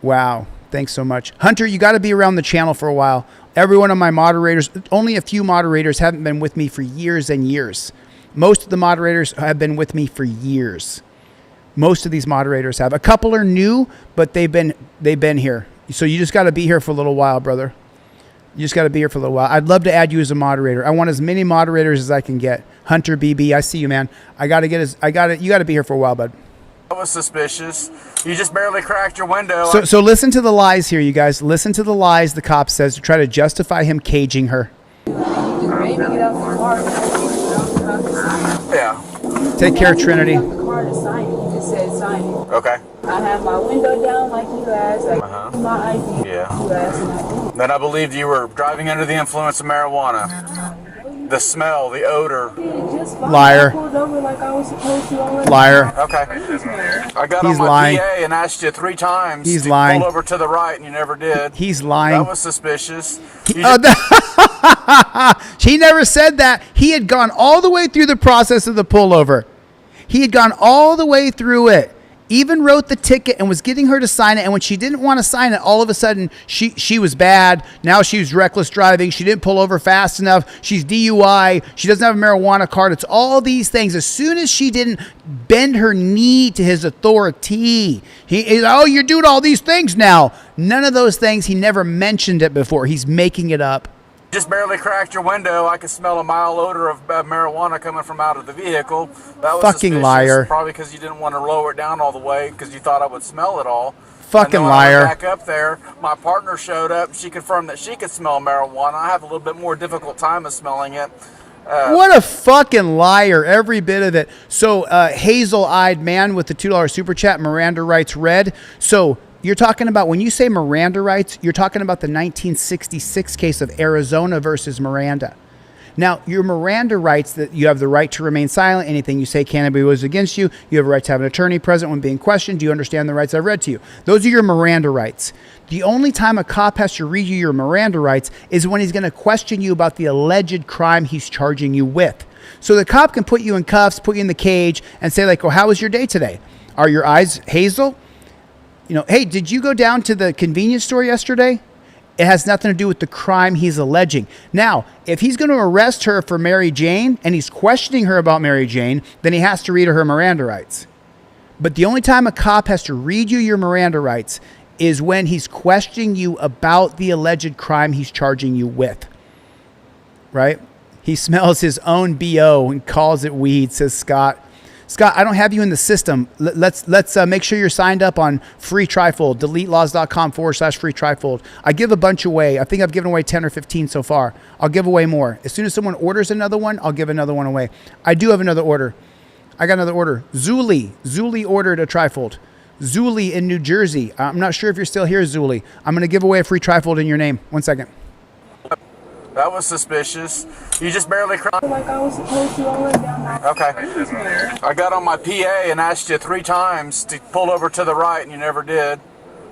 Wow. Thanks so much. Hunter, you got to be around the channel for a while. Every one of my moderators, only a few moderators haven't been with me for years and years. Most of the moderators have been with me for years. Most of these moderators have. A couple are new, but they've been here. So you just got to be here for a little while, brother. You just got to be here for a little while. I'd love to add you as a moderator. I want as many moderators as I can get. Hunter BB, I see you, man. You got to be here for a while, bud. That was suspicious. You just barely cracked your window. So listen to the lies here, you guys. Listen to the lies the cop says to try to justify him caging her. Yeah. Take care, Trinity. Okay. I have my window down like you asked. My ID. Yeah. You asked, and I did. Then I believed you were driving under the influence of marijuana. The smell, the odor. Liar. I pulled over like I was supposed to already. Liar. Okay. I got He's on my lying. PA and asked you 3 times He's to lying. pull over to the right, and you never did. He's lying. That was suspicious. He never said that. He had gone all the way through the process of the pullover. He had gone all the way through it. Even wrote the ticket and was getting her to sign it. And when she didn't want to sign it, all of a sudden she was bad. Now she was reckless driving. She didn't pull over fast enough. She's DUI. She doesn't have a marijuana card. It's all these things. As soon as she didn't bend her knee to his authority, you're doing all these things now. None of those things. He never mentioned it before. He's making it up. Just barely cracked your window. I could smell a mild odor of marijuana coming from out of the vehicle. That was fucking suspicious. liar. Probably because you didn't want to lower it down all the way because you thought I would smell it all. Fucking and then when liar. I went back up there, my partner showed up. She confirmed that she could smell marijuana. I have a little bit more difficult time of smelling it. What a fucking liar, every bit of it. So hazel-eyed man with the $2 super chat, Miranda writes red. So you're talking about, when you say Miranda rights, you're talking about the 1966 case of Arizona versus Miranda. Now, your Miranda rights, that you have the right to remain silent. Anything you say can be was against you. You have a right to have an attorney present when being questioned. Do you understand the rights I've read to you? Those are your Miranda rights. The only time a cop has to read you your Miranda rights is when he's going to question you about the alleged crime he's charging you with. So the cop can put you in cuffs, put you in the cage, and say like, well, how was your day today? Are your eyes hazel? You know, hey, did you go down to the convenience store yesterday? It has nothing to do with the crime he's alleging. Now, if he's going to arrest her for Mary Jane and he's questioning her about Mary Jane, then he has to read her Miranda rights. But the only time a cop has to read you your Miranda rights is when he's questioning you about the alleged crime he's charging you with. Right? He smells his own BO and calls it weed, says Scott. Scott, I don't have you in the system. Let's make sure you're signed up on free trifold, deletelawz.com/free trifold. I give a bunch away. I think I've given away 10 or 15 so far. I'll give away more. As soon as someone orders another one, I'll give another one away. I do have another order. I got another order. Zuli ordered a trifold. Zuli in New Jersey. I'm not sure if you're still here, Zuli. I'm going to give away a free trifold in your name. 1 second. That was suspicious. You just barely cracked. Like I was supposed to already. Okay. I got on my PA and asked you 3 times to pull over to the right, and you never did.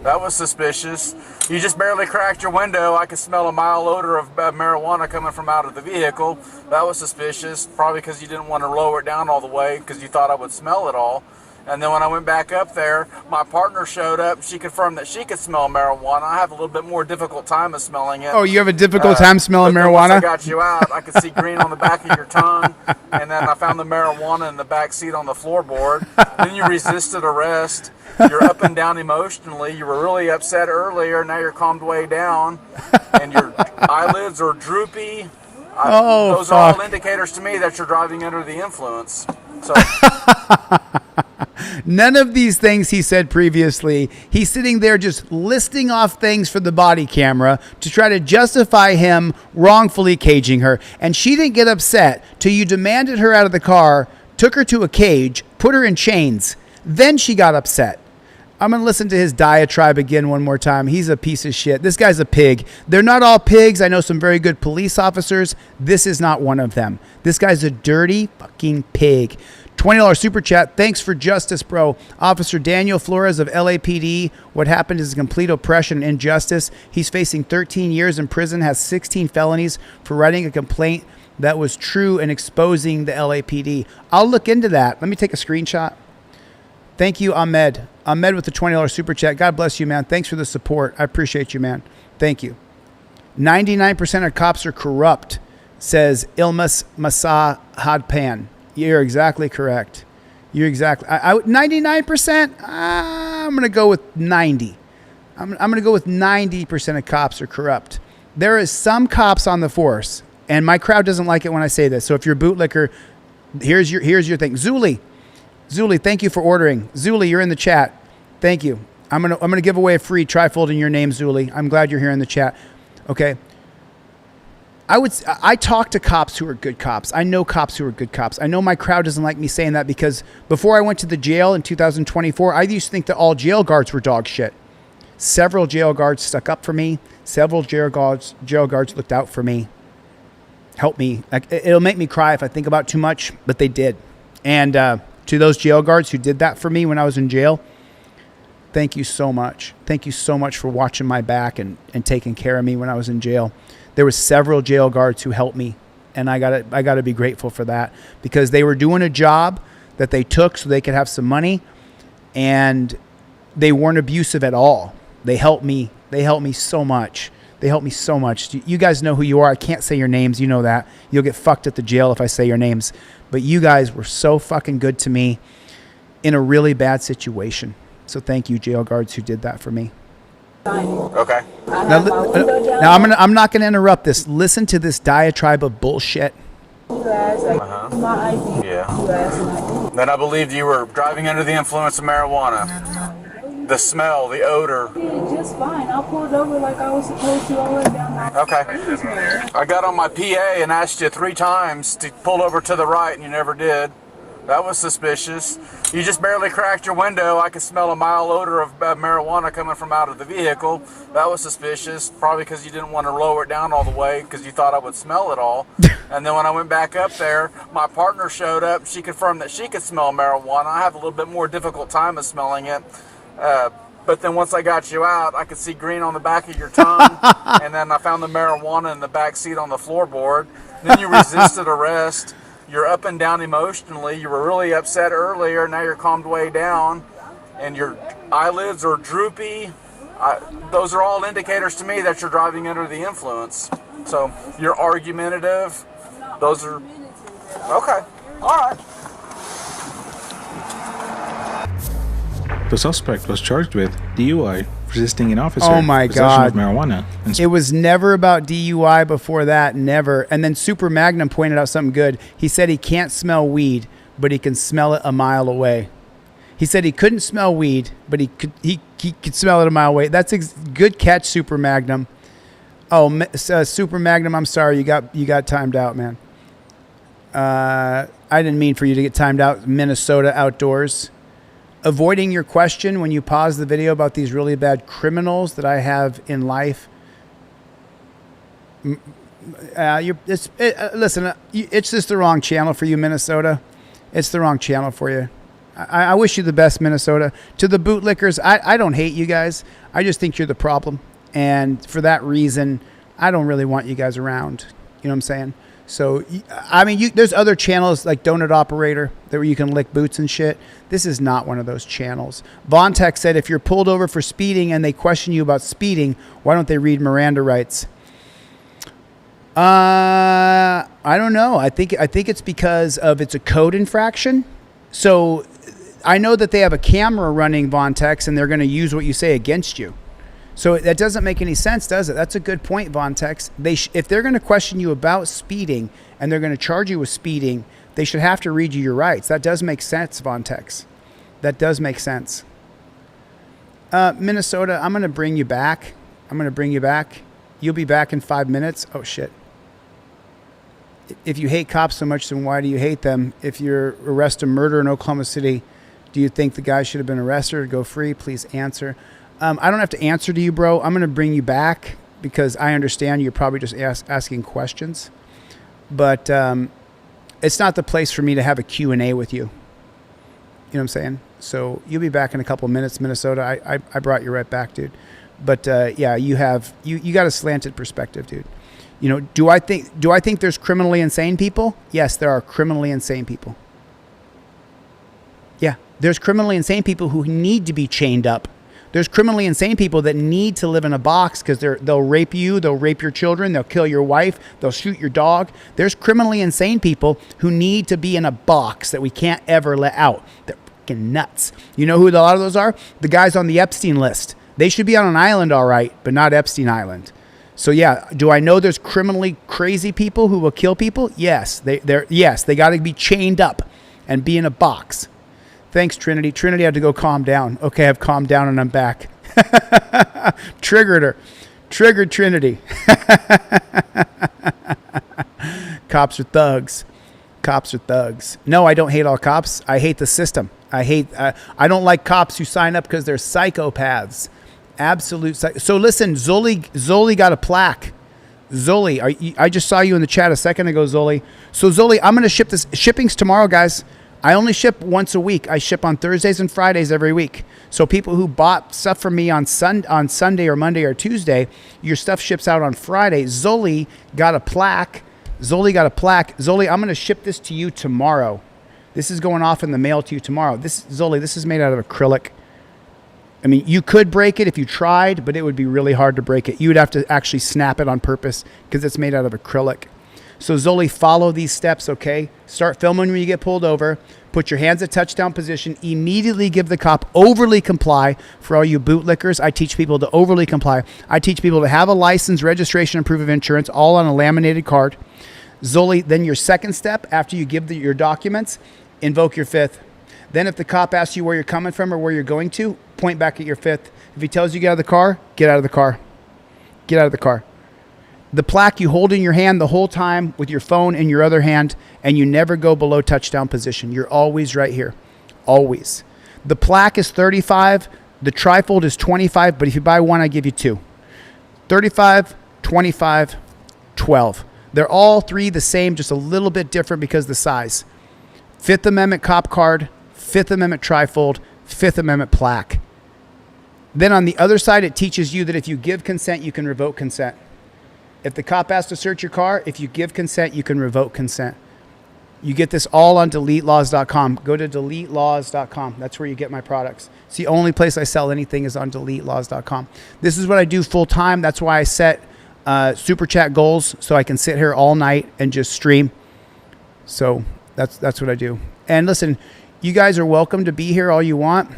That was suspicious. You just barely cracked your window. I could smell a mild odor of marijuana coming from out of the vehicle. That was suspicious. Probably because you didn't want to lower it down all the way because you thought I would smell it all. And then when I went back up there, my partner showed up. She confirmed that she could smell marijuana. I have a little bit more difficult time of smelling it. Oh, you have a difficult time smelling marijuana? Once I got you out, I could see green on the back of your tongue. And then I found the marijuana in the back seat on the floorboard. Then you resisted arrest. You're up and down emotionally. You were really upset earlier. Now you're calmed way down. And your eyelids are droopy. Those are all indicators to me that you're driving under the influence. So... None of these things he said previously. He's sitting there just listing off things for the body camera to try to justify him wrongfully caging her. And she didn't get upset till you demanded her out of the car, took her to a cage, put her in chains. Then she got upset. I'm going to listen to his diatribe again one more time. He's a piece of shit. This guy's a pig. They're not all pigs. I know some very good police officers. This is not one of them. This guy's a dirty fucking pig. $20 super chat. Thanks for justice, bro. Officer Daniel Flores of LAPD. What happened is a complete oppression and injustice. He's facing 13 years in prison, has 16 felonies for writing a complaint that was true and exposing the LAPD. I'll look into that. Let me take a screenshot. Thank you, Ahmed. Ahmed with the $20 super chat. God bless you, man. Thanks for the support. I appreciate you, man. Thank you. 99% of cops are corrupt, says Ilmas Masa Hadpan. You're exactly correct. You're exactly 99%. I'm going to go with 90. I'm going to go with 90% of cops are corrupt. There is some cops on the force, and my crowd doesn't like it when I say this. So if you're a bootlicker, here's your thing. Zuli, thank you for ordering. Zuli, you're in the chat. Thank you. I'm gonna give away a free trifold in your name, Zuli. I'm glad you're here in the chat. Okay. I talk to cops who are good cops. I know cops who are good cops. I know my crowd doesn't like me saying that because before I went to the jail in 2024, I used to think that all jail guards were dog shit. Several jail guards stuck up for me. Several jail guards looked out for me. Helped me. Like, it'll make me cry if I think about it too much, but they did. And to those jail guards who did that for me when I was in jail, thank you so much. Thank you so much for watching my back and taking care of me when I was in jail. There were several jail guards who helped me, and I gotta be grateful for that because they were doing a job that they took so they could have some money, and they weren't abusive at all. They helped me. They helped me so much. They helped me so much. You guys know who you are. I can't say your names. You know that. You'll get fucked at the jail if I say your names. But you guys were so fucking good to me in a really bad situation. So thank you, jail guards, who did that for me. Okay. Now I'm not gonna interrupt this. Listen to this diatribe of bullshit. Yeah. Then I believed you were driving under the influence of marijuana. The smell, the odor. Yeah, just fine. I pulled over like I was supposed to all the way down my Okay. I got on my PA and asked you 3 times to pull over to the right, and you never did. That was suspicious. You just barely cracked your window. I could smell a mild odor of marijuana coming from out of the vehicle. That was suspicious, probably because you didn't want to lower it down all the way because you thought I would smell it all. And then when I went back up there, my partner showed up. She confirmed that she could smell marijuana. I have a little bit more difficult time of smelling it. But then once I got you out, I could see green on the back of your tongue. And then I found the marijuana in the back seat on the floorboard. Then you resisted arrest. You're up and down emotionally. You were really upset earlier. Now you're calmed way down. And your eyelids are droopy. Those are all indicators to me that you're driving under the influence. So you're argumentative. Those are... Okay. All right. The suspect was charged with DUI, resisting an officer. Oh my possession God. of marijuana. And it was never about DUI before that, never. And then Super Magnum pointed out something good. He said he can't smell weed, but he can smell it a mile away. He said he couldn't smell weed, but he could smell it a mile away. That's good catch, Super Magnum. Oh, Super Magnum, I'm sorry, you got timed out, man. I didn't mean for you to get timed out. Minnesota outdoors. Avoiding your question when you pause the video about these really bad criminals that I have in life. Listen, it's just the wrong channel for you, Minnesota. It's the wrong channel for you. I wish you the best, Minnesota. To the bootlickers, I don't hate you guys. I just think you're the problem. And for that reason, I don't really want you guys around. You know what I'm saying? So, I mean, there's other channels like Donut Operator where you can lick boots and shit. This is not one of those channels. Von Tech said if you're pulled over for speeding and they question you about speeding, why don't they read Miranda rights? I don't know. I think it's because it's a code infraction. So I know that they have a camera running, Von Tex, and they're going to use what you say against you. So that doesn't make any sense, does it? That's a good point, Von Tex. If they're going to question you about speeding and they're going to charge you with speeding, they should have to read you your rights. That does make sense, Von Tex. That does make sense. Minnesota, I'm going to bring you back. You'll be back in 5 minutes. Oh, shit. If you hate cops so much, then why do you hate them? If you arrest a murderer in Oklahoma City, Do you think the guy should have been arrested or go free? Please answer. I don't have to answer to you, bro. I'm going to bring you back because I understand you're probably just asking questions. But it's not the place for me to have a Q&A with you. You know what I'm saying? So you'll be back in a couple of minutes, Minnesota. I brought you right back, dude. But yeah, you got a slanted perspective, dude. You know, do I think there's criminally insane people? Yes, there are criminally insane people. Yeah, there's criminally insane people who need to be chained up. There's criminally insane people that need to live in a box because they'll rape you, they'll rape your children, they'll kill your wife, they'll shoot your dog. There's criminally insane people who need to be in a box that we can't ever let out. They're freaking nuts. You know who a lot of those are? The guys on the Epstein list. They should be on an island, all right, but not Epstein Island. So yeah, do I know there's criminally crazy people who will kill people? Yes, they got to be chained up and be in a box. Thanks, Trinity. Trinity had to go calm down. Okay, I've calmed down and I'm back. Triggered her. Triggered Trinity. Cops are thugs. Cops are thugs. No, I don't hate all cops. I hate the system. I don't like cops who sign up because they're psychopaths. Absolute. So listen, Zoli got a plaque. Zoli, I just saw you in the chat a second ago, Zoli. So Zoli, I'm going to ship this. Shipping's tomorrow, guys. I only ship once a week. I ship on Thursdays and Fridays every week. So people who bought stuff from me on Sunday or Monday or Tuesday, your stuff ships out on Friday. Zoli got a plaque. Zoli, I'm going to ship this to you tomorrow. This is going off in the mail to you tomorrow. Zoli, this is made out of acrylic. I mean, you could break it if you tried, but it would be really hard to break it. You would have to actually snap it on purpose because it's made out of acrylic. So Zoli, follow these steps, okay? Start filming when you get pulled over. Put your hands at touchdown position. Immediately give the cop overly comply. For all you bootlickers, I teach people to overly comply. I teach people to have a license, registration, and proof of insurance, all on a laminated card. Zoli, then your second step, after you give your documents, invoke your fifth. Then if the cop asks you where you're coming from or where you're going to, point back at your fifth. If he tells you get out of the car, get out of the car. Get out of the car. The plaque you hold in your hand the whole time with your phone in your other hand, and you never go below touchdown position. You're always right here. Always. The plaque is 35. The trifold is 25, but if you buy one, I give you two. 35, 25, 12. They're all three the same, just a little bit different because of the size. Fifth Amendment cop card, Fifth Amendment trifold, Fifth Amendment plaque. Then on the other side, it teaches you that if you give consent, you can revoke consent. If the cop asks to search your car, if you give consent, you can revoke consent. You get this all on DeleteLawz.com. Go to DeleteLawz.com. That's where you get my products. It's the only place I sell anything is on DeleteLawz.com. This is what I do full time. That's why I set super chat goals so I can sit here all night and just stream. So that's what I do. And listen, you guys are welcome to be here all you want.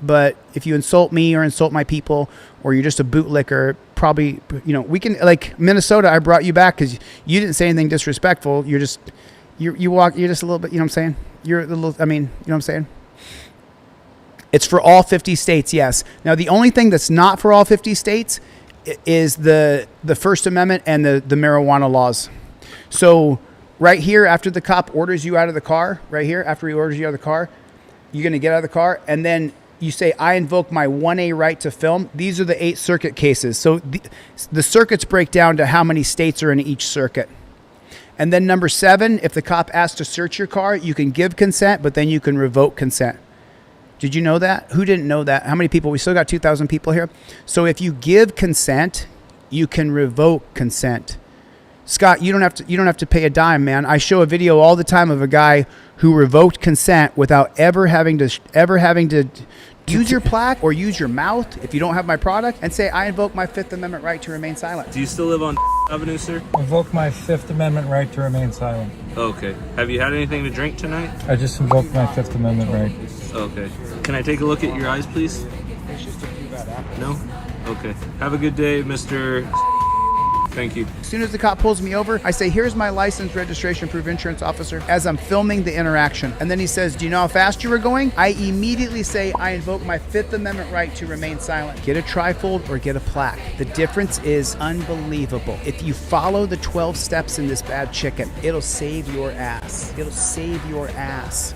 But if you insult me or insult my people, or you're just a bootlicker, probably, you know, we can, like Minnesota, I brought you back because you didn't say anything disrespectful. You're just, you're just a little bit, you know what I'm saying? You're a little, I mean, you know what I'm saying? It's for all 50 states, yes. Now, the only thing that's not for all 50 states is the First Amendment and the marijuana laws. So right here, after the cop orders you out of the car, right here, after he orders you out of the car, you're going to get out of the car, and then you say, I invoke my 1A right to film. These are the 8 circuit cases. So the circuits break down to how many states are in each circuit. And then number 7, if the cop asks to search your car, you can give consent, but then you can revoke consent. Did you know that? Who didn't know that? How many people? We still got 2,000 people here. So if you give consent, you can revoke consent. Scott, you don't have to pay a dime, man. I show a video all the time of a guy who revoked consent without ever having to use your plaque or use your mouth if you don't have my product and say, I invoke my Fifth Amendment right to remain silent. Do you still live on Avenue, sir? Invoke my Fifth Amendment right to remain silent. Okay. Have you had anything to drink tonight? I just invoked my Fifth Amendment right. Okay. Can I take a look at your eyes, please? No? Okay. Have a good day, Mr. Thank you. As soon as the cop pulls me over, I say, here's my license, registration, proof insurance officer, as I'm filming the interaction. And then he says, do you know how fast you were going? I immediately say, I invoke my Fifth Amendment right to remain silent. Get a trifold or get a plaque. The difference is unbelievable. If you follow the 12 steps in this bad chicken, it'll save your ass. It'll save your ass.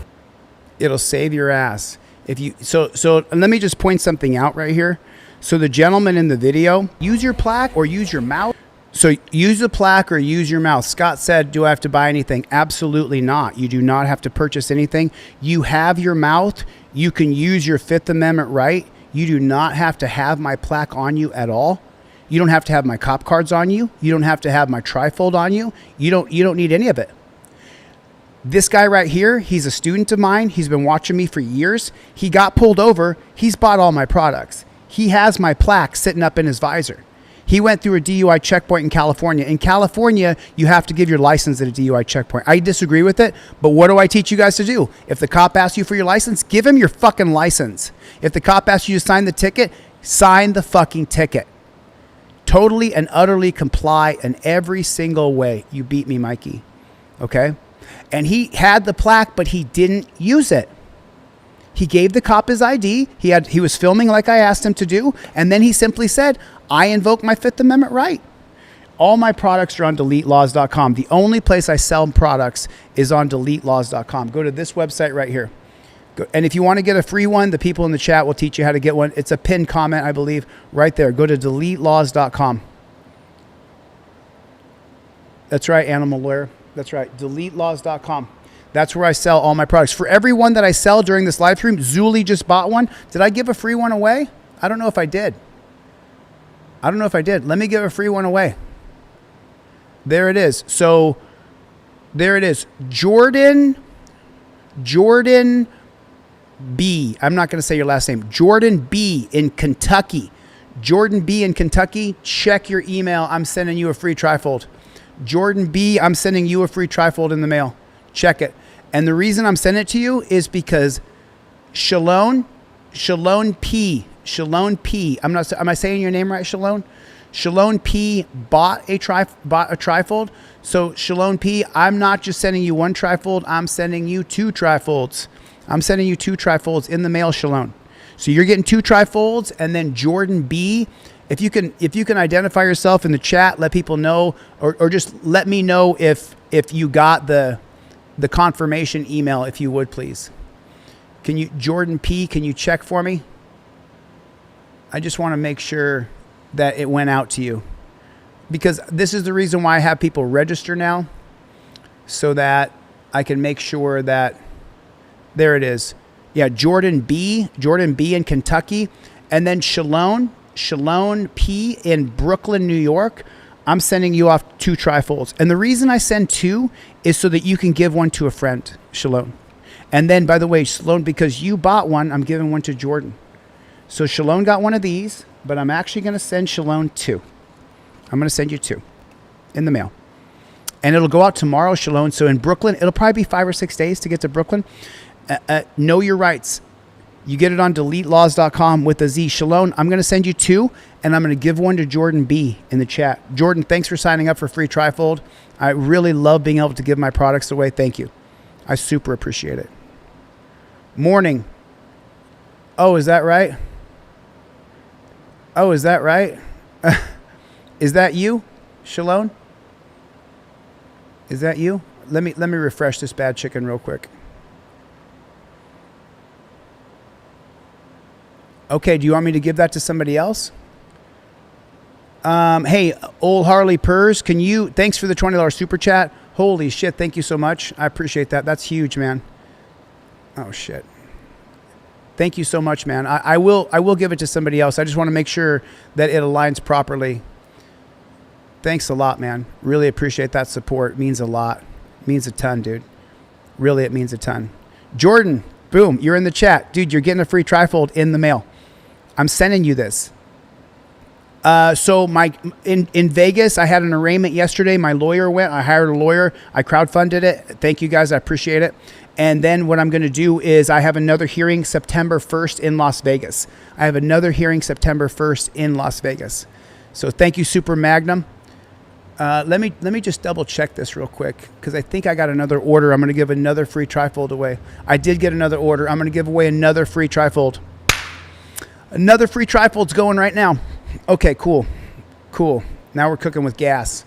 It'll save your ass. If you so let me just point something out right here. So the gentleman in the video, use your plaque or use your mouth. So use the plaque or use your mouth. Scott said, do I have to buy anything? Absolutely not. You do not have to purchase anything. You have your mouth. You can use your Fifth Amendment right. You do not have to have my plaque on you at all. You don't have to have my cop cards on you. You don't have to have my trifold on you. You don't need any of it. This guy right here, he's a student of mine. He's been watching me for years. He got pulled over. He's bought all my products. He has my plaque sitting up in his visor. He went through a DUI checkpoint in California. In California, you have to give your license at a DUI checkpoint. I disagree with it, but what do I teach you guys to do? If the cop asks you for your license, give him your fucking license. If the cop asks you to sign the ticket, sign the fucking ticket. Totally and utterly comply in every single way. You beat me, Mikey. Okay? And he had the plaque, but he didn't use it. He gave the cop his ID. He was filming like I asked him to do. And then he simply said, I invoke my Fifth Amendment right. All my products are on DeleteLawz.com. The only place I sell products is on DeleteLawz.com. Go to this website right here. And if you want to get a free one, the people in the chat will teach you how to get one. It's a pinned comment, I believe, right there. Go to DeleteLawz.com. That's right, Animal Lawyer. That's right, DeleteLawz.com. That's where I sell all my products. For every one that I sell during this live stream, Zuli just bought one. Did I give a free one away? I don't know if I did. Let me give a free one away. There it is. So, there it is. Jordan B. I'm not going to say your last name. Jordan B. in Kentucky. Jordan B. in Kentucky. Check your email. I'm sending you a free trifold. Jordan B. I'm sending you a free trifold in the mail. Check it. And the reason I'm sending it to you is because Shalone P. Am I saying your name right, Shalone? Shalone P. bought a trifold. So Shalone P. I'm not just sending you one trifold. I'm sending you two trifolds. I'm sending you two trifolds in the mail, Shalone. So you're getting two trifolds, and then Jordan B. If you can identify yourself in the chat, let people know, or just let me know if you got the confirmation email, if you would, please. Can you, Jordan P, can you check for me? I just want to make sure that it went out to you, because this is the reason why I have people register now, so that I can make sure that, there it is. Yeah, Jordan B in Kentucky, and then Shalone P in Brooklyn, New York. I'm sending you off two trifolds. And the reason I send two is so that you can give one to a friend, Shalone. And then, by the way, Shalone, because you bought one, I'm giving one to Jordan. So Shalone got one of these, but I'm actually going to send Shalone two. I'm going to send you two in the mail. And it'll go out tomorrow, Shalone. So in Brooklyn, it'll probably be 5 or 6 days to get to Brooklyn. Know your rights. You get it on DeleteLawz.com with a Z. Shalone, I'm going to send you two, and I'm going to give one to Jordan B in the chat. Jordan, thanks for signing up for free trifold. I really love being able to give my products away. Thank you. I super appreciate it. Morning. Oh, is that right? Is that you, Shalone? Is that you? Let me refresh this bad chicken real quick. Okay, do you want me to give that to somebody else? Hey, old Harley Purrs, thanks for the $20 super chat. Holy shit, thank you so much. I appreciate that. That's huge, man. Oh shit. Thank you so much, man. I will give it to somebody else. I just want to make sure that it aligns properly. Thanks a lot, man. Really appreciate that support. It means a lot. It means a ton, dude. Really, it means a ton. Jordan, boom, you're in the chat. Dude, you're getting a free trifold in the mail. I'm sending you this. So in Vegas, I had an arraignment yesterday. My lawyer went. I hired a lawyer. I crowdfunded it. Thank you guys. I appreciate it. And then what I'm going to do is I have another hearing September 1st in Las Vegas. So thank you, Super Magnum. Let me just double check this real quick, because I think I got another order. I'm going to give another free trifold away. I did get another order. I'm going to give away another free trifold. Another free trifold's going right now. Okay, cool. Now we're cooking with gas.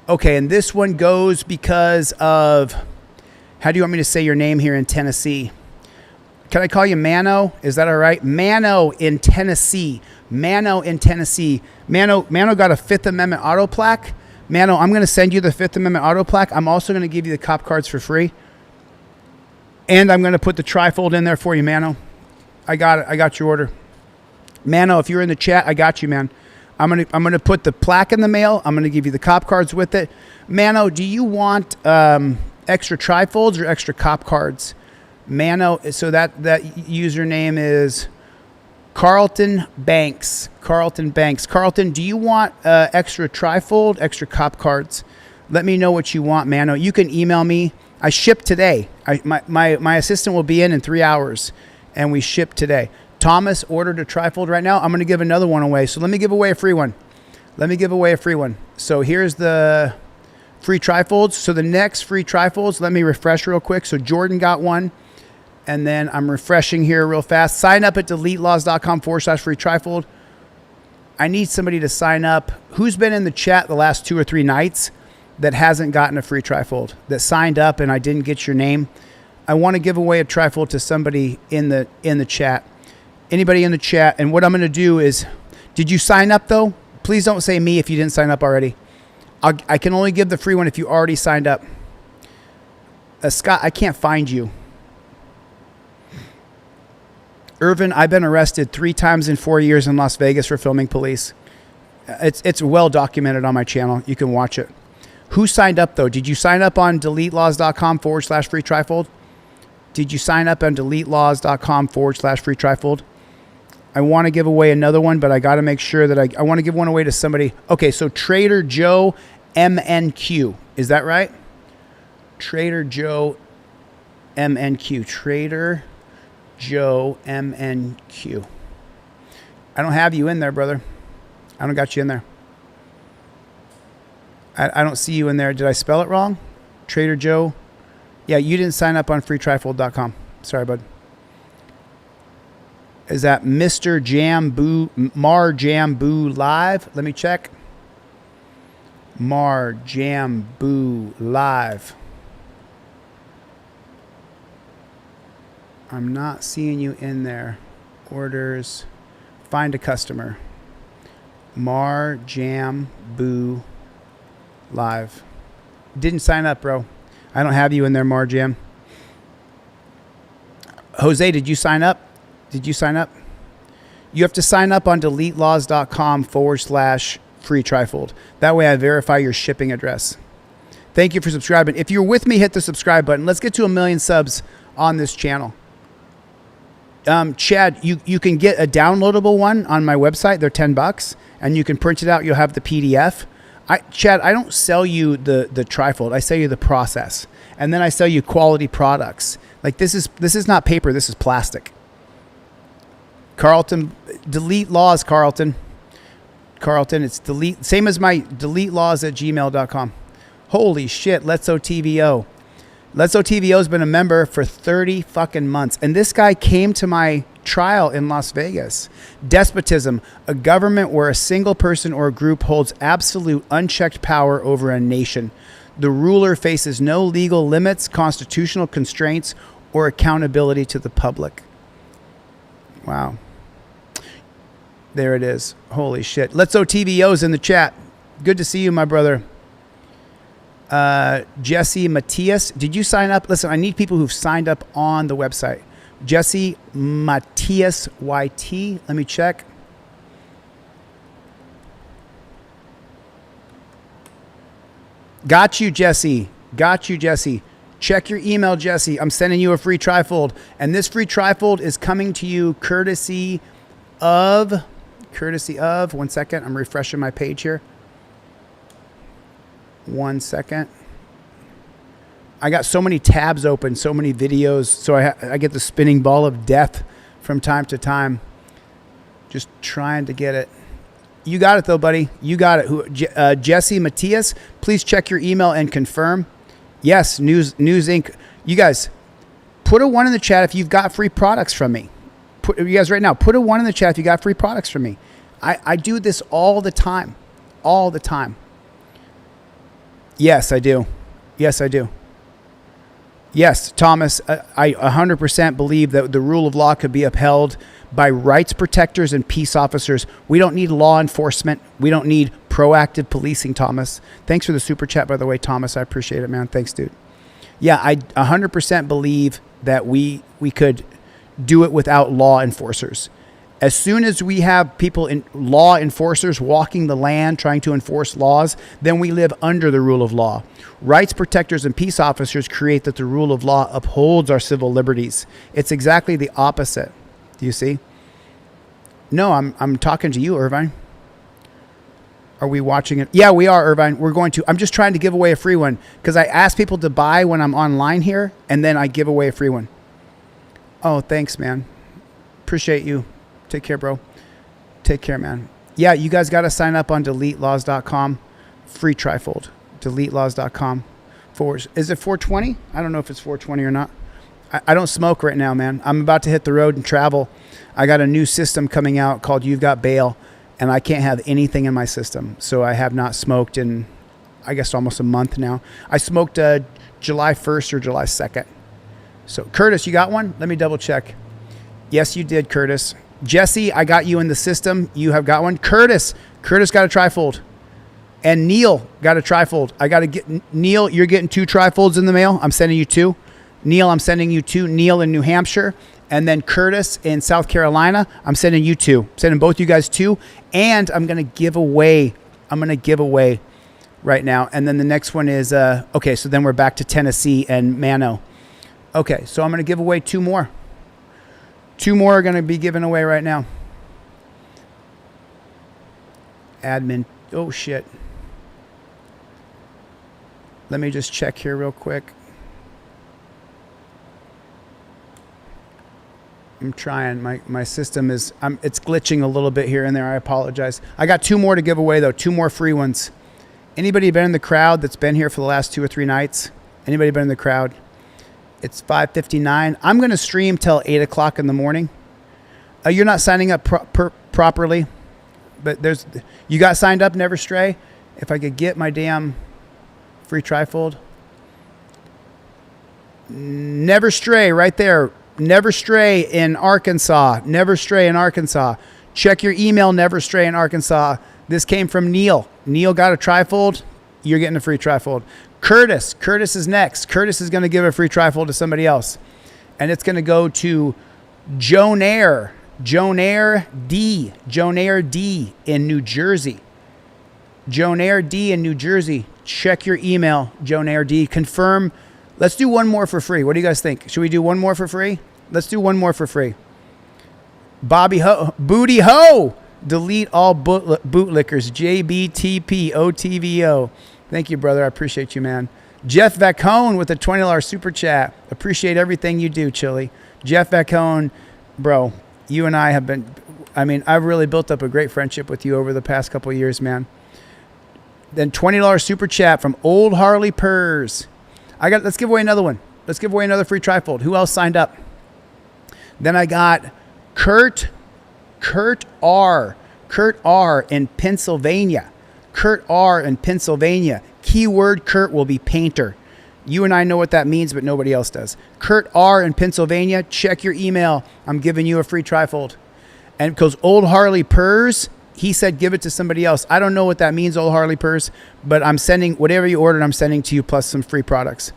Okay, and this one goes because of, how do you want me to say your name here in Tennessee? Can I call you Mano? Is that all right? Mano in Tennessee. Mano in Tennessee. Mano got a Fifth Amendment auto plaque. Mano, I'm going to send you the Fifth Amendment auto plaque. I'm also going to give you the cop cards for free. And I'm going to put the trifold in there for you, Mano. I got it. I got your order. Mano, if you're in the chat, I got you, man. I'm gonna put the plaque in the mail. I'm going to give you the cop cards with it. Mano, do you want extra trifolds or extra cop cards? Mano, so that username is Carlton Banks. Carlton Banks. Carlton, do you want extra trifold, extra cop cards? Let me know what you want, Mano. You can email me. I ship today. My assistant will be in 3 hours, and we ship today. Thomas ordered a trifold right now. I'm going to give another one away. So let me give away a free one. So here's the free trifolds. So the next free trifolds, let me refresh real quick. So Jordan got one. And then I'm refreshing here real fast. Sign up at DeleteLawz.com/free trifold. I need somebody to sign up. Who's been in the chat the last 2 or 3 nights that hasn't gotten a free trifold, that signed up and I didn't get your name? I want to give away a trifold to somebody in the chat. Anybody in the chat. And what I'm going to do is, did you sign up though? Please don't say me if you didn't sign up already. I can only give the free one if you already signed up. Scott, I can't find you. Irvin, I've been arrested 3 times in 4 years in Las Vegas for filming police. It's well documented on my channel. You can watch it. Who signed up though? Did you sign up on DeleteLawz.com/free trifold? Did you sign up on DeleteLawz.com/free trifold? I want to give away another one, but I got to make sure that I want to give one away to somebody. Okay, so Trader Joe MNQ. Is that right? Trader Joe MNQ. Trader Joe MNQ. I don't have you in there, brother. I don't got you in there. I don't see you in there. Did I spell it wrong? Trader Joe. Yeah, you didn't sign up on freetrifold.com. Sorry, bud. Is that Mr. Jambu, Mar Jambu Live? Let me check. Mar Jambu Live. I'm not seeing you in there. Orders. Find a customer. Mar Jambu Live. Didn't sign up, bro. I don't have you in there, Mar Jam. Jose, did you sign up? Did you sign up? You have to sign up on DeleteLawz.com/free trifold. That way I verify your shipping address. Thank you for subscribing. If you're with me, hit the subscribe button. Let's get to 1 million subs on this channel. Chad, you can get a downloadable one on my website. They're $10 and you can print it out. You'll have the PDF. Chad, I don't sell you the trifold. I sell you the process. And then I sell you quality products. Like this is not paper. This is plastic. Carlton, delete Lawz, Carlton. Carlton, it's delete. Same as my DeleteLawz@gmail.com. Holy shit. Let's OTVO. Let's OTVO has been a member for 30 fucking months. And this guy came to my trial in Las Vegas. Despotism, a government where a single person or a group holds absolute unchecked power over a nation. The ruler faces no legal limits, constitutional constraints, or accountability to the public. Wow. There it is. Holy shit. Let's OTVO's in the chat. Good to see you, my brother. Jesse Matias, did you sign up? Listen, I need people who've signed up on the website. Jesse Matias YT. Let me check. Got you, Jesse. Got you, Jesse. Check your email, Jesse. I'm sending you a free trifold. And this free trifold is coming to you courtesy of, 1 second. I'm refreshing my page here. 1 second. I got so many tabs open, so many videos. So I get the spinning ball of death from time to time. Just trying to get it. You got it though, buddy. You got it. Jesse Matias, please check your email and confirm. Yes, News Inc. You guys, put a 1 in the chat if you've got free products from me. You guys right now, put a 1 in the chat if you got free products from me. I do this all the time. All the time. Yes, I do. Yes, I do. Yes, Thomas, I 100% believe that the rule of law could be upheld by rights protectors and peace officers. We don't need law enforcement. We don't need proactive policing, Thomas. Thanks for the super chat, by the way, Thomas. I appreciate it, man. Thanks, dude. Yeah, I 100% believe that we could do it without law enforcers. As soon as we have people in law enforcers walking the land trying to enforce laws, then we live under the rule of law. Rights protectors and peace officers create that the rule of law upholds our civil liberties. It's exactly the opposite. Do you see? No, I'm talking to you, Irvine. Are we watching it? Yeah, we are, Irvine. We're going to. I'm just trying to give away a free one because I ask people to buy when I'm online here, and then I give away a free one. Oh, thanks, man. Appreciate you. Take care, bro. Take care, man. Yeah, you guys got to sign up on DeleteLawz.com. Free trifold. DeleteLawz.com. Is it 420? I don't know if it's 420 or not. I don't smoke right now, man. I'm about to hit the road and travel. I got a new system coming out called You've Got Bail, and I can't have anything in my system. So I have not smoked in, I guess, almost a month now. I smoked July 1st or July 2nd. So, Curtis, you got one? Let me double check. Yes, you did, Curtis. Jesse, I got you in the system. You have got one. Curtis got a trifold. And Neil got a trifold. I got to get Neil. You're getting 2 trifolds in the mail. I'm sending you 2. Neil, I'm sending you 2. Neil in New Hampshire. And then Curtis in South Carolina. I'm sending you 2. I'm sending both you guys 2. And I'm going to give away. Right now. And then the next one is, okay, so then we're back to Tennessee and Mano. Okay, so I'm going to give away 2 more. 2 more are going to be given away right now. Admin. Oh, shit. Let me just check here real quick. I'm trying. My system is, it's glitching a little bit here and there. I apologize. I got 2 more to give away, though. 2 more free ones. Anybody been in the crowd that's been here for the last 2 or 3 nights? Anybody been in the crowd? It's 5:59. I'm going to stream till 8 o'clock in the morning. You're not signing up properly, but you got signed up, Never Stray. If I could get my damn free trifold. Never Stray right there. Never Stray in Arkansas. Never Stray in Arkansas. Check your email, Never Stray in Arkansas. This came from Neil. Neil got a trifold. You're getting a free trifold. Curtis is next. Curtis is going to give a free trifold to somebody else. And it's going to go to Jonair D in New Jersey. Jonair D in New Jersey. Check your email, Jonair D. Confirm. Let's do one more for free. What do you guys think? Should we do one more for free? Let's do one more for free. Bobby Ho. Booty Ho. Delete all bootlickers. JBTPOTVO. Thank you, brother. I appreciate you, man. Jeff Vacone with a $20 super chat. Appreciate everything you do, Chille. Jeff Vacone, bro, you and I have been, I've really built up a great friendship with you over the past couple of years, man. Then $20 super chat from Old Harley Purrs. Let's give away another one. Let's give away another free trifold. Who else signed up? Then I got Kurt R in Pennsylvania. Kurt R in Pennsylvania. Keyword Kurt will be painter. You and I know what that means, but nobody else does. Kurt R in Pennsylvania. Check your email. I'm giving you a free trifold. And because Old Harley Purrs, he said give it to somebody else. I don't know what that means, Old Harley Purrs, but I'm sending whatever you ordered, I'm sending to you plus some free products.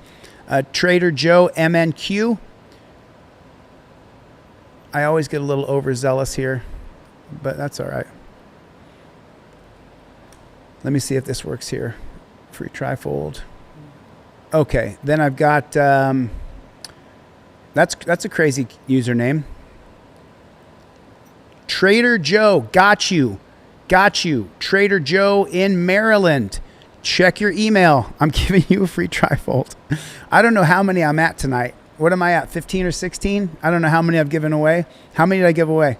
Trader Joe MNQ. I always get a little overzealous here, but that's all right. Let me see if this works here. Free trifold. Okay, then I've got that's a crazy username. Trader Joe, got you. Trader Joe in Maryland. Check your email. I'm giving you a free trifold. I don't know how many I'm at tonight. What am I at? 15 or 16? I don't know how many I've given away. How many did I give away?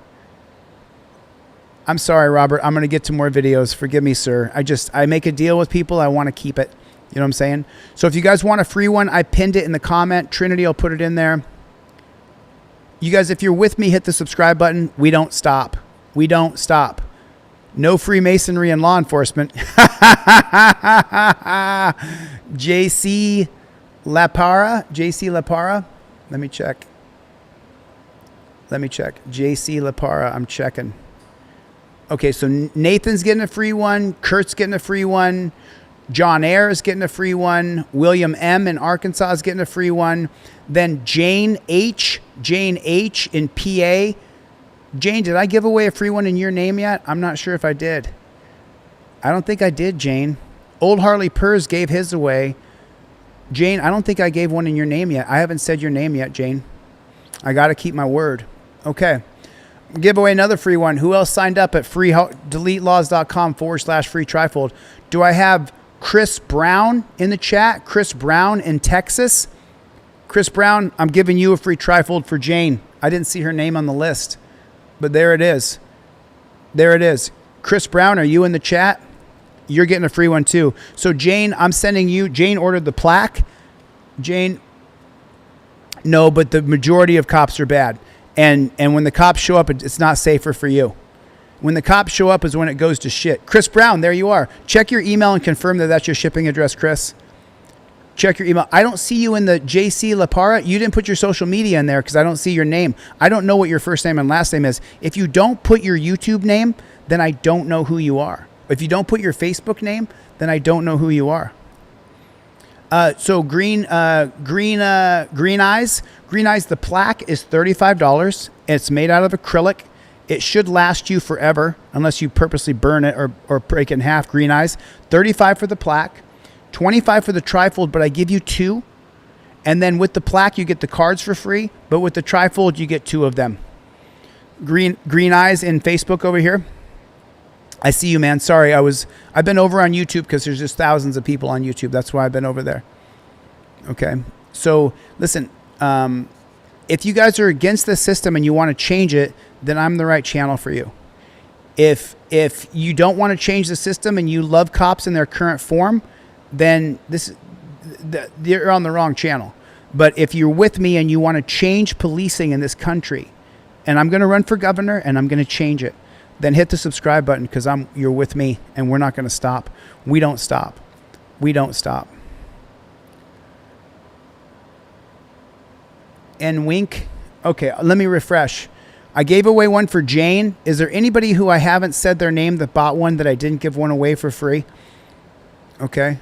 I'm sorry, Robert. I'm going to get to more videos. Forgive me, sir. I make a deal with people. I want to keep it. You know what I'm saying? So if you guys want a free one, I pinned it in the comment. Trinity will put it in there. You guys, if you're with me, hit the subscribe button. We don't stop. No Freemasonry and law enforcement. JC La JC La Para. Let me check. JC La Para, I'm checking. Okay, so Nathan's getting a free one. Kurt's getting a free one. John Ayer is getting a free one. William M. in Arkansas is getting a free one. Then Jane H. in PA. Jane, did I give away a free one in your name yet? I'm not sure if I did. I don't think I did, Jane. Old Harley Purrs gave his away. Jane, I don't think I gave one in your name yet. I haven't said your name yet, Jane. I got to keep my word. Okay. Give away another free one. Who else signed up at DeleteLawz.com/free trifold? Do I have Chris Brown in the chat? Chris Brown in Texas. Chris Brown, I'm giving you a free trifold for Jane. I didn't see her name on the list, but there it is. There it is. Chris Brown, are you in the chat? You're getting a free one too. So Jane, I'm sending you. Jane ordered the plaque. Jane, no, but the majority of cops are bad. And when the cops show up, it's not safer for you. When the cops show up is when it goes to shit. Chris Brown, there you are. Check your email and confirm that that's your shipping address, Chris. Check your email. I don't see you in the JC La Para. You didn't put your social media in there because I don't see your name. I don't know what your first name and last name is. If you don't put your YouTube name, then I don't know who you are. If you don't put your Facebook name, then I don't know who you are. So Green Eyes, the plaque is $35. It's made out of acrylic. It should last you forever unless you purposely burn it or break it in half. Green Eyes, $35 for the plaque, $25 for the trifold, but I give you 2. And then with the plaque, you get the cards for free, but with the trifold, you get 2 of them. Green Eyes in Facebook over here. I see you, man. Sorry, I've been over on YouTube because there's just thousands of people on YouTube. That's why I've been over there. Okay. So listen, if you guys are against the system and you want to change it, then I'm the right channel for you. If you don't want to change the system and you love cops in their current form, then you're on the wrong channel. But if you're with me and you want to change policing in this country, and I'm going to run for governor and I'm going to change it, then hit the subscribe button because you're with me and we're not going to stop. We don't stop. We don't stop. And wink. Okay, let me refresh. I gave away one for Jane. Is there anybody who I haven't said their name that bought one that I didn't give one away for free? Okay.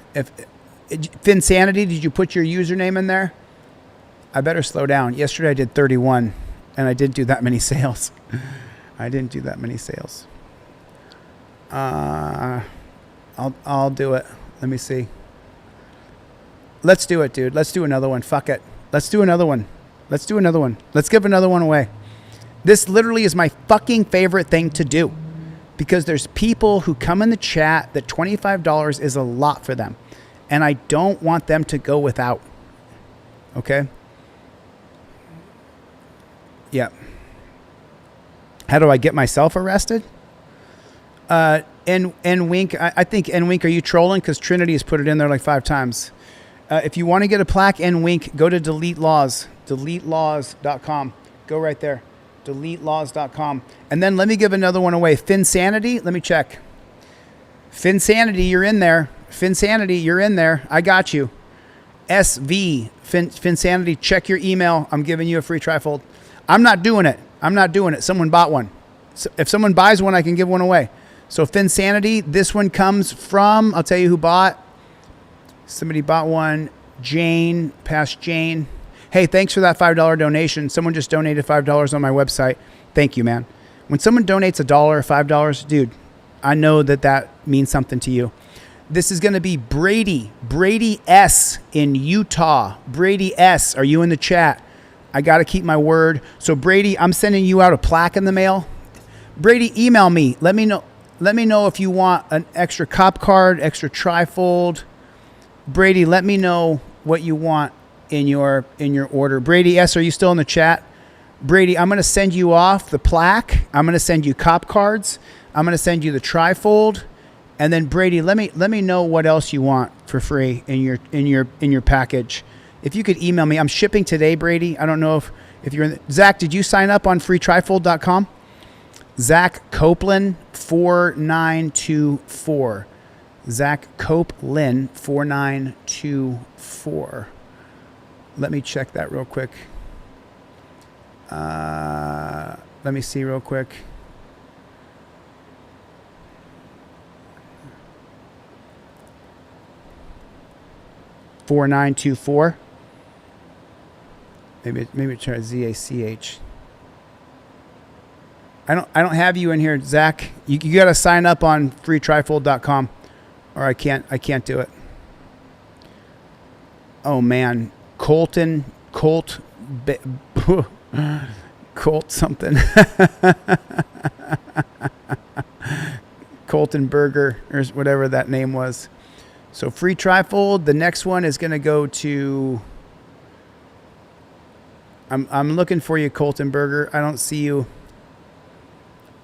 Finsanity, did you put your username in there? I better slow down. Yesterday I did 31 and I didn't do that many sales. I didn't do that many sales. I'll do it. Let me see. Let's do it, dude. Let's do another one. Fuck it. Let's do another one. Let's do another one. Let's give another one away. This literally is my fucking favorite thing to do because there's people who come in the chat that $25 is a lot for them. And I don't want them to go without. Okay? Yeah. How do I get myself arrested? And Wink, I think Wink, are you trolling? Because Trinity has put it in there like 5 times. If you want to get a plaque, Wink, go to Delete Lawz, DeleteLawz.com. Go right there, DeleteLawz.com. And then let me give another one away. Finsanity, let me check. Finsanity, you're in there. Finsanity, you're in there. I got you. SV, Finsanity, check your email. I'm giving you a free trifold. I'm not doing it. I'm not doing it. Someone bought one. So if someone buys one, I can give one away. So Finsanity, this one comes from, I'll tell you who bought. Somebody bought one. Jane, past Jane. Hey, thanks for that $5 donation. Someone just donated $5 on my website. Thank you, man. When someone donates $1 or $5, dude, I know that means something to you. This is going to be Brady S in Utah. Brady S, are you in the chat? I got to keep my word. So Brady, I'm sending you out a plaque in the mail. Brady, email me. Let me know if you want an extra cop card, extra trifold. Brady, let me know what you want in your order. Brady S, are you still in the chat? Brady, I'm going to send you off the plaque. I'm going to send you cop cards. I'm going to send you the trifold. And then Brady, let me know what else you want for free in your package. If you could email me. I'm shipping today, Brady. I don't know if you're in Zach, did you sign up on freetrifold.com? Zach Copeland 4924. Zach Copeland 4924. Let me check that real quick. Let me see real quick. $4924. Maybe try ZACH. I don't have you in here, Zach. You got to sign up on freetrifold.com, or I can't do it. Oh man, Colt something. Colton Burger or whatever that name was. So free trifold. The next one is going to go to. I'm looking for you, Colton Burger. I don't see you.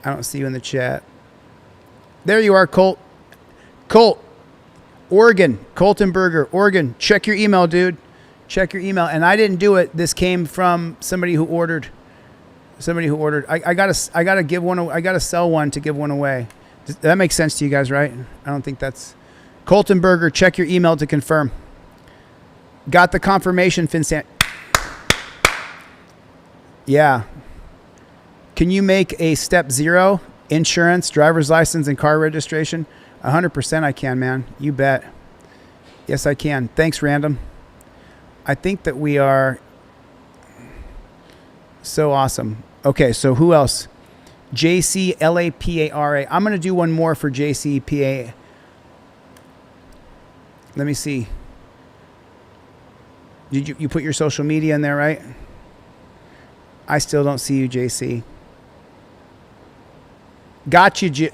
I don't see you in the chat. There you are, Colt. Oregon. Colton Burger, Oregon. Check your email, dude. Check your email. And I didn't do it. This came from somebody who ordered. I gotta give one. I gotta sell one to give one away. Does that make sense to you guys, right? I don't think that's. Colton Burger, check your email to confirm. Got the confirmation, Vincent. Yeah. Can you make a step 0 insurance, driver's license, and car registration? 100% I can, man. You bet. Yes, I can. Thanks, Random. I think that we are so awesome. Okay, so who else? JCLAPARA. I'm going to do one more for JCPA. Let me see. Did you put your social media in there, right? I still don't see you, JC. Got you.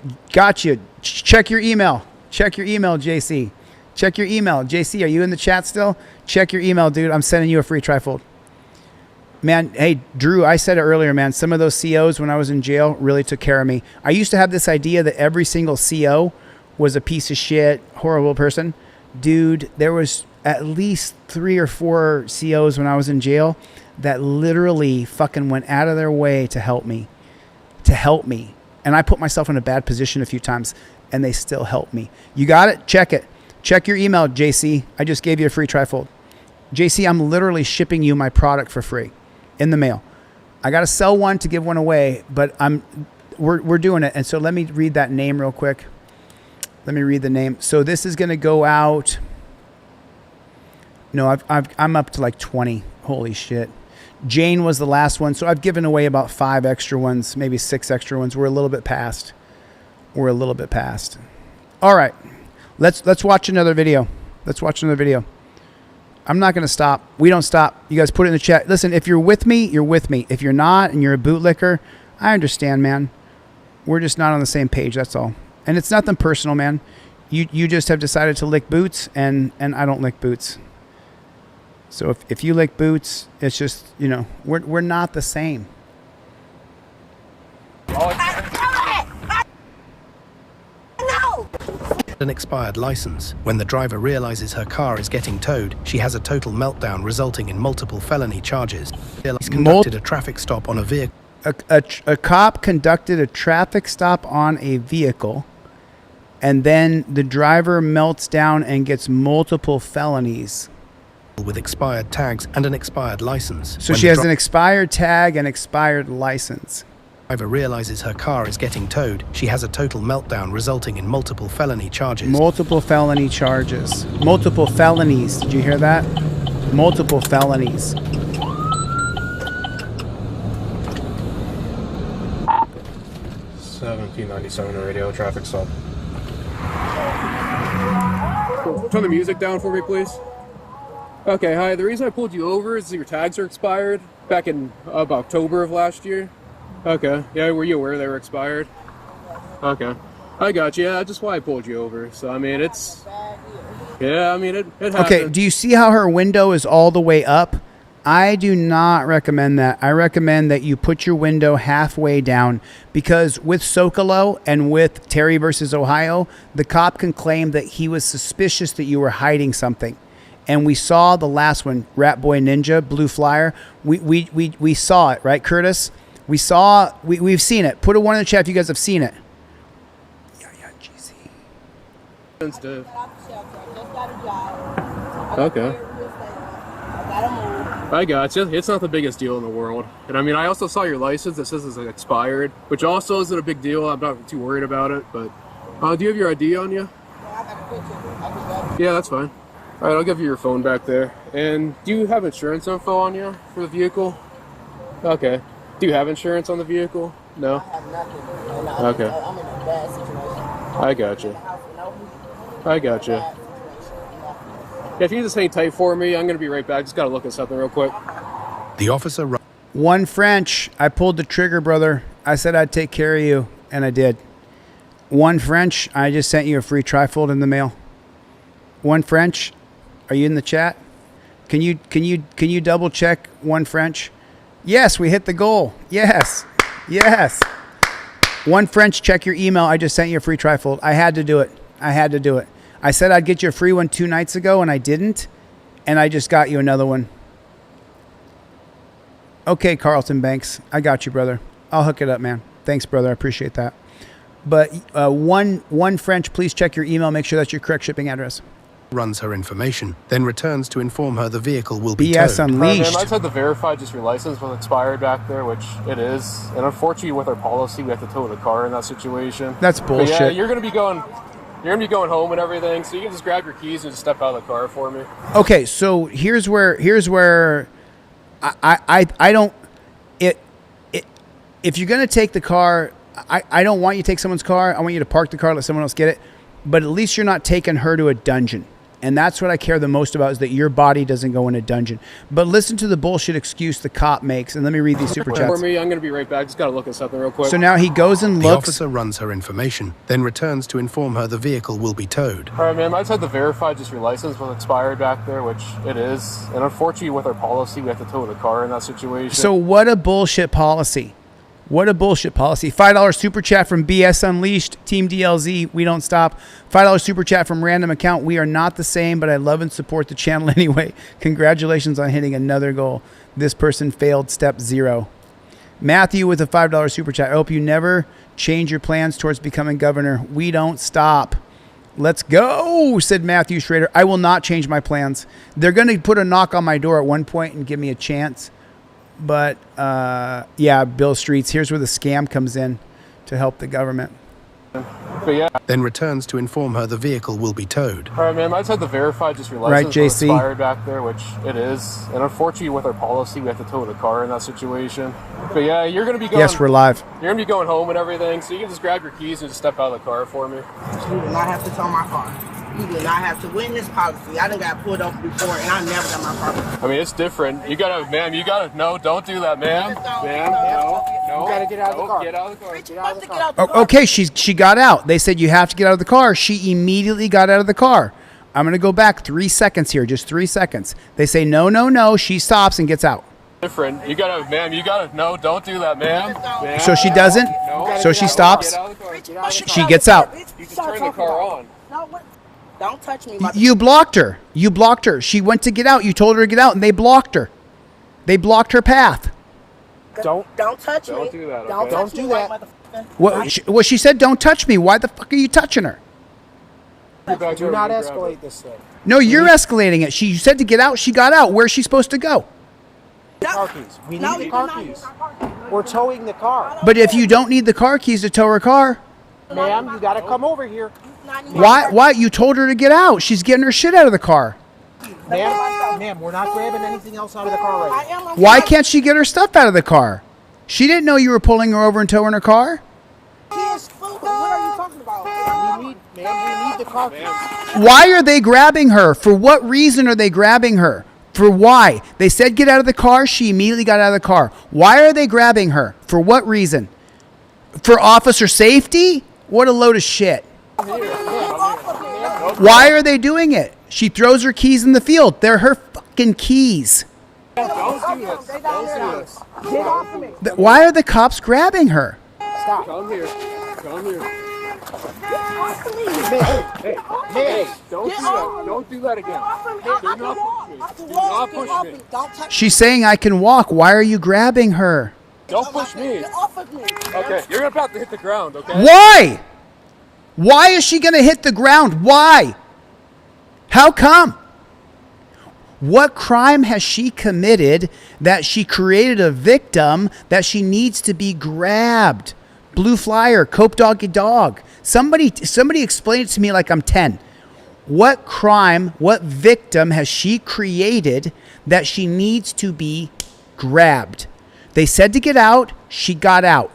Check your email. Check your email, JC. Check your email. JC, are you in the chat still? Check your email, dude. I'm sending you a free trifold. Man, hey, Drew, I said it earlier, man. Some of those COs when I was in jail really took care of me. I used to have this idea that every single CO was a piece of shit, horrible person. Dude, there was at least 3 or 4 COs when I was in jail that literally fucking went out of their way to help me. And I put myself in a bad position a few times, and they still help me. You got it? Check it. Check your email, JC. I just gave you a free trifold. JC, I'm literally shipping you my product for free in the mail. I got to sell one to give one away, but we're doing it. And so let me read that name real quick. Let me read the name. So this is going to go out. No, I'm up to like 20. Holy shit. Jane was the last one. So I've given away about 5 extra ones, maybe 6 extra ones. We're a little bit past. All right. Let's watch another video. I'm not going to stop. We don't stop. You guys put it in the chat. Listen, if you're with me, you're with me. If you're not and you're a bootlicker, I understand, man. We're just not on the same page. That's all. And it's nothing personal, man. You just have decided to lick boots, and I don't lick boots. So if you lick boots, it's just, you know, we're not the same. An expired license. When the driver realizes her car is getting towed, she has a total meltdown resulting in multiple felony charges. He's conducted a traffic stop on a vehicle. A cop conducted a traffic stop on a vehicle, and then the driver melts down and gets multiple felonies. With expired tags and an expired license. So she has an expired tag and expired license. Driver realizes her car is getting towed. She has a total meltdown resulting in multiple felony charges. Multiple felonies. Did you hear that? Multiple felonies. P97 radio traffic stop. Turn the music down for me, please. Okay, hi. The reason I pulled you over is that your tags are expired back in October of last year. Okay. Yeah, were you aware they were expired? Okay. I got you. Yeah, just why I pulled you over. So, I mean, it's... Yeah, I mean, it happens. Okay, do you see how her window is all the way up? I do not recommend that. I recommend that you put your window halfway down, because with Socolow and with Terry versus Ohio, the cop can claim that he was suspicious that you were hiding something. And we saw the last one, Rat Boy Ninja, Blue Flyer. We saw it, right, Curtis? We've seen it. Put a 1 in the chat if you guys have seen it. Yeah, GC. Okay. I gotcha. It's not the biggest deal in the world. And I mean, I also saw your license that says it's expired, which also isn't a big deal. I'm not too worried about it, but do you have your ID on you? Yeah, that's fine. All right, I'll give you your phone back there. And do you have insurance info on you for the vehicle? Okay. Do you have insurance on the vehicle? No? I have nothing. Okay. I'm in a bad situation. I gotcha. I gotcha. Yeah, if you can just hang tight for me, I'm going to be right back. Just got to look at something real quick. The officer... One French. I pulled the trigger, brother. I said I'd take care of you, and I did. One French. I just sent you a free trifold in the mail. One French. Are you in the chat? Can you double check One French? Yes, we hit the goal. Yes. Yes. One French, check your email. I just sent you a free trifold. I had to do it. I had to do it. I said I'd get you a free one 2 nights ago, and I didn't. And I just got you another one. Okay, Carlton Banks. I got you, brother. I'll hook it up, man. Thanks, brother. I appreciate that. But one French, please check your email. Make sure that's your correct shipping address. Runs her information, then returns to inform her the vehicle will be BS towed. Unleashed. Right, man, I just had to verify just your license was expired back there, which it is. And unfortunately, with our policy, we have to tow the car in that situation. That's bullshit. But yeah, you're gonna be going home and everything, so you can just grab your keys and just step out of the car for me. Okay, so here's where I don't if you're gonna take the car, I don't want you to take someone's car. I want you to park the car, let someone else get it. But at least you're not taking her to a dungeon. And that's what I care the most about, is that your body doesn't go in a dungeon. But listen to the bullshit excuse the cop makes, and let me read these super chats. For me, I'm going to be right back. Just got to look at something real quick. So now he goes and The looks. officer runs her information, then returns to inform her the vehicle will be towed. All right, ma'am. I just had to verify just your license was expired back there, which it is. And unfortunately, with our policy, we have to tow the car in that situation. So what a bullshit policy. What a bullshit policy. $5 super chat from BS Unleashed. Team DLZ, we don't stop. $5 super chat from random account. We are not the same, but I love and support the channel anyway. Congratulations on hitting another goal. This person failed step 0. Matthew with a $5 super chat. I hope you never change your plans towards becoming governor. We don't stop. Let's go, said Matthew Schrader. I will not change my plans. They're going to put a knock on my door at one point and give me a chance. But, yeah, Bill Streets, here's where the scam comes in to help the government. But yeah. Then returns to inform her the vehicle will be towed. All right, ma'am. I just had to verify just your license was expired back there, which it is. And unfortunately, with our policy, we have to tow the car in that situation. But yeah, you're going to be going. Yes, we're live. You're going to be going home and everything, so you can just grab your keys and just step out of the car for me. You do not have to tow my car. You do not have to win this policy. I done got pulled over before, and I never got my car. I mean, it's different. You gotta, ma'am. You gotta. No, don't do that, ma'am. Ma'am, no. You gotta get out of the car. Get out of the car. Get out of the car. Oh, okay, she got out. They said you have to get out of the car. She immediately got out of the car. I'm going to go back 3 seconds here, just 3 seconds. They say, no. She stops and gets out. Different. You gotta, ma'am. You gotta. No, don't do that, ma'am. So she doesn't? No. So she stops? She gets out. You can turn the car on. No, what? Don't touch me. You blocked her. You blocked her. She went to get out. You told her to get out, and they blocked her. They blocked her path. Don't touch me. Don't do that. Okay? Don't do that. Well, she said, don't touch me. Why the fuck are you touching her? Do not escalate this thing. No, you're escalating it. She said to get out. She got out. Where's she supposed to go? Car keys. We need the car keys. We're towing the car. But if you don't need the car keys to tow her car, ma'am, you got to come over here. why? You told her to get out. She's getting her shit out of the car. Ma'am, we're not grabbing anything else out of the car right now. Why can't she get her stuff out of the car? She didn't know you were pulling her over and towing her car. What are you talking about? We need the car keys. Why are they grabbing her? For what reason are they grabbing her? For why? They said get out of the car. She immediately got out of the car. Why are they grabbing her? For what reason? For officer safety? What a load of shit. Why are they doing it? She throws her keys in the field. They're her fucking keys. Don't do this. Don't do this. Get off of me. Why are the cops grabbing her? Stop. Come here. Come here. Hey, Don't do that. Don't do that again. Do not push me. She's saying I can walk. Why are you grabbing her? Don't push me. Okay, you're about to hit the ground, okay? Why? Why is she going to hit the ground? Why? How come? What crime has she committed that she created a victim that she needs to be grabbed? Blue flyer, cope doggy dog. Somebody explain it to me like I'm 10. What crime, what victim has she created that she needs to be grabbed? They said to get out. She got out.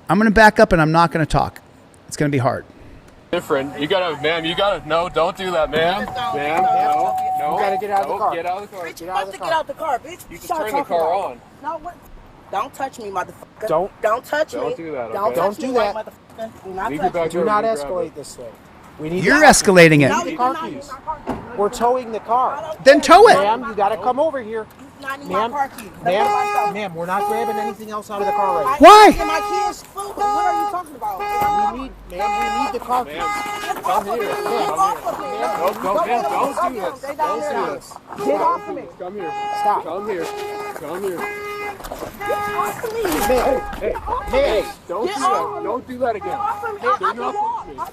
I'm going to back up and I'm not going to talk. It's going to be hard. Different. You gotta, ma'am, no, don't do that, ma'am. Ma'am, no. You gotta get out of the car. Get out of the car. Bitch, you have to get out the car, bitch. You just turn the car on. No, what? Don't touch me, motherfucker. Don't touch me. Don't do that, okay? Don't do that. Motherfucker. Do not touch me. Do not escalate this thing. We need You're escalating it. the car keys. We're towing the car. Then tow it. Ma'am, you gotta come over here. Ma'am, we're not grabbing anything else out of the car right now. Why? My kids' food. What are you talking about? We need the car keys. Come here. Don't do this. Get off of me. Come here. Stop. Come here. Come here. Get off of me. Hey, don't do that. Don't do that again.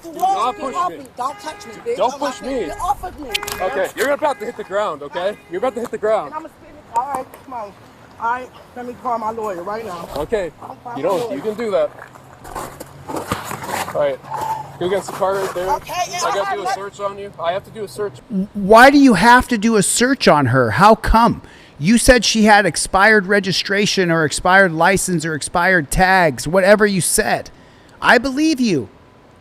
Do not push me. Don't touch me, bitch. Don't push me. Get off of me. Okay, you're about to hit the ground, okay? You're about to hit the ground. All right, come on. All right, let me call my lawyer right now. Okay, you can do that. All right, go against the car right there. Okay, yeah, I got to do a search on you. I have to do a search. Why do you have to do a search on her? How come? You said she had expired registration or expired license or expired tags, whatever you said. I believe you.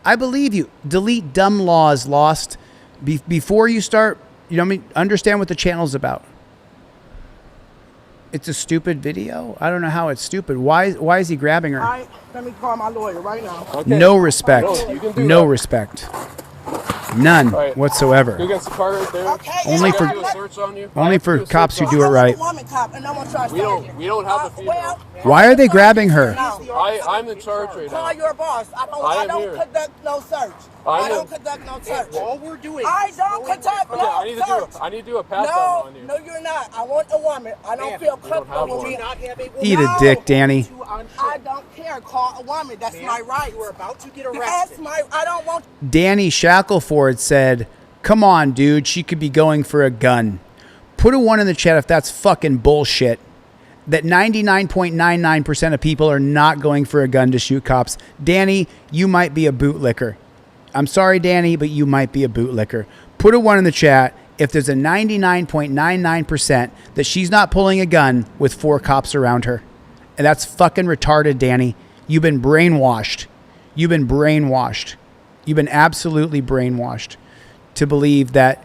I believe you. Delete dumb laws, Lost. Before you start, understand what the channel's about. It's a stupid video. I don't know how it's stupid. Why is he grabbing her? All right, let me call my lawyer right now. Okay. No respect. No that. respect. None whatsoever. Go against the car right there. Okay, Only for do a search on you. only for cops who do it right. We don't have the female. Why are they grabbing her? I'm in charge right now. Call your boss. I don't conduct no search. I don't conduct no search. All we're doing. I don't conduct no search. I need to do a pat down on you. No, you're not. I want a woman. I don't feel comfortable with you. Eat a dick, Danny. I don't care. Call a woman. That's my right. You are about to get arrested. That's my. I don't want. Danny Shackleford said, "Come on, dude. She could be going for a gun." Put a 1 in the chat if that's fucking bullshit. That 99.99% of people are not going for a gun to shoot cops. Danny, you might be a bootlicker. I'm sorry, Danny, but you might be a bootlicker. Put a 1 in the chat if there's a 99.99% that she's not pulling a gun with 4 cops around her. And that's fucking retarded, Danny. You've been brainwashed. You've been brainwashed. You've been absolutely brainwashed to believe that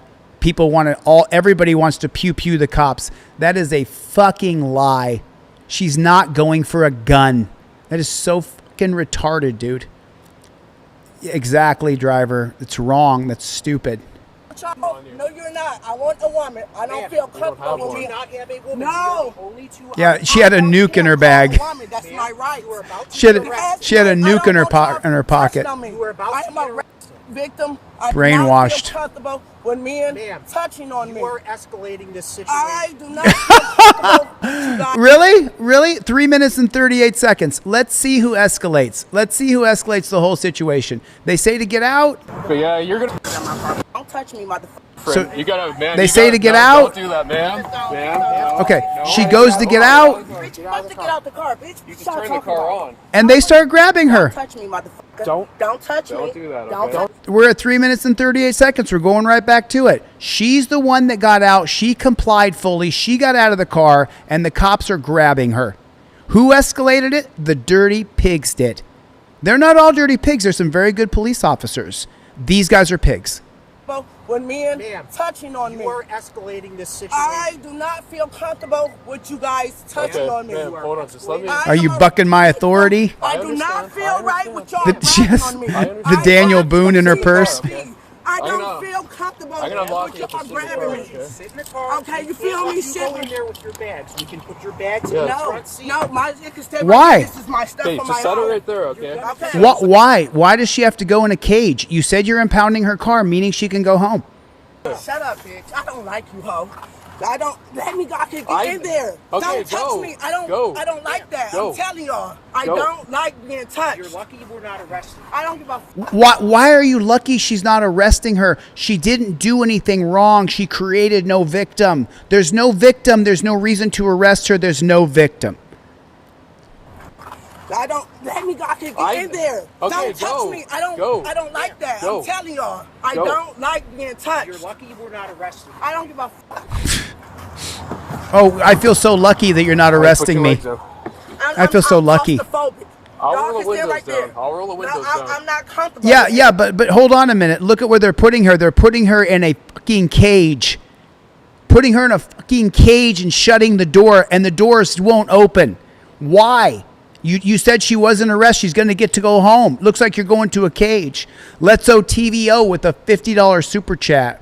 everybody wants to pew the cops. That is a fucking lie. She's not going for a gun. That is so fucking retarded, dude. Exactly, driver. It's wrong. That's stupid. No, you're not. I want a woman. I don't feel comfortable with you. No. Yeah, she had a nuke in her bag. That's my right. She had a nuke in her pocket. I'm a victim. Brainwashed. I do not feel comfortable with men touching on me. You are escalating this situation. I do not feel comfortable with you guys. Really? 3 minutes and 38 seconds. Let's see who escalates. Let's see who escalates the whole situation. They say to get out. But yeah, you're gonna. Don't touch me, motherfucker. So you gotta, man. They say to get out. Don't do that, ma'am. No. Okay, she goes to get out. Bitch, you have to get out the car, bitch. You just turn the car on. And they start grabbing her. Don't touch me, motherfucker. Don't touch me. Don't do that. Don't touch me. We're at 3 minutes and 38 seconds. We're going right back to it. She's the one that got out. She complied fully. She got out of the car, and the cops are grabbing her. Who escalated it? The dirty pigs did. They're not all dirty pigs. There's some very good police officers. These guys are pigs. When men touching on me. You are escalating this situation. I do not feel comfortable with you guys touching on me. Ma'am, hold on, just let me. Are you bucking my authority? I do not feel right with y'all She has on me. the Daniel Boone in her purse. I don't feel comfortable with y'all grabbing me. Sit in the car. Okay, you feel me? Go in there with your bags. You can put your bags in the front seat. No, it can stay. Why? This is my stuff Hey, on just my set her own. right there, okay? Why? Why does she have to go in a cage? You said you're impounding her car, meaning she can go home. Shut up, bitch. I don't like you, ho. I don't. Let me go. I can get in there. Okay, Don't touch me. I don't like that. Go. I'm telling y'all. I Go. don't like being touched. You're lucky you were not arrested. I don't give a. Why are you lucky she's not arresting her? She didn't do anything wrong. She created no victim. There's no victim. There's no reason to arrest her. There's no victim. I don't. Let me go. I can get in there. Okay, Don't touch go. me. I don't. Go. I don't like that. Go. I'm telling y'all. I Go. don't like being touched. You're lucky you were not arrested. I don't give a. Oh, I feel so lucky that you're not arresting me. I feel so lucky. I'll roll the windows down. I'll roll the windows down. I'm not comfortable. Yeah, but hold on a minute. Look at where they're putting her. They're putting her in a fucking cage. Putting her in a fucking cage and shutting the door, and the doors won't open. Why? You said she wasn't arrested. She's going to get to go home. Looks like you're going to a cage. Let's TVO with a $50 super chat.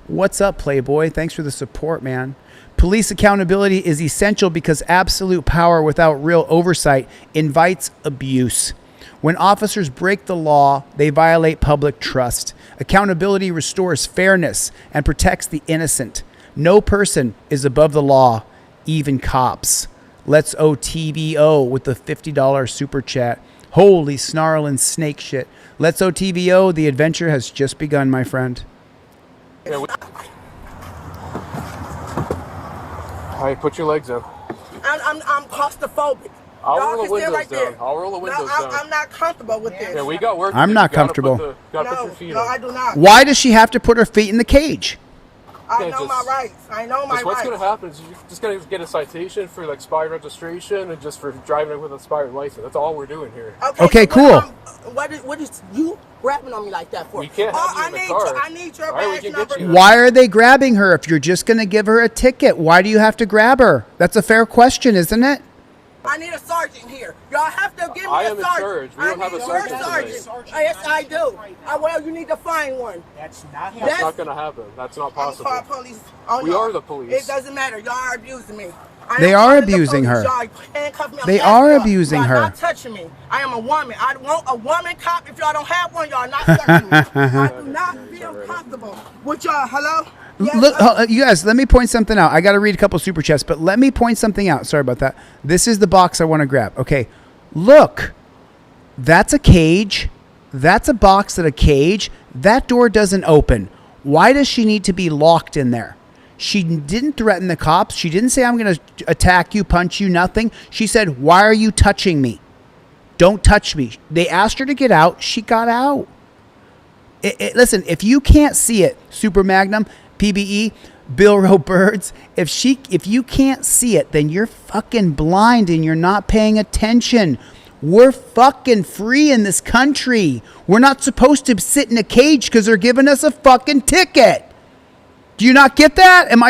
What's up, Playboy? Thanks for the support, man. Police accountability is essential because absolute power without real oversight invites abuse. When officers break the law, they violate public trust. Accountability restores fairness and protects the innocent. No person is above the law, even cops. Let's TVO with the $50 super chat. Holy snarling snake shit. Let's TVO. The adventure has just begun, my friend. All right, put your legs up. I'm claustrophobic. I'll Y'all roll the can stay windows right down. there. I'll roll the windows down. I'm not comfortable with this. Yeah, we got work. I'm to do. not You gotta comfortable. put your feet No, up. I do not. Why does she have to put her feet in the cage? I know my rights. I know my rights. What's going to happen is you're just going to get a citation for expired registration and just for driving with an expired license. That's all we're doing here. Okay, cool. What is you grabbing on me like that for? We can't have you in the car. I need your All right, we badge can number. get you. Why are they grabbing her if you're just going to give her a ticket? Why do you have to grab her? That's a fair question, isn't it? I need a sergeant here. Y'all have to give me I a am in sergeant. charge. We don't have a sergeant sergeant. Yes, I do. Well, you need to find one. That's not That's not going to happen. That's not possible. I'm calling police. Oh, We no. are the police. It doesn't matter. Y'all are abusing me. They are abusing her. They are abusing her. Y'all not touching me. I am a woman. I want a woman cop. If y'all don't have one, y'all not touching me. I do not feel comfortable with y'all. Hello? Yes, Look, you guys, let me point something out. I got to read a couple super chats, but let me point something out. Sorry about that. This is the box I want to grab. Okay, look, that's a cage. That's a box at a cage. That door doesn't open. Why does she need to be locked in there? She didn't threaten the cops. She didn't say, I'm going to attack you, punch you, nothing. She said, why are you touching me? Don't touch me. They asked her to get out. She got out. Listen, if you can't see it, Super Magnum, PBE, Bill Rowe Birds, if you can't see it, then you're fucking blind and you're not paying attention. We're fucking free in this country. We're not supposed to sit in a cage because they're giving us a fucking ticket. Do you not get that? Am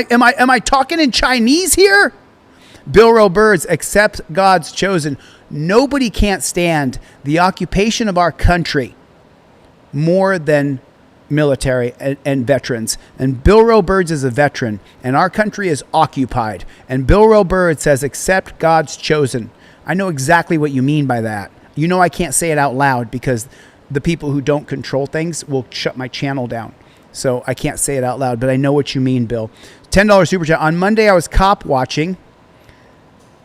I talking in Chinese here? Bill Rowe Birds, accept God's chosen. Nobody can't stand the occupation of our country more than military and veterans. And Bill Rowe Birds is a veteran, and our country is occupied. And Bill Rowe Birds says, accept God's chosen. I know exactly what you mean by that. You know I can't say it out loud because the people who don't control things will shut my channel down. So I can't say it out loud, but I know what you mean, Bill. $10 super chat. On Monday, I was cop watching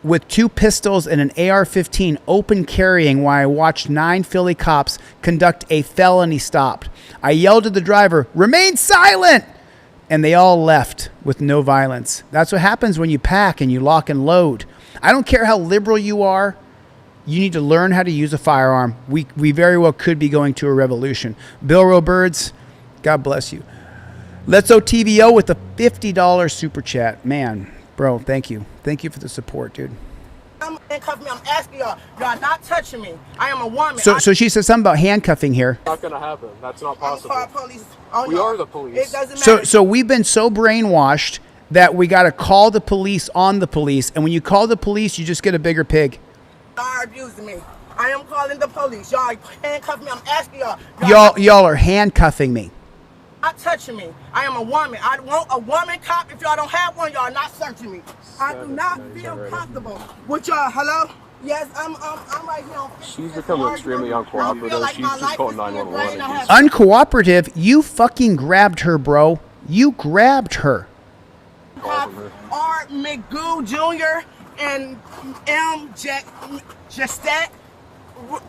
with 2 pistols and an AR-15 open carrying while I watched 9 Philly cops conduct a felony stop. I yelled at the driver, remain silent! And they all left with no violence. That's what happens when you pack and you lock and load. I don't care how liberal you are. You need to learn how to use a firearm. We very well could be going to a revolution. Bill Rowe Birds, God bless you. Let's TVO with a $50 super chat. Man, bro, thank you. Thank you for the support, dude. I'm asking y'all. Y'all not touching me. I am a woman. So she said something about handcuffing here. Not going to happen. That's not possible. I'm calling police. Oh, We no. are the police. It doesn't matter. So we've been so brainwashed that we got to call the police on the police. And when you call the police, you just get a bigger pig. Y'all are abusing me. I am calling the police. Y'all handcuff me. I'm asking y'all. Y'all are handcuffing me. Not touching me. I am a woman. I want a woman cop. If y'all don't have one, y'all not searching me. I do not feel comfortable with y'all. Hello? Yes, I'm right here. She's becoming extremely uncooperative. She's just calling 911. Uncooperative? You fucking grabbed her, bro. You grabbed her. cops are McGoo Jr. and M. Justet,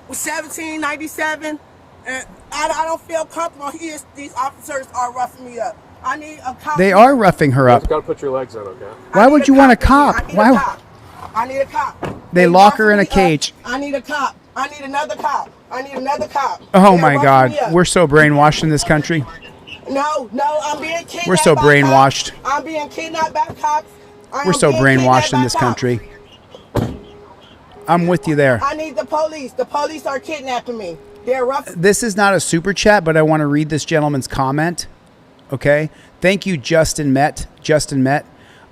1797. And I don't feel comfortable. These officers are roughing me up. I need a cop. They are roughing her up. You gotta put your legs out, okay? Why would you want a cop? Why? I need a cop. They lock her in a cage. I need a cop. I need another cop. I need another cop. Oh my God, we're so brainwashed in this country. No, I'm being kidnapped. We're so brainwashed. I'm being kidnapped by cops. We're so brainwashed in this country. I'm with you there. I need the police. The police are kidnapping me. They're rough. This is not a super chat, but I want to read this gentleman's comment. Okay. Thank you, Justin Met.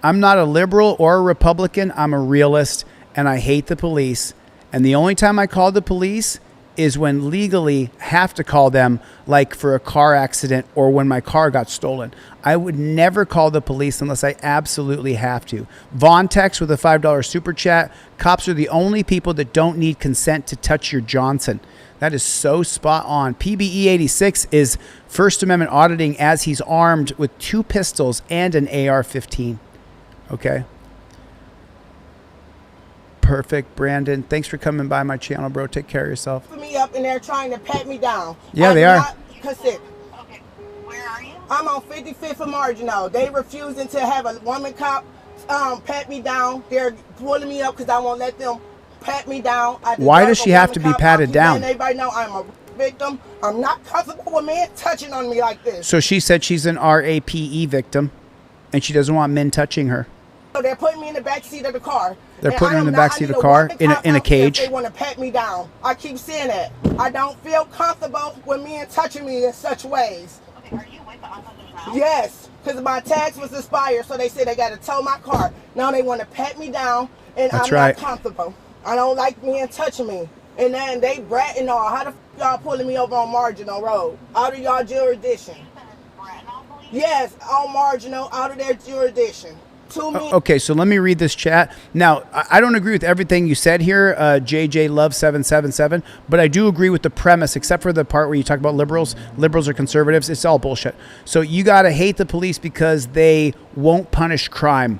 I'm not a liberal or a Republican. I'm a realist, and I hate the police. And the only time I call the police is when legally have to call them, like for a car accident or when my car got stolen. I would never call the police unless I absolutely have to. Vaughn Tex with a $5 super chat. Cops are the only people that don't need consent to touch your Johnson. That is so spot on. PBE 86 is First Amendment auditing as he's armed with 2 pistols and an AR-15. Okay. Perfect, Brandon. Thanks for coming by my channel, bro. Take care of yourself. Me up and they're trying to pat me down. Yeah, they are. Okay, where are you? I'm on 55th and Marginal. They refusing to have a woman cop pat me down. They're pulling me up because I won't let them pat me down. Why does she have to be patted down? Everybody know I'm a victim. I'm not comfortable with men touching on me like this. So she said she's an RAPE victim, and she doesn't want men touching her. So they're putting me in the back seat of the car. They're putting her in the back seat of the car in a cage. They want to pat me down. I keep saying that. I don't feel comfortable with men touching me in such ways. Okay, are you with the officers now? Yes, because my tags was expired, so they said they got to tow my car. Now they want to pat me down, and I'm not comfortable. I don't like men touching me. And then they bratting all. How the f y'all pulling me over on Marginal Road? Out of y'all jurisdiction. Yes, on Marginal, out of their jurisdiction. Okay, so let me read this chat. Now, I don't agree with everything you said here, JJ Love 777, but I do agree with the premise, except for the part where you talk about liberals. Liberals are conservatives. It's all bullshit. So you got to hate the police because they won't punish crime.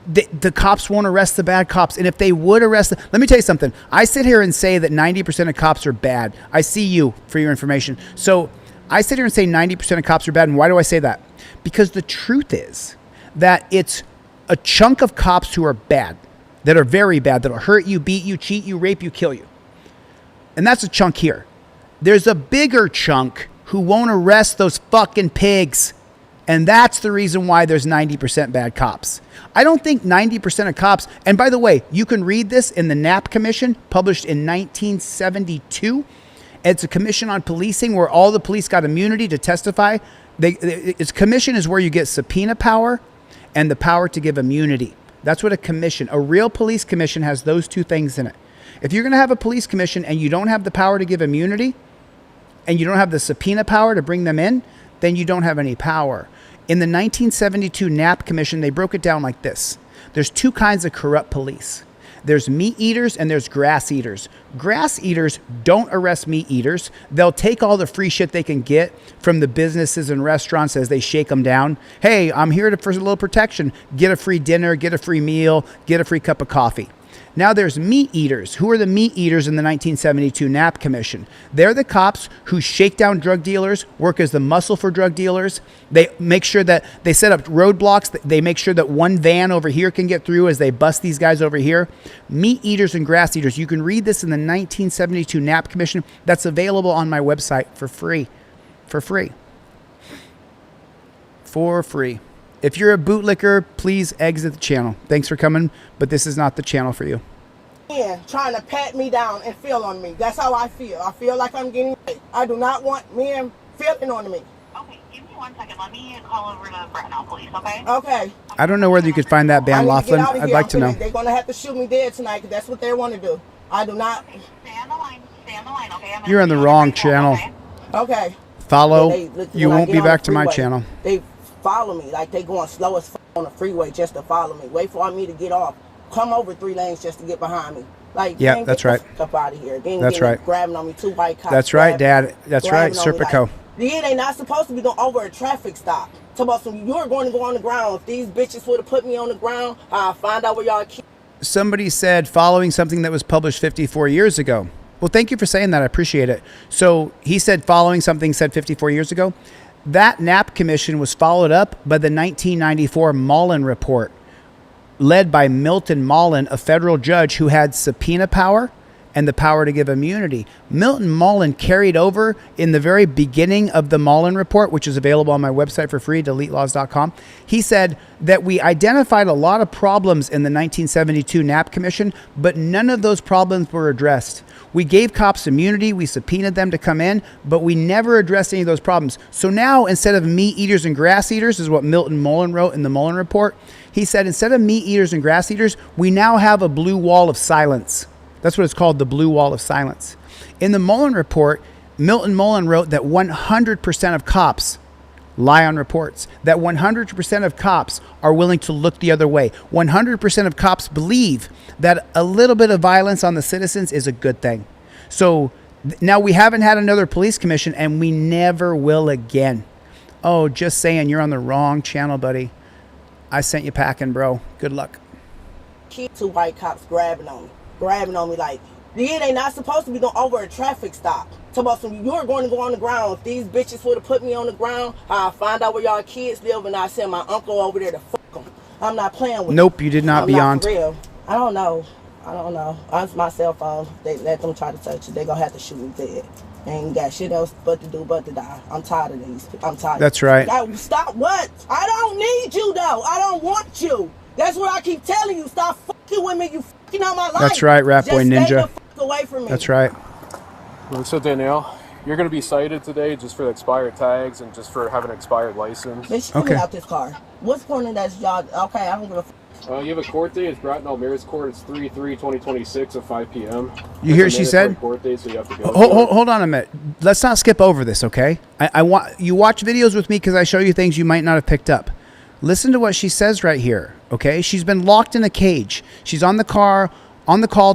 The cops won't arrest the bad cops. And if they would arrest them, let me tell you something. I sit here and say that 90% of cops are bad. I see you for your information. So I sit here and say 90% of cops are bad. And why do I say that? Because the truth is that it's a chunk of cops who are bad, that are very bad, that'll hurt you, beat you, cheat you, rape you, kill you. And that's a chunk here. There's a bigger chunk who won't arrest those fucking pigs. And that's the reason why there's 90% bad cops. I don't think 90% of cops, and by the way, you can read this in the Knapp Commission, published in 1972. It's a commission on policing where all the police got immunity to testify. Its commission is where you get subpoena power and the power to give immunity. That's what a real police commission has those two things in it. If you're going to have a police commission and you don't have the power to give immunity and you don't have the subpoena power to bring them in, then you don't have any power. In the 1972 Knapp Commission, they broke it down like this. There's 2 kinds of corrupt police. There's meat eaters and there's grass eaters. Grass eaters don't arrest meat eaters. They'll take all the free shit they can get from the businesses and restaurants as they shake them down. Hey, I'm here for a little protection. Get a free dinner, get a free meal, get a free cup of coffee. Now there's meat eaters. Who are the meat eaters in the 1972 Knapp Commission? They're the cops who shake down drug dealers, work as the muscle for drug dealers. They make sure that they set up roadblocks. They make sure that one van over here can get through as they bust these guys over here. Meat eaters and grass eaters. You can read this in the 1972 Knapp Commission. That's available on my website for free. For free. For free. If you're a bootlicker, please exit the channel. Thanks for coming, but this is not the channel for you. Men trying to pat me down and feel on me. That's how I feel. I feel like I'm getting raped. I do not want men feeling on me. Okay, give me 1 second. Let me call over to Bracknell Police, okay? Okay. I don't know whether you could find that band, Laughlin. I'd like to know. They're going to have to shoot me dead tonight because that's what they want to do. I do not. Okay, stay on the line. Stay on the line, okay? You're on the wrong channel. Okay. Follow. You won't be back to my channel. They follow me like they going slow as on the freeway just to follow me. Wait for me to get off. Come over 3 lanes just to get behind me. Like, yeah, that's right. Up out of here. That's right. Grabbing on me, 2 white cops. That's right, Dad. That's right. Serpico. Yeah, they not supposed to be going over a traffic stop. Talk about some, you're going to go on the ground. If these bitches would have put me on the ground, I'll find out where y'all keep. Somebody said following something that was published 54 years ago. Well, thank you for saying that. I appreciate it. So he said following something said 54 years ago. That Knapp Commission was followed up by the 1994 Mullen Report, led by Milton Mullen, a federal judge who had subpoena power and the power to give immunity. Milton Mullen carried over in the very beginning of the Mullen Report, which is available on my website for free, DeleteLawz.com. He said that we identified a lot of problems in the 1972 Knapp Commission, but none of those problems were addressed. We gave cops immunity, we subpoenaed them to come in, but we never addressed any of those problems. So now, instead of meat eaters and grass eaters, is what Milton Mullen wrote in the Mullen Report. He said, instead of meat eaters and grass eaters, we now have a blue wall of silence. That's what it's called, the blue wall of silence. In the Mullen Report, Milton Mullen wrote that 100% of cops lie on reports, that 100% of cops are willing to look the other way. 100% of cops believe that a little bit of violence on the citizens is a good thing. So now we haven't had another police commission, and we never will again. Oh, just saying, you're on the wrong channel, buddy. I sent you packing, bro. Good luck. Keep two white cops grabbing on me like, yeah, they not supposed to be going over a traffic stop. Talk about some, you're going to go on the ground. If these bitches would have put me on the ground, I'll find out where y'all kids live, and I send my uncle over there to fuck them. I'm not playing with Nope, you did not be on. For real. I don't know. It's my cell phone. They let them try to touch it. They gonna have to shoot me dead. They ain't got shit else but to do but to die. I'm tired of these. I'm tired. That's right. Stop what? I don't need you though. I don't want you. That's what I keep telling you. Stop fucking with me. You fucking on my life. That's right, Rat Boy Ninja. Stay the fuck away from me. That's right. So Danielle, you're going to be cited today just for the expired tags and just for having an expired license. Bitch, get me out this car. What's the point of that job? Okay, I don't give a fuck. You have a court date. It's Bratton Almira's court. It's 3/3/2026 at 5 p.m. You hear she said? Court date, so you have to go. Hold on a minute. Let's not skip over this, okay? I want you watch videos with me because I show you things you might not have picked up. Listen to what she says right here, okay? She's been locked in a cage. She's on the call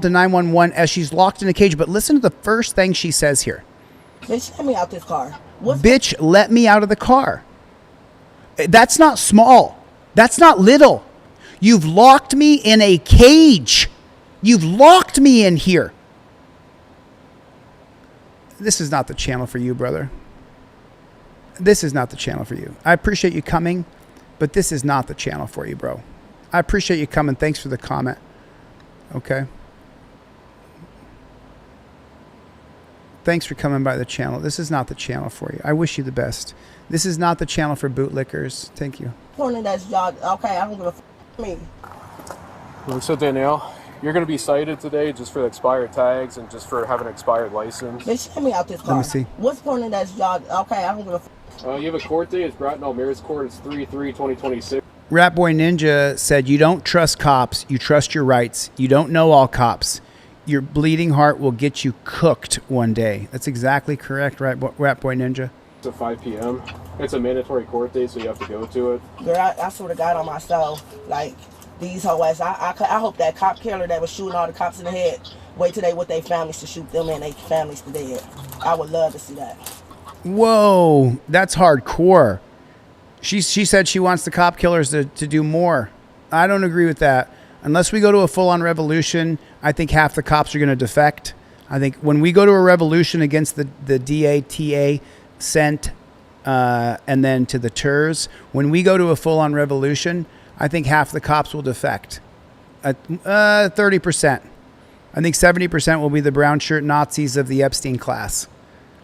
to 911 as she's locked in a cage. But listen to the first thing she says here. Bitch, let me out this car. Bitch, let me out of the car. That's not small. That's not little. You've locked me in a cage. You've locked me in here. This is not the channel for you, brother. This is not the channel for you. I appreciate you coming, but this is not the channel for you, bro. I appreciate you coming. Thanks for the comment. Okay. Thanks for coming by the channel. This is not the channel for you. I wish you the best. This is not the channel for bootlickers. Thank you. Point that job. Okay, I don't give a fuck me. So Danielle, you're going to be cited today just for the expired tags and just for having an expired license. Bitch, let me out this car. Let me see. What's the point of that job? Okay, I don't give a fuck. You have a court date. It's Bratton Almira's court. It's 3/3/2026. Rat Boy Ninja said, you don't trust cops. You trust your rights. You don't know all cops. Your bleeding heart will get you cooked one day. That's exactly correct, right, Rat Boy Ninja? It's at 5 p.m. It's a mandatory court date, so you have to go to it. Girl, I sort of got on myself. Like, these whole ass. I hope that cop killer that was shooting all the cops in the head, wait till they with their families to shoot them and their families to dead. I would love to see that. Whoa, that's hardcore. She said she wants the cop killers to do more. I don't agree with that. Unless we go to a full-on revolution, I think half the cops are going to defect. I think when we go to a revolution against the DATA sent and then to the TERS, when we go to a full-on revolution, I think half the cops will defect. 30%. I think 70% will be the brown shirt Nazis of the Epstein class.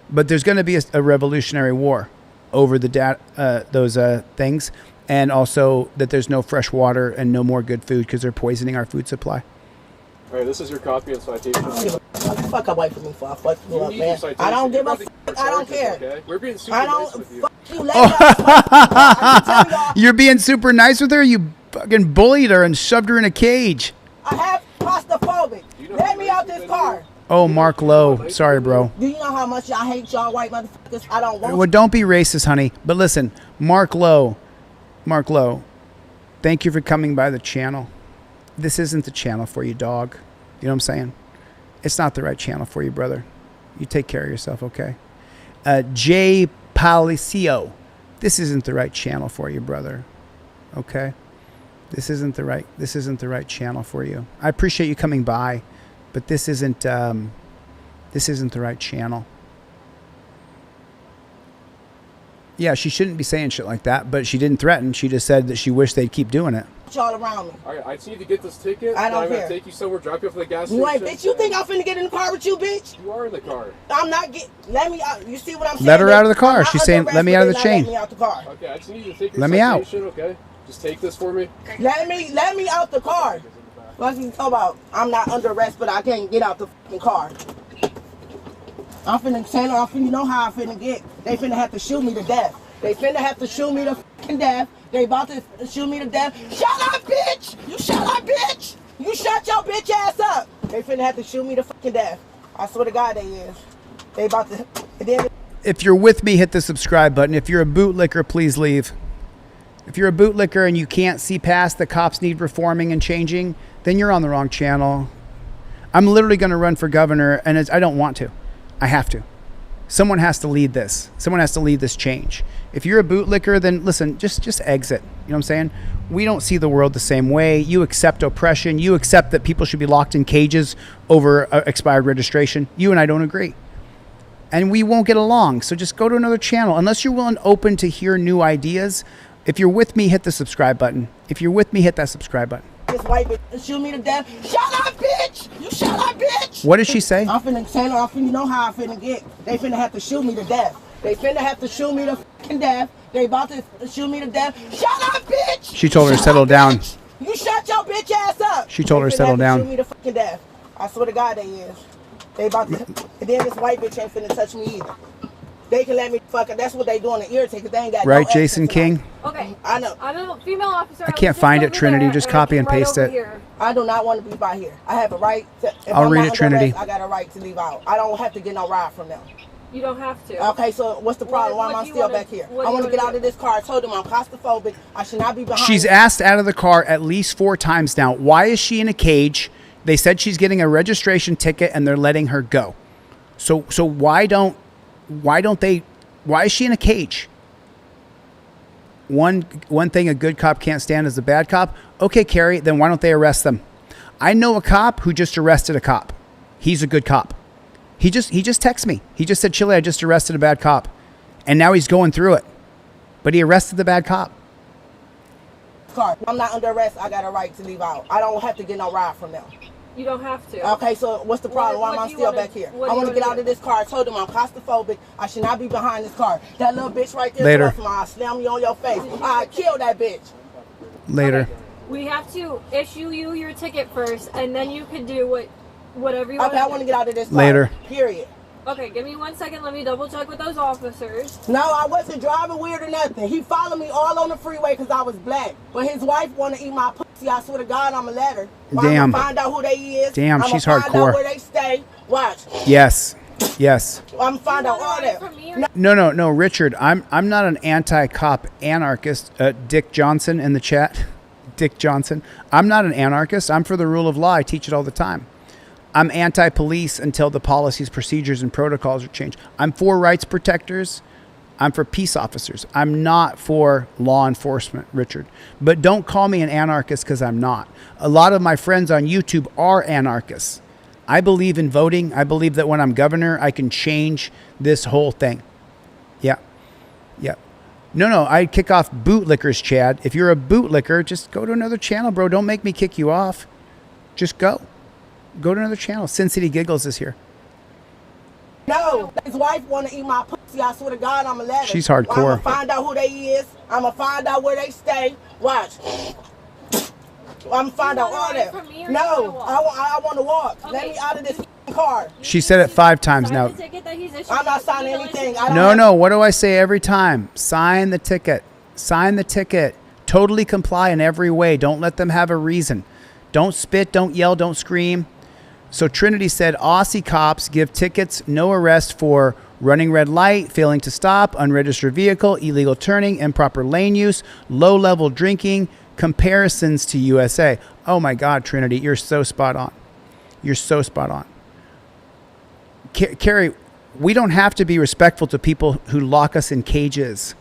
But there's going to be a revolutionary war over those things, and also that there's no fresh water and no more good food because they're poisoning our food supply. All right, this is your copy of citation. Fuck away from me before I fuck you up, man. I don't give a fuck. I don't care. Okay? We're being super nice with you. Fuck you. Let You're being super nice with her? You fucking bullied her and shoved her in a cage. I have claustrophobic. Let me out this car. Oh, Mark Lowe. Sorry, bro. Do you know how much I hate y'all white motherfuckers? I don't want Well, don't be racist, honey. But listen, Mark Lowe, thank you for coming by the channel. This isn't the channel for you, dog. You know what I'm saying? It's not the right channel for you, brother. You take care of yourself, okay? Jay Palicio. this isn't the right channel for you, brother. Okay? This isn't the right channel for you. I appreciate you coming by, but this isn't the right channel. Yeah, she shouldn't be saying shit like that, but she didn't threaten. She just said that she wished they'd keep doing it. Y'all around me. All right, I just need to get this ticket. I don't I'm care. gonna take you somewhere, drop you off at the gas You station. ain't, bitch. You think I'm finna get in the car with you, bitch? You are in the car. I'm not get. Let me out. You see what I'm saying? Let her out of the car. I'm not She's saying, under "Let me arrest, out of but the they not chain." letting me out the car. Okay, I just need you to take your Let me out. citation, okay? Just take this for me. Let me out the car. What you talking about? I'm not under arrest, but I can't get out the fucking car. I'm finna tell her. You know how I finna get. They finna have to shoot me to death. They finna have to shoot me to fucking death. They about to shoot me to death. Shut up, bitch! You shut up, bitch! You shut your bitch ass up! They finna have to shoot me to fucking death. I swear to God they is. They about to... And then If you're with me, hit the subscribe button. If you're a bootlicker, please leave. If you're a bootlicker and you can't see past the cops need reforming and changing, then you're on the wrong channel. I'm literally going to run for governor, and I don't want to. I have to. Someone has to lead this. Someone has to lead this change. If you're a bootlicker, then listen, just exit. You know what I'm saying? We don't see the world the same way. You accept oppression. You accept that people should be locked in cages over expired registration. You and I don't agree. And we won't get along. So just go to another channel. Unless you're willing, open to hear new ideas. If you're with me, hit the subscribe button. If you're with me, hit that subscribe button. this white bitch shoot me to death. Shut up, bitch! You shut up, bitch! What did she say? I'm finna tell her, you know how I finna get. They finna have to shoot me to death. They finna have to shoot me to fucking death. They about to shoot me to death. Shut up, bitch! She told her to settle down. You shut your bitch ass up! She told her to settle down. Shoot me to fucking death. I swear to God they is. They about to, and then this white bitch ain't finna touch me either. They can let me fuck it. That's what they doing to irritate, because they ain't got right, no Jason King? Okay. I know. I know. Female officer. I can't find it, Trinity. Just copy and paste it. Here. I do not want to be by here. I have a right to. If I'll I'm read not it, under Trinity. arrest, I got a right to leave out. I don't have to get no ride from them. You don't have to. Okay, so what's the problem? Why am I still back here? I want to get out of this car. I told them I'm claustrophobic. I should not be behind. She's asked out of the car at least 4 times now. Why is she in a cage? They said she's getting a registration ticket and they're letting her go. So why is she in a cage? One thing a good cop can't stand is a bad cop. Okay, Carrie, then why don't they arrest them? I know a cop who just arrested a cop. He's a good cop. He just texted me. He just said, Chille, I just arrested a bad cop. And now he's going through it. But he arrested the bad cop. I'm not under arrest. I got a right to leave out. I don't have to get no ride from them. You don't have to. Okay, so what's the problem? Why am I still back here? I want to get out of this car. I told them I'm claustrophobic. I should not be behind this car. That little bitch right there. Later. I'll slam you on your face. I kill that bitch. Later. Okay. We have to issue you your ticket first, and then you can do whatever you want. Okay, I want to get out of this car. Later. Period. Okay, give me 1 second. Let me double check with those officers. No, I wasn't driving weird or nothing. He followed me all on the freeway because I was black. But his wife want to eat my pussy. I swear to God, I'm going to let her. Damn. I'm going to find out who they is. Damn, I'm she's find hardcore. Out where they stay. Watch. Yes. I'm going to find out all that. No, Richard. I'm not an anti-cop anarchist. Dick Johnson in the chat. Dick Johnson. I'm not an anarchist. I'm for the rule of law. I teach it all the time. I'm anti-police until the policies, procedures, and protocols are changed. I'm for rights protectors. I'm for peace officers. I'm not for law enforcement, Richard. But don't call me an anarchist because I'm not. A lot of my friends on YouTube are anarchists. I believe in voting. I believe that when I'm governor, I can change this whole thing. Yeah. No, I'd kick off bootlickers, Chad. If you're a bootlicker, just go to another channel, bro. Don't make me kick you off. Just go. Go to another channel. Sin City Giggles is here. No, his wife want to eat my pussy. I swear to God, I'm going to let her. She's hardcore. I'm going to find out who they is. I'm going to find out where they stay. Watch. I'm going to find out all that. No, I want to walk. Okay. Let me out of this car. She said it 5 times now. I'm not signing anything. No. What do I say every time? Sign the ticket. Sign the ticket. Totally comply in every way. Don't let them have a reason. Don't spit. Don't yell. Don't scream. So Trinity said Aussie cops give tickets, no arrest for running red light, failing to stop, unregistered vehicle, illegal turning, improper lane use, low-level drinking, comparisons to USA. Oh my God, Trinity, you're so spot on. You're so spot on. Carrie, we don't have to be respectful to people who lock us in cages.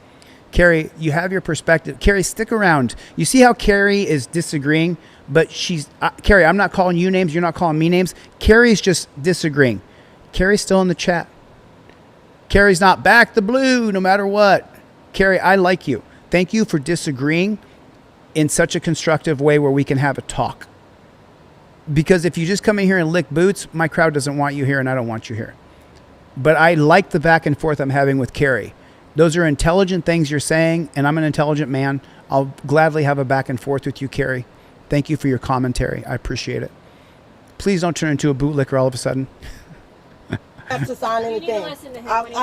Carrie, you have your perspective. Carrie, stick around. You see how Carrie is disagreeing, but she's Carrie, I'm not calling you names. You're not calling me names. Carrie's just disagreeing. Carrie's still in the chat. Carrie's not back the blue no matter what. Carrie, I like you. Thank you for disagreeing in such a constructive way where we can have a talk. Because if you just come in here and lick boots, my crowd doesn't want you here and I don't want you here. But I like the back and forth I'm having with Carrie. Those are intelligent things you're saying, and I'm an intelligent man. I'll gladly have a back and forth with you, Carrie. Thank you for your commentary. I appreciate it. Please don't turn into a bootlicker all of a sudden. Have to sign anything. I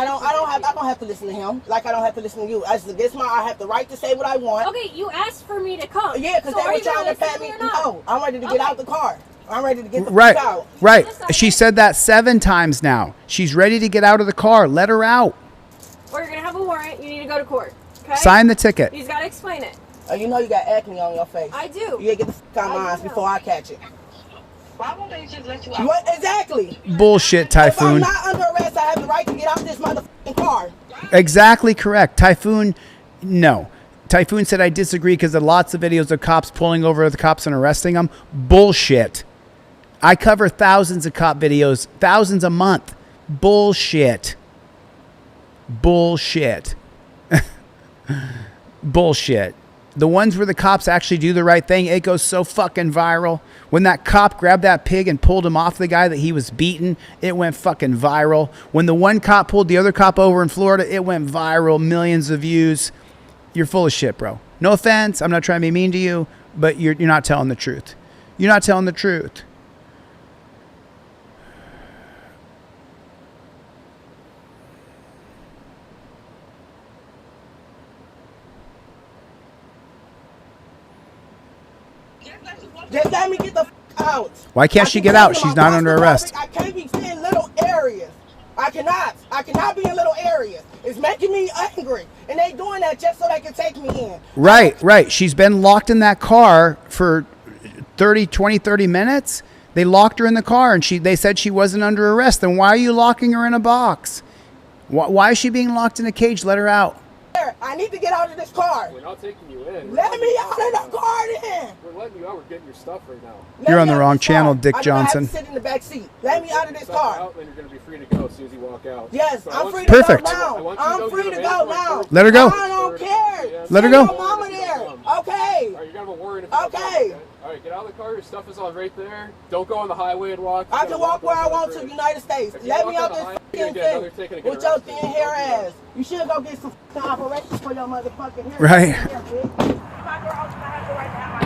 don't have to listen to him. Like I don't have to listen to you. I have the right to say what I want. Okay, you asked for me to come. Yeah, because they were trying to pat me. No, I'm ready to get out the car. I'm ready to get the Right, fuck out. right. She said that 7 times now. She's ready to get out of the car. Let her out. Or you're gonna have a warrant. You need to go to court. Okay? Sign the ticket. He's got to explain it. You know you got acne on your face. I do. You gotta get the fuck out of my eyes before I catch it. Why won't they just let you out? What exactly? Bullshit, Typhoon. If I'm not under arrest, I have the right to get out this motherfucking car. Exactly correct. Typhoon, no. Typhoon said I disagree because there are lots of videos of cops pulling over the cops and arresting them. Bullshit. I cover thousands of cop videos, thousands a month. Bullshit. Bullshit. Bullshit. The ones where the cops actually do the right thing, it goes so fucking viral. When that cop grabbed that pig and pulled him off the guy that he was beating, it went fucking viral. When the one cop pulled the other cop over in Florida, it went viral, millions of views. You're full of shit, bro. No offense, I'm not trying to be mean to you, but you're not telling the truth. You're not telling the truth. Just let me get the out. Why can't she get out? She's not under arrest. I can't be in little areas. I cannot be in little areas. It's making me angry. And they doing that just so they can take me in. Right. She's been locked in that car for 30 minutes. They locked her in the car and they said she wasn't under arrest. Then why are you locking her in a box? Why is she being locked in a cage? Let her out. I need to get out of this car. We're not taking you in. Let me out of the car then. We're letting you out. We're getting your stuff right now. You're on the wrong channel, Dick Johnson. I have to sit in the back seat. Let me out of this car. Out, then you're going to be free to go as soon as you walk out. Yes, I'm free to Perfect. go now. I'm free to go now. Let her go. I don't care. Let her go. Send your mama there. Okay. All right, you're going to have a warrant. Okay. All right, get out of the car. Your stuff is all right there. Don't go on the highway and walk. I can walk where I want to the United States. Let me out this fucking thing with your thin hair ass. You should go get some operations for your motherfucking hair. Right.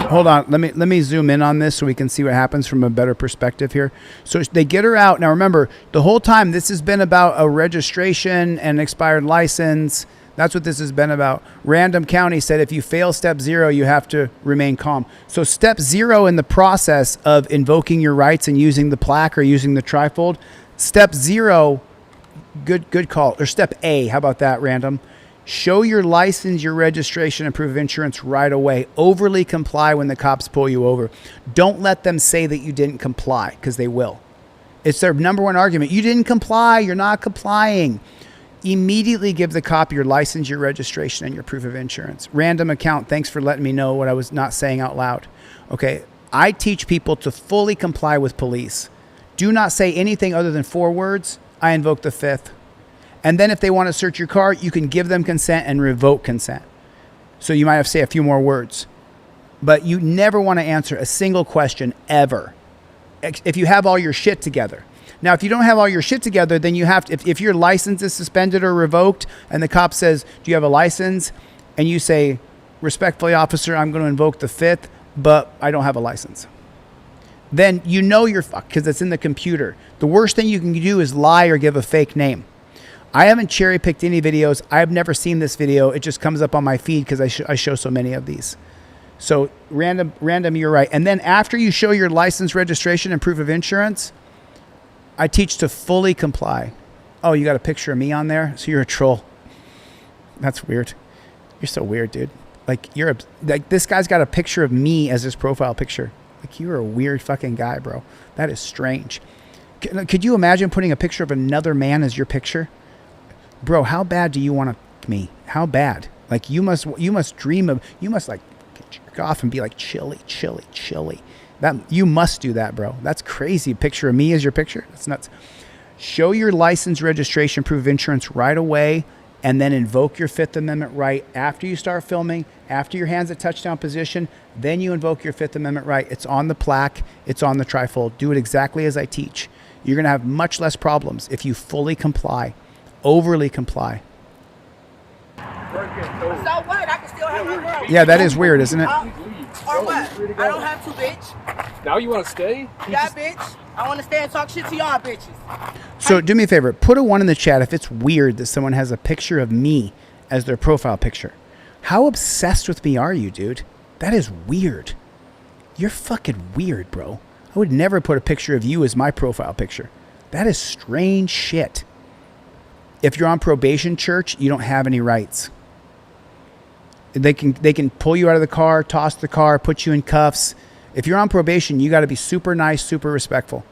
Hold on. Let me zoom in on this so we can see what happens from a better perspective here. So they get her out. Now remember, the whole time this has been about a registration and expired license. That's what this has been about. Random County said if you fail step 0, you have to remain calm. So step 0 in the process of invoking your rights and using the plaque or using the trifold, step 0, good call. Or step A, how about that, Random? Show your license, your registration, and proof of insurance right away. Overly comply when the cops pull you over. Don't let them say that you didn't comply, because they will. It's their number one argument. You didn't comply. You're not complying. Immediately give the cop your license, your registration, and your proof of insurance. Random account, thanks for letting me know what I was not saying out loud. Okay, I teach people to fully comply with police. Do not say anything other than 4 words. I invoke the 5th. And then if they want to search your car, you can give them consent and revoke consent. So you might have to say a few more words. But you never want to answer a single question ever if you have all your shit together. Now, if you don't have all your shit together, then you have to, if your license is suspended or revoked and the cop says, do you have a license? And you say, respectfully, officer, I'm going to invoke the 5th, but I don't have a license. Then you know you're fucked because it's in the computer. The worst thing you can do is lie or give a fake name. I haven't cherry picked any videos. I've never seen this video. It just comes up on my feed because I show so many of these. So random, you're right. And then after you show your license, registration, and proof of insurance, I teach to fully comply. Oh, you got a picture of me on there? So you're a troll. That's weird. You're so weird, dude. Like this guy's got a picture of me as his profile picture. Like you're a weird fucking guy, bro. That is strange. Could you imagine putting a picture of another man as your picture? Bro, how bad do you want to me? How bad? Like you must dream of, you must like jerk off and be like Chille, Chille, Chille. That you must do that, bro. That's crazy. Picture of me as your picture. That's nuts. Show your license, registration, proof of insurance right away, and then invoke your Fifth Amendment right after you start filming, after your hands at touchdown position. Then you invoke your Fifth Amendment right. It's on the plaque. It's on the trifold. Do it exactly as I teach. You're going to have much less problems if you fully comply, overly comply. So what? I can still have my girl. Yeah, that is weird, isn't it? Or what? I don't have to, bitch. Now you want to stay? Yeah, bitch. I want to stay and talk shit to y'all bitches. So do me a favor. Put a 1 in the chat if it's weird that someone has a picture of me as their profile picture. How obsessed with me are you, dude? That is weird. You're fucking weird, bro. I would never put a picture of you as my profile picture. That is strange shit. If you're on probation, church, you don't have any rights. They can pull you out of the car, toss the car, put you in cuffs. If you're on probation, you got to be super nice, super respectful.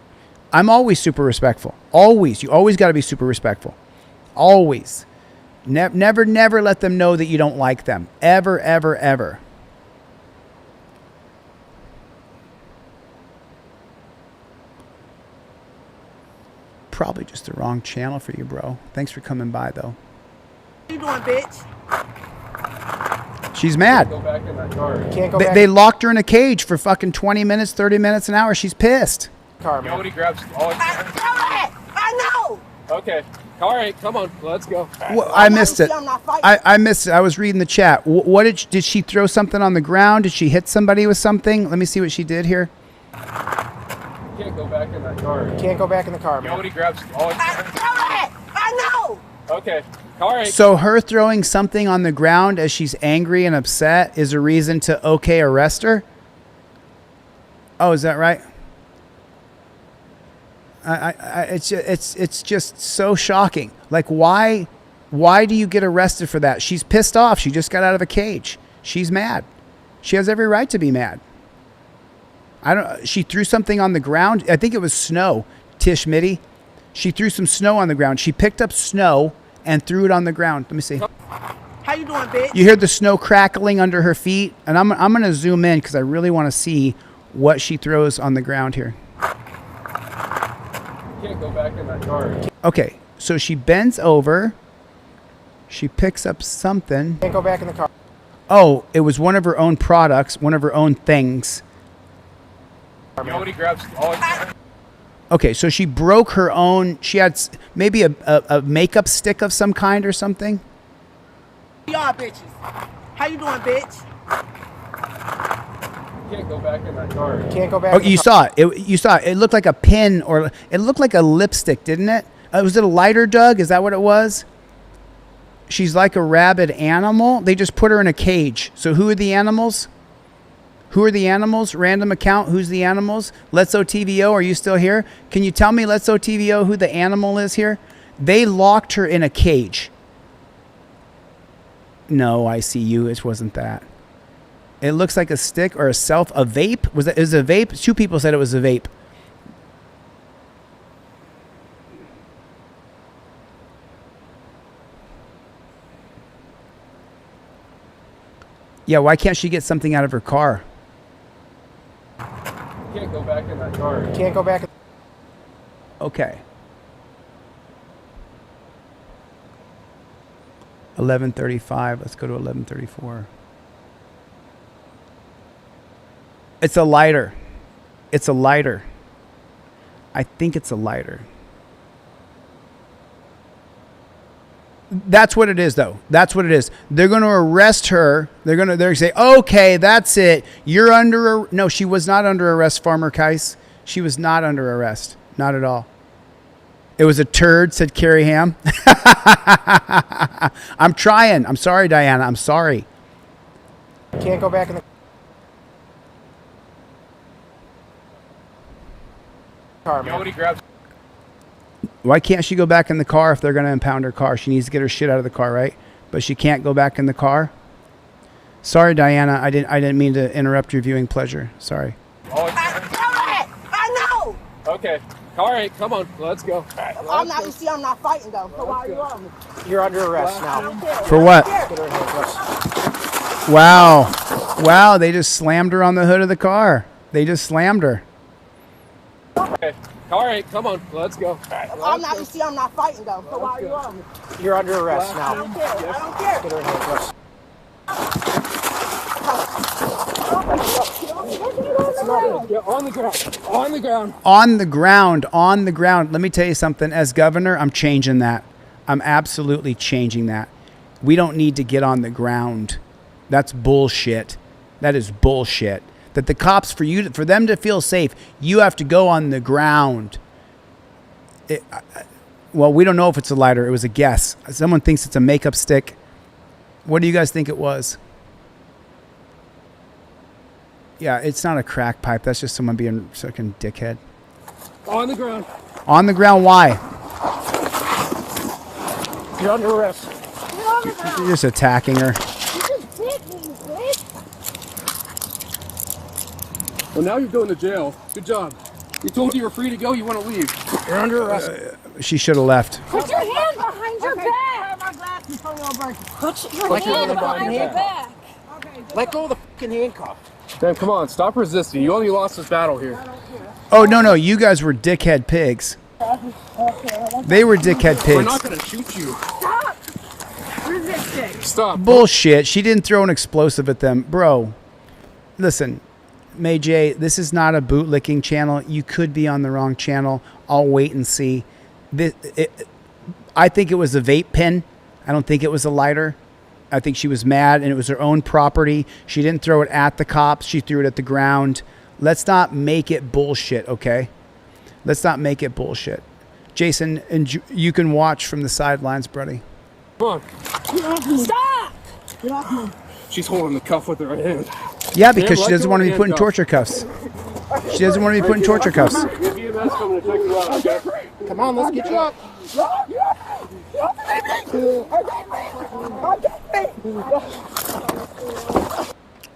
I'm always super respectful. Always. You always got to be super respectful. Always. Never let them know that you don't like them. Ever, ever, ever. Probably just the wrong channel for you, bro. Thanks for coming by, though. What you doing, bitch? She's mad. Go back in that car. They locked her in a cage for fucking 20 minutes, 30 minutes, an hour. She's pissed. Nobody grabs all. I know. Okay. All right, come on, let's go. Well, I missed it. I missed it. I was reading the chat. What did she throw something on the ground? Did she hit somebody with something? Let me see what she did here. You can't go back in that car. Can't go back in the car, man. Nobody grabs all. I know. Okay. All right. So her throwing something on the ground as she's angry and upset is a reason to arrest her? Oh, is that right? It's just so shocking. Like, why do you get arrested for that? She's pissed off. She just got out of a cage. She's mad. She has every right to be mad. She threw something on the ground. I think it was snow. Tish Mitty. She threw some snow on the ground. She picked up snow and threw it on the ground. Let me see. How you doing, bitch? You hear the snow crackling under her feet, and I'm going to zoom in because I really want to see what she throws on the ground here. Can't go back in that car. Okay, so she bends over. She picks up something. Can't go back in the car. Oh, it was one of her own products, one of her own things. Nobody grabs all. Okay, so she broke her own. She had maybe a makeup stick of some kind or something. Y'all bitches. How you doing, bitch? Can't go back in that car. Can't go back. Oh, you saw it. You saw it. It looked like a pin, or it looked like a lipstick, didn't it? Was it a lighter, Doug? Is that what it was? She's like a rabid animal. They just put her in a cage. So who are the animals? Who are the animals? Random account. Who's the animals? Let's OTVO. Are you still here? Can you tell me, Let's OTVO, who the animal is here? They locked her in a cage. No, I see you. It wasn't that. It looks like a stick or a vape. Was it? Is a vape? 2 people said it was a vape. Yeah, why can't she get something out of her car? Can't go back in that car. Can't go back. Okay. 11:35. Let's go to 11:34. It's a lighter. It's a lighter. I think it's a lighter. That's what it is, though. That's what it is. They're going to arrest her. They're going to say, okay, that's it. You're under no, she was not under arrest, Farmer Kais. She was not under arrest. Not at all. It was a turd, said Carrie Ham. I'm trying. I'm sorry, Diana. I'm sorry. Can't go back in the car, man. Nobody grabs. Why can't she go back in the car if they're going to impound her car? She needs to get her shit out of the car, right? But she can't go back in the car. Sorry, Diana. I didn't mean to interrupt your viewing pleasure. Sorry. I know. Okay. All right, come on, let's go. I'm not. You see, I'm not fighting though. So why are you on me? You're under arrest now. For what? Wow. Wow, they just slammed her on the hood of the car. They just slammed her. Okay. All right, come on, let's go. I'm not. You see, I'm not fighting though. So why are you on me? You're under arrest now. I don't care. I don't care. Get her handcuffs. On the ground. On the ground. On the ground. On the ground. Let me tell you something. As governor, I'm changing that. I'm absolutely changing that. We don't need to get on the ground. That's bullshit. That is bullshit. That the cops, for them to feel safe, you have to go on the ground. Well, we don't know if it's a lighter. It was a guess. Someone thinks it's a makeup stick. What do you guys think it was? Yeah, it's not a crack pipe. That's just someone being a fucking dickhead. On the ground. On the ground, why? You're under arrest. You're just attacking her. Well, now you're going to jail. Good job. You told you were free to go. You want to leave. You're under arrest. She should have left. Put your hand behind your back. My glasses from your birthday. Put your hand behind your back. Let go of the fucking handcuff. Damn, come on. Stop resisting. You only lost this battle here. Oh, no. You guys were dickhead pigs. They were dickhead pigs. We're not going to shoot you. Stop resisting. Stop. Bullshit. She didn't throw an explosive at them. Bro, listen. May J, this is not a bootlicking channel. You could be on the wrong channel. I'll wait and see. I think it was a vape pen. I don't think it was a lighter. I think she was mad and it was her own property. She didn't throw it at the cops. She threw it at the ground. Let's not make it bullshit, okay? Let's not make it bullshit. Jason, and you can watch from the sidelines, buddy. Come on. Stop! Get off me. She's holding the cuff with her right hand. Yeah, because she doesn't want to be put in torture cuffs. She doesn't want to be put in torture cuffs. Come on, let's get you up.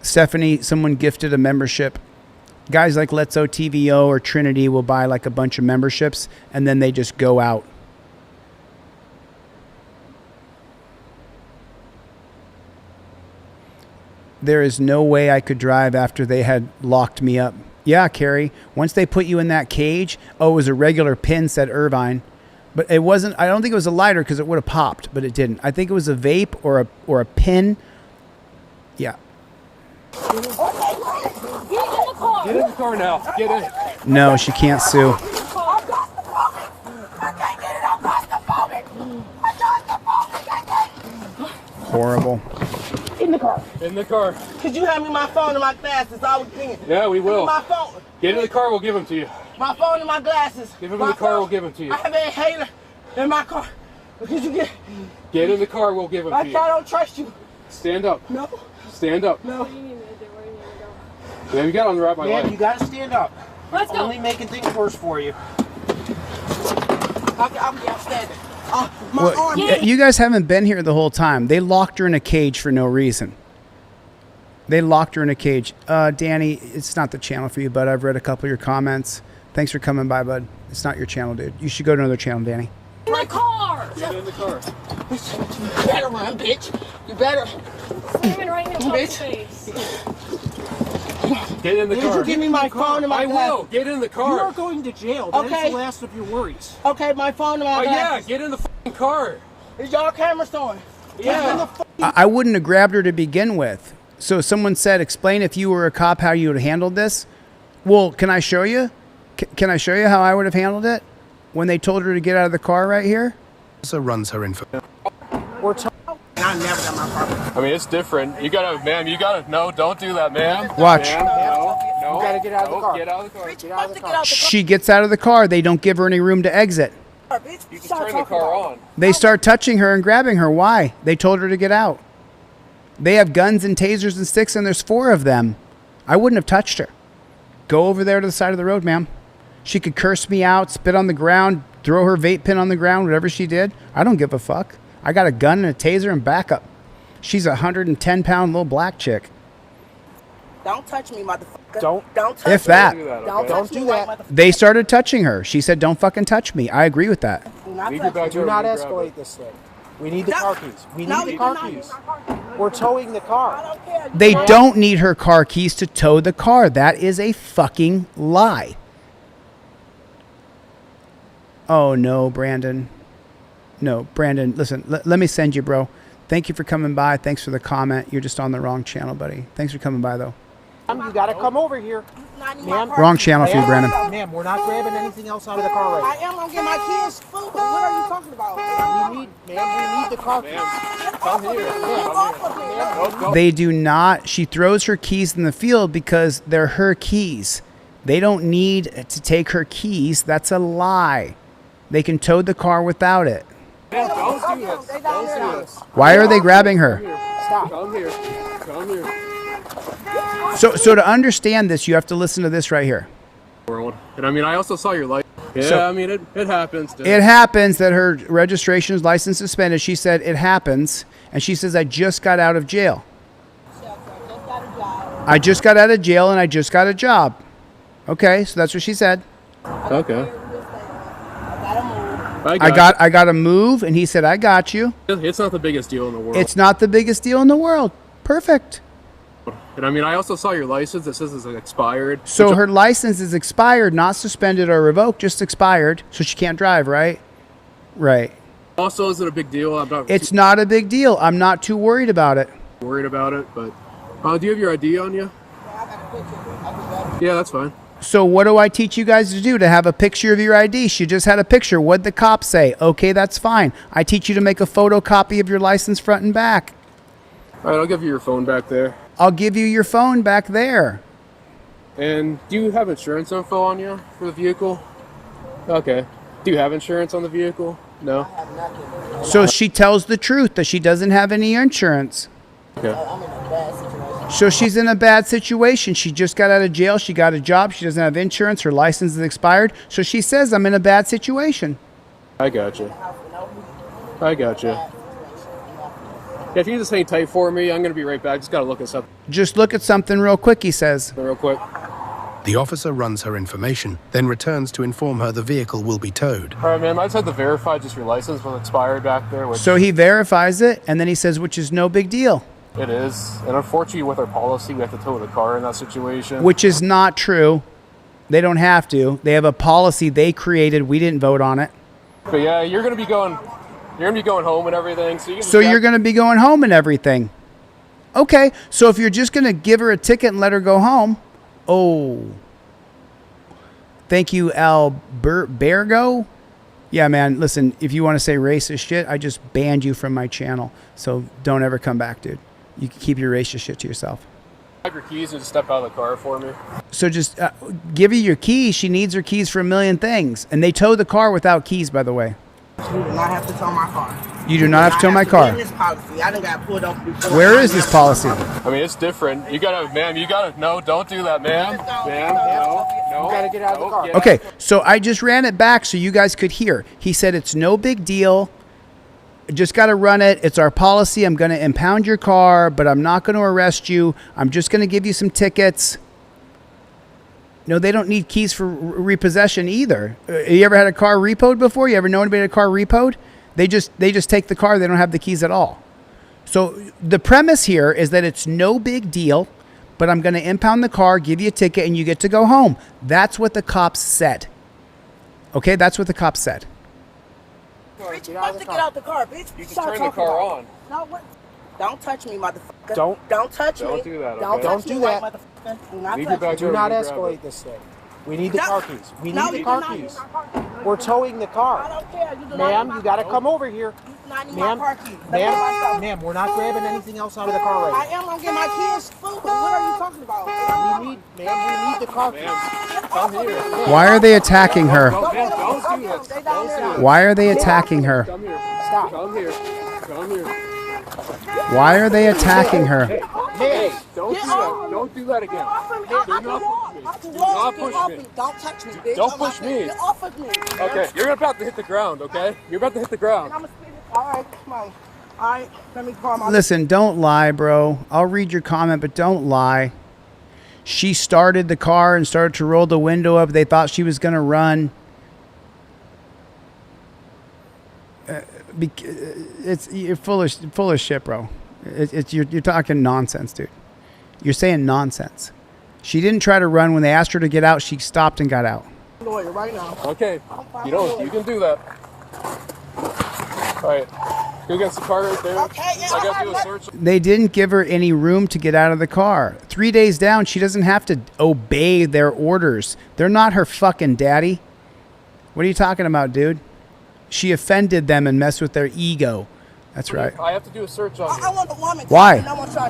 Stephanie, someone gifted a membership. Guys like Let's O TVO or Trinity will buy like a bunch of memberships and then they just go out. There is no way I could drive after they had locked me up. Yeah, Carrie. Once they put you in that cage, it was a regular pin, said Irvine. But it wasn't, I don't think it was a lighter because it would have popped, but it didn't. I think it was a vape or a pin. Yeah. Get in the car. Get in the car now. Get in. No, she can't sue. Horrible. In the car. In the car. Could you hand me my phone and my glasses? I was thinking. Yeah, we will. My phone. Get in the car, we'll give them to you. My phone and my glasses. Give them in the car, we'll give them to you. I have an inhaler in my car. Could you get in the car, we'll give them to you. I don't trust you. Stand up. No. Stand up. No. Yeah, you got on the right my leg. You gotta stand up. Let's go. Only making things worse for you. I'm standing. Well, you guys haven't been here the whole time. They locked her in a cage for no reason. They locked her in a cage. Danny, it's not the channel for you, bud. I've read a couple of your comments. Thanks for coming by, bud. It's not your channel, dude. You should go to another channel, Danny. In the car. Get in the car. You better run, bitch. You better. Slamming right in your fucking face. Get in the car. Did you give me my phone and my glasses? I will. Get in the car. You are going to jail. That is the last of your worries. Okay, my phone and my glasses. Yeah, get in the fucking car. Is y'all cameras on? Yeah. I wouldn't have grabbed her to begin with. So someone said, explain if you were a cop how you would have handled this. Well, can I show you? Can I show you how I would have handled it when they told her to get out of the car right here? Also runs her info. I never got my car. I mean, it's different. You gotta, ma'am, no, don't do that, ma'am. Watch. Ma'am, no. You gotta get out of the car. Get out of the car. Get out of the car. She gets out of the car. They don't give her any room to exit. You just turn the car on. They start touching her and grabbing her. Why? They told her to get out. They have guns and tasers and sticks, and there's 4 of them. I wouldn't have touched her. Go over there to the side of the road, ma'am. She could curse me out, spit on the ground, throw her vape pen on the ground, whatever she did. I don't give a fuck. I got a gun and a taser and backup. She's a 110-pound little black chick. Don't touch me, motherfucker. Don't touch If me. that. Don't do that. They started touching her. She said, "Don't fucking touch me." I agree with that. Do not escalate this thing. We need the car keys. We need the car keys. We're towing the car. They don't need her car keys to tow the car. That is a fucking lie. Oh, no, Brandon. No, Brandon, listen, let me send you, bro. Thank you for coming by. Thanks for the comment. You're just on the wrong channel, buddy. Thanks for coming by, though. You got to come over here. Ma'am, Wrong channel for you, Brandon. Ma'am, we're not grabbing anything else out of the car right I am going to get my kids food. What are you talking about? We need the car keys. Come here. They do not. She throws her keys in the field because they're her keys. They don't need to take her keys. That's a lie. They can tow the car without it. Man, don't do this. Don't do this. Why are they grabbing her? Stop. Come here. Come here. So to understand this, you have to listen to this right here. World. And I mean, I also saw your light. Yeah, So- I mean, it happens. Dude. It happens that her registration is license suspended. She said it happens. And she says, I just got out of jail. I just got out of jail and I just got a job. Okay, so that's what she said. Okay. I got to move, and he said, I got you. It's not the biggest deal in the world. It's not the biggest deal in the world. Perfect. And I mean, I also saw your license. It says it's expired. So her license is expired, not suspended or revoked, just expired. So she can't drive, right? Right. Also, is it a big deal? I'm not. It's not a big deal. I'm not too worried about it. Worried about it, but do you have your ID on you? Yeah, that's fine. So what do I teach you guys to do? To have a picture of your ID. She just had a picture. What'd the cop say? Okay, that's fine. I teach you to make a photocopy of your license front and back. All right, I'll give you your phone back there. I'll give you your phone back there. And do you have insurance info on you for the vehicle? Okay. Do you have insurance on the vehicle? No? So she tells the truth that she doesn't have any insurance. Okay. So she's in a bad situation. She just got out of jail. She got a job. She doesn't have insurance. Her license is expired. So she says, I'm in a bad situation. I got you. I got you. Yeah, if you can just hang tight for me, I'm going to be right back. Just got to look at something. Just look at something real quick, he says. Real quick. The officer runs her information, then returns to inform her the vehicle will be towed. All right, ma'am. I just had to verify just your license was expired back there. So he verifies it, and then he says, which is no big deal. It is. And unfortunately, with our policy, we have to tow the car in that situation. Which is not true. They don't have to. They have a policy they created. We didn't vote on it. But yeah, you're going to be going home and everything. So you're going to be going home and everything. Okay. So if you're just going to give her a ticket and let her go home. Oh. Thank you, Albergo. Yeah, man. Listen, if you want to say racist shit, I just banned you from my channel. So don't ever come back, dude. You can keep your racist shit to yourself. Have your keys and just step out of the car for me. So just give her your keys. She needs her keys for a million things. And they tow the car without keys, by the way. You do not have to tow my car. You do not have to tow my car. This policy. I done got pulled over before. Where is this policy? I mean, it's different. You gotta, ma'am, no, don't do that, ma'am. Ma'am, no. You gotta get out of the car. Okay, so I just ran it back so you guys could hear. He said it's no big deal. Just got to run it. It's our policy. I'm going to impound your car, but I'm not going to arrest you. I'm just going to give you some tickets. No, they don't need keys for repossession either. You ever had a car repoed before? You ever know anybody had a car repoed? They just take the car. They don't have the keys at all. So the premise here is that it's no big deal, but I'm going to impound the car, give you a ticket, and you get to go home. That's what the cops said. Okay, that's what the cops said. Bitch, you have to get out the car, bitch. You just turn the car on. No, what? Don't touch me, motherfucker. Don't touch me. Don't do that. Don't Don't touch do me, that. motherfucker. Do not Leave touch your me. Do not escalate this thing. We need the car keys. We need the car keys. We're towing the car. I don't care. You do not Ma'am, need you gotta my come over here. You do not need my Ma'am, car keys. Let me myself. ma'am, we're not grabbing anything else out of the car I right am gonna get my kids food. What are you talking about? now. We need the car keys. Come here. Why are they attacking her? Don't do this. Don't do Why are they attacking her? Come here. Stop. Come here. Come here. Why are they attacking her? Hey, don't do that. Don't do that again. Do not push me. Don't touch me, bitch. Don't push me. Get off of me. Okay, you're about to hit the ground, okay? You're about to hit the ground. All right, come on. All right, let me call my... Listen, don't lie, bro. I'll read your comment, but don't lie. She started the car and started to roll the window up. They thought she was going to run. You're full of shit, bro. You're talking nonsense, dude. You're saying nonsense. She didn't try to run. When they asked her to get out, she stopped and got out. Lawyer right now. Okay, you can do that. All right, go against the car right there. Okay, yeah, I got to do a search. They didn't give her any room to get out of the car. 3 days down, she doesn't have to obey their orders. They're not her fucking daddy. What are you talking about, dude? She offended them and messed with their ego. That's right. I have to do a search on you. I want a woman. Why?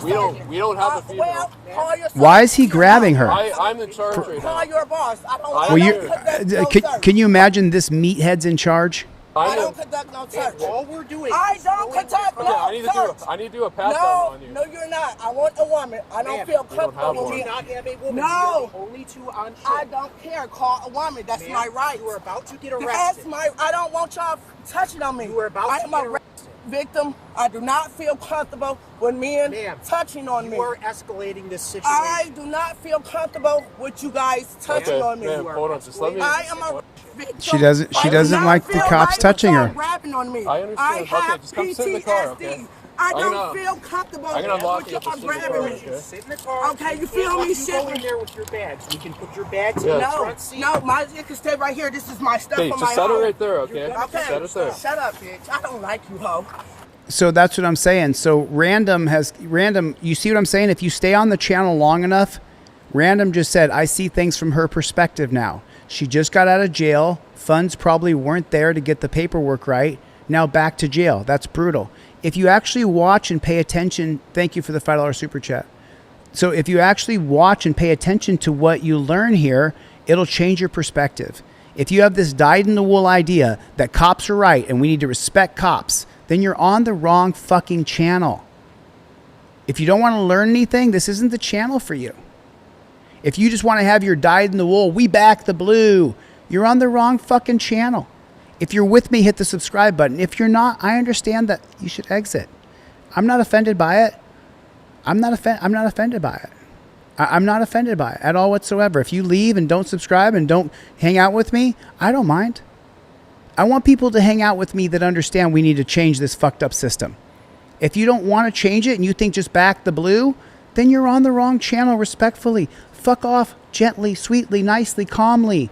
We don't have a female. Well, call your Why is he grabbing her? I'm in charge right now. Call your boss. I don't. Well, can you imagine this meathead's in charge? I don't conduct no search. All we're doing. I don't conduct no search. I need to do a pat down on you. No, you're not. I want a woman. I don't feel comfortable with you. Not have a woman. No. Only two on shift. I don't care. Call a woman. That's my right. You are about to get arrested. That's my. I don't want y'all touching on me. You are about to get arrested. Victim. I do not feel comfortable with men touching on me. You are escalating this situation. I do not feel comfortable with you guys touching on me. Hold on, just let me. I am a victim. She doesn't like the cops touching her. Grabbing on me. I understand. I have just come sit in the car, okay? I don't feel comfortable I'm gonna unlock you. with grabbing me. Sit in the car. Okay, you feel me? You go in there with your bags. We can put your bags in the front seat. No, it can stay right here. This is my stuff Hey, for just my set own. it right there, okay? Okay, Set it there. shut up, bitch. I don't like you, ho. So that's what I'm saying. So Random, you see what I'm saying? If you stay on the channel long enough, Random just said, I see things from her perspective now. She just got out of jail. Funds probably weren't there to get the paperwork right. Now back to jail. That's brutal. If you actually watch and pay attention, thank you for the $5 super chat. So if you actually watch and pay attention to what you learn here, it'll change your perspective. If you have this dyed-in-the-wool idea that cops are right and we need to respect cops, then you're on the wrong fucking channel. If you don't want to learn anything, this isn't the channel for you. If you just want to have your dyed-in-the-wool, we back the blue, you're on the wrong fucking channel. If you're with me, hit the subscribe button. If you're not, I understand that you should exit. I'm not offended by it. I'm not offended by it. I'm not offended by it at all whatsoever. If you leave and don't subscribe and don't hang out with me, I don't mind. I want people to hang out with me that understand we need to change this fucked up system. If you don't want to change it and you think just back the blue, then you're on the wrong channel, respectfully. Fuck off gently, sweetly, nicely, calmly,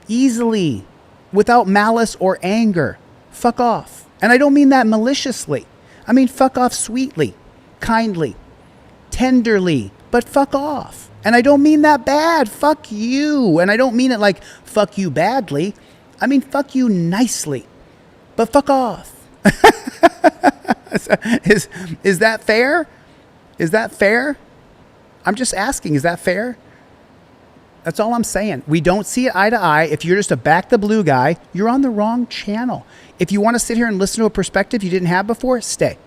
easily, without malice or anger. Fuck off. And I don't mean that maliciously. I mean fuck off sweetly, kindly, tenderly, but fuck off. And I don't mean that bad. Fuck you. And I don't mean it like fuck you badly. I mean fuck you nicely, but fuck off. Is that fair? Is that fair? I'm just asking, is that fair? That's all I'm saying. We don't see it eye to eye. If you're just a back the blue guy, you're on the wrong channel. If you want to sit here and listen to a perspective you didn't have before, stay.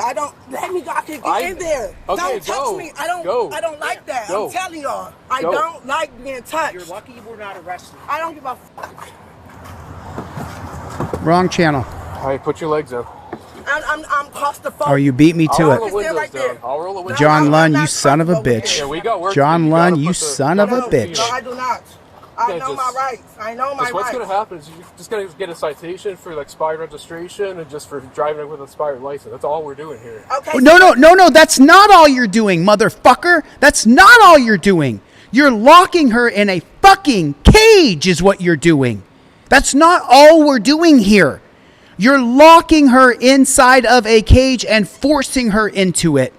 I don't let me. I can get in there. Okay, don't touch me. I don't like that. Go. I'm telling y'all. I don't like being touched. You're lucky you were not arrested. I don't give a fuck. Wrong channel. All right, put your legs up. I'm claustrophobic. Oh, you beat me to it. I'll roll the windows John Lunn, you son of a bitch. Yeah, we got work. John Lunn, you son of a bitch. No, I do not. I know my rights. I know my rights. What's going to happen is you're just going to get a citation for like expired registration and just for driving with an expired license. That's all we're doing here. Okay. No, that's not all you're doing, motherfucker. That's not all you're doing. You're locking her in a fucking cage is what you're doing. That's not all we're doing here. You're locking her inside of a cage and forcing her into it.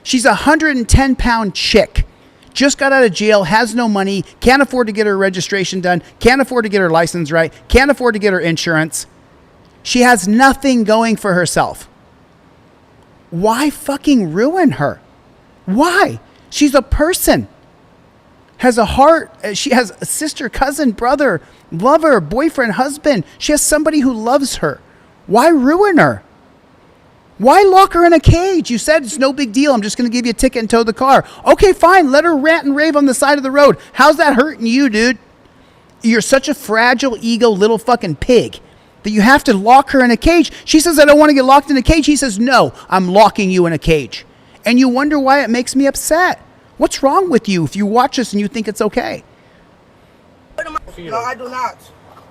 She's a 110-pound chick. Just got out of jail, has no money, can't afford to get her registration done, can't afford to get her license right, can't afford to get her insurance. She has nothing going for herself. Why fucking ruin her? Why? She's a person. Has a heart. She has a sister, cousin, brother, lover, boyfriend, husband. She has somebody who loves her. Why ruin her? Why lock her in a cage? You said it's no big deal. I'm just going to give you a ticket and tow the car. Okay, fine. Let her rant and rave on the side of the road. How's that hurting you, dude? You're such a fragile ego little fucking pig that you have to lock her in a cage. She says, I don't want to get locked in a cage. He says, no, I'm locking you in a cage. And you wonder why it makes me upset. What's wrong with you if you watch this and you think it's okay? No, I do not.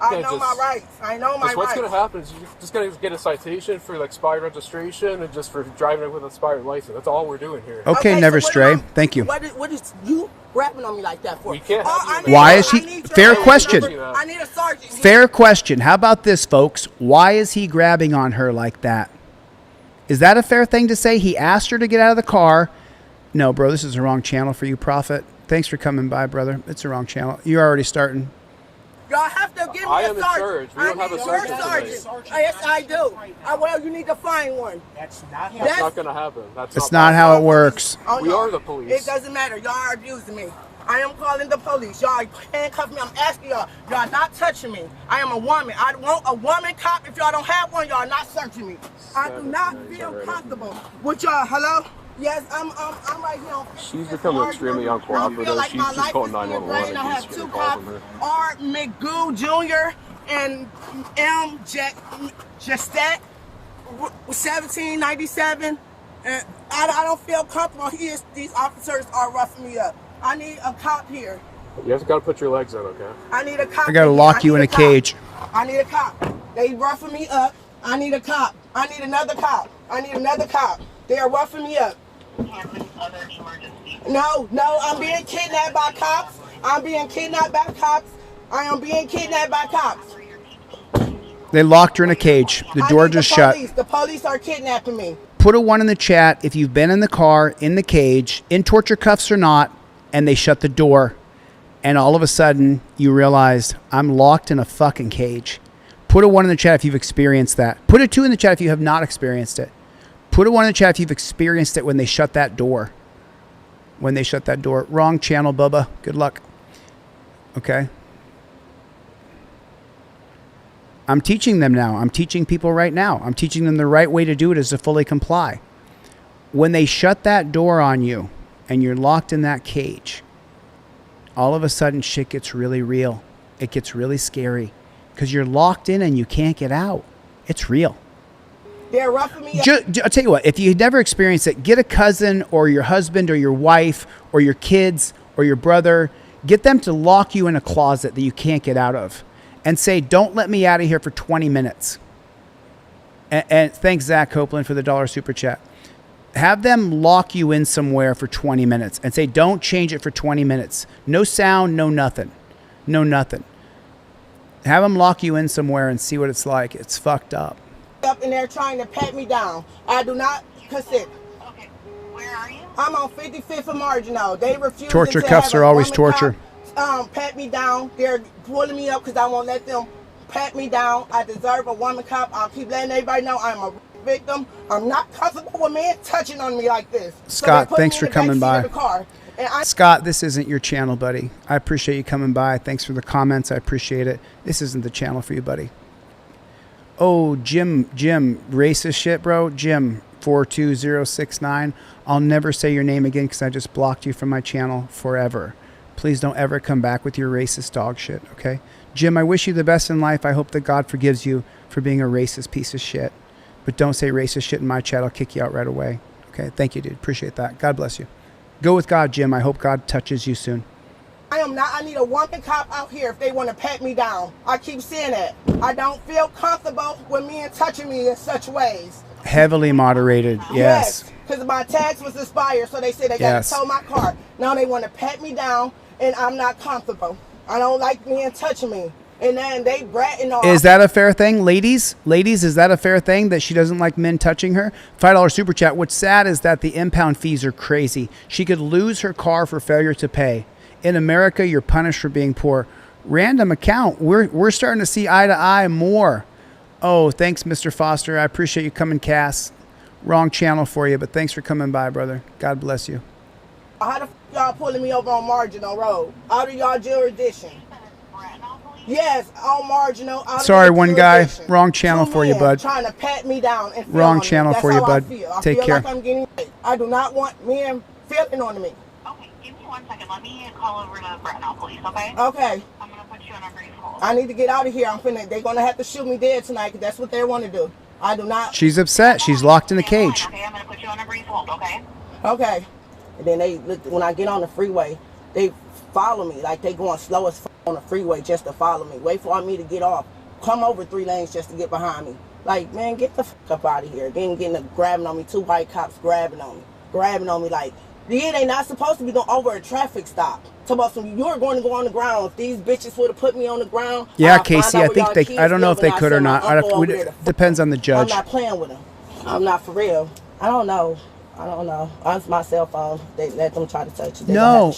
I know my rights. I know my rights. What's going to happen is you're just going to get a citation for expired registration and just for driving with an expired license. That's all we're doing here. Okay, Never Stray. Thank you. What is you grabbing on me like that for? We can't have Why is he? Fair question. I need a sergeant. Fair question. How about this, folks? Why is he grabbing on her like that? Is that a fair thing to say? He asked her to get out of the car. No, bro, this is the wrong channel for you, Prophet. Thanks for coming by, brother. It's the wrong channel. You're already starting. Y'all have to give me I a am in sergeant. charge. We don't have a sergeant. Yes, I do. Well, you need to find one. That's not going to happen. That's not how it works. Oh, We no. are the police. It doesn't matter. Y'all are abusing me. I am calling the police. Y'all handcuff me. I'm asking y'all. Y'all not touching me. I am a woman. I want a woman cop. If y'all don't have one, y'all not searching me. I do not feel comfortable with y'all. Hello? Yes, I'm right here on 50th She's becoming extremely uncooperative. like She's my just life calling is being 911 drained. I and have he's two getting a call cops, from her. R. McGoo Jr. and M. Jestet, 1797. And I don't feel comfortable. These officers are roughing me up. I need a cop here. You have got to put your legs in, okay? I need a cop. I gotta lock you in a cage. I need a cop. They roughing me up. I need a cop. I need another cop. I need another cop. They are roughing me up. No, I'm being kidnapped by cops. I'm being kidnapped by cops. I am being kidnapped by cops. They locked her in a cage. The door just shut. The police are kidnapping me. Put a 1 in the chat if you've been in the car, in the cage, in torture cuffs or not, and they shut the door. And all of a sudden, you realized, I'm locked in a fucking cage. Put a 1 in the chat if you've experienced that. Put a 2 in the chat if you have not experienced it. Put a 1 in the chat if you've experienced it when they shut that door. When they shut that door. Wrong channel, Bubba. Good luck. Okay. I'm teaching them now. I'm teaching people right now. I'm teaching them the right way to do it is to fully comply. When they shut that door on you and you're locked in that cage, all of a sudden shit gets really real. It gets really scary because you're locked in and you can't get out. It's real. They're roughing me up. I'll tell you what, if you never experienced it, get a cousin or your husband or your wife or your kids or your brother, get them to lock you in a closet that you can't get out of and say, don't let me out of here for 20 minutes. And thanks, Zach Copeland, for the $1 super chat. Have them lock you in somewhere for 20 minutes and say, don't change it for 20 minutes. No sound, no nothing. No nothing. Have them lock you in somewhere and see what it's like. It's fucked up. Up in there trying to pat me down. I do not consent. Okay, where are you? I'm on 55th and Marginal. They refuse Torture to cuffs have are a always woman torture. Cop, pat me down. They're pulling me up because I won't let them pat me down. I deserve a woman cop. I'll keep letting everybody know I'm a victim. I'm not comfortable with men touching on me like this. Scott, so thanks for coming by. And Scott, this isn't your channel, buddy. I appreciate you coming by. Thanks for the comments. I appreciate it. This isn't the channel for you, buddy. Oh, Jim, racist shit, bro. Jim, 42069. I'll never say your name again because I just blocked you from my channel forever. Please don't ever come back with your racist dog shit, okay? Jim, I wish you the best in life. I hope that God forgives you for being a racist piece of shit. But don't say racist shit in my chat. I'll kick you out right away. Okay, thank you, dude. Appreciate that. God bless you. Go with God, Jim. I hope God touches you soon. I need a woman cop out here if they want to pat me down. I keep saying that. I don't feel comfortable with men touching me in such ways. Heavily moderated, yes. Because my tags was expired, so they said they got to tow my car. Now they want to pat me down, and I'm not comfortable. I don't like men touching me. And then they bratting off. Is that a fair thing, ladies? Ladies, is that a fair thing that she doesn't like men touching her? $5 super chat. What's sad is that the impound fees are crazy. She could lose her car for failure to pay. In America, you're punished for being poor. Random account. We're starting to see eye to eye more. Oh, thanks, Mr. Foster. I appreciate you coming, Cass. Wrong channel for you, but thanks for coming by, brother. God bless you. How the f y'all pulling me over on Marginal Road? Out of y'all jurisdiction? Yes, on Marginal. Sorry, one guy. Wrong channel for you, bud. Trying to pat me down and wrong channel for you, bud. Take care. Like I'm getting raped. I do not want men feeling on me. Okay, give me 1 second. Let me call over to Bracknell Police, okay? Okay. I'm gonna put you on a brief hold. I need to get out of here. They're gonna have to shoot me dead tonight because that's what they want to do. I do not. She's upset. She's locked in a cage. Okay, I'm gonna put you on a brief hold, okay? Okay. And then when I get on the freeway, they follow me. Like they going slow as fuck on the freeway just to follow me. Wait for me to get off. Come over 3 lanes just to get behind me. Like, man, get the fuck up out of here. Then grabbing on me. 2 white cops grabbing on me like, yeah, they not supposed to be going over a traffic stop. You're going to go on the ground. If these bitches would have put me on the ground. Yeah, Casey, I think I don't know if they could or not. Depends on the judge. I'm not playing with them. I'm not for real. I don't know. On my cell phone, they let them try to touch it. No.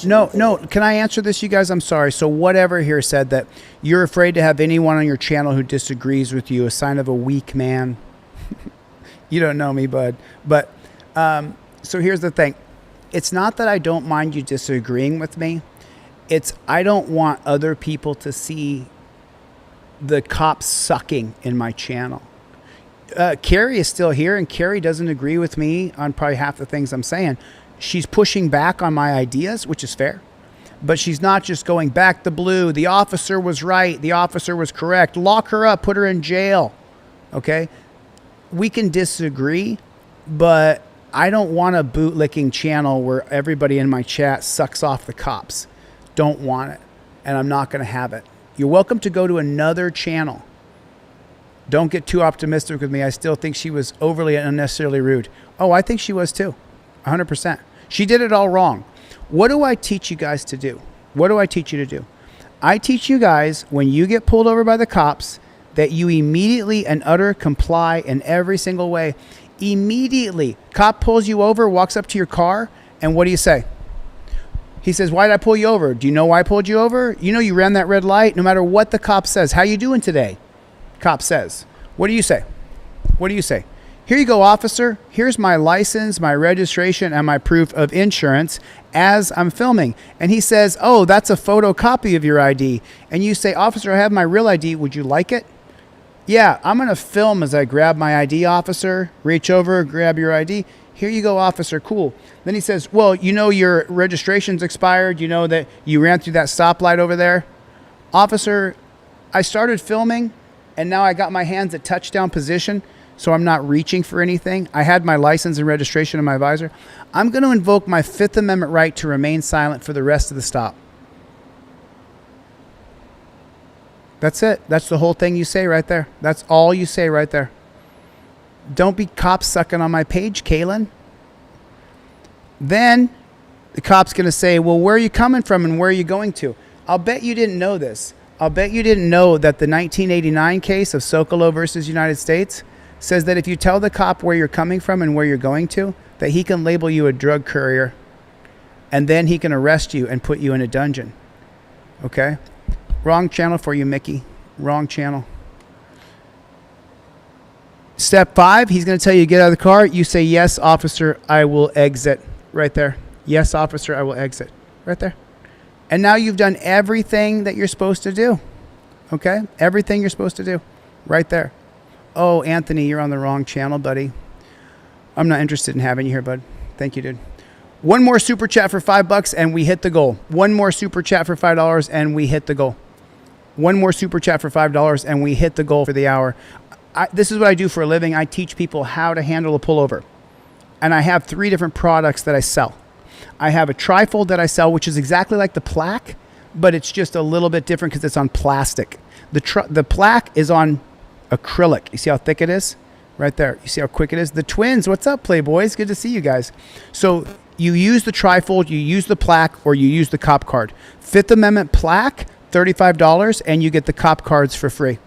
Can I answer this, you guys? I'm sorry. So whatever here said that you're afraid to have anyone on your channel who disagrees with you, a sign of a weak man. You don't know me, bud. But so here's the thing. It's not that I don't mind you disagreeing with me. It's I don't want other people to see the cops sucking in my channel. Carrie is still here, and Carrie doesn't agree with me on probably half the things I'm saying. She's pushing back on my ideas, which is fair. But she's not just going back the blue. The officer was right. The officer was correct. Lock her up. Put her in jail. Okay? We can disagree, but I don't want a bootlicking channel where everybody in my chat sucks off the cops. Don't want it. And I'm not going to have it. You're welcome to go to another channel. Don't get too optimistic with me. I still think she was overly and unnecessarily rude. Oh, I think she was too. 100%. She did it all wrong. What do I teach you guys to do? What do I teach you to do? I teach you guys when you get pulled over by the cops that you immediately and utter comply in every single way. Immediately. Cop pulls you over, walks up to your car, and what do you say? He says, why did I pull you over? Do you know why I pulled you over? You know you ran that red light. No matter what the cop says. How you doing today? Cop says. What do you say? What do you say? Here you go, officer. Here's my license, my registration, and my proof of insurance as I'm filming. And he says, oh, that's a photocopy of your ID. And you say, officer, I have my real ID. Would you like it? Yeah, I'm going to film as I grab my ID, officer. Reach over, grab your ID. Here you go, officer. Cool. Then he says, well, you know your registration's expired. You know that you ran through that stoplight over there. Officer, I started filming, and now I got my hands at touchdown position, so I'm not reaching for anything. I had my license and registration in my visor. I'm going to invoke my Fifth Amendment right to remain silent for the rest of the stop. That's it. That's the whole thing you say right there. That's all you say right there. Don't be cop sucking on my page, Kaylin. Then the cop's going to say, well, where are you coming from and where are you going to? I'll bet you didn't know this. I'll bet you didn't know that the 1989 case of Sokolow versus United States says that if you tell the cop where you're coming from and where you're going to, that he can label you a drug courier and then he can arrest you and put you in a dungeon. Okay? Wrong channel for you, Mickey. Wrong channel. Step 5, he's going to tell you to get out of the car. You say, yes, officer, I will exit. Right there. Yes, officer, I will exit. Right there. And now you've done everything that you're supposed to do. Okay? Everything you're supposed to do. Right there. Oh, Anthony, you're on the wrong channel, buddy. I'm not interested in having you here, bud. Thank you, dude. One more super chat for $5 and we hit the goal. One more super chat for $5 and we hit the goal. One more super chat for $5 and we hit the goal for the hour. This is what I do for a living. I teach people how to handle a pullover. And I have 3 different products that I sell. I have a trifold that I sell, which is exactly like the plaque, but it's just a little bit different because it's on plastic. The plaque is on acrylic. You see how thick it is? Right there. You see how quick it is? The twins, what's up, Playboys? Good to see you guys. So you use the trifold, you use the plaque, or you use the cop card. Fifth Amendment plaque, $35, and you get the cop cards for free.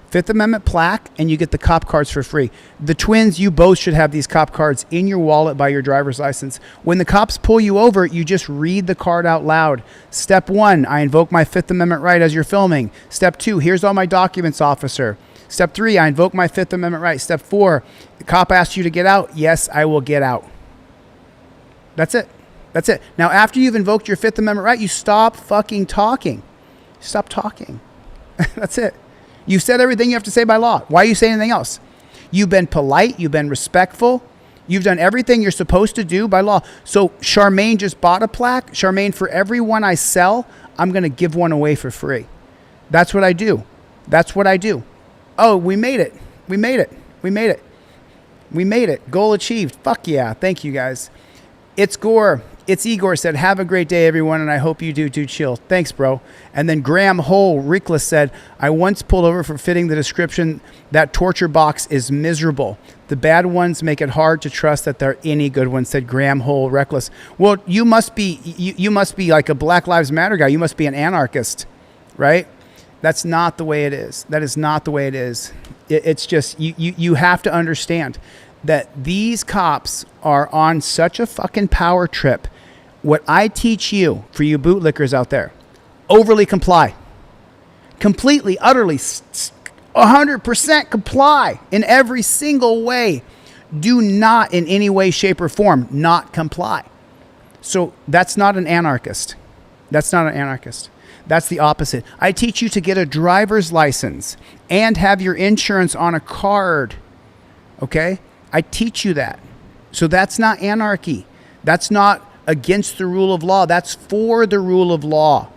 Fifth Amendment plaque, and you get the cop cards for free. The twins, you both should have these cop cards in your wallet by your driver's license. When the cops pull you over, you just read the card out loud. Step 1, I invoke my Fifth Amendment right as you're filming. Step 2, here's all my documents, officer. Step 3, I invoke my Fifth Amendment right. Step 4, the cop asks you to get out. Yes, I will get out. That's it. That's it. Now, after you've invoked your Fifth Amendment right, you stop fucking talking. Stop talking. That's it. You've said everything you have to say by law. Why are you saying anything else? You've been polite. You've been respectful. You've done everything you're supposed to do by law. So Charmaine just bought a plaque. Charmaine, for every one I sell, I'm going to give one away for free. That's what I do. That's what I do. Oh, we made it. We made it. We made it. We made it. Goal achieved. Fuck yeah. Thank you, guys. It's Gore. It's Igor said, have a great day, everyone, and I hope you do too, Chill. Thanks, bro. And then Graham Hole, Reckless said, I once pulled over for fitting the description. That torture box is miserable. The bad ones make it hard to trust that there are any good ones, said Graham Hole, Reckless. Well, you must be like a Black Lives Matter guy. You must be an anarchist, right? That's not the way it is. That is not the way it is. It's just, you have to understand that these cops are on such a fucking power trip. What I teach you, for you bootlickers out there, overly comply. Completely, utterly, 100% comply in every single way. Do not in any way, shape, or form not comply. So that's not an anarchist. That's not an anarchist. That's the opposite. I teach you to get a driver's license and have your insurance on a card. Okay? I teach you that. So that's not anarchy. That's not against the rule of law. That's for the rule of law.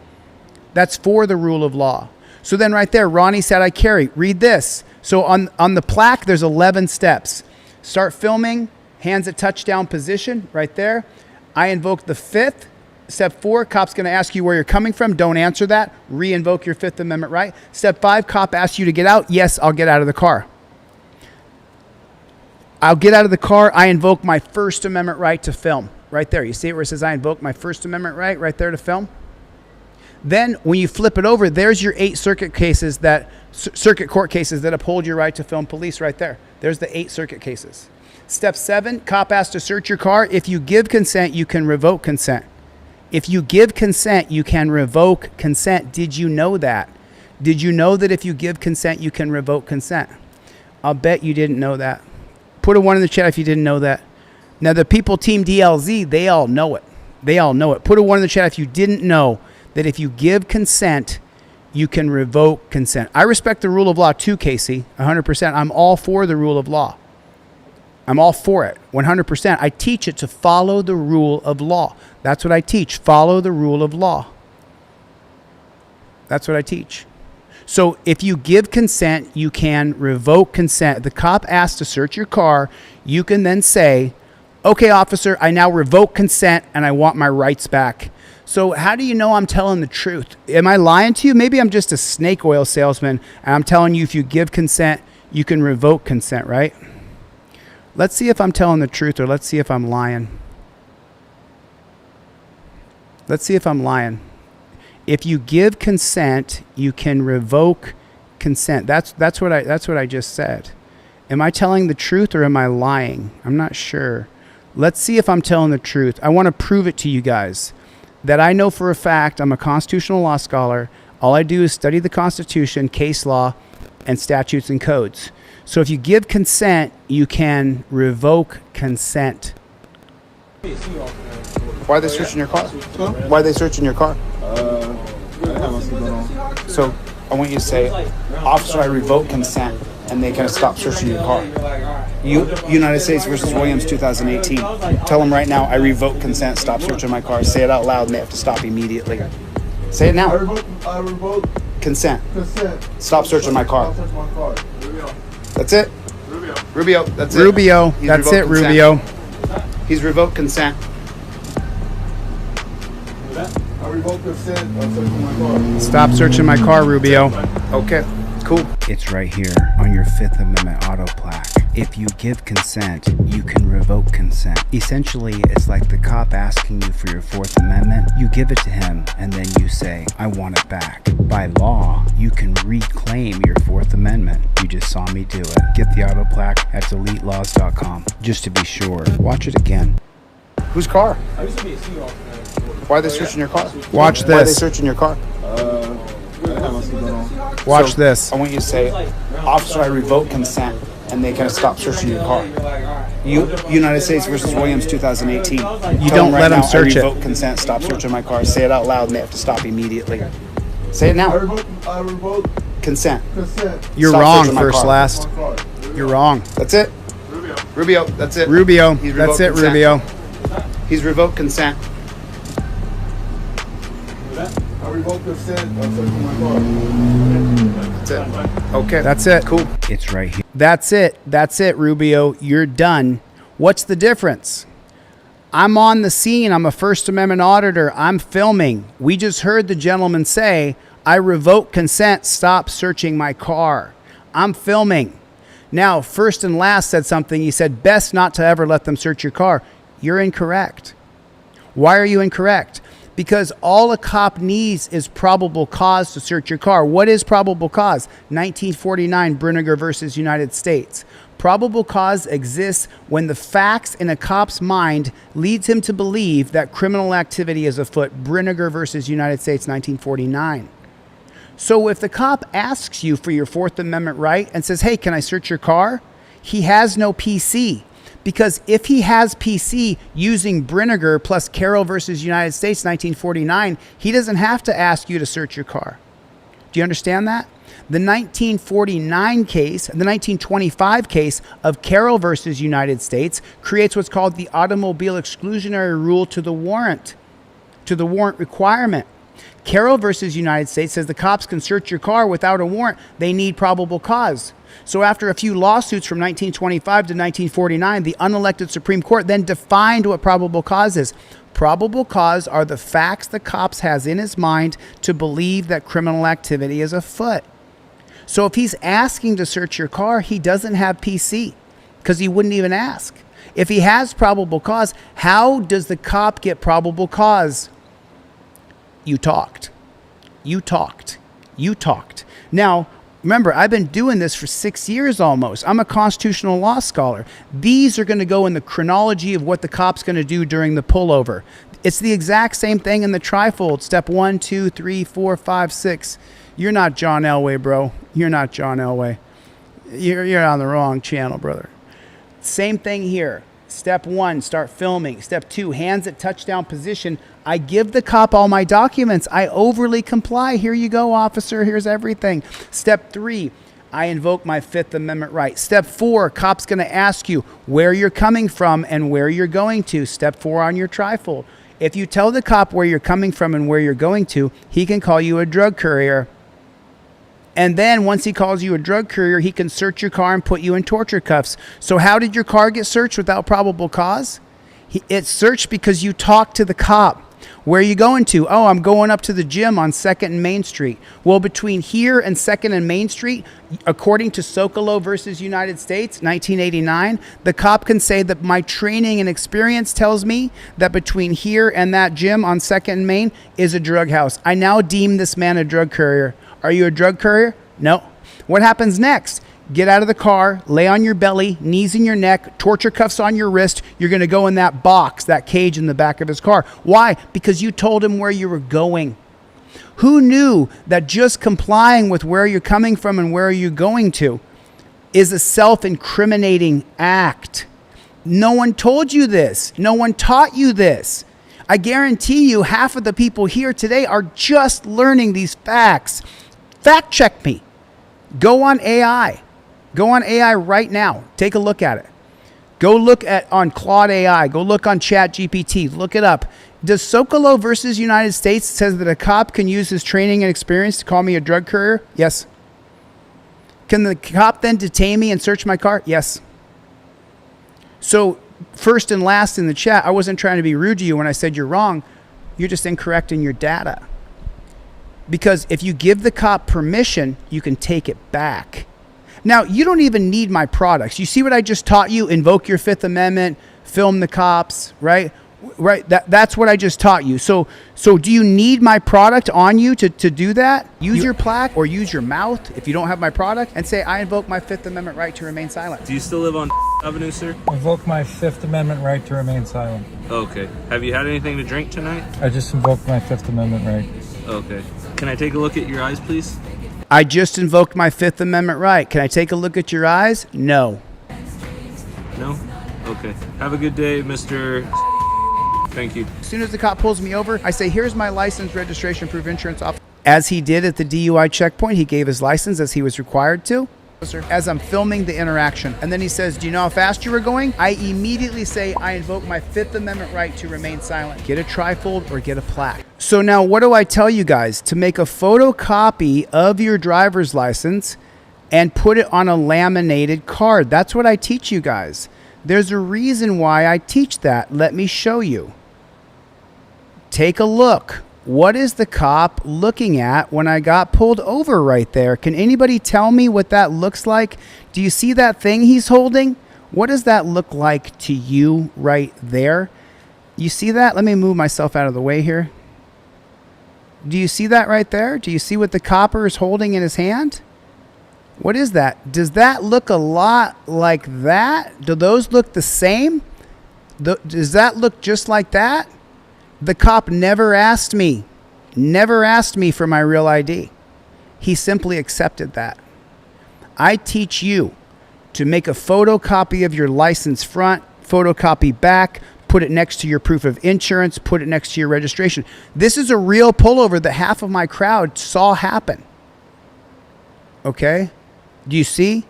That's for the rule of law. So then right there, Ronnie said, I carry. Read this. So on the plaque, there's 11 steps. Start filming, hands at touchdown position, right there. I invoke the 5th. Step 4, cop's going to ask you where you're coming from. Don't answer that. Re-invoke your 5th Amendment right. Step 5, cop asks you to get out. Yes, I'll get out of the car. I'll get out of the car. I invoke my First Amendment right to film. Right there. You see it where it says I invoke my First Amendment right there to film? Then when you flip it over, there's your 8 circuit court cases that uphold your right to film police right there. There's the 8 circuit cases. Step 7, cop asks to search your car. If you give consent, you can revoke consent. If you give consent, you can revoke consent. Did you know that? Did you know that if you give consent, you can revoke consent? I'll bet you didn't know that. Put a 1 in the chat if you didn't know that. Now, the people team DLZ, they all know it. They all know it. Put a 1 in the chat if you didn't know that if you give consent, you can revoke consent. I respect the rule of law too, Casey, 100%. I'm all for the rule of law. I'm all for it, 100%. I teach it to follow the rule of law. That's what I teach. Follow the rule of law. That's what I teach. So if you give consent, you can revoke consent. The cop asks to search your car. You can then say, okay, officer, I now revoke consent and I want my rights back. So how do you know I'm telling the truth? Am I lying to you? Maybe I'm just a snake oil salesman and I'm telling you if you give consent, you can revoke consent, right? Let's see if I'm telling the truth or let's see if I'm lying. Let's see if I'm lying. If you give consent, you can revoke consent. That's what I just said. Am I telling the truth or am I lying? I'm not sure. Let's see if I'm telling the truth. I want to prove it to you guys that I know for a fact. I'm a constitutional law scholar. All I do is study the Constitution, case law, and statutes and codes. So if you give consent, you can revoke consent. Why are they searching your car? Why are they searching your car? So I want you to say, officer, I revoke consent, and they kind of stop searching your car. United States versus Williams, 2018. Tell them right now, I revoke consent, stop searching my car. Say it out loud, and they have to stop immediately. Say it now. I revoke consent. Consent. Stop searching my car. That's it. Rubio. That's it. Rubio. That's it, Rubio. He's revoked consent. I revoke consent. I'm searching my car. Stop searching my car, Rubio. Okay, cool. It's right here on your 5th Amendment auto plaque. If you give consent, you can revoke consent. Essentially, it's like the cop asking you for your 4th Amendment. You give it to him, and then you say, I want it back. By law, you can reclaim your 4th Amendment. You just saw me do it. Get the auto plaque at DeleteLawz.com. Just to be sure, watch it again. Whose car? Why are they searching your car? Watch this. Why are they searching your car? Watch this. I want you to say, officer, I revoke consent, and they kind of stop searching your car. United States versus Williams, 2018. You don't let them search it. I revoke consent, stop searching my car. Say it out loud, and they have to stop immediately. Say it now. I revoke consent. Consent. You're wrong, first last. You're wrong. That's it. Rubio. That's it. Rubio. That's it, Rubio. He's revoked consent. I revoke consent. I'm searching my car. That's it. Okay. That's it. Cool. It's right here. That's it. That's it, Rubio. You're done. What's the difference? I'm on the scene. I'm a First Amendment auditor. I'm filming. We just heard the gentleman say, I revoke consent. Stop searching my car. I'm filming. Now, First and Last said something. He said, best not to ever let them search your car. You're incorrect. Why are you incorrect? Because all a cop needs is probable cause to search your car. What is probable cause? 1949 Brinegar versus United States. Probable cause exists when the facts in a cop's mind leads him to believe that criminal activity is afoot. Brinegar versus United States, 1949. So if the cop asks you for your Fourth Amendment right and says, hey, can I search your car? He has no PC. Because if he has PC using Brinegar plus Carroll versus United States, 1949, he doesn't have to ask you to search your car. Do you understand that? The 1949 case, the 1925 case of Carroll versus United States creates what's called the automobile exclusionary rule to the warrant requirement. Carroll versus United States says the cops can search your car without a warrant. They need probable cause. So after a few lawsuits from 1925 to 1949, the unelected Supreme Court then defined what probable cause is. Probable cause are the facts the cops has in his mind to believe that criminal activity is afoot. So if he's asking to search your car, he doesn't have PC because he wouldn't even ask. If he has probable cause, how does the cop get probable cause? You talked. You talked. You talked. Now, remember, I've been doing this for 6 years almost. I'm a constitutional law scholar. These are going to go in the chronology of what the cop's going to do during the pullover. It's the exact same thing in the trifold. Step 1, 2, 3, 4, 5, 6. You're not John Elway, bro. You're not John Elway. You're on the wrong channel, brother. Same thing here. Step 1, start filming. Step 2, hands at touchdown position. I give the cop all my documents. I overly comply. Here you go, officer. Here's everything. Step 3, I invoke my Fifth Amendment right. Step 4, cop's going to ask you where you're coming from and where you're going to. Step 4 on your trifold. If you tell the cop where you're coming from and where you're going to, he can call you a drug courier. And then once he calls you a drug courier, he can search your car and put you in torture cuffs. So how did your car get searched without probable cause? It's searched because you talked to the cop. Where are you going to? Oh, I'm going up to the gym on 2nd and Main Street. Well, between here and 2nd and Main Street, according to Sokolow versus United States, 1989, the cop can say that my training and experience tells me that between here and that gym on 2nd and Main is a drug house. I now deem this man a drug courier. Are you a drug courier? No. What happens next? Get out of the car, lay on your belly, knees in your neck, torture cuffs on your wrist. You're going to go in that box, that cage in the back of his car. Why? Because you told him where you were going. Who knew that just complying with where you're coming from and where you're going to is a self-incriminating act? No one told you this. No one taught you this. I guarantee you half of the people here today are just learning these facts. Fact check me. Go on AI. Go on AI right now. Take a look at it. Go look at on Claude AI. Go look on ChatGPT. Look it up. Does Sokolow versus United States says that a cop can use his training and experience to call me a drug courier? Yes. Can the cop then detain me and search my car? Yes. So first and last in the chat, I wasn't trying to be rude to you when I said you're wrong. You're just incorrect in your data. Because if you give the cop permission, you can take it back. Now, you don't even need my products. You see what I just taught you? Invoke your Fifth Amendment, film the cops, right? Right. That's what I just taught you. So do you need my product on you to do that? Use your plaque or use your mouth if you don't have my product and say, I invoke my Fifth Amendment right to remain silent. Do you still live on Avenue, sir? Invoke my Fifth Amendment right to remain silent. Okay. Have you had anything to drink tonight? I just invoked my Fifth Amendment right. Okay. Can I take a look at your eyes, please? I just invoked my Fifth Amendment right. Can I take a look at your eyes? No. No? Okay. Have a good day, Mr. Thank you. As soon as the cop pulls me over, I say, here's my license, registration, proof, insurance off. As he did at the DUI checkpoint, he gave his license as he was required to. As I'm filming the interaction. And then he says, do you know how fast you were going? I immediately say, I invoke my Fifth Amendment right to remain silent. Get a trifold or get a plaque. So now what do I tell you guys? To make a photocopy of your driver's license and put it on a laminated card. That's what I teach you guys. There's a reason why I teach that. Let me show you. Take a look. What is the cop looking at when I got pulled over right there? Can anybody tell me what that looks like? Do you see that thing he's holding? What does that look like to you right there? You see that? Let me move myself out of the way here. Do you see that right there? Do you see what the copper is holding in his hand? What is that? Does that look a lot like that? Do those look the same? Does that look just like that? The cop never asked me for my real ID. He simply accepted that. I teach you to make a photocopy of your license front, photocopy back, put it next to your proof of insurance, put it next to your registration. This is a real pullover that half of my crowd saw happen. Okay? Do you see?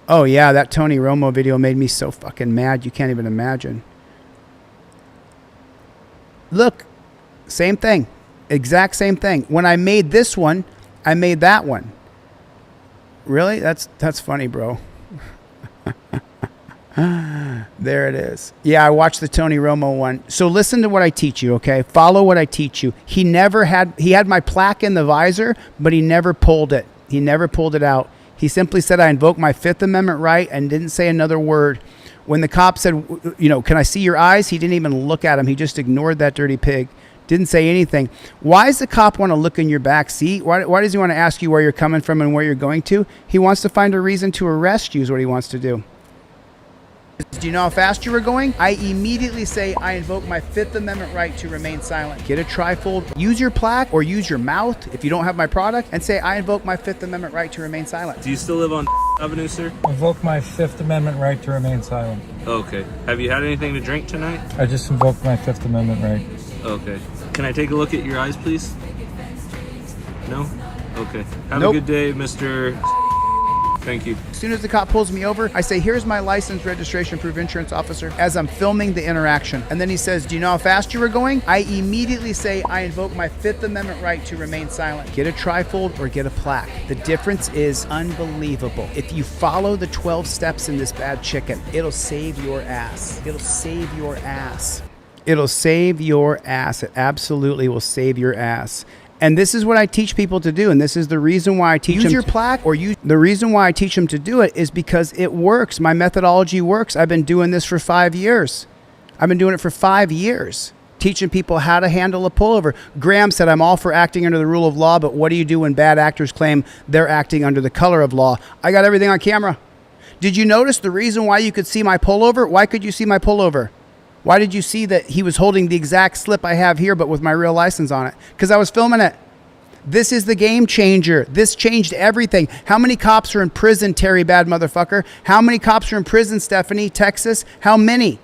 Oh yeah, that Tony Romo video made me so fucking mad you can't even imagine. Look, same thing. Exact same thing. When I made this one, I made that one. Really? That's funny, bro. There it is. Yeah, I watched the Tony Romo one. So listen to what I teach you, okay? Follow what I teach you. He had my plaque in the visor, but he never pulled it. He never pulled it out. He simply said, I invoke my Fifth Amendment right, and didn't say another word. When the cop said, can I see your eyes? He didn't even look at him. He just ignored that dirty pig. Didn't say anything. Why does the cop want to look in your back seat? Why does he want to ask you where you're coming from and where you're going to? He wants to find a reason to arrest you is what he wants to do. Do you know how fast you were going? I immediately say, I invoke my Fifth Amendment right to remain silent. Get a trifold, use your plaque or use your mouth if you don't have my product, and say, I invoke my Fifth Amendment right to remain silent. Do you still live on Avenue, sir? Invoke my Fifth Amendment right to remain silent. Okay. Have you had anything to drink tonight? I just invoked my Fifth Amendment right. Okay. Can I take a look at your eyes, please? No? Okay. Have Nope. a good day, Mr. Thank you. As soon as the cop pulls me over, I say, here's my license, registration, proof, insurance officer, as I'm filming the interaction. And then he says, do you know how fast you were going? I immediately say, I invoke my Fifth Amendment right to remain silent. Get a trifold or get a plaque. The difference is unbelievable. If you follow the 12 steps in this bad chicken, it'll save your ass. It'll save your ass. It'll save your ass. It absolutely will save your ass. And this is what I teach people to do, and this is the reason why I teach them your plaque or use. The reason why I teach them to do it is because it works. My methodology works. I've been doing this for 5 years. I've been doing it for 5 years, teaching people how to handle a pullover. Graham said, I'm all for acting under the rule of law, but what do you do when bad actors claim they're acting under the color of law? I got everything on camera. Did you notice the reason why you could see my pullover? Why could you see my pullover? Why did you see that he was holding the exact slip I have here, but with my real license on it? Because I was filming it. This is the game changer. This changed everything. How many cops are in prison, Terry bad motherfucker? How many cops are in prison, Stephanie, Texas? How many?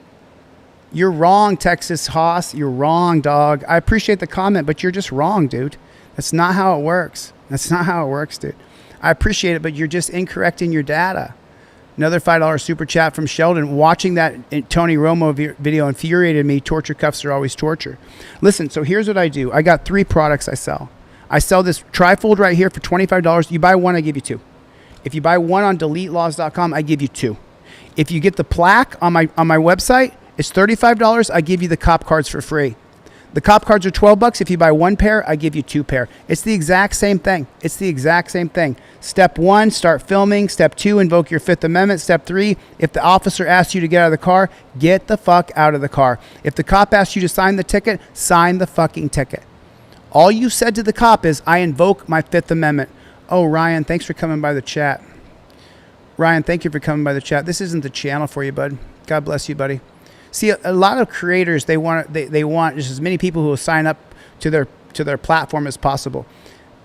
You're wrong, Texas Hoss. You're wrong, dog. I appreciate the comment, but you're just wrong, dude. That's not how it works. That's not how it works, dude. I appreciate it, but you're just incorrect in your data. Another $5 super chat from Sheldon. Watching that Tony Romo video infuriated me. Torture cuffs are always torture. Listen, so here's what I do. I got 3 products I sell. I sell this trifold right here for $25. You buy one, I give you 2. If you buy one on DeleteLawz.com, I give you 2. If you get the plaque on my website, it's $35. I give you the cop cards for free. The cop cards are $12. If you buy 1 pair, I give you 2 pair. It's the exact same thing. It's the exact same thing. Step 1, start filming. Step 2, invoke your Fifth Amendment. Step 3, if the officer asks you to get out of the car, get the fuck out of the car. If the cop asks you to sign the ticket, sign the fucking ticket. All you said to the cop is, I invoke my Fifth Amendment. Oh, Ryan, thanks for coming by the chat. Ryan, thank you for coming by the chat. This isn't the channel for you, bud. God bless you, buddy. See, a lot of creators, they want just as many people who will sign up to their platform as possible.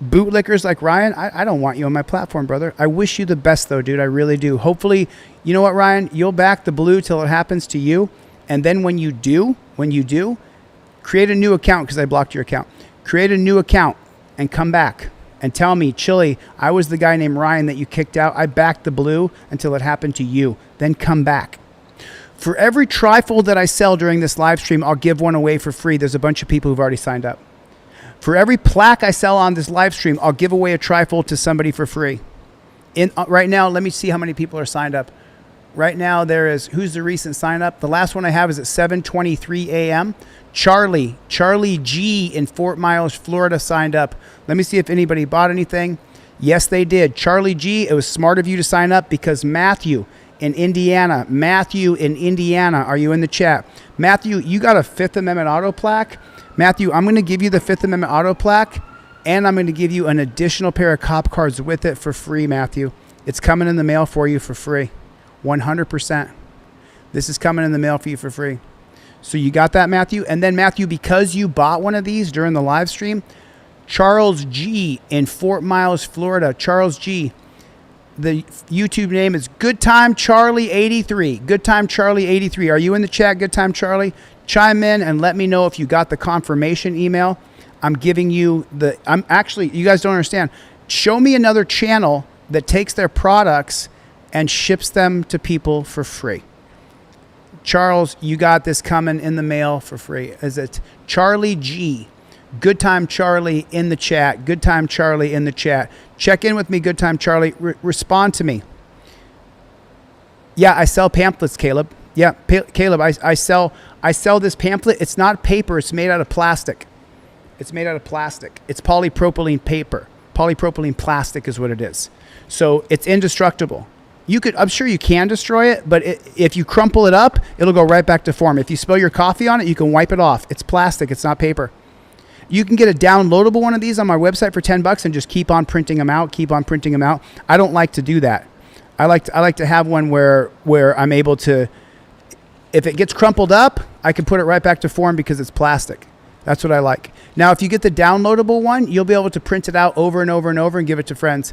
Bootlickers like Ryan, I don't want you on my platform, brother. I wish you the best, though, dude. I really do. Hopefully, you know what, Ryan? You'll back the blue till it happens to you. And then when you do, create a new account because I blocked your account. Create a new account and come back and tell me, Chille, I was the guy named Ryan that you kicked out. I backed the blue until it happened to you. Then come back. For every trifold that I sell during this live stream, I'll give one away for free. There's a bunch of people who've already signed up. For every plaque I sell on this live stream, I'll give away a trifold to somebody for free. Right now, let me see how many people are signed up. Right now there is, who's the recent sign up? The last one I have is at 7:23 a.m. Charlie G in Fort Myers, Florida signed up. Let me see if anybody bought anything. Yes, they did. Charlie G, it was smart of you to sign up because Matthew in Indiana, are you in the chat? Matthew, you got a Fifth Amendment auto plaque. Matthew, I'm going to give you the Fifth Amendment auto plaque, and I'm going to give you an additional pair of cop cards with it for free, Matthew. It's coming in the mail for you for free. 100%. This is coming in the mail for you for free. So you got that, Matthew? And then, Matthew, because you bought one of these during the live stream, Charles G in Fort Myers, Florida. Charles G. The YouTube name is Good Time Charlie 83. Good Time Charlie 83. Are you in the chat, Good Time Charlie? Chime in and let me know if you got the confirmation email. I'm giving you the... you guys don't understand. Show me another channel that takes their products and ships them to people for free. Charles, you got this coming in the mail for free. Is it Charlie G? Good Time Charlie in the chat. Good Time Charlie in the chat. Check in with me, Good Time Charlie. Respond to me. Yeah, I sell pamphlets, Caleb. Yeah, Caleb, I sell this pamphlet. It's not paper. It's made out of plastic. It's made out of plastic. It's polypropylene paper. Polypropylene plastic is what it is. So it's indestructible. I'm sure you can destroy it, but if you crumple it up, it'll go right back to form. If you spill your coffee on it, you can wipe it off. It's plastic. It's not paper. You can get a downloadable one of these on my website for $10 and just keep on printing them out, I don't like to do that. I like to have one where I'm able to, if it gets crumpled up, I can put it right back to form because it's plastic. That's what I like. Now, if you get the downloadable one, you'll be able to print it out over and over and over and give it to friends.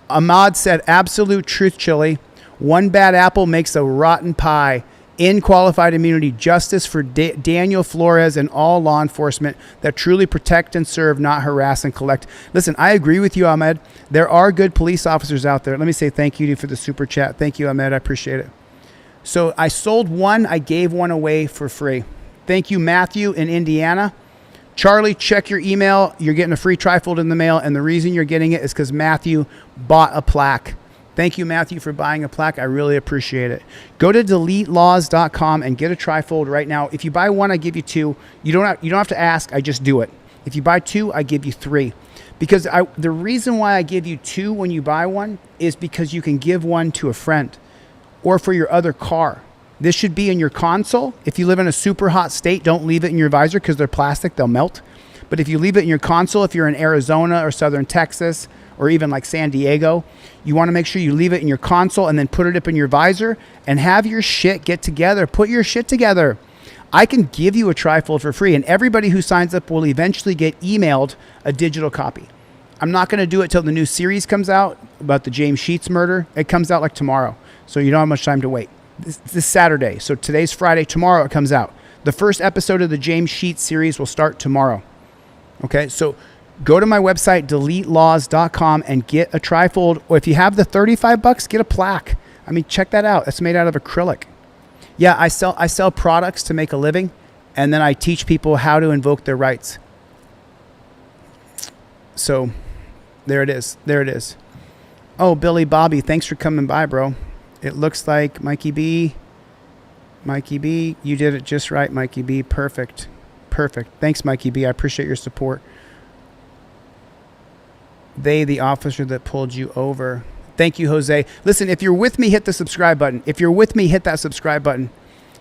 Ahmad said, absolute truth, Chille. One bad apple makes a rotten pie. In qualified immunity, justice for Daniel Flores and all law enforcement that truly protect and serve, not harass and collect. Listen, I agree with you, Ahmed. There are good police officers out there. Let me say thank you to you for the super chat. Thank you, Ahmed. I appreciate it. So I sold one. I gave one away for free. Thank you, Matthew in Indiana. Charlie, check your email. You're getting a free trifold in the mail, and the reason you're getting it is because Matthew bought a plaque. Thank you, Matthew, for buying a plaque. I really appreciate it. Go to DeleteLawz.com and get a trifold right now. If you buy one, I give you two. You don't have to ask. I just do it. If you buy two, I give you three. Because the reason why I give you two when you buy one is because you can give one to a friend or for your other car. This should be in your console. If you live in a super hot state, don't leave it in your visor because they're plastic. They'll melt. But if you leave it in your console, if you're in Arizona or Southern Texas or even like San Diego, you want to make sure you leave it in your console and then put it up in your visor and have your shit get together. Put your shit together. I can give you a trifold for free, and everybody who signs up will eventually get emailed a digital copy. I'm not going to do it till the new series comes out about the James Sheets murder. It comes out like tomorrow, so you don't have much time to wait. This Saturday, so today's Friday, tomorrow it comes out. The first episode of the James Sheets series will start tomorrow. Okay, so go to my website, DeleteLawz.com, and get a trifold. Or if you have the $35, get a plaque. I mean, check that out. It's made out of acrylic. Yeah, I sell products to make a living, and then I teach people how to invoke their rights. So there it is. There it is. Oh, Billy Bobby, thanks for coming by, bro. It looks like Mikey B, you did it just right, Mikey B. Perfect. Thanks, Mikey B. I appreciate your support. The officer that pulled you over. Thank you, Jose. Listen, if you're with me, hit the subscribe button. If you're with me, hit that subscribe button.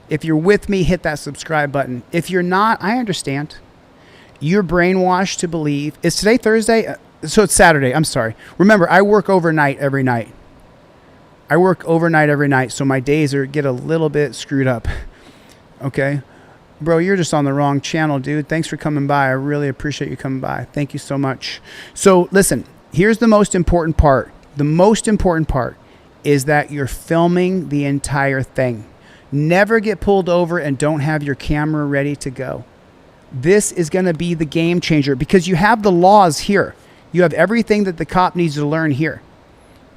If you're with me, hit that subscribe button. If you're not, I understand. You're brainwashed to believe. Is today Thursday? So it's Saturday. I'm sorry. Remember, I work overnight every night. So my days get a little bit screwed up. Okay? Bro, you're just on the wrong channel, dude. Thanks for coming by. I really appreciate you coming by. Thank you so much. So listen, here's the most important part. The most important part is that you're filming the entire thing. Never get pulled over and don't have your camera ready to go. This is going to be the game changer because you have the laws here. You have everything that the cop needs to learn here.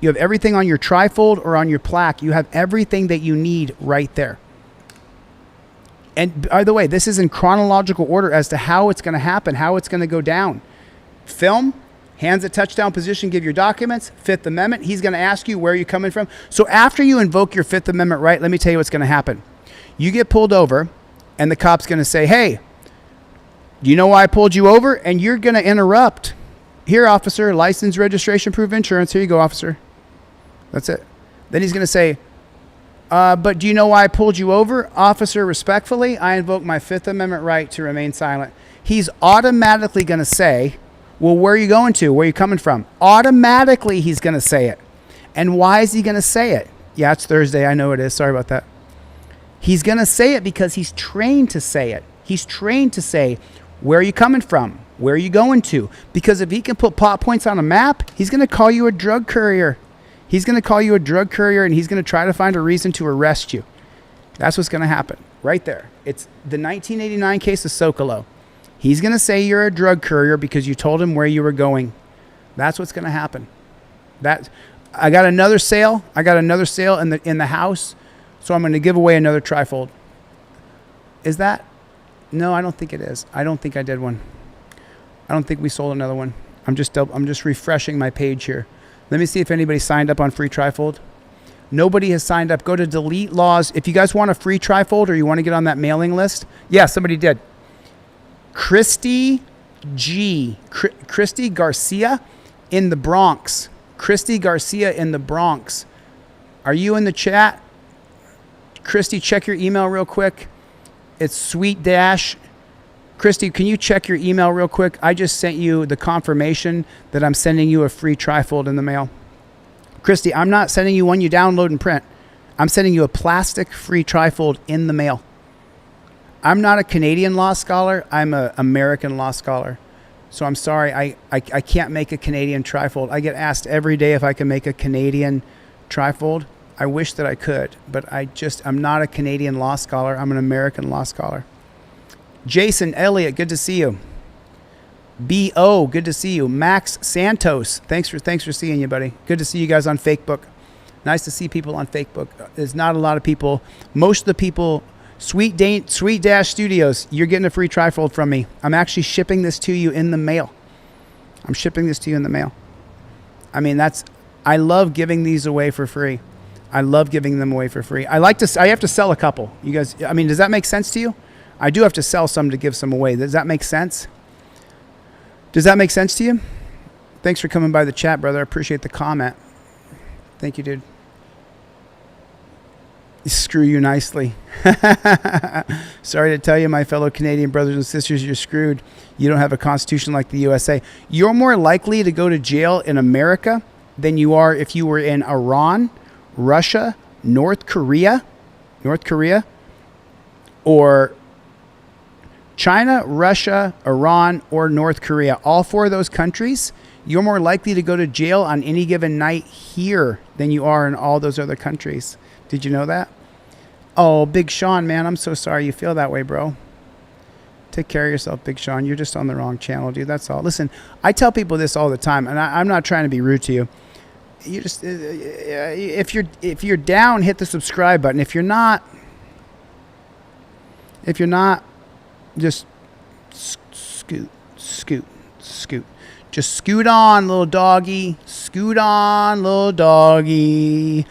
You have everything on your trifold or on your plaque. You have everything that you need right there. And by the way, this is in chronological order as to how it's going to happen, how it's going to go down. Film, Hands at touchdown position, give your documents. Fifth Amendment, he's going to ask you where you're coming from. So after you invoke your Fifth Amendment right, let me tell you what's going to happen. You get pulled over, and the cop's going to say, hey, do you know why I pulled you over? And you're going to interrupt. Here, officer, license, registration, proof of insurance. Here you go, officer. That's it. Then he's going to say, but do you know why I pulled you over? Officer, respectfully, I invoke my Fifth Amendment right to remain silent. He's automatically going to say, well, where are you going to? Where are you coming from? Automatically, he's going to say it. And why is he going to say it? Yeah, it's Thursday. I know it is. Sorry about that. He's going to say it because he's trained to say it. He's trained to say, where are you coming from? Where are you going to? Because if he can put plot points on a map, he's going to call you a drug courier. He's going to call you a drug courier, and he's going to try to find a reason to arrest you. That's what's going to happen right there. It's the 1989 case of Socolow. He's going to say you're a drug courier because you told him where you were going. That's what's going to happen. I got another sale. I got another sale in the house, so I'm going to give away another trifold. Is that? No, I don't think it is. I don't think I did one. I don't think we sold another one. I'm just refreshing my page here. Let me see if anybody signed up on free trifold. Nobody has signed up. Go to Delete Lawz. If you guys want a free trifold or you want to get on that mailing list, yeah, somebody did. Christy Garcia in the Bronx. Christy Garcia in the Bronx. Are you in the chat? Christy, check your email real quick. It's sweet dash. Christy, can you check your email real quick? I just sent you the confirmation that I'm sending you a free trifold in the mail. Christy, I'm not sending you one you download and print. I'm sending you a plastic free trifold in the mail. I'm not a Canadian law scholar. I'm an American law scholar. So I'm sorry, I can't make a Canadian trifold. I get asked every day if I can make a Canadian trifold. I wish that I could, but I'm not a Canadian law scholar. I'm an American law scholar. Jason Elliott, good to see you. B.O., good to see you. Max Santos, thanks for seeing you, buddy. Good to see you guys on Facebook. Nice to see people on Facebook. There's not a lot of people. Most of the people, Sweet Dash Studios, you're getting a free trifold from me. I'm actually shipping this to you in the mail. I mean, I love giving these away for free. I love giving them away for free. I have to sell a couple. You guys, I mean, does that make sense to you? I do have to sell some to give some away. Does that make sense? Does that make sense to you? Thanks for coming by the chat, brother. I appreciate the comment. Thank you, dude. Screw you nicely. Sorry to tell you, my fellow Canadian brothers and sisters, you're screwed. You don't have a constitution like the USA. You're more likely to go to jail in America than you are if you were in Iran, Russia, North Korea, or China, Russia, Iran, or North Korea. All four of those countries, you're more likely to go to jail on any given night here than you are in all those other countries. Did you know that? Oh, Big Sean, man, I'm so sorry you feel that way, bro. Take care of yourself, Big Sean. You're just on the wrong channel, dude. That's all. Listen, I tell people this all the time, and I'm not trying to be rude to you. You just, if you're down, hit the subscribe button. If you're not, just scoot. Just scoot on, little doggy. Scoot on, little doggy.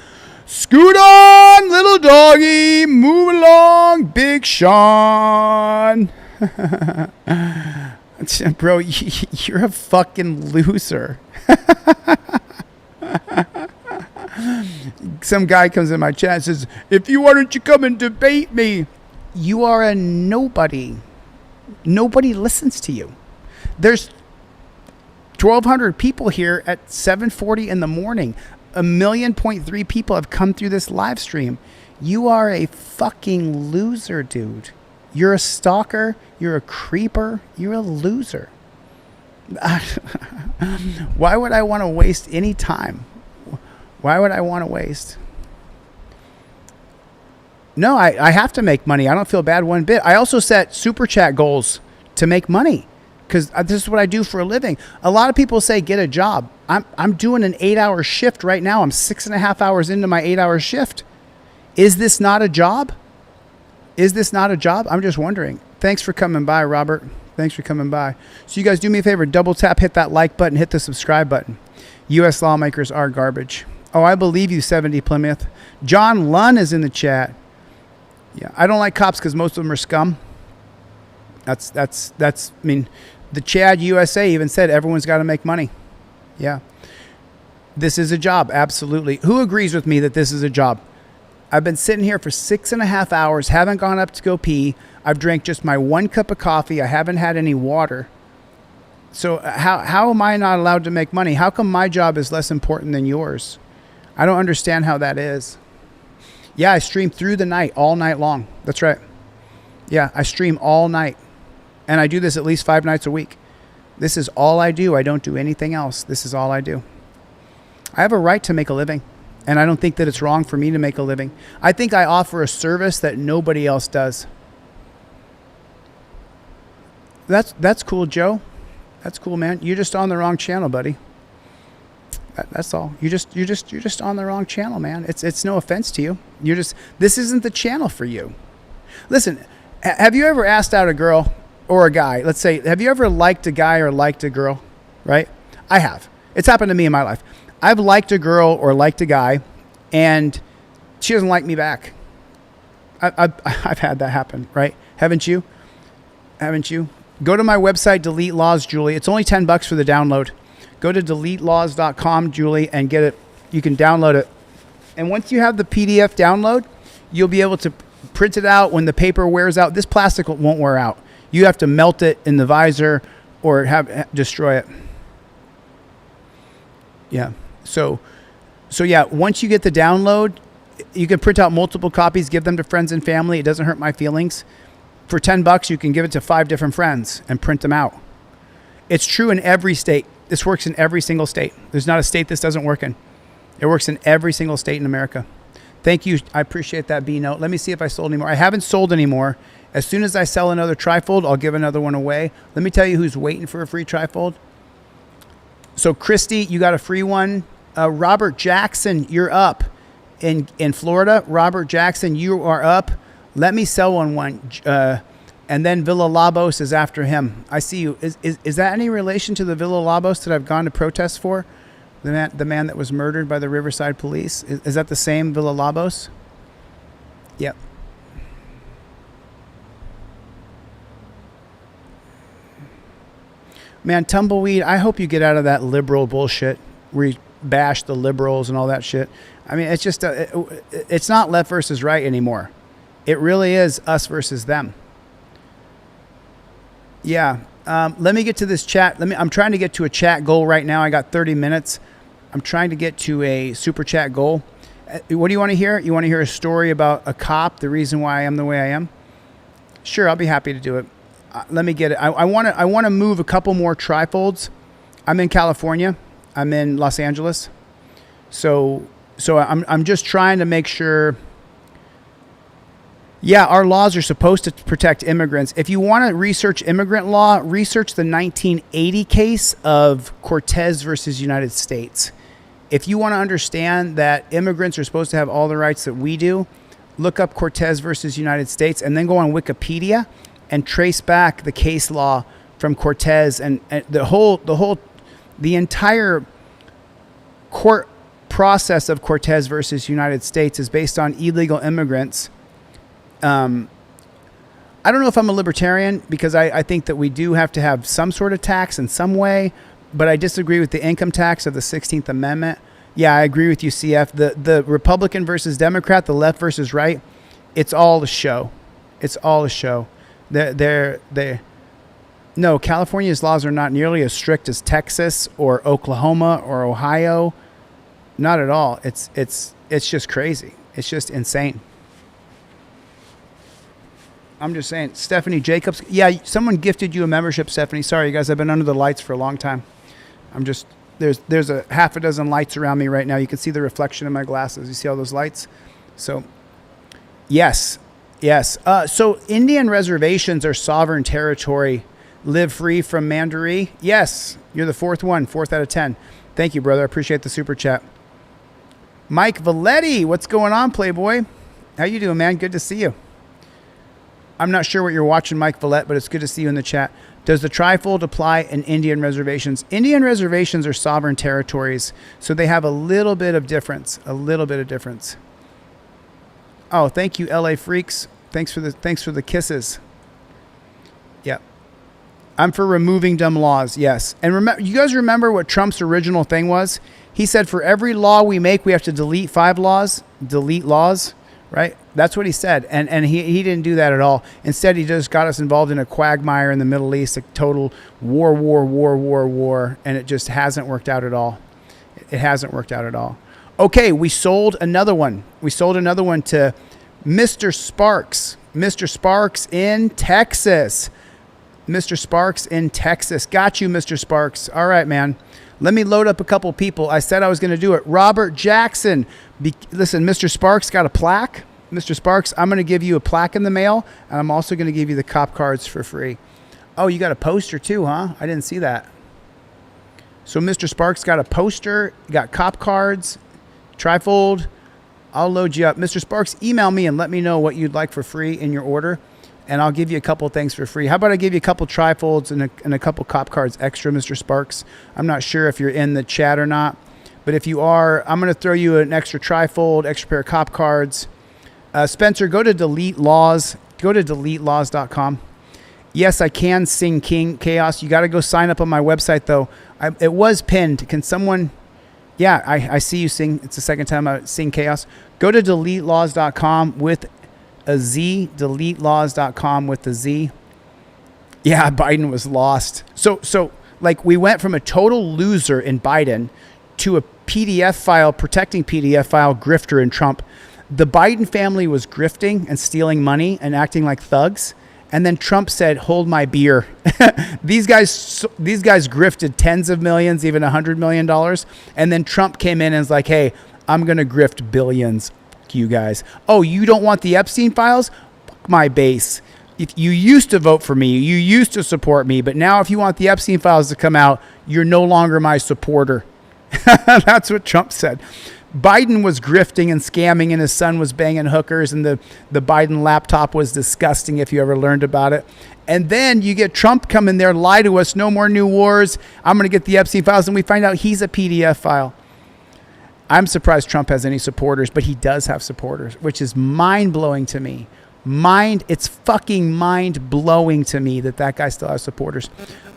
Scoot on, little doggy. Move along, Big Sean. Bro, you're a fucking loser. Some guy comes in my chat and says, if you wanted to come and debate me, you are a nobody. Nobody listens to you. There's 1,200 people here at 7:40 in the morning. 1.3 million people have come through this live stream. You are a fucking loser, dude. You're a stalker. You're a creeper. You're a loser. Why would I want to waste any time? Why would I want to waste? No, I have to make money. I don't feel bad one bit. I also set super chat goals to make money because this is what I do for a living. A lot of people say get a job. I'm doing an 8-hour shift right now. I'm 6.5 hours into my 8-hour shift. Is this not a job? I'm just wondering. Thanks for coming by, Robert. Thanks for coming by. So you guys do me a favor. Double tap, hit that like button, hit the subscribe button. U.S. lawmakers are garbage. Oh, I believe you, 70 Plymouth. John Lunn is in the chat. Yeah, I don't like cops because most of them are scum. That's. I mean, the Chad USA even said everyone's got to make money. Yeah. This is a job, absolutely. Who agrees with me that this is a job? I've been sitting here for 6.5 hours, haven't gone up to go pee. I've drank just my 1 cup of coffee. I haven't had any water. So how am I not allowed to make money? How come my job is less important than yours? I don't understand how that is. Yeah, I stream through the night, all night long. That's right. Yeah, I stream all night. And I do this at least 5 nights a week. This is all I do. I don't do anything else. This is all I do. I have a right to make a living, and I don't think that it's wrong for me to make a living. I think I offer a service that nobody else does. That's cool, Joe. That's cool, man. You're just on the wrong channel, buddy. That's all. You're just on the wrong channel, man. It's no offense to you. This isn't the channel for you. Listen, have you ever asked out a girl or a guy? Let's say, have you ever liked a guy or liked a girl? Right? I have. It's happened to me in my life. I've liked a girl or liked a guy, and she doesn't like me back. I've had that happen, right? Haven't you? Haven't you? Go to my website, Delete Lawz, Julie. It's only $10 for the download. Go to DeleteLawz.com, Julie, and get it. You can download it. And once you have the PDF download, you'll be able to print it out when the paper wears out. This plastic won't wear out. You have to melt it in the visor or destroy it. Yeah. So yeah, once you get the download, you can print out multiple copies, give them to friends and family. It doesn't hurt my feelings. For $10, you can give it to 5 different friends and print them out. It's true in every state. This works in every single state. There's not a state this doesn't work in. It works in every single state in America. Thank you. I appreciate that B note. Let me see if I sold any more. I haven't sold any more. As soon as I sell another trifold, I'll give another one away. Let me tell you who's waiting for a free trifold. So Christy, you got a free one. Robert Jackson, you're up in Florida. Robert Jackson, you are up. Let me sell one. And then Villa Lobos is after him. I see you. Is that any relation to the Villa Lobos that I've gone to protest for? The man that was murdered by the Riverside police? Is that the same Villa Lobos? Yep. Man, Tumbleweed, I hope you get out of that liberal bullshit where you bash the liberals and all that shit. I mean, it's just, it's not left versus right anymore. It really is us versus them. Yeah. Let me get to this chat. I'm trying to get to a chat goal right now. I got 30 minutes. I'm trying to get to a super chat goal. What do you want to hear? You want to hear a story about a cop, the reason why I am the way I am? Sure, I'll be happy to do it. Let me get it. I want to move a couple more trifolds. I'm in California. I'm in Los Angeles. So I'm just trying to make sure. Yeah, our laws are supposed to protect immigrants. If you want to research immigrant law, research the 1980 case of Cortez versus United States. If you want to understand that immigrants are supposed to have all the rights that we do, look up Cortez versus United States and then go on Wikipedia and trace back the case law from Cortez and the entire court process of Cortez versus United States is based on illegal immigrants. I don't know if I'm a libertarian because I think that we do have to have some sort of tax in some way, but I disagree with the income tax of the 16th Amendment. Yeah, I agree with you, CF. The Republican versus Democrat, the left versus right, it's all a show. It's all a show. No, California's laws are not nearly as strict as Texas or Oklahoma or Ohio. Not at all. It's just crazy. It's just insane. I'm just saying, Stephanie Jacobs. Yeah, someone gifted you a membership, Stephanie. Sorry, you guys. I've been under the lights for a long time. There's a half a dozen lights around me right now. You can see the reflection in my glasses. You see all those lights? So, yes. So Indian reservations are sovereign territory. Live free from Mandaree. Yes, you're the fourth out of 10. Thank you, brother. I appreciate the super chat. Mike Valetti, what's going on, Playboy? How you doing, man? Good to see you. I'm not sure what you're watching, Mike Vallette, but it's good to see you in the chat. Does the trifold apply in Indian reservations? Indian reservations are sovereign territories, so they have a little bit of difference. A little bit of difference. Oh, thank you, LA freaks. Thanks for the kisses. Yep. I'm for removing dumb laws. Yes. And remember, you guys remember what Trump's original thing was? He said for every law we make, we have to delete 5 laws. Delete laws. Right? That's what he said. And he didn't do that at all. Instead, he just got us involved in a quagmire in the Middle East, a total war. And it just hasn't worked out at all. It hasn't worked out at all. Okay, we sold another one. We sold another one to Mr. Sparks. Mr. Sparks in Texas. Mr. Sparks in Texas. Got you, Mr. Sparks. All right, man. Let me load up a couple people. I said I was going to do it. Robert Jackson. Listen, Mr. Sparks got a plaque. Mr. Sparks, I'm going to give you a plaque in the mail, and I'm also going to give you the cop cards for free. Oh, you got a poster too, huh? I didn't see that. So Mr. Sparks got a poster, got cop cards, trifold. I'll load you up. Mr. Sparks, email me and let me know what you'd like for free in your order, and I'll give you a couple things for free. How about I give you a couple trifolds and a couple cop cards extra, Mr. Sparks? I'm not sure if you're in the chat or not, but if you are, I'm going to throw you an extra trifold, extra pair of cop cards. Spencer, go to Delete Lawz. Go to DeleteLawz.com. Yes, I can sing King Chaos. You got to go sign up on my website, though. It was pinned. Can someone... Yeah, I see you sing. It's the second time I sing Chaos. Go to DeleteLawz.com with a Z. DeleteLawz.com with a Z. Yeah, Biden was lost. So like, we went from a total loser in Biden to a PDF file, protecting PDF file grifter in Trump. The Biden family was grifting and stealing money and acting like thugs. And then Trump said, hold my beer. These guys grifted tens of millions, even $100 million. And then Trump came in and was like, hey, I'm going to grift billions. Fuck you guys. Oh, you don't want the Epstein files? Fuck my base. If you used to vote for me, you used to support me. But now if you want the Epstein files to come out, you're no longer my supporter. That's what Trump said. Biden was grifting and scamming, and his son was banging hookers, and the Biden laptop was disgusting if you ever learned about it. And then you get Trump come in there, lie to us, no more new wars. I'm going to get the Epstein files, and we find out he's a PDF file. I'm surprised Trump has any supporters, but he does have supporters, which is mind-blowing to me. It's fucking mind-blowing to me that guy still has supporters.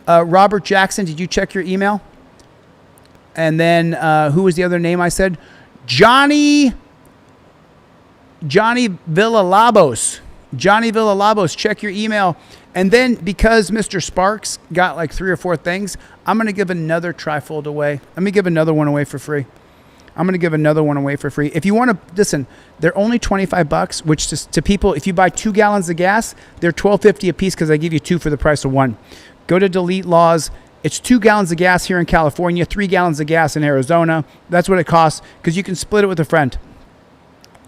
Robert Jackson, did you check your email? And then who was the other name I said? Johnny Villalobos. Johnny Villalobos, check your email. And then because Mr. Sparks got like 3 or 4 things, I'm going to give another trifold away. Let me give another one away for free. If you want to, listen, they're only $25, which to people, if you buy 2 gallons of gas, they're $12.50 a piece because I give you 2 for the price of 1. Go to Delete Lawz. It's 2 gallons of gas here in California, 3 gallons of gas in Arizona. That's what it costs because you can split it with a friend.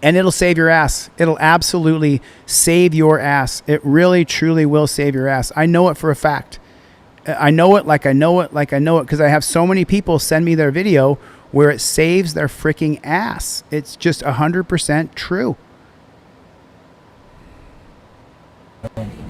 And it'll save your ass. It'll absolutely save your ass. It really, truly will save your ass. I know it for a fact. I know it because I have so many people send me their video where it saves their freaking ass. It's just 100% true.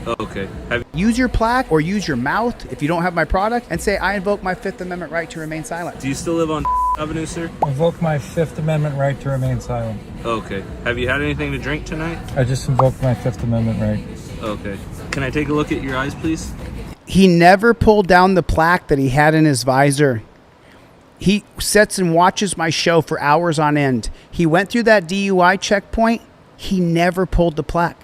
Okay. Use your plaque or use your mouth if you don't have my product and say, I invoke my 5th Amendment right to remain silent. Do you still live on Avenue, sir? Invoke my 5th Amendment right to remain silent. Okay. Have you had anything to drink tonight? I just invoked my 5th Amendment right. Okay. Can I take a look at your eyes, please? He never pulled down the plaque that he had in his visor. He sits and watches my show for hours on end. He went through that DUI checkpoint. He never pulled the plaque.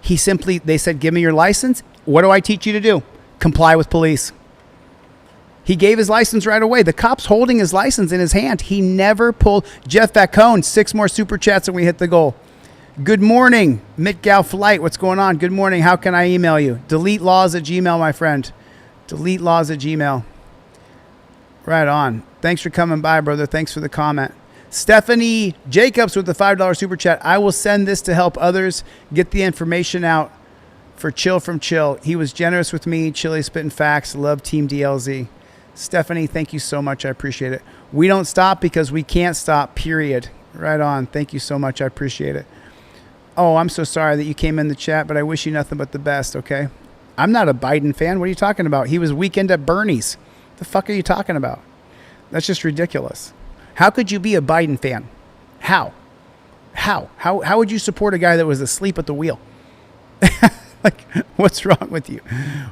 They said, give me your license. What do I teach you to do? Comply with police. He gave his license right away. The cop's holding his license in his hand. He never pulled. Jeff Vacone, 6 more super chats and we hit the goal. Good morning, Mitgal Flight. What's going on? Good morning. How can I email you? DeleteLawz@gmail, my friend. DeleteLawz@gmail. Right on. Thanks for coming by, brother. Thanks for the comment. Stephanie Jacobs with the $5 super chat. I will send this to help others get the information out for Chill from Chill. He was generous with me. Chille spitting facts. Love Team DLZ. Stephanie, thank you so much. I appreciate it. We don't stop because we can't stop, period. Right on. Thank you so much. I appreciate it. Oh, I'm so sorry that you came in the chat, but I wish you nothing but the best, okay? I'm not a Biden fan. What are you talking about? He was weekend at Bernie's. The fuck are you talking about? That's just ridiculous. How could you be a Biden fan? How would you support a guy that was asleep at the wheel? Like, what's wrong with you?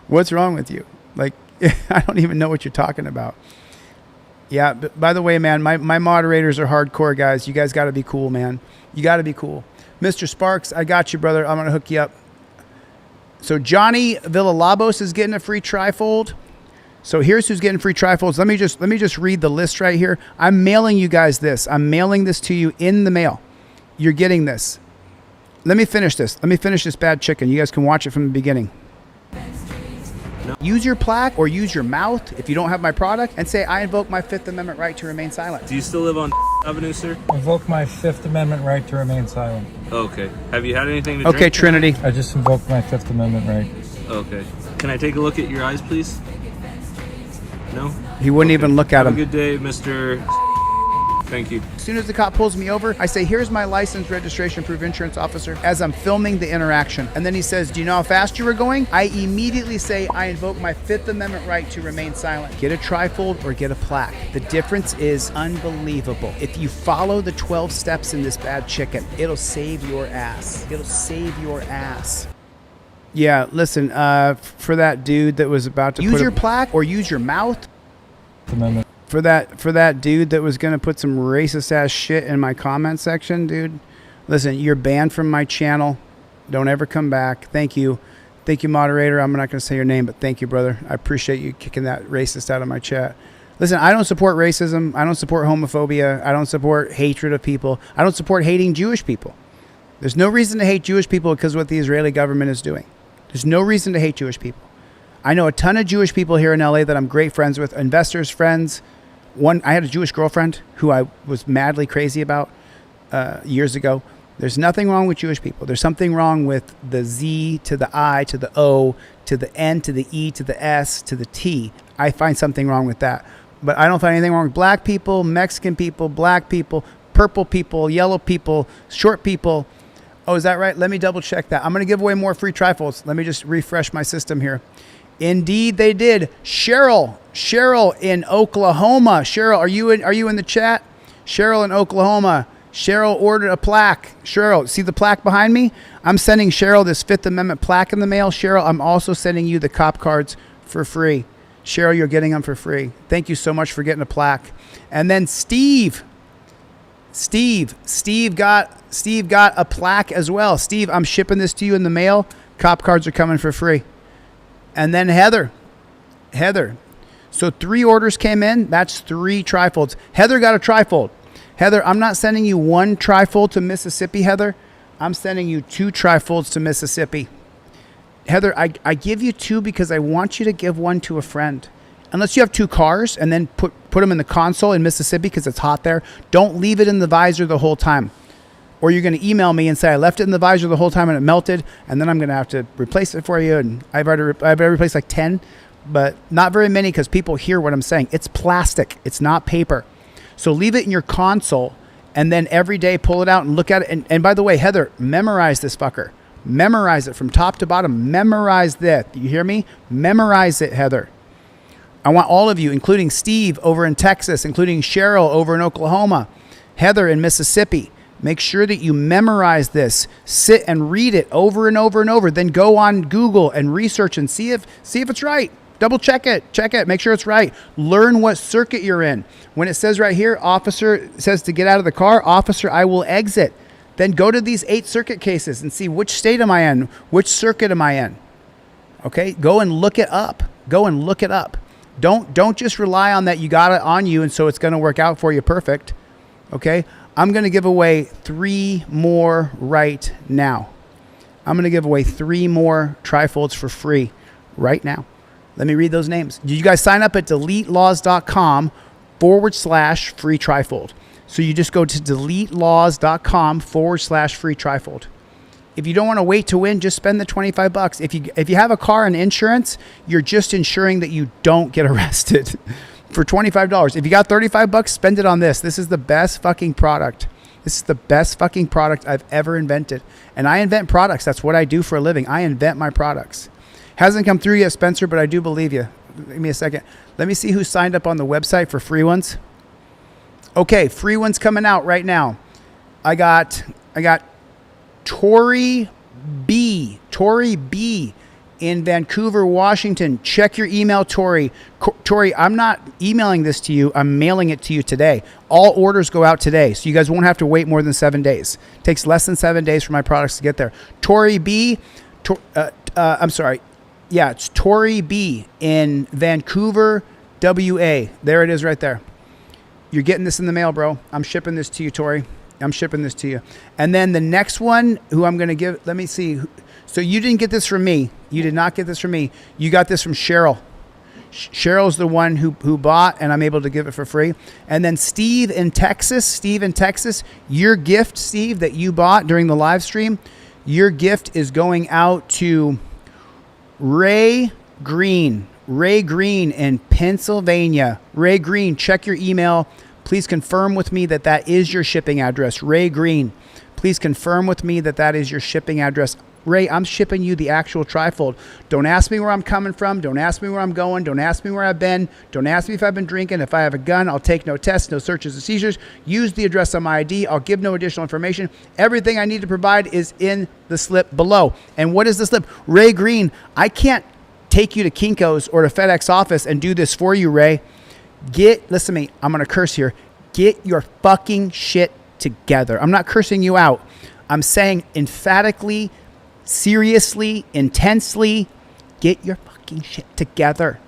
What's wrong with you? Like, I don't even know what you're talking about. Yeah, but by the way, man, my moderators are hardcore guys. You guys got to be cool, man. You got to be cool. Mr. Sparks, I got you, brother. I'm going to hook you up. So Johnny Villalobos is getting a free trifold. So here's who's getting free trifolds. Let me just read the list right here. I'm mailing you guys this. I'm mailing this to you in the mail. You're getting this. Let me finish this. Let me finish this bad chicken. You guys can watch it from the beginning. No. Use your plaque or use your mouth if you don't have my product and say, I invoke my Fifth Amendment right to remain silent. Do you still live on Avenue, sir? Invoke my Fifth Amendment right to remain silent. Okay. Have you had anything to drink? Okay, Trinity. I just invoked my Fifth Amendment right. Okay. Can I take a look at your eyes, please? No? He wouldn't even look at him. Have a good day, Mr. Thank you. As soon as the cop pulls me over, I say, here's my license, registration, proof, insurance officer, as I'm filming the interaction. And then he says, do you know how fast you were going? I immediately say, I invoke my Fifth Amendment right to remain silent. Get a trifold or get a plaque. The difference is unbelievable. If you follow the 12 steps in this bad chicken, it'll save your ass. It'll save your ass. Yeah, listen, for that dude that was about to use your plaque or use your mouth. Amendment. For that dude that was gonna put some racist ass shit in my comment section, dude. Listen, you're banned from my channel. Don't ever come back. Thank you, moderator. I'm not gonna say your name, but thank you, brother. I appreciate you kicking that racist out of my chat. Listen, I don't support racism. I don't support homophobia. I don't support hatred of people. I don't support hating Jewish people. There's no reason to hate Jewish people because of what the Israeli government is doing. There's no reason to hate Jewish people. I know a ton of Jewish people here in LA that I'm great friends with, investors, friends. I had a Jewish girlfriend who I was madly crazy about years ago. There's nothing wrong with Jewish people. There's something wrong with the Z to the I to the O to the N to the E to the S to the T. I find something wrong with that. But I don't find anything wrong with black people, Mexican people, black people, purple people, yellow people, short people. Oh, is that right? Let me double check that. I'm going to give away more free trifolds. Let me just refresh my system here. Indeed, they did. Cheryl in Oklahoma. Cheryl, are you in the chat? Cheryl in Oklahoma. Cheryl ordered a plaque. Cheryl, see the plaque behind me? I'm sending Cheryl this Fifth Amendment plaque in the mail. Cheryl, I'm also sending you the cop cards for free. Cheryl, you're getting them for free. Thank you so much for getting a plaque. And then Steve got a plaque as well. Steve, I'm shipping this to you in the mail. Cop cards are coming for free. And then Heather. So 3 orders came in. That's 3 trifolds. Heather got a trifold. Heather, I'm not sending you 1 trifold to Mississippi, Heather. I'm sending you 2 trifolds to Mississippi. Heather, I give you 2 because I want you to give 1 to a friend. Unless you have 2 cars and then put them in the console in Mississippi because it's hot there. Don't leave it in the visor the whole time. Or you're going to email me and say, I left it in the visor the whole time and it melted, and then I'm going to have to replace it for you. And I've already replaced like 10, but not very many because people hear what I'm saying. It's plastic. It's not paper. So leave it in your console and then every day pull it out and look at it. And by the way, Heather, memorize this fucker. Memorize it from top to bottom. Memorize that. You hear me? Memorize it, Heather. I want all of you, including Steve over in Texas, including Cheryl over in Oklahoma, Heather in Mississippi. Make sure that you memorize this. Sit and read it over and over and over. Then go on Google and research and see if it's right. Double check it. Check it. Make sure it's right. Learn what circuit you're in. When it says right here, officer says to get out of the car, officer, I will exit. Then go to these 8 circuit cases and see which state am I in? Which circuit am I in? Okay? Go and look it up. Go and look it up. Don't just rely on that you got it on you and so it's going to work out for you perfect. Okay? I'm going to give away 3 more right now. I'm going to give away 3 more trifolds for free right now. Let me read those names. You guys sign up at DeleteLawz.com/free trifold. So you just go to DeleteLawz.com/free trifold. If you don't want to wait to win, just spend the $25. If you have a car and insurance, you're just ensuring that you don't get arrested. For $25. If you got $35, spend it on this. This is the best fucking product. This is the best fucking product I've ever invented. And I invent products. That's what I do for a living. I invent my products. Hasn't come through yet, Spencer, but I do believe you. Give me a second. Let me see who signed up on the website for free ones. Okay, free ones coming out right now. I got Tori B. In Vancouver, Washington. Check your email, Tori. Tori, I'm not emailing this to you. I'm mailing it to you today. All orders go out today, so you guys won't have to wait more than 7 days. It takes less than 7 days for my products to get there. Tori B. I'm sorry. Yeah, it's Tori B. in Vancouver, WA. There it is right there. You're getting this in the mail, bro. I'm shipping this to you, Tori. I'm shipping this to you. And then the next one, who I'm going to give, let me see. So you didn't get this from me. You did not get this from me. You got this from Cheryl. Cheryl's the one who bought, and I'm able to give it for free. And then Steve in Texas, your gift, Steve, that you bought during the live stream, your gift is going out to Ray Green in Pennsylvania. Ray Green, check your email. Please confirm with me that that is your shipping address. Ray Green, please confirm with me that that is your shipping address. Ray, I'm shipping you the actual trifold. Don't ask me where I'm coming from. Don't ask me where I'm going. Don't ask me where I've been. Don't ask me if I've been drinking. If I have a gun, I'll take no tests, no searches or seizures. Use the address on my ID. I'll give no additional information. Everything I need to provide is in the slip below. And what is the slip? Ray Green, I can't take you to Kinko's or to FedEx office and do this for you, Ray. Listen to me. I'm going to curse here. Get your fucking shit together. I'm not cursing you out. I'm saying emphatically, seriously, intensely, get your fucking shit together.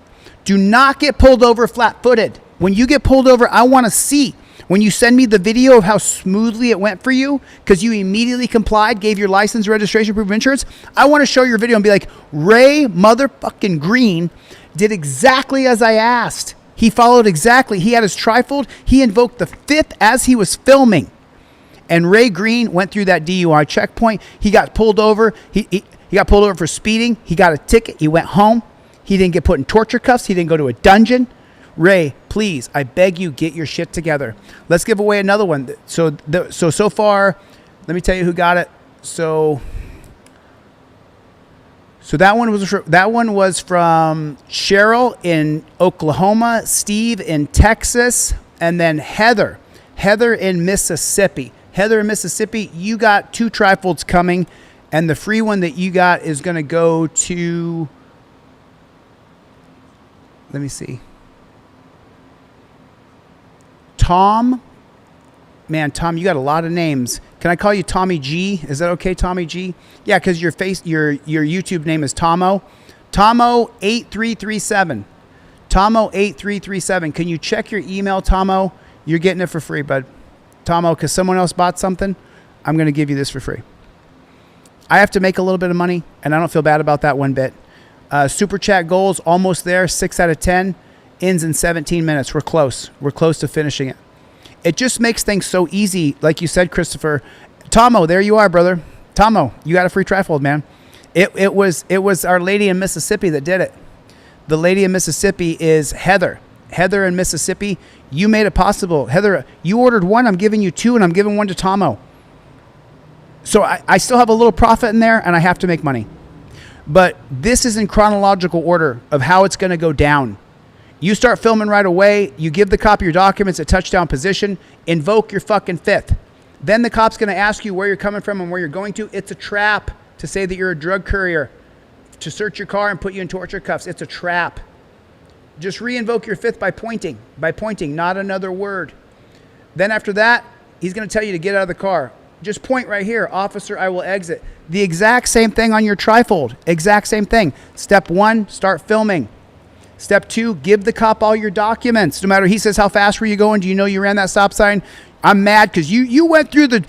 Do not get pulled over flat-footed. When you get pulled over, I want to see. When you send me the video of how smoothly it went for you, because you immediately complied, gave your license, registration, proof of insurance, I want to show your video and be like, Ray motherfucking Green did exactly as I asked. He followed exactly. He had his trifold. He invoked the fifth as he was filming. And Ray Green went through that DUI checkpoint. He got pulled over. He got pulled over for speeding. He got a ticket. He went home. He didn't get put in torture cuffs. He didn't go to a dungeon. Ray, please, I beg you, get your shit together. Let's give away another one. So far, let me tell you who got it. So that one was from Cheryl in Oklahoma, Steve in Texas, and then Heather in Mississippi. Heather in Mississippi, you got 2 trifolds coming, and the free one that you got is going to go to, let me see, Tom. Man, Tom, you got a lot of names. Can I call you Tommy G? Is that okay, Tommy G? Yeah, because your YouTube name is Tomo. Tomo8337. Tomo8337. Can you check your email, Tomo? You're getting it for free, bud. Tomo, because someone else bought something, I'm going to give you this for free. I have to make a little bit of money, and I don't feel bad about that one bit. Super chat goals, almost there, 6 out of 10. Ends in 17 minutes. We're close. We're close to finishing it. It just makes things so easy, like you said, Christopher. Tomo, there you are, brother. Tomo, you got a free trifold, man. It was Our Lady in Mississippi that did it. The lady in Mississippi is Heather. Heather in Mississippi, you made it possible. Heather, you ordered 1, I'm giving you 2, and I'm giving 1 to Tomo. So I still have a little profit in there, and I have to make money. But this is in chronological order of how it's going to go down. You start filming right away. You give the cop your documents at touchdown position. Invoke your fucking fifth. Then the cop's going to ask you where you're coming from and where you're going to. It's a trap to say that you're a drug courier, to search your car and put you in torture cuffs. It's a trap. Just re-invoke your fifth by pointing, not another word. Then after that, he's going to tell you to get out of the car. Just point right here. Officer, I will exit. The exact same thing on your trifold. Exact same thing. Step 1, start filming. Step 2, give the cop all your documents. No matter, he says, how fast were you going? Do you know you ran that stop sign? I'm mad because you went through the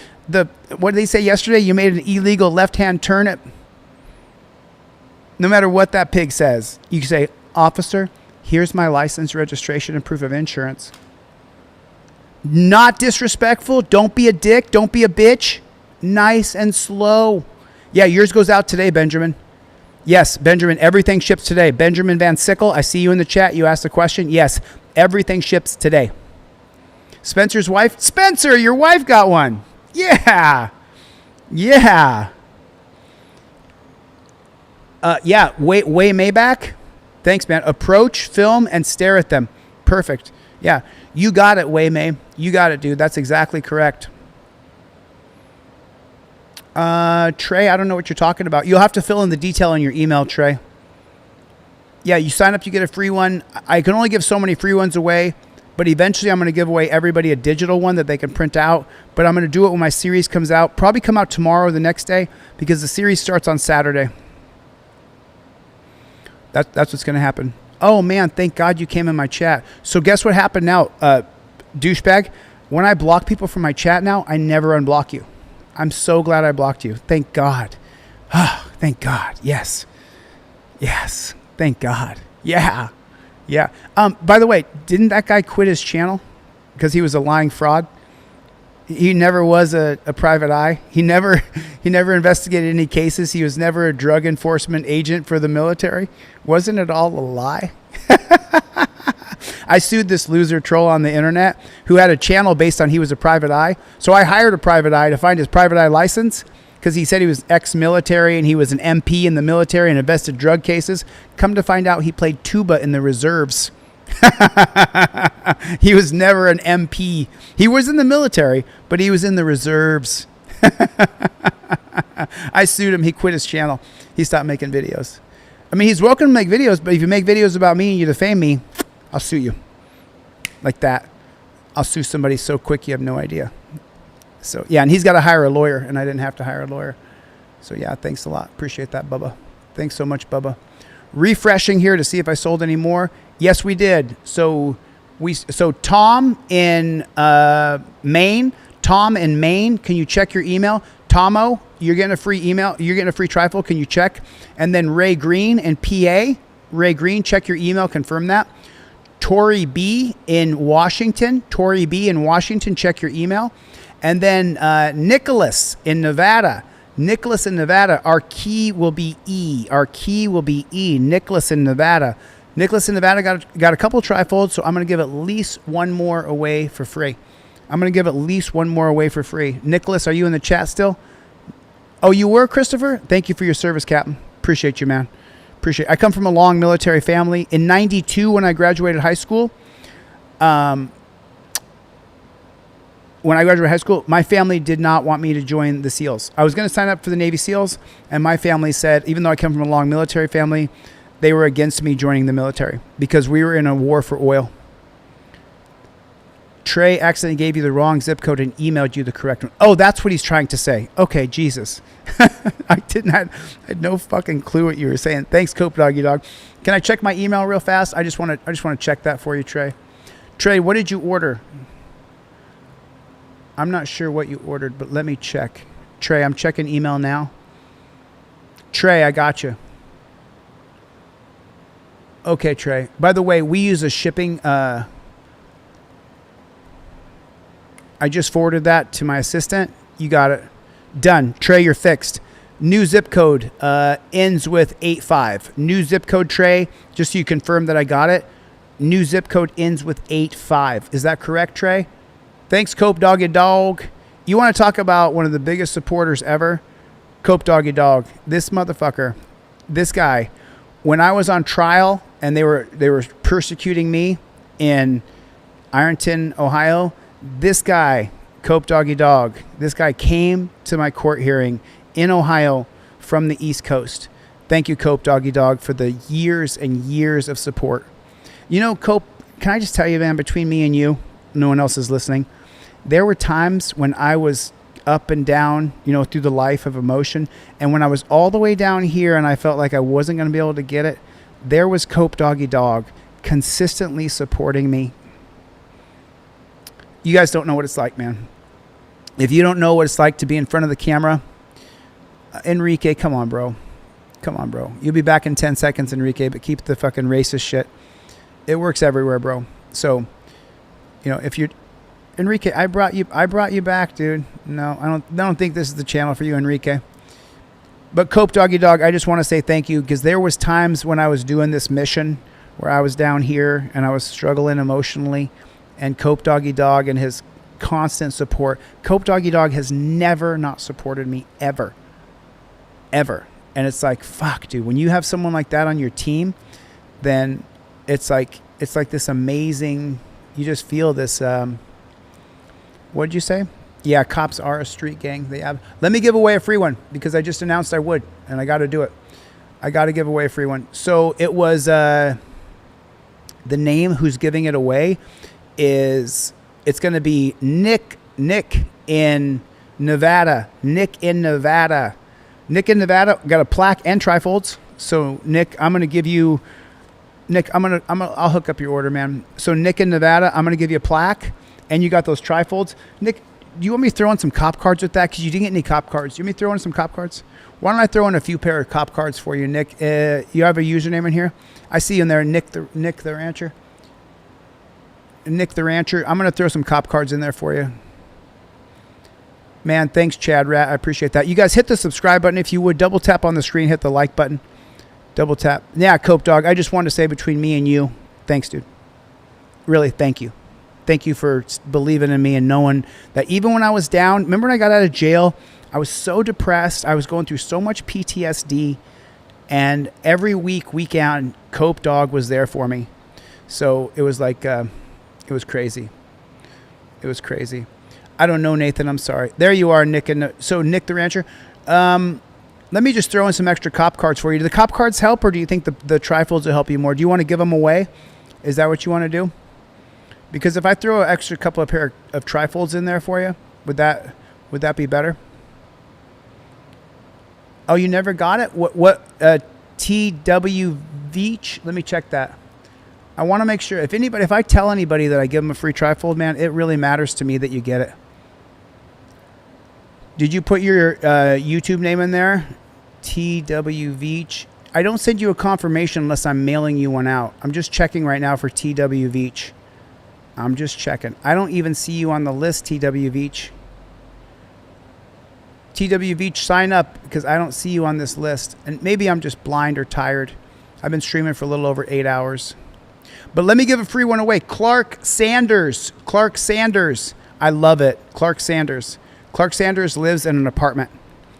what did they say yesterday? You made an illegal left-hand turn. No matter what that pig says, you say, officer, here's my license, registration, and proof of insurance. Not disrespectful. Don't be a dick. Don't be a bitch. Nice and slow. Yeah, yours goes out today, Benjamin. Yes, Benjamin, everything ships today. Benjamin Van Sickle, I see you in the chat. You asked a question. Yes, everything ships today. Spencer's wife. Spencer, your wife got one. Yeah. Yeah. Yeah, way Maybach. Thanks, man. Approach, film, and stare at them. Perfect. Yeah, you got it, Way May. You got it, dude. That's exactly correct. Trey, I don't know what you're talking about. You'll have to fill in the detail in your email, Trey. Yeah, you sign up, you get a free one. I can only give so many free ones away, but eventually I'm going to give away everybody a digital one that they can print out. But I'm going to do it when my series comes out. Probably come out tomorrow or the next day because the series starts on Saturday. That's what's going to happen. Oh, man, thank God you came in my chat. So guess what happened now, douchebag? When I block people from my chat now, I never unblock you. I'm so glad I blocked you. Thank God. Oh, thank God. Yes. Yes. Thank God. Yeah. Yeah. By the way, didn't that guy quit his channel because he was a lying fraud? He never was a private eye. He never investigated any cases. He was never a drug enforcement agent for the military. Wasn't it all a lie? I sued this loser troll on the internet who had a channel based on he was a private eye. So I hired a private eye to find his private eye license because he said he was ex-military and he was an MP in the military and invested drug cases. Come to find out he played tuba in the reserves. He was never an MP. He was in the military, but he was in the reserves. I sued him. He quit his channel. He stopped making videos. I mean, he's welcome to make videos, but if you make videos about me and you defame me, I'll sue you. Like that. I'll sue somebody so quick you have no idea. So, yeah, and he's got to hire a lawyer, and I didn't have to hire a lawyer. So, yeah, thanks a lot. Appreciate that, Bubba. Thanks so much, Bubba. Refreshing here to see if I sold any more. Yes, we did. So Tom in Maine. Tom in Maine, can you check your email? Tomo, you're getting a free email. You're getting a free trifle. Can you check? And then Ray Green in PA. Ray Green, check your email. Confirm that. Tori B in Washington. Tori B in Washington, check your email. And then Nicholas in Nevada. Nicholas in Nevada, our key will be E. Our key will be E. Nicholas in Nevada. Nicholas in Nevada got a couple trifolds, so I'm going to give at least one more away for free. I'm going to give at least one more away for free. Nicholas, are you in the chat still? Oh, you were, Christopher? Thank you for your service, Captain. Appreciate you, man. Appreciate it. I come from a long military family. In 92, when I graduated high school, my family did not want me to join the SEALs. I was going to sign up for the Navy SEALs, and my family said, even though I come from a long military family, they were against me joining the military because we were in a war for oil. Trey accidentally gave you the wrong zip code and emailed you the correct one. Oh, that's what he's trying to say. Okay, Jesus. I had no fucking clue what you were saying. Thanks, Cope Doggy Dog. Can I check my email real fast? I just want to check that for you, Trey. Trey, what did you order? I'm not sure what you ordered, but let me check. Trey, I'm checking email now. Trey, I got you. Okay, Trey. By the way, we use a shipping... I just forwarded that to my assistant. You got it. Done. Trey, you're fixed. New zip code ends with 85. New zip code, Trey, just so you confirm that I got it. New zip code ends with 85. Is that correct, Trey? Thanks, Cope Doggy Dog. You want to talk about one of the biggest supporters ever? Cope Doggy Dog. This motherfucker. This guy. When I was on trial and they were persecuting me in Ironton, Ohio, this guy, Cope Doggy Dog, this guy came to my court hearing in Ohio from the East Coast. Thank you, Cope Doggy Dog, for the years and years of support. You know, Cope, can I just tell you, man, between me and you, no one else is listening, there were times when I was up and down, you know, through the life of emotion, and when I was all the way down here and I felt like I wasn't going to be able to get it, there was Cope Doggy Dog consistently supporting me. You guys don't know what it's like, man. If you don't know what it's like to be in front of the camera, Enrique, come on, bro. Come on, bro. You'll be back in 10 seconds, Enrique, but keep the fucking racist shit. It works everywhere, bro. So, you know, if you're Enrique, I brought you back, dude. No, I don't think this is the channel for you, Enrique. But Cope Doggy Dog, I just want to say thank you because there was times when I was doing this mission where I was down here and I was struggling emotionally. And Cope Doggy Dog and his constant support. Cope Doggy Dog has never not supported me, ever. Ever. And it's like, fuck, dude, when you have someone like that on your team, then it's like this amazing, you just feel this, what did you say? Yeah, cops are a street gang. They have. Let me give away a free one because I just announced I would, and I got to do it. I got to give away a free one. So it was the name who's giving it away is, it's going to be Nick in Nevada. Nick in Nevada got a plaque and trifolds. So Nick, I'm going to give you, Nick, I'll hook up your order, man. So Nick in Nevada, I'm going to give you a plaque and you got those trifolds. Nick, do you want me to throw in some cop cards with that? Because you didn't get any cop cards. Do you want me to throw in some cop cards? Why don't I throw in a few pair of cop cards for you, Nick? You have a username in here? I see you in there, Nick the Rancher. Nick the Rancher. I'm going to throw some cop cards in there for you. Man, thanks, Chad Rat. I appreciate that. You guys hit the subscribe button if you would. Double tap on the screen. Hit the like button. Double tap. Yeah, Cope Dog. I just wanted to say between me and you, thanks, dude. Really, thank you. Thank you for believing in me and knowing that even when I was down, remember when I got out of jail, I was so depressed. I was going through so much PTSD. And every week out, Cope Dog was there for me. So it was like, it was crazy. It was crazy. I don't know, Nathan. I'm sorry. There you are, Nick. So Nick the Rancher. Let me just throw in some extra cop cards for you. Do the cop cards help, or do you think the trifolds will help you more? Do you want to give them away? Is that what you want to do? Because if I throw an extra couple of pair of trifolds in there for you, would that be better? Oh, you never got it? What TW Veach? Let me check that. I want to make sure if I tell anybody that I give them a free trifold, man, it really matters to me that you get it. Did you put your YouTube name in there? TW Veach. I don't send you a confirmation unless I'm mailing you one out. I'm just checking right now for TW Veach. I'm just checking. I don't even see you on the list, TW Veach. TW Veach, sign up because I don't see you on this list. And maybe I'm just blind or tired. I've been streaming for a little over 8 hours. But let me give a free one away. Clark Sanders. Clark Sanders. I love it. Clark Sanders. Clark Sanders lives in an apartment,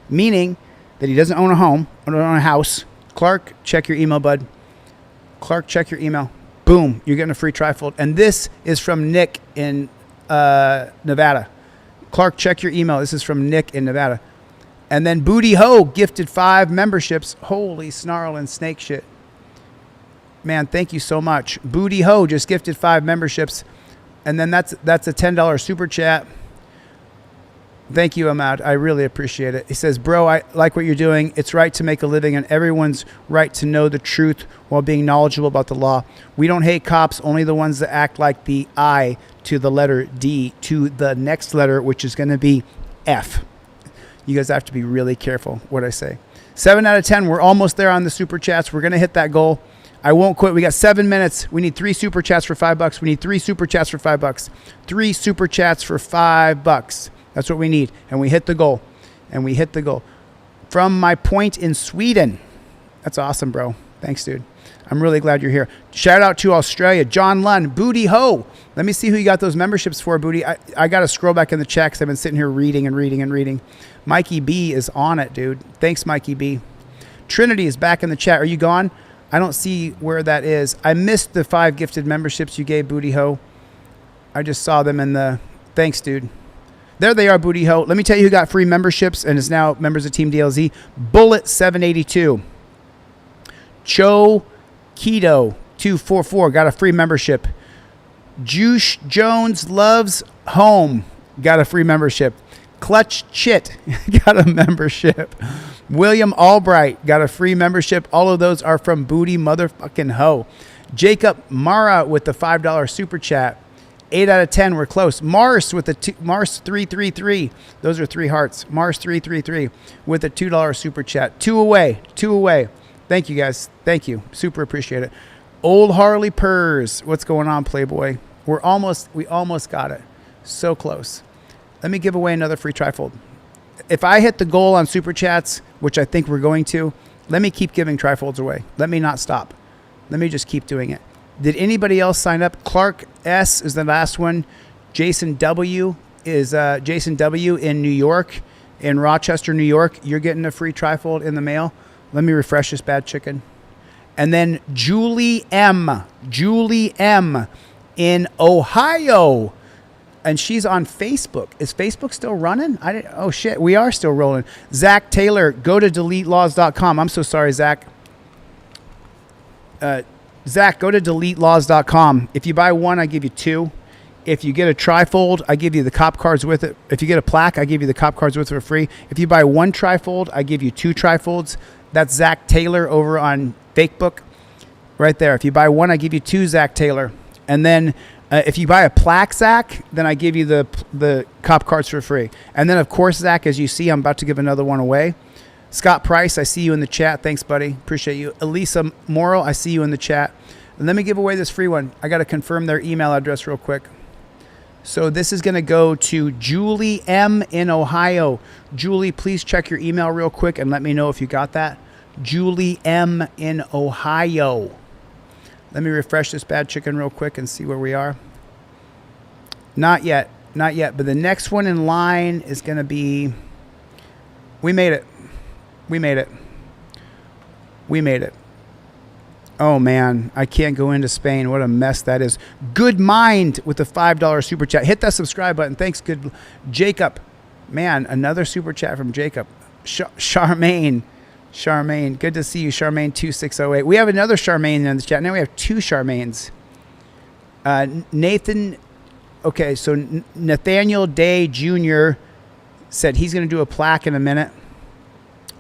meaning that he doesn't own a home, or own a house. Clark, check your email, bud. Clark, check your email. Boom, you're getting a free trifold. And this is from Nick in Nevada. Clark, check your email. This is from Nick in Nevada. And then Booty Ho gifted 5 memberships. Holy snarl and snake shit. Man, thank you so much. Booty Ho just gifted 5 memberships. And then that's a $10 super chat. Thank you, Ahmad. I really appreciate it. He says, bro, I like what you're doing. It's right to make a living, and everyone's right to know the truth while being knowledgeable about the law. We don't hate cops, only the ones that act like the I to the letter D to the next letter, which is going to be F. You guys have to be really careful what I say. 7 out of 10. We're almost there on the super chats. We're going to hit that goal. I won't quit. We got 7 minutes. We need 3 super chats for $5. We need 3 super chats for $5. 3 super chats for $5. That's what we need. And we hit the goal. From my point in Sweden. That's awesome, bro. Thanks, dude. I'm really glad you're here. Shout out to Australia. John Lunn. Booty Ho. Let me see who you got those memberships for, Booty. I got to scroll back in the chat because I've been sitting here reading. Mikey B is on it, dude. Thanks, Mikey B. Trinity is back in the chat. Are you gone? I don't see where that is. I missed the 5 gifted memberships you gave, Booty Ho. I just saw them in the... Thanks, dude. There they are, Booty Ho. Let me tell you who got free memberships and is now members of Team DLZ. Bullet 782. Cho Keto 244 got a free membership. Juice Jones Loves Home got a free membership. Clutch Chit got a membership. William Albright got a free membership. All of those are from Booty Motherfucking Ho. Jacob Mara with the $5 super chat. 8 out of 10. We're close. Mars with the Mars 333. Those are 3 hearts. Mars 333 with a $2 super chat. 2 away. Thank you, guys. Thank you. Super appreciate it. Old Harley Purrs. What's going on, Playboy? We almost got it. So close. Let me give away another free trifold. If I hit the goal on super chats, which I think we're going to, let me keep giving trifolds away. Let me not stop. Let me just keep doing it. Did anybody else sign up? Clark S is the last one. Jason W is Jason W in New York, in Rochester, New York. You're getting a free trifold in the mail. Let me refresh this bad chicken. And then Julie M in Ohio. And she's on Facebook. Is Facebook still running? Oh, shit. We are still rolling. Zach Taylor, go to DeleteLawz.com. I'm so sorry, Zach. Zach, go to DeleteLawz.com. If you buy one, I give you two. If you get a trifold, I give you the cop cards with it. If you get a plaque, I give you the cop cards with it for free. If you buy one trifold, I give you two trifolds. That's Zach Taylor over on Facebook. Right there. If you buy one, I give you two, Zach Taylor. And then if you buy a plaque, Zach, then I give you the cop cards for free. And then, of course, Zach, as you see, I'm about to give another one away. Scott Price, I see you in the chat. Thanks, buddy. Appreciate you. Elisa Morrow, I see you in the chat. And let me give away this free one. I got to confirm their email address real quick. So this is going to go to Julie M in Ohio. Julie, please check your email real quick and let me know if you got that. Julie M in Ohio. Let me refresh this bad chicken real quick and see where we are. Not yet. Not yet. But the next one in line is going to be... We made it. We made it. We made it. Oh, man. I can't go into Spain. What a mess that is. Good Mind with the $5 super chat. Hit that subscribe button. Thanks, good Jacob. Man, another super chat from Jacob. Charmaine. Charmaine. Good to see you, Charmaine2608. We have another Charmaine in the chat. Now we have two Charmaines. Nathan. Okay, so Nathaniel Day Jr. said he's going to do a plaque in a minute.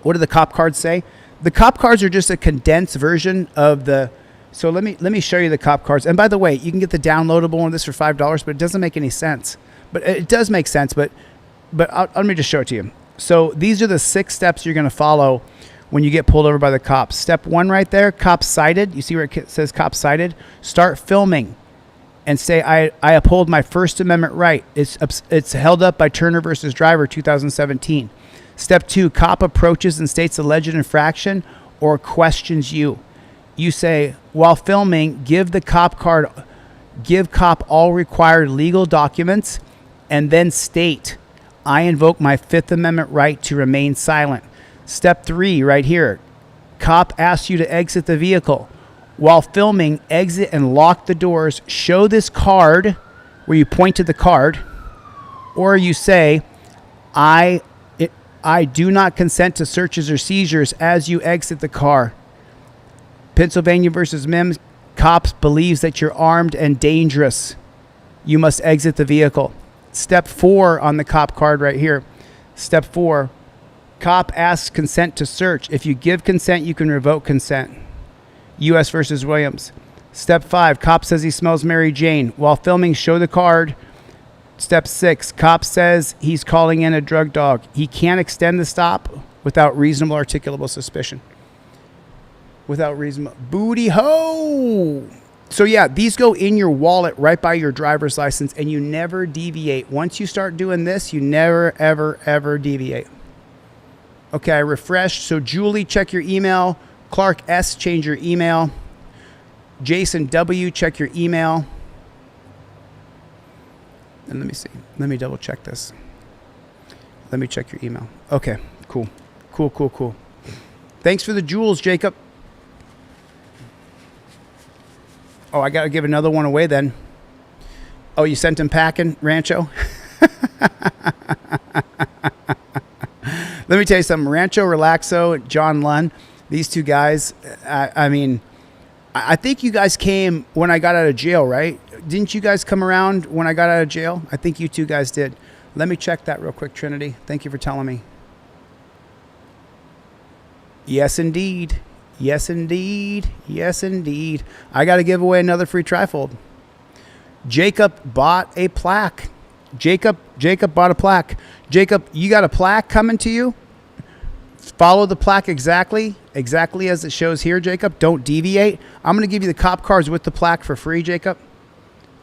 What do the cop cards say? The cop cards are just a condensed version of the... So let me show you the cop cards. And by the way, you can get the downloadable one of this for $5, but it doesn't make any sense. But it does make sense, but let me just show it to you. So these are the 6 steps you're going to follow when you get pulled over by the cops. Step 1 right there, cops cited. You see where it says cops cited? Start filming and say, I uphold my First Amendment right. It's held up by Turner versus Driver, 2017. Step 2, cop approaches and states alleged infraction or questions you. You say, while filming, give cop all required legal documents, and then state, I invoke my Fifth Amendment right to remain silent. Step 3, right here, cop asks you to exit the vehicle. While filming, exit and lock the doors. Show this card, where you point to the card, or you say, I do not consent to searches or seizures as you exit the car. Pennsylvania versus Mims, cops believes that you're armed and dangerous. You must exit the vehicle. Step 4 on the cop card right here. Step 4, cop asks consent to search. If you give consent, you can revoke consent. U.S. versus Williams. Step 5, cop says he smells Mary Jane. While filming, show the card. Step 6, cop says he's calling in a drug dog. He can't extend the stop without reasonable articulable suspicion. Without reasonable... Booty ho! So yeah, these go in your wallet right by your driver's license, and you never deviate. Once you start doing this, you never, ever, ever deviate. Okay, I refreshed. So Julie, check your email. Clark S, change your email. Jason W, check your email. And let me see. Let me double check this. Let me check your email. Okay, cool. Cool, cool, cool. Thanks for the jewels, Jacob. Oh, I got to give another one away then. Oh, you sent him packing, Rancho? Let me tell you something. Rancho Relaxo, John Lunn, these two guys, I mean, I think you guys came when I got out of jail, right? Didn't you guys come around when I got out of jail? I think you two guys did. Let me check that real quick, Trinity. Thank you for telling me. Yes, indeed. Yes, indeed. Yes, indeed. I got to give away another free trifold. Jacob bought a plaque. Jacob bought a plaque. Jacob, you got a plaque coming to you? Follow the plaque exactly as it shows here, Jacob. Don't deviate. I'm going to give you the cop cards with the plaque for free, Jacob.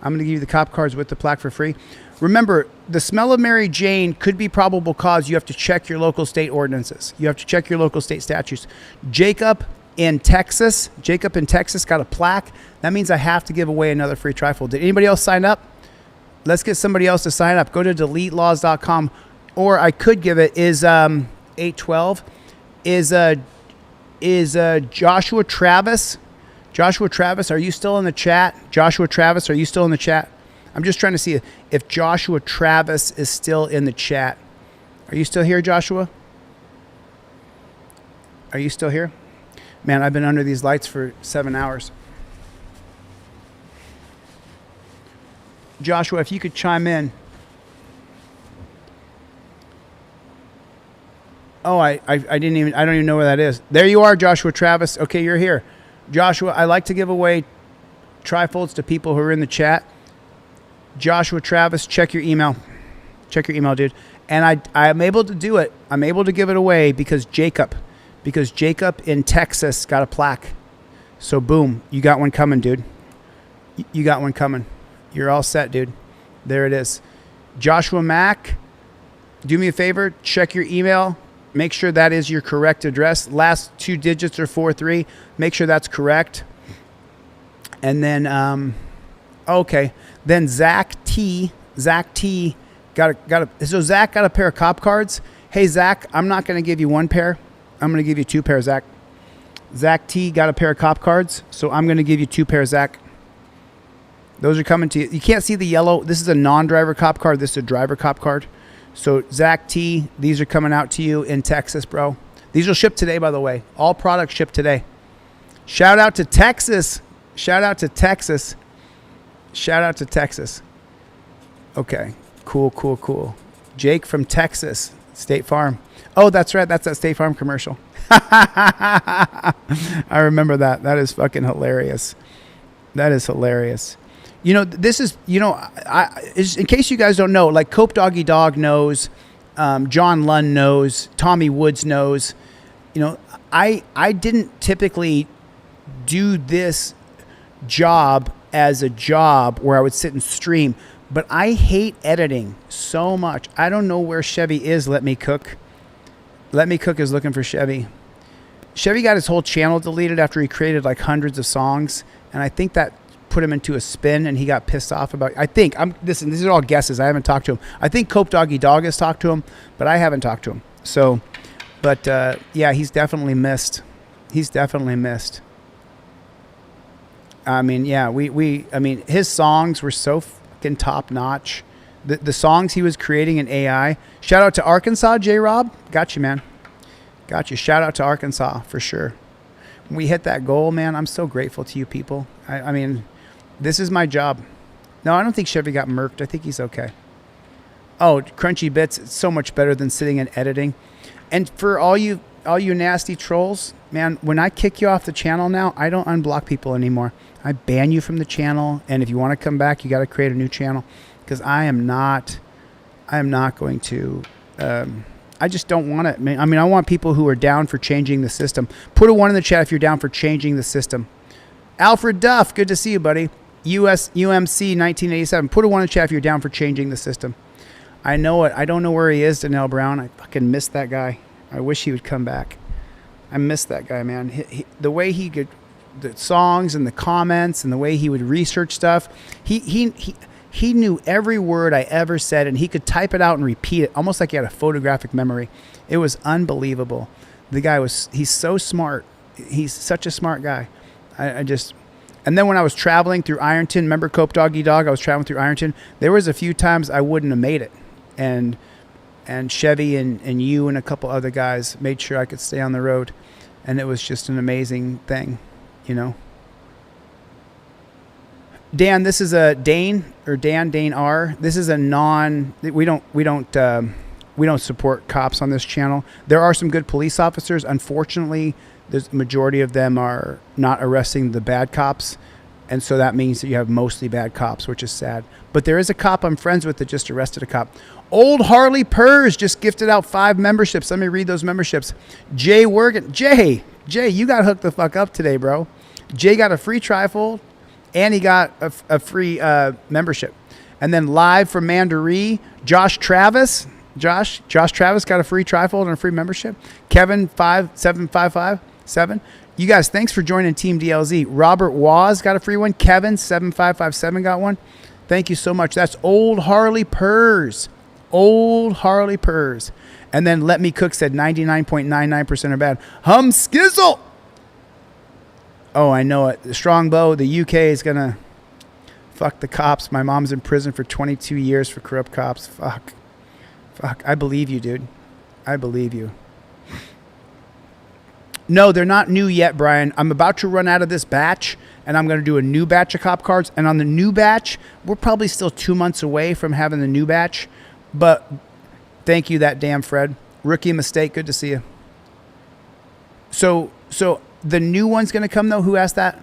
I'm going to give you the cop cards with the plaque for free. Remember, the smell of Mary Jane could be probable cause. You have to check your local state ordinances. You have to check your local state statutes. Jacob in Texas got a plaque. That means I have to give away another free trifold. Did anybody else sign up? Let's get somebody else to sign up. Go to DeleteLawz.com, or I could give it is 812 is is Joshua Travis. Joshua Travis, are you still in the chat? Joshua Travis, are you still in the chat? I'm just trying to see if Joshua Travis is still in the chat. Are you still here, Joshua? Are you still here? Man, I've been under these lights for 7 hours. Joshua, if you could chime in. Oh, I don't even know where that is. There you are, Joshua Travis. Okay, you're here. Joshua, I like to give away trifolds to people who are in the chat. Joshua Travis, check your email. Check your email, dude. And I'm able to do it. I'm able to give it away because Jacob in Texas got a plaque. So boom, you got one coming, dude. You got one coming. You're all set, dude. There it is. Joshua Mack, do me a favor, check your email. Make sure that is your correct address. Last 2 digits are 43. Make sure that's correct. And then, okay. Then Zach T got so Zach got a pair of cop cards. Hey, Zach, I'm not going to give you 1 pair. I'm going to give you 2 pairs, Zach. Zach T got a pair of cop cards, so I'm going to give you 2 pairs, Zach. Those are coming to you. You can't see the yellow. This is a non-driver cop card. This is a driver cop card. So, Zach T, these are coming out to you in Texas, bro. These will ship today, by the way. All products ship today. Shout out to Texas. Shout out to Texas. Shout out to Texas. Okay. Cool. Jake from Texas. State Farm. Oh, that's right. That's that State Farm commercial. I remember that. That is fucking hilarious. That is hilarious. You know, this is, you know, in case you guys don't know, like Cope Doggy Dog knows, John Lund knows, Tommy Woods knows. You know, I didn't typically do this job as a job where I would sit and stream, but I hate editing so much. I don't know where Chevy is. Let Me Cook. Let Me Cook is looking for Chevy. Chevy got his whole channel deleted after he created like hundreds of songs, and I think that put him into a spin and he got pissed off about listen, these are all guesses. I haven't talked to him. I think Cope Doggy Dog has talked to him, but I haven't talked to him. So, but yeah, he's definitely missed. He's definitely missed. I mean, yeah, I mean, his songs were so fucking top notch. The songs he was creating in AI. Shout out to Arkansas, J-Rob. Got you, man. Got you. Shout out to Arkansas for sure. When we hit that goal, man, I'm so grateful to you people. I mean, this is my job. No, I don't think Chevy got murked. I think he's okay. Oh, Crunchy Bits, it's so much better than sitting and editing. And for all you nasty trolls, man, when I kick you off the channel now, I don't unblock people anymore. I ban you from the channel, and if you want to come back, you got to create a new channel, because I am not going to. I just don't want it. I mean, I want people who are down for changing the system. Put a 1 in the chat if you're down for changing the system. Alfred Duff, good to see you, buddy. UMC 1987. Put a 1 in the chat if you're down for changing the system. I know it. I don't know where he is, Danelle Brown. I fucking miss that guy. I wish he would come back. I miss that guy, man. The way he could, the songs and the comments and the way he would research stuff. He knew every word I ever said, and he could type it out and repeat it, almost like he had a photographic memory. It was unbelievable. The guy he's so smart. He's such a smart guy. And then when I was traveling through Ironton, remember Cope Doggy Dog? I was traveling through Ironton. There was a few times I wouldn't have made it. And Chevy and you and a couple other guys made sure I could stay on the road. And it was just an amazing thing, you know. Dan, this is a Dane R. This is a we don't support cops on this channel. There are some good police officers. Unfortunately, the majority of them are not arresting the bad cops. And so that means that you have mostly bad cops, which is sad. But there is a cop I'm friends with that just arrested a cop. Old Harley Purrs just gifted out 5 memberships. Let me read those memberships. Jay Wergen. Jay, you got hooked the fuck up today, bro. Jay got a free trifold, and he got a free membership. And then live from Mandaree, Josh Travis. Josh Travis got a free trifold and a free membership. Kevin 57557. You guys, thanks for joining Team DLZ. Robert Waz got a free one. Kevin 7557 got one. Thank you so much. That's Old Harley Purrs. Old Harley Purrs. And then Let Me Cook said 99.99% are bad. Hum Skizzle. Oh, I know it. Strongbow, the UK is going to fuck the cops. My mom's in prison for 22 years for corrupt cops. Fuck. I believe you, dude. I believe you. No, they're not new yet, Brian. I'm about to run out of this batch, and I'm going to do a new batch of cop cards. And on the new batch, we're probably still 2 months away from having the new batch. But thank you, that damn Fred. Rookie mistake. Good to see you. So the new one's going to come, though? Who asked that?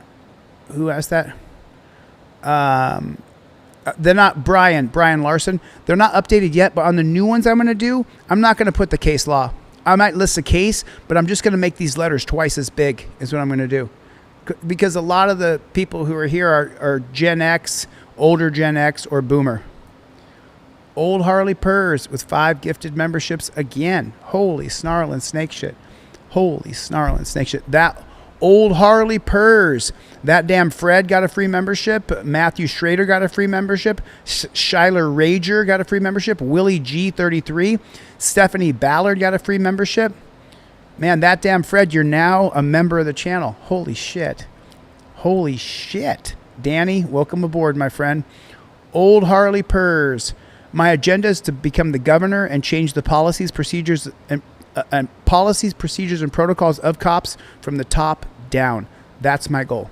They're not Brian Larson. They're not updated yet, but on the new ones I'm going to do, I'm not going to put the case law. I might list a case, but I'm just going to make these letters twice as big is what I'm going to do. Because a lot of the people who are here are Gen X, older Gen X, or Boomer. Old Harley Purrs with 5 gifted memberships again. Holy snarling snake shit. That Old Harley Purrs. That damn Fred got a free membership. Matthew Schrader got a free membership. Shyler Rager got a free membership. Willie G33. Stephanie Ballard got a free membership. Man, that damn Fred, you're now a member of the channel. Holy shit. Danny, welcome aboard, my friend. Old Harley Purrs. My agenda is to become the governor and change the policies, procedures, and protocols of cops from the top down. That's my goal.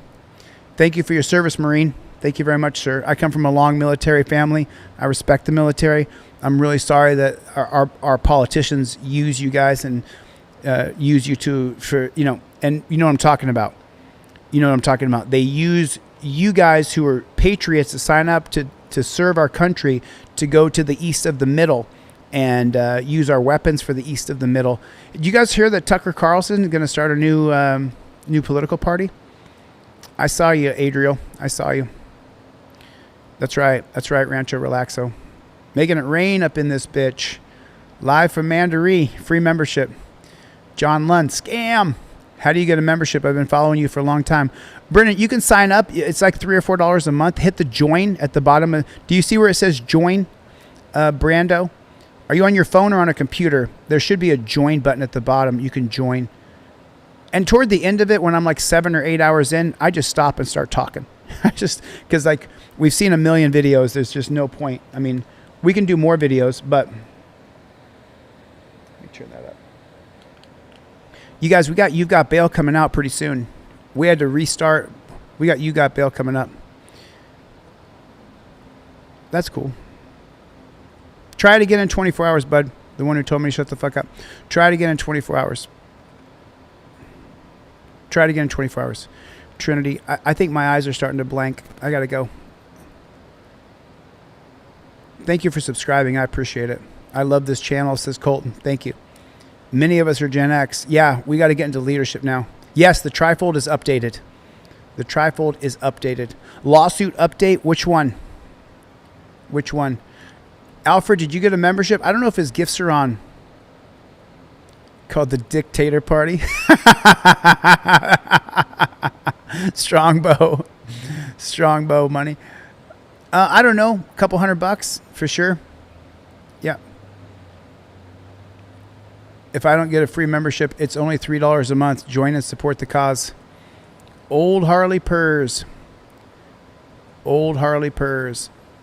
Thank you for your service, Marine. Thank you very much, sir. I come from a long military family. I respect the military. I'm really sorry that our politicians use you guys and use you for and you know what I'm talking about. They use you guys who are patriots to sign up to serve our country to go to the east of the middle and use our weapons for the east of the middle. Did you guys hear that Tucker Carlson is going to start a new political party? I saw you, Adriel. I saw you. That's right, Rancho Relaxo. Making it rain up in this bitch. Live from Mandaree. Free membership. John Lund. Scam. How do you get a membership? I've been following you for a long time. Brennan, you can sign up. It's like $3 or $4 a month. Hit the join at the bottom. Do you see where it says join, Brando? Are you on your phone or on a computer? There should be a join button at the bottom. You can join. And toward the end of it, when I'm like 7 or 8 hours in, I just stop and start talking. Because like we've seen a million videos. There's just no point. I mean, we can do more videos, but let me turn that up. You guys, You've Got Bail coming out pretty soon. We had to restart. We got You Got Bail coming up. That's cool. Try it again in 24 hours, bud. The one who told me to shut the fuck up. Try it again in 24 hours. Try it again in 24 hours. Trinity, I think my eyes are starting to blank. I got to go. Thank you for subscribing. I appreciate it. I love this channel, says Colton. Thank you. Many of us are Gen X. Yeah, we got to get into leadership now. Yes, the trifold is updated. The trifold is updated. Lawsuit update. Which one? Alfred, did you get a membership? I don't know if his gifts are on. Called the Dictator Party. Strongbow money. I don't know. A couple $100 for sure. Yeah. If I don't get a free membership, it's only $3 a month. Join and support the cause. Old Harley Purrs.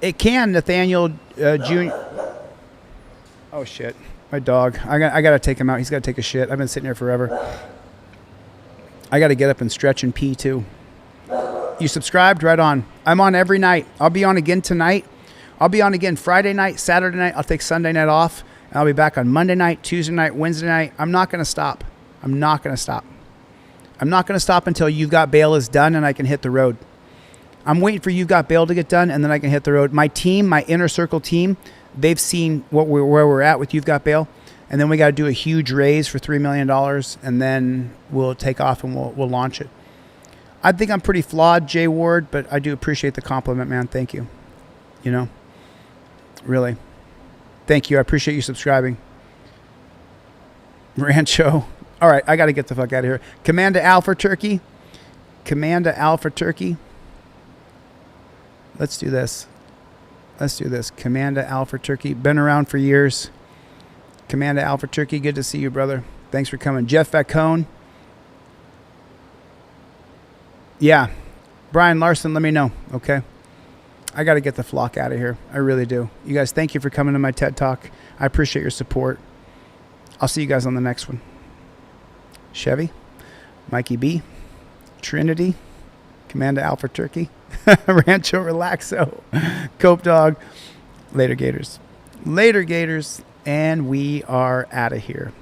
It can, Nathaniel Jr. Oh, shit. My dog. I got to take him out. He's got to take a shit. I've been sitting here forever. I got to get up and stretch and pee, too. You subscribed? Right on. I'm on every night. I'll be on again tonight. I'll be on again Friday night, Saturday night. I'll take Sunday night off. And I'll be back on Monday night, Tuesday night, Wednesday night. I'm not going to stop. I'm not going to stop until You've Got Bail is done and I can hit the road. I'm waiting for You've Got Bail to get done and then I can hit the road. My team, my inner circle team, they've seen where we're at with You've Got Bail. And then we got to do a huge raise for $3 million and then we'll take off and we'll launch it. I think I'm pretty flawed, Jay Ward, but I do appreciate the compliment, man. Thank you. You know, really. Thank you. I appreciate you subscribing. Rancho. All right, I got to get the fuck out of here. Commander Alpha Turkey. Let's do this. Commander Alpha Turkey. Been around for years. Commander Alpha Turkey, good to see you, brother. Thanks for coming. Jeff Vacone. Yeah. Brian Larson, let me know, okay? I got to get the flock out of here. I really do. You guys, thank you for coming to my TED Talk. I appreciate your support. I'll see you guys on the next one. Chevy, Mikey B, Trinity, Commander Alpha Turkey, Rancho Relaxo, Cope Dog. Later, Gators. Later, Gators. And we are out of here.